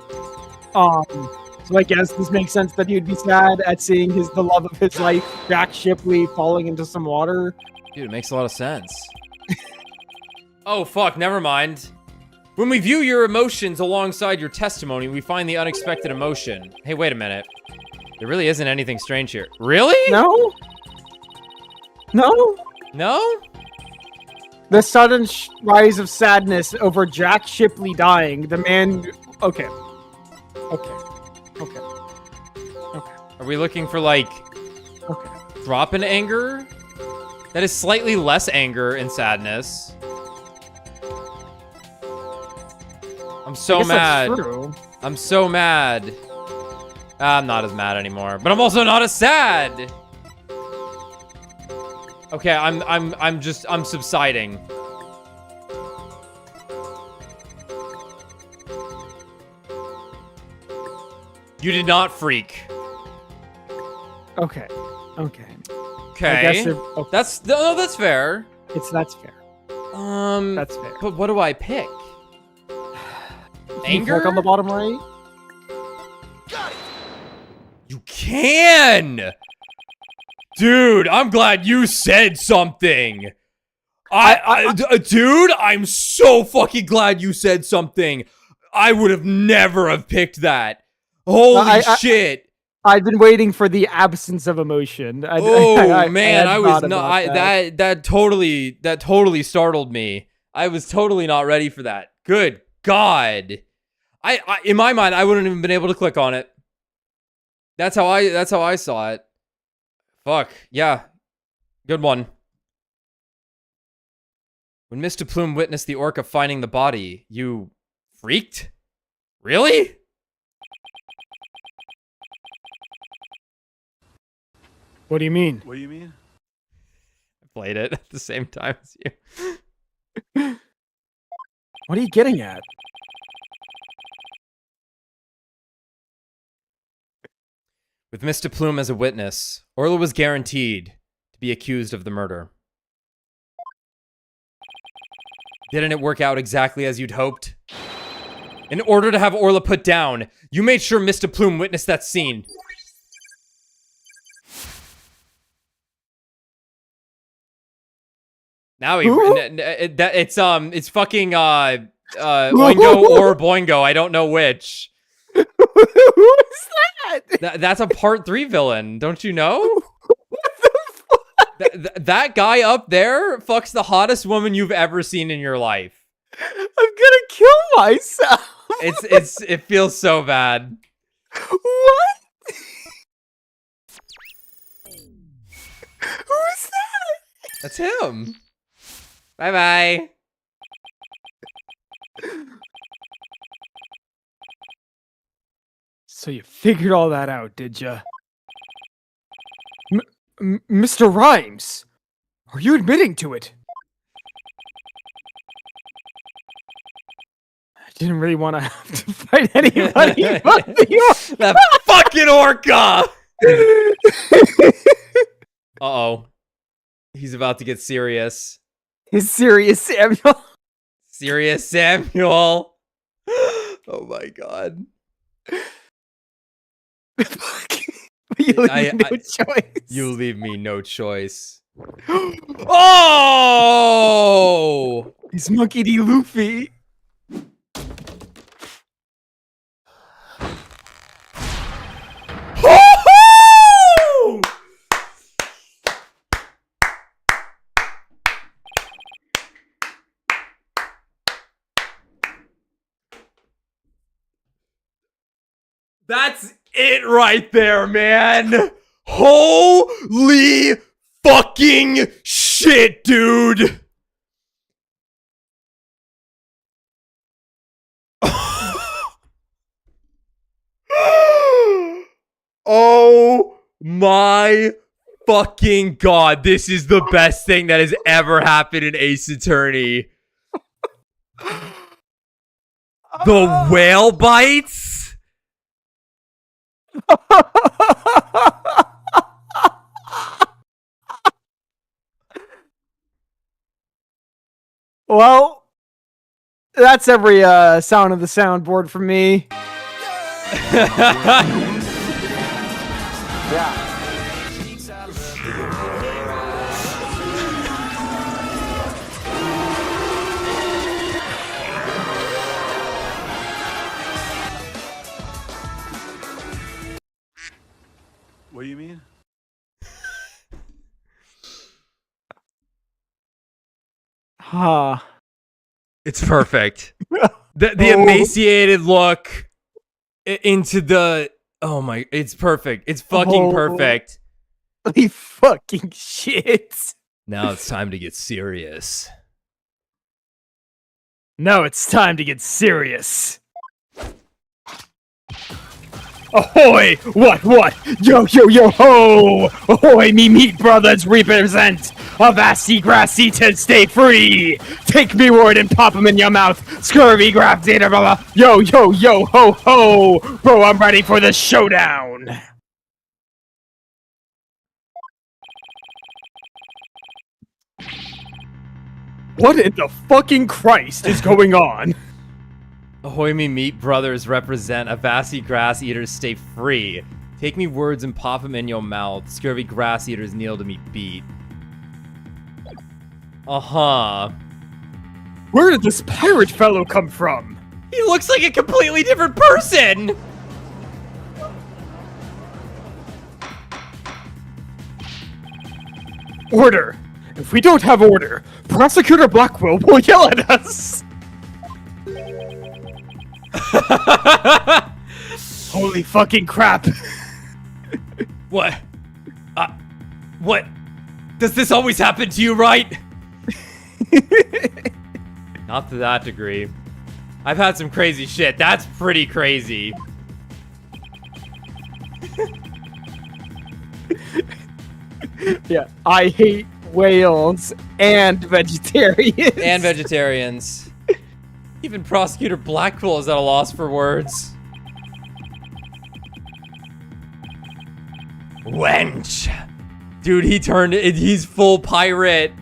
So I guess this makes sense that he would be sad at seeing the love of his life, Jack Shipley, falling into some water. Dude, it makes a lot of sense. Oh, fuck, never mind. When we view your emotions alongside your testimony, we find the unexpected emotion. Hey, wait a minute. There really isn't anything strange here. Really? No? No? No? The sudden rise of sadness over Jack Shipley dying. The man... Okay. Are we looking for, like, drop in anger? That is slightly less anger and sadness. I'm so mad. That's true. I'm so mad. I'm not as mad anymore, but I'm also not as sad. Okay, I'm subsiding. You did not freak. Okay. Okay. That's fair. That's fair. That's fair. But what do I pick? Anger? Click on the bottom right. Got it. You can! Dude, I'm glad you said something. Dude, I'm so fucking glad you said something. I would have never have picked that. Holy shit. I've been waiting for the absence of emotion. Man, I was not. That totally startled me. I was totally not ready for that. Good God. I in my mind, I wouldn't have been able to click on it. That's how I saw it. Fuck. Yeah. Good one. When Mr. Plume witnessed the orca finding the body, you freaked? Really? What do you mean? What do you mean? I played it at the same time as you. What are you getting at? With Mr. Plume as a witness, Orla was guaranteed to be accused of the murder. Didn't it work out exactly as you'd hoped? In order to have Orla put down, you made sure Mr. Plume witnessed that scene. Now it's fucking Oingo or Boingo. I don't know which. Who is that? That's a part 3 villain. Don't you know? What the fuck? That guy up there fucks the hottest woman you've ever seen in your life. I'm gonna kill myself. It feels so bad. What? Who is that? That's him. Bye-bye. So you figured all that out, did ya? Mr. Rhymes, are you admitting to it? I didn't really want to have to fight anybody but the That fucking orca! Uh-oh. He's about to get serious. Is serious, Samuel? Serious Samuel. Oh my god. You leave me no choice. You leave me no choice. Oh! He's Monkey D. Luffy. That's it right there, man. Holy fucking shit, dude! Oh my fucking god, this is the best thing that has ever happened in Ace Attorney. The whale bites? Well, that's every sound of the soundboard from me. What do you mean? Huh. It's perfect. The emaciated look into the... Oh my... It's perfect. It's fucking perfect. Holy fucking shit. Now it's time to get serious. Now it's time to get serious. Ahoy! What? Yo, ho! Ahoy, me meat brothers represent a vastly grassy to stay free! Take me word and pop 'em in your mouth! Scurvy grab data, blah, blah. Yo, ho! Bro, I'm ready for the showdown! What in the fucking Christ is going on? Ahoy me meat brothers represent a vastly grass eaters stay free. Take me words and pop them in your mouth. Scurvy grass eaters kneel to me beat. Uh-huh. Where did this pirate fellow come from? He looks like a completely different person! Order! If we don't have order, Prosecutor Blackwell will yell at us! Holy fucking crap! What? What? Does this always happen to you, right? Not to that degree. I've had some crazy shit. That's pretty crazy. Yeah, I hate whales and vegetarians. And vegetarians. Even Prosecutor Blackwell is at a loss for words. Wench! Dude, he's full pirate.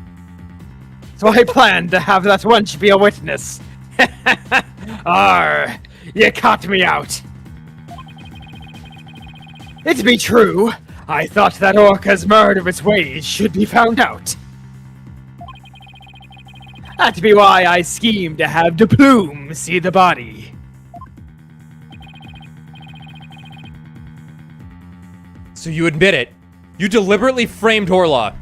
So I plan to have that wench be a witness. Arr, you caught me out. It be true. I thought that Orca's murderous ways should be found out. That be why I schemed to have the plume see the body. So you admit it. You deliberately framed Orla.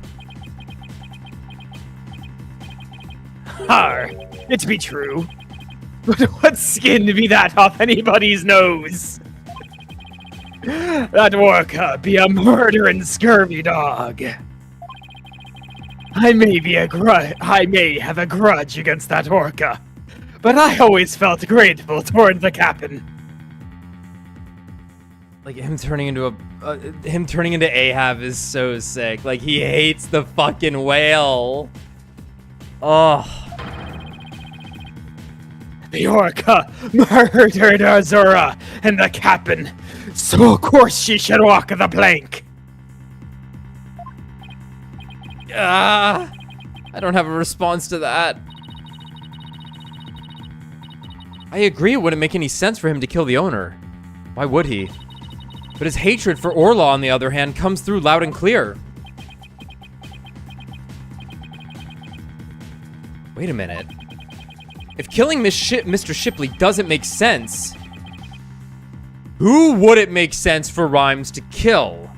Arr, it be true. But what skin be that off anybody's nose? That Orca be a murdering scurvy dog. I may have a grudge against that Orca, but I always felt grateful toward the captain. Like him turning into Ahab is so sick. Like he hates the fucking whale. Oh. The Orca murdered Azura and the captain, so of course she should walk the plank. I don't have a response to that. I agree it wouldn't make any sense for him to kill the owner. Why would he? But his hatred for Orla, on the other hand, comes through loud and clear. Wait a minute. If killing Mr. Shipley doesn't make sense, who would it make sense for Rhymes to kill?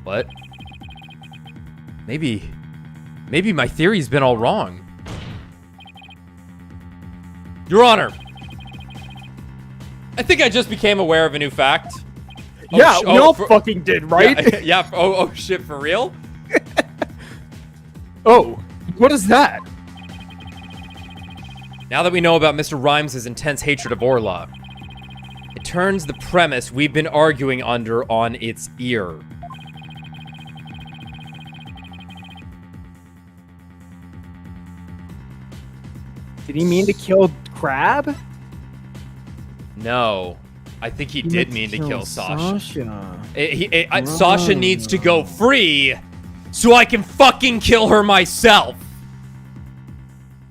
What? Maybe my theory's been all wrong. Your Honor, I think I just became aware of a new fact. Yeah, we all fucking did, right? Yeah. Yeah. Oh shit, for real? Oh, what is that? Now that we know about Mr. Rhymes' intense hatred of Orla, it turns the premise we've been arguing under on its ear. Did he mean to kill Crab? No. I think he did mean to kill Sasha. Sasha. Sasha needs to go free so I can fucking kill her myself.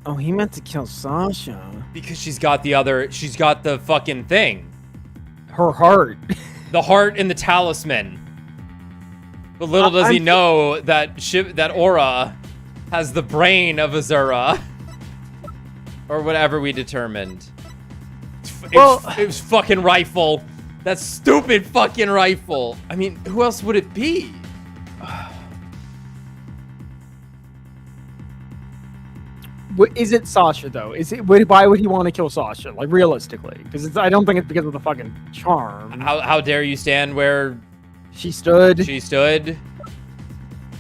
Oh, he meant to kill Sasha. Because she's got the fucking thing. Her heart. The heart and the talisman. But little does he know that Aura has the brain of Azura. Or whatever we determined. It was fucking rifle. That stupid fucking rifle. I mean, who else would it be? Is it Sasha though? Why would he want to kill Sasha? Like realistically, because I don't think it's because of the fucking charm. How dare you stand where she stood? She stood.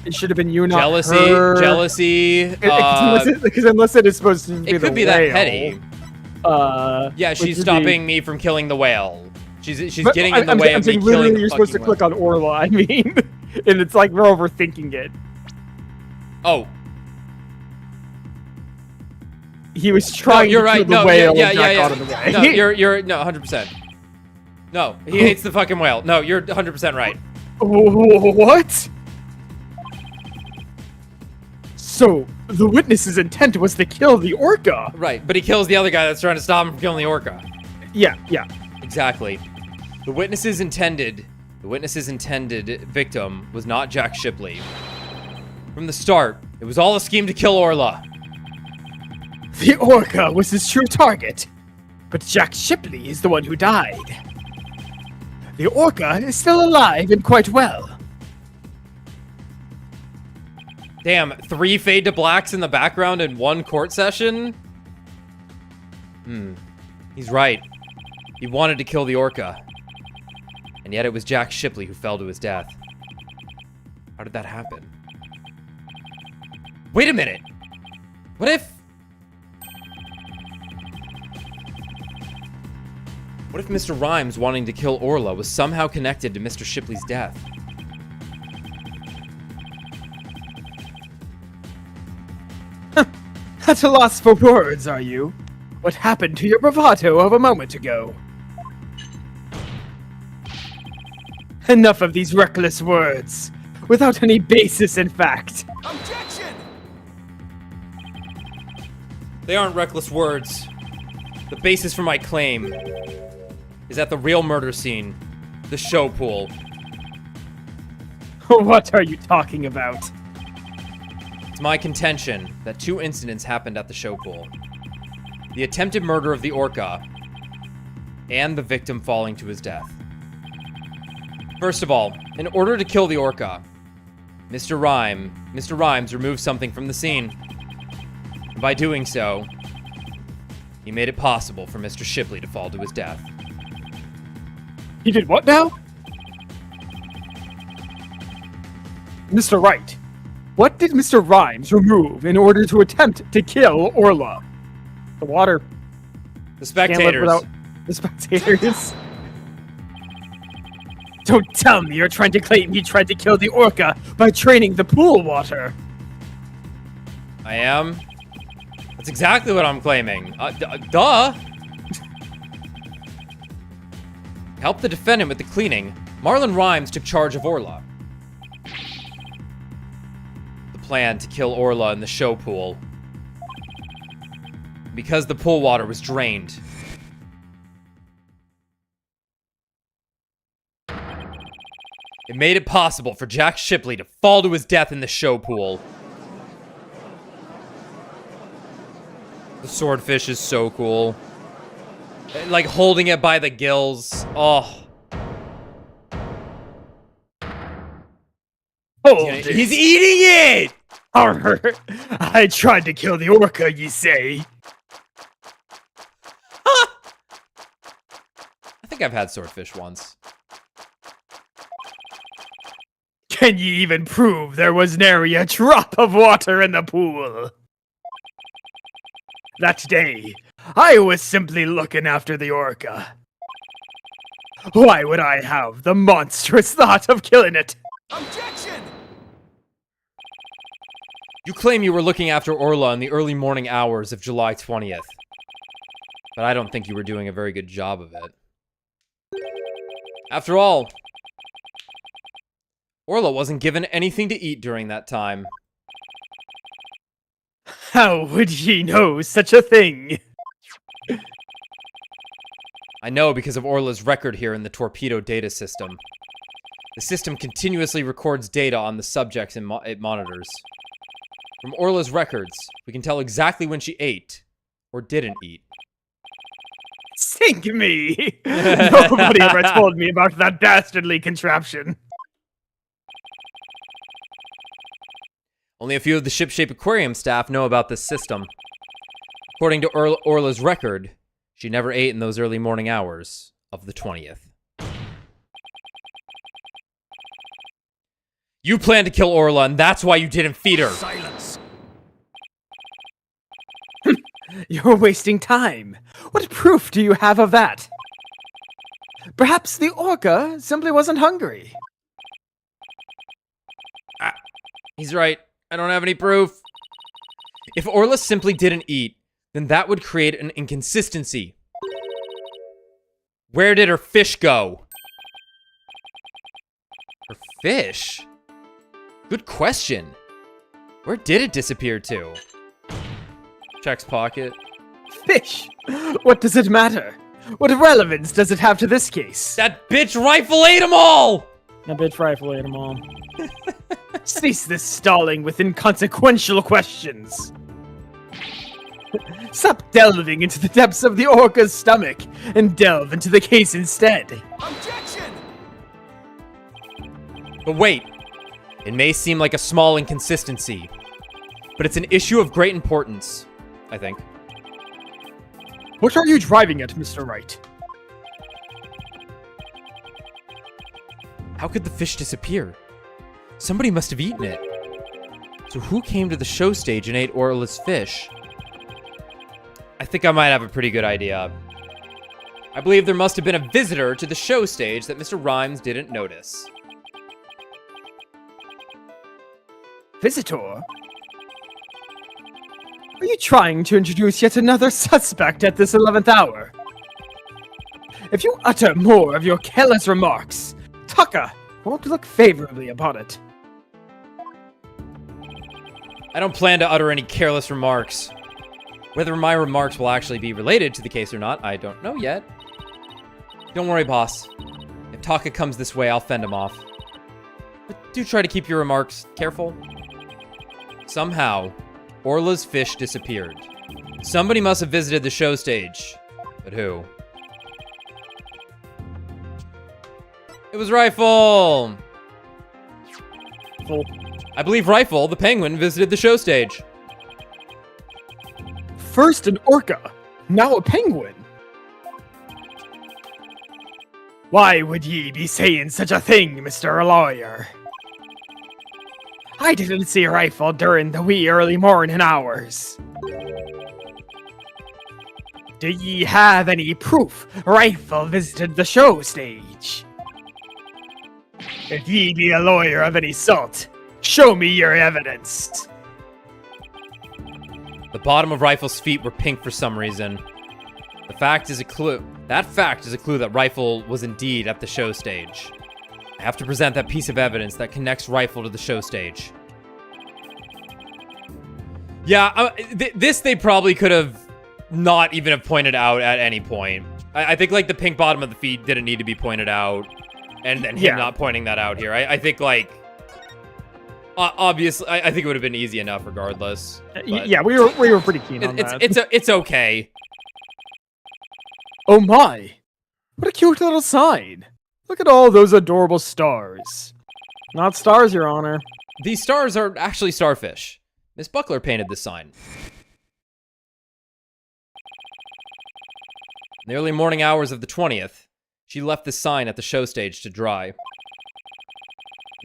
It should have been you, not jealousy. her. Jealousy. Because unless it is supposed to be it could be that petty. Yeah, she's stopping me from killing the whale. She's getting in the way of me killing the you're supposed to click on Orla, I mean. And it's like we're overthinking it. Oh. He was trying to kill the whale and back out of the way. No, you're 100%. No, he hates the fucking whale. No, you're 100% right. What? So, the witness's intent was to kill the orca. Right, but he kills the other guy that's trying to stop him from killing the orca. Yeah. Exactly. The witness's intended victim was not Jack Shipley. From the start, it was all a scheme to kill Orla. The orca was his true target, but Jack Shipley is the one who died. The orca is still alive and quite well. Damn, 3 fade to blacks in the background in 1 court session? He's right. He wanted to kill the orca. And yet it was Jack Shipley who fell to his death. How did that happen? Wait a minute! What if Mr. Rhymes wanting to kill Orla was somehow connected to Mr. Shipley's death? At a loss for words, are you? What happened to your bravado of a moment ago? Enough of these reckless words, without any basis in fact. Objection! They aren't reckless words. The basis for my claim is at the real murder scene, the show pool. What are you talking about? It's my contention that 2 incidents happened at the show pool. The attempted murder of the orca, and the victim falling to his death. First of all, in order to kill the orca, Mr. Rhymes removed something from the scene. And by doing so, he made it possible for Mr. Shipley to fall to his death. He did what now? Mr. Wright, what did Mr. Rhymes remove in order to attempt to kill Orla? The water. The spectators. Without the spectators. Don't tell me you're trying to claim he tried to kill the orca by draining the pool water. I am. That's exactly what I'm claiming. Duh. Help the defendant with the cleaning. Marlon Rhymes took charge of Orla. The plan to kill Orla in the show pool. Because the pool water was drained. It made it possible for Jack Shipley to fall to his death in the show pool. The swordfish is so cool. Like holding it by the gills. Oh. He's eating it! I tried to kill the orca, you say? I think I've had swordfish once. Can ye even prove there was nary a drop of water in the pool? That day, I was simply looking after the orca. Why would I have the monstrous thought of killing it? Objection! You claim you were looking after Orla in the early morning hours of July 20th. But I don't think you were doing a very good job of it. After all, Orla wasn't given anything to eat during that time. How would ye know such a thing? I know because of Orla's record here in the torpedo data system. The system continuously records data on the subjects it monitors. From Orla's records, we can tell exactly when she ate or didn't eat. Sink me! Nobody ever told me about that dastardly contraption. Only a few of the ship-shape aquarium staff know about this system. According to Orla's record, she never ate in those early morning hours of the 20th. You planned to kill Orla, and that's why you didn't feed her. Silence! You're wasting time. What proof do you have of that? Perhaps the orca simply wasn't hungry. He's right. I don't have any proof. If Orla simply didn't eat, then that would create an inconsistency. Where did her fish go? Her fish? Good question. Where did it disappear to? Checks pocket. Fish! What does it matter? What relevance does it have to this case? That bitch rifle ate them all! That bitch rifle ate them all. Cease this stalling with inconsequential questions. Stop delving into the depths of the orca's stomach and delve into the case instead. Objection! But wait. It may seem like a small inconsistency, but it's an issue of great importance, I think. What are you driving at, Mr. Wright? How could the fish disappear? Somebody must have eaten it. So who came to the show stage and ate Orla's fish? I think I might have a pretty good idea. I believe there must have been a visitor to the show stage that Mr. Rhymes didn't notice. Visitor? Are you trying to introduce yet another suspect at this 11th hour? If you utter more of your careless remarks, Taka won't look favorably upon it. I don't plan to utter any careless remarks. Whether my remarks will actually be related to the case or not, I don't know yet. Don't worry, boss. If Taka comes this way, I'll fend him off. But do try to keep your remarks careful. Somehow, Orla's fish disappeared. Somebody must have visited the show stage. But who? It was Rifle! I believe Rifle, the penguin, visited the show stage. First an orca, now a penguin. Why would ye be saying such a thing, Mr. Lawyer? I didn't see Rifle during the wee early morning hours. Do ye have any proof Rifle visited the show stage? If ye be a lawyer of any sort, show me your evidence. The bottom of Rifle's feet were pink for some reason. The fact is a clue. That fact is a clue that Rifle was indeed at the show stage. I have to present that piece of evidence that connects Rifle to the show stage. Yeah, this they probably could have not even have pointed out at any point. I think, like, the pink bottom of the feet didn't need to be pointed out. And then him not pointing that out here. I think, like... obviously, I think it would have been easy enough regardless. Yeah, we were pretty keen on that. It's okay. Oh my! What a cute little sign! Look at all those adorable stars. Not stars, Your Honor. These stars are actually starfish. Miss Buckler painted this sign. In the early morning hours of the 20th, she left this sign at the show stage to dry.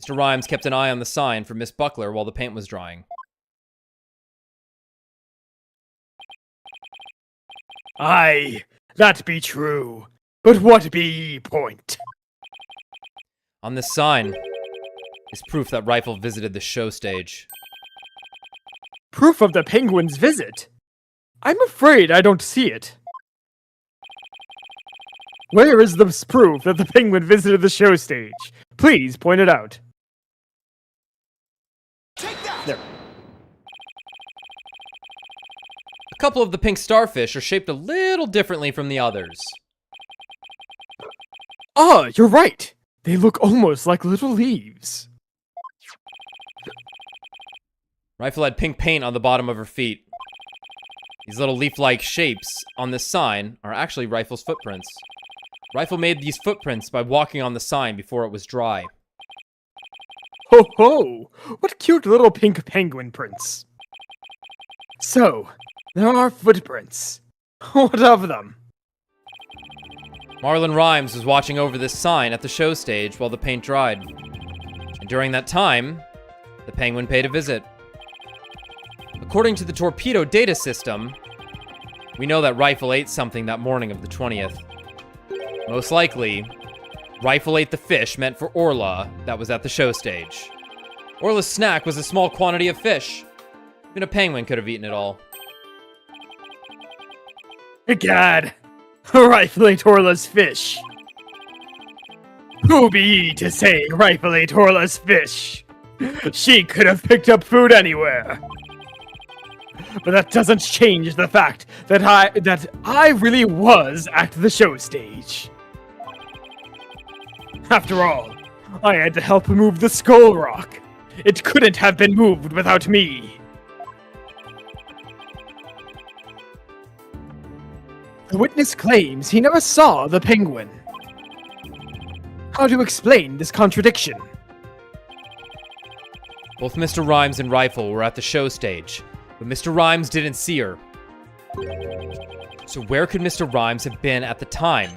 Mr. Rhymes kept an eye on the sign for Miss Buckler while the paint was drying. Aye, that be true. But what be ye point? On this sign is proof that Rifle visited the show stage. Proof of the penguin's visit? I'm afraid I don't see it. Where is this proof that the penguin visited the show stage? Please point it out. Take that! There. A couple of the pink starfish are shaped a little differently from the others. Ah, you're right. They look almost like little leaves. Rifle had pink paint on the bottom of her feet. These little leaf-like shapes on this sign are actually Rifle's footprints. Rifle made these footprints by walking on the sign before it was dry. Ho ho! What cute little pink penguin prints. So, there are footprints. What of them? Marlon Rhymes was watching over this sign at the show stage while the paint dried. And during that time, the penguin paid a visit. According to the torpedo data system, we know that Rifle ate something that morning of the 20th. Most likely, Rifle ate the fish meant for Orla that was at the show stage. Orla's snack was a small quantity of fish. Even a penguin could have eaten it all. Egad! Rifle ate Orla's fish. Who be ye to say Rifle ate Orla's fish? She could have picked up food anywhere. But that doesn't change the fact that I really was at the show stage. After all, I had to help move the skull rock. It couldn't have been moved without me. The witness claims he never saw the penguin. How to explain this contradiction? Both Mr. Rhymes and Rifle were at the show stage, but Mr. Rhymes didn't see her. So where could Mr. Rhymes have been at the time?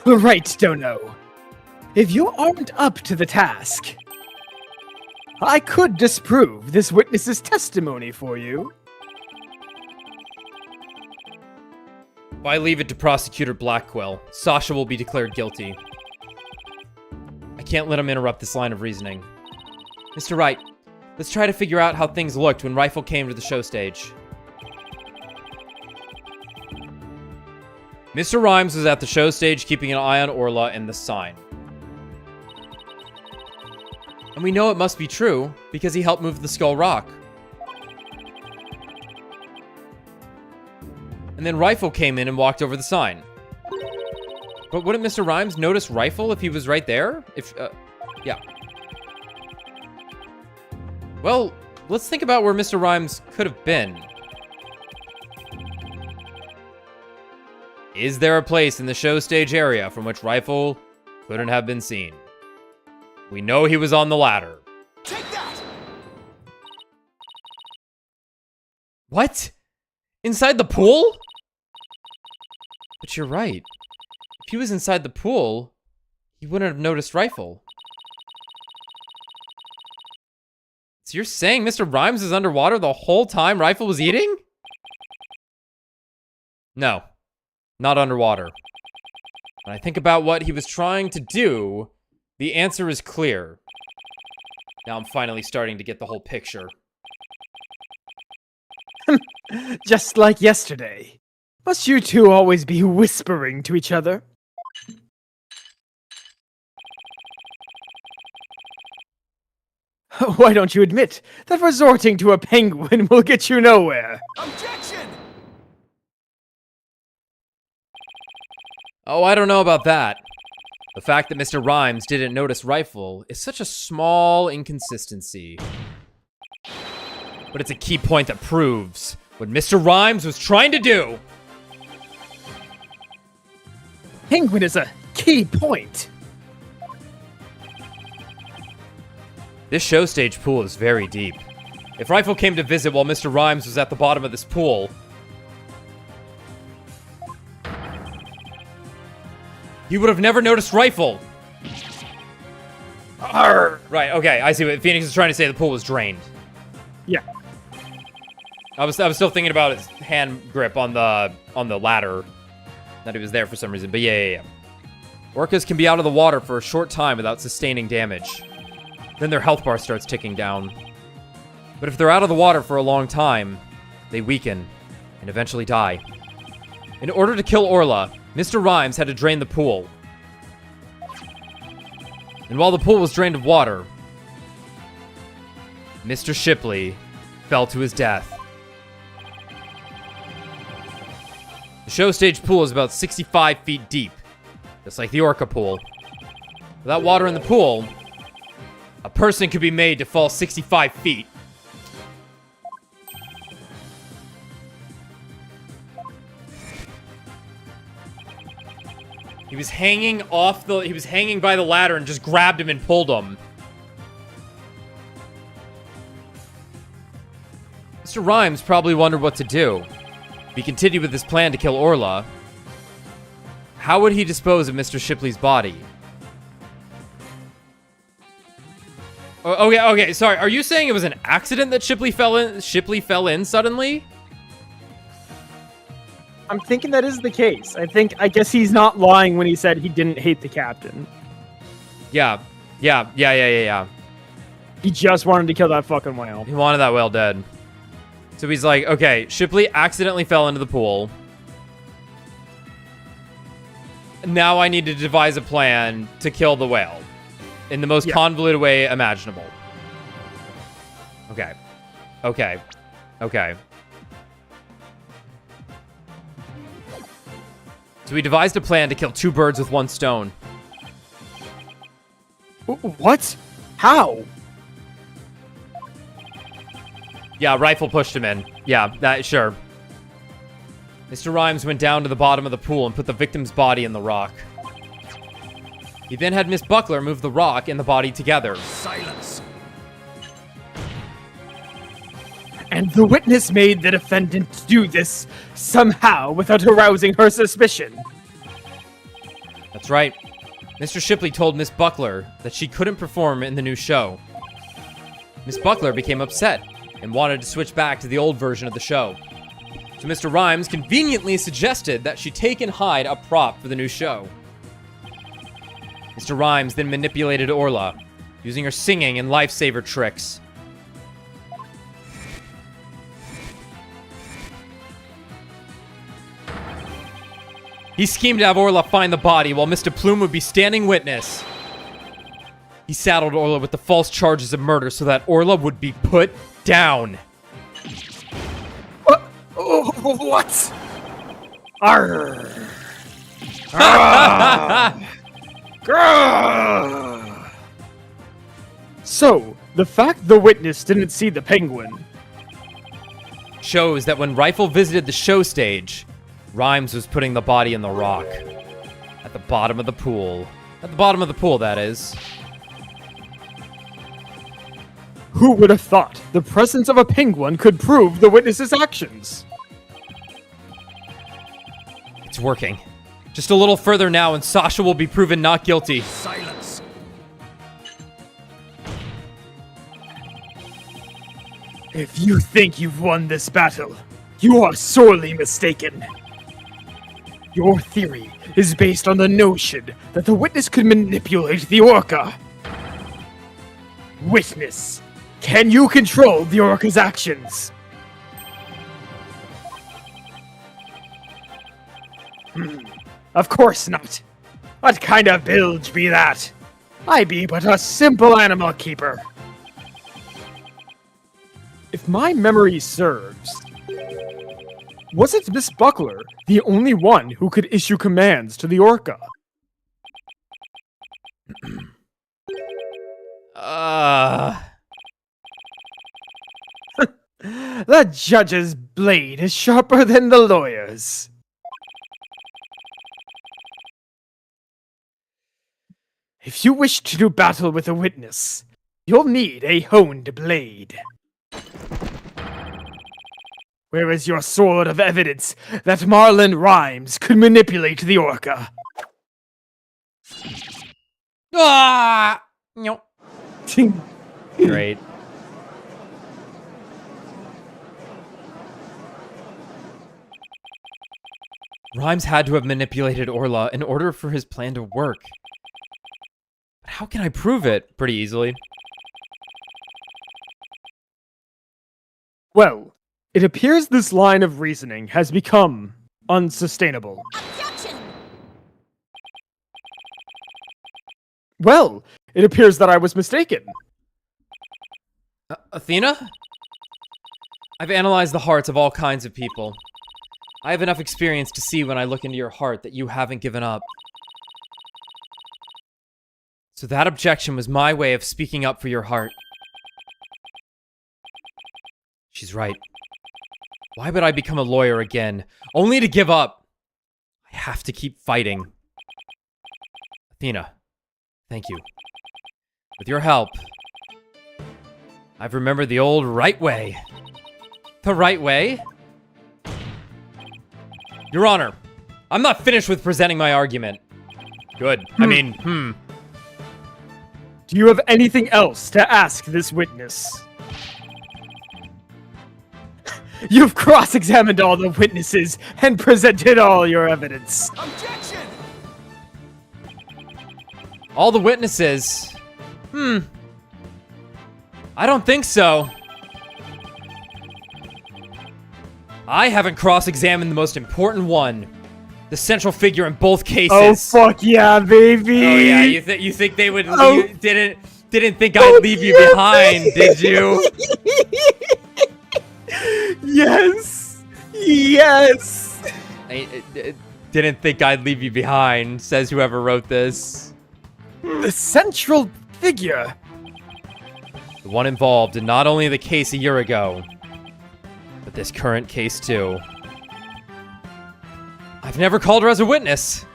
Right, Dono. If you aren't up to the task, I could disprove this witness's testimony for you. If I leave it to Prosecutor Blackwell, Sasha will be declared guilty. I can't let him interrupt this line of reasoning. Mr. Wright, let's try to figure out how things looked when Rifle came to the show stage. Mr. Rhymes was at the show stage keeping an eye on Orla and the sign. And we know it must be true, because he helped move the skull rock. And then Rifle came in and walked over the sign. But wouldn't Mr. Rhymes notice Rifle if he was right there? Yeah. Well, let's think about where Mr. Rhymes could have been. Is there a place in the show stage area from which Rifle couldn't have been seen? We know he was on the ladder. Take that! What? Inside the pool? But you're right. If he was inside the pool, he wouldn't have noticed Rifle. So you're saying Mr. Rhymes is underwater the whole time Rifle was eating? No, not underwater. When I think about what he was trying to do, the answer is clear. Now I'm finally starting to get the whole picture. Just like yesterday. Must you two always be whispering to each other? Why don't you admit that resorting to a penguin will get you nowhere? Objection! Oh, I don't know about that. The fact that Mr. Rhymes didn't notice Rifle is such a small inconsistency. But it's a key point that proves what Mr. Rhymes was trying to do. Penguin is a key point. This show stage pool is very deep. If Rifle came to visit while Mr. Rhymes was at the bottom of this pool, he would have never noticed Rifle. Arr. Right, okay, I see what Phoenix is trying to say. The pool was drained. Yeah. I was still thinking about his hand grip on the ladder. That he was there for some reason, but yeah. Orcas can be out of the water for a short time without sustaining damage. Then their health bar starts ticking down. But if they're out of the water for a long time, they weaken and eventually die. In order to kill Orla, Mr. Rhymes had to drain the pool. And while the pool was drained of water, Mr. Shipley fell to his death. The show stage pool is about 65 feet deep, just like the Orca pool. Without water in the pool, a person could be made to fall 65 feet. He was hanging by the ladder and just grabbed him and pulled him. Mr. Rhymes probably wondered what to do. If he continued with his plan to kill Orla, how would he dispose of Mr. Shipley's body? Okay, sorry. Are you saying it was an accident that Shipley fell in suddenly? I'm thinking that is the case. I guess he's not lying when he said he didn't hate the captain. Yeah. He just wanted to kill that fucking whale. He wanted that whale dead. So he's like, okay, Shipley accidentally fell into the pool. Now I need to devise a plan to kill the whale in the most convoluted way imaginable. Okay. So we devised a plan to kill two birds with one stone. What? How? Yeah, Rifle pushed him in. Yeah, sure. Mr. Rhymes went down to the bottom of the pool and put the victim's body in the rock. He then had Miss Buckler move the rock and the body together. Silence. And the witness made the defendant do this somehow without arousing her suspicion. That's right. Mr. Shipley told Miss Buckler that she couldn't perform in the new show. Miss Buckler became upset and wanted to switch back to the old version of the show. So Mr. Rhymes conveniently suggested that she take and hide a prop for the new show. Mr. Rhymes then manipulated Orla, using her singing and lifesaver tricks. He schemed to have Orla find the body while Mr. Plume would be standing witness. He saddled Orla with the false charges of murder so that Orla would be put down. What? Arr. Grrr. So, the fact the witness didn't see the penguin Shows that when Rifle visited the show stage, Rhymes was putting the body in the rock. At the bottom of the pool. At the bottom of the pool, that is. Who would have thought the presence of a penguin could prove the witness's actions? It's working. Just a little further now and Sasha will be proven not guilty. Silence. If you think you've won this battle, you are sorely mistaken. Your theory is based on the notion that the witness could manipulate the orca. Witness, can you control the orca's actions? Of course not. What kind of bilge be that? I be but a simple animal keeper. If my memory serves, wasn't Miss Buckler the only one who could issue commands to the orca? The judge's blade is sharper than the lawyer's. If you wish to do battle with a witness, you'll need a honed blade. Where is your sword of evidence that Marlon Rhymes could manipulate the orca? Ah! No. Great. Rhymes had to have manipulated Orla in order for his plan to work. But how can I prove it? Pretty easily. Well, it appears this line of reasoning has become unsustainable. Objection! Well, it appears that I was mistaken. Athena? I've analyzed the hearts of all kinds of people. I have enough experience to see when I look into your heart that you haven't given up. So that objection was my way of speaking up for your heart. She's right. Why would I become a lawyer again, only to give up? I have to keep fighting. Athena, thank you. With your help, I've remembered the old right way. The right way? Your Honor, I'm not finished with presenting my argument. Good. I mean, Do you have anything else to ask this witness? You've cross-examined all the witnesses and presented all your evidence. Objection! All the witnesses. I don't think so. I haven't cross-examined the most important one. The central figure in both cases. Oh, fuck yeah, baby! Oh yeah, you think they would didn't think I'd leave you behind, did you? Yes! Yes! I didn't think I'd leave you behind, says whoever wrote this. The central figure. The one involved in not only the case a year ago, but this current case too. I've never called her as a witness,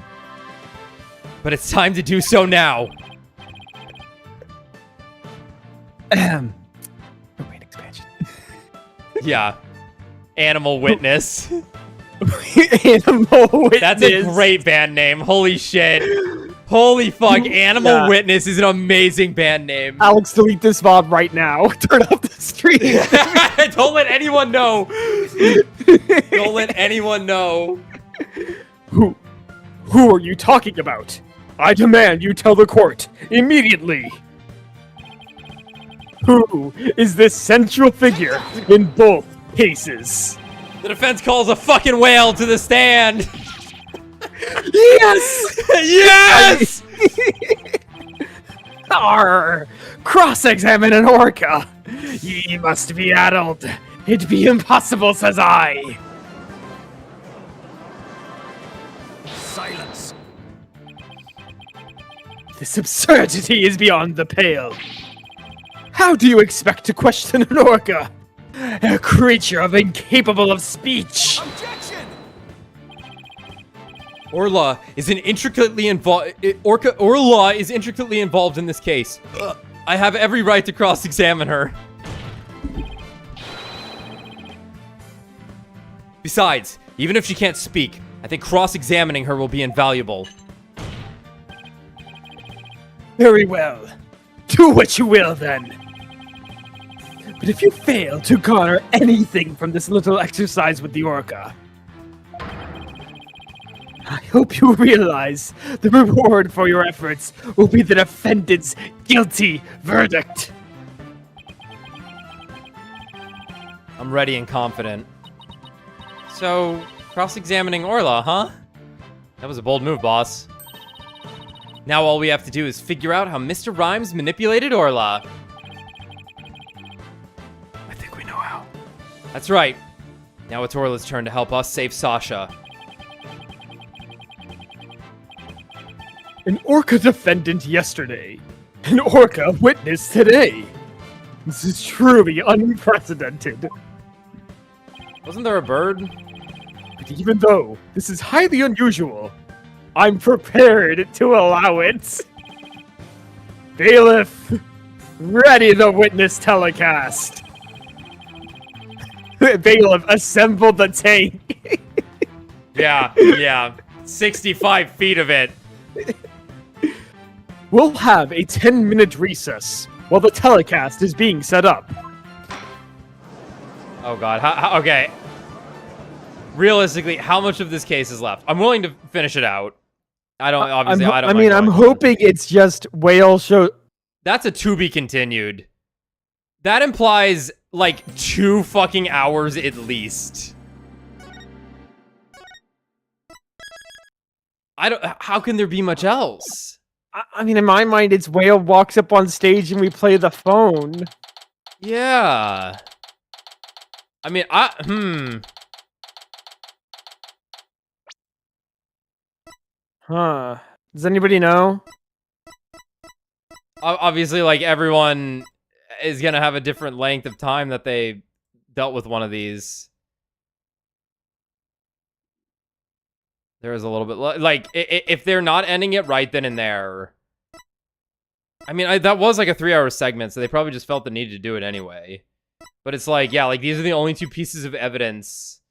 but it's time to do so now. Domain expansion. Yeah. Animal Witness. Animal witness. That's a great band name. Holy shit. Holy fuck. Animal Witness is an amazing band name. Alex, delete this VOD right now. Turn off the stream. Don't let anyone know. Don't let anyone know. Who are you talking about? I demand you tell the court immediately. Who is this central figure in both cases? The defense calls a fucking whale to the stand. Yes! Yes! Arr! Cross-examine an orca! Ye must be addled. It be impossible, says I. Silence. This absurdity is beyond the pale. How do you expect to question an orca? A creature incapable of speech. Objection! Orla is intricately involved in this case. I have every right to cross-examine her. Besides, even if she can't speak, I think cross-examining her will be invaluable. Very well. Do what you will, then. But if you fail to garner anything from this little exercise with the orca, I hope you realize the reward for your efforts will be the defendant's guilty verdict. I'm ready and confident. So, cross-examining Orla, huh? That was a bold move, boss. Now all we have to do is figure out how Mr. Rhymes manipulated Orla. I think we know how. That's right. Now it's Orla's turn to help us save Sasha. An orca defendant yesterday. An orca witness today. This is truly unprecedented. Wasn't there a bird? But even though this is highly unusual, I'm prepared to allow it. Bailiff, ready the witness telecast. Bailiff, assemble the tank. Yeah. 65 feet of it. We'll have a 10-minute recess while the telecast is being set up. Oh god. Okay. Realistically, how much of this case is left? I'm willing to finish it out. I don't. Obviously, I don't. I mean, I'm hoping it's just whale show. That's a to be continued. That implies like 2 fucking hours at least. I don't. How can there be much else? I mean, in my mind, it's whale walks up on stage and we play the phone. Yeah. I mean, Huh. Does anybody know? Obviously, like, everyone is gonna have a different length of time that they dealt with one of these. There is a little bit like if they're not ending it right then and there. I mean, that was like a 3-hour segment, so they probably just felt the need to do it anyway. But it's like, yeah, like these are the only 2 pieces of evidence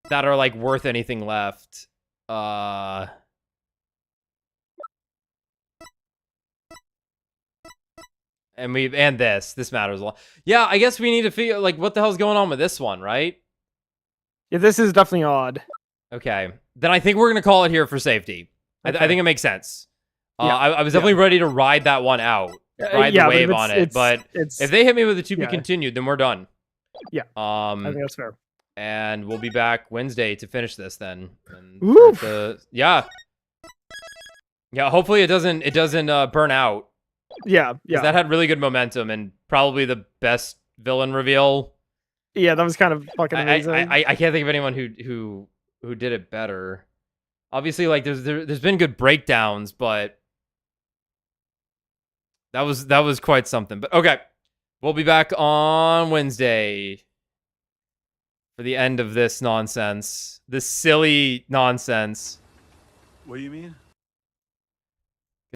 that are like worth anything left. And this matters a lot. Yeah, I guess we need to figure like what the hell's going on with this one, right? Yeah, this is definitely odd. Okay, then I think we're gonna call it here for safety. Okay. I think it makes sense. Yeah. I was definitely ready to ride that one out, ride the wave on it. But if they hit me with a to be continued, then we're done. Yeah. I think that's fair. And we'll be back Wednesday to finish this then. And Oof. yeah. Hopefully it doesn't burn out. Yeah. That had really good momentum and probably the best villain reveal. Yeah, that was kind of fucking amazing. I can't think of anyone who did it better. Obviously, like there's been good breakdowns, but that was quite something. But okay, we'll be back on Wednesday for the end of this nonsense, this silly nonsense. What do you mean?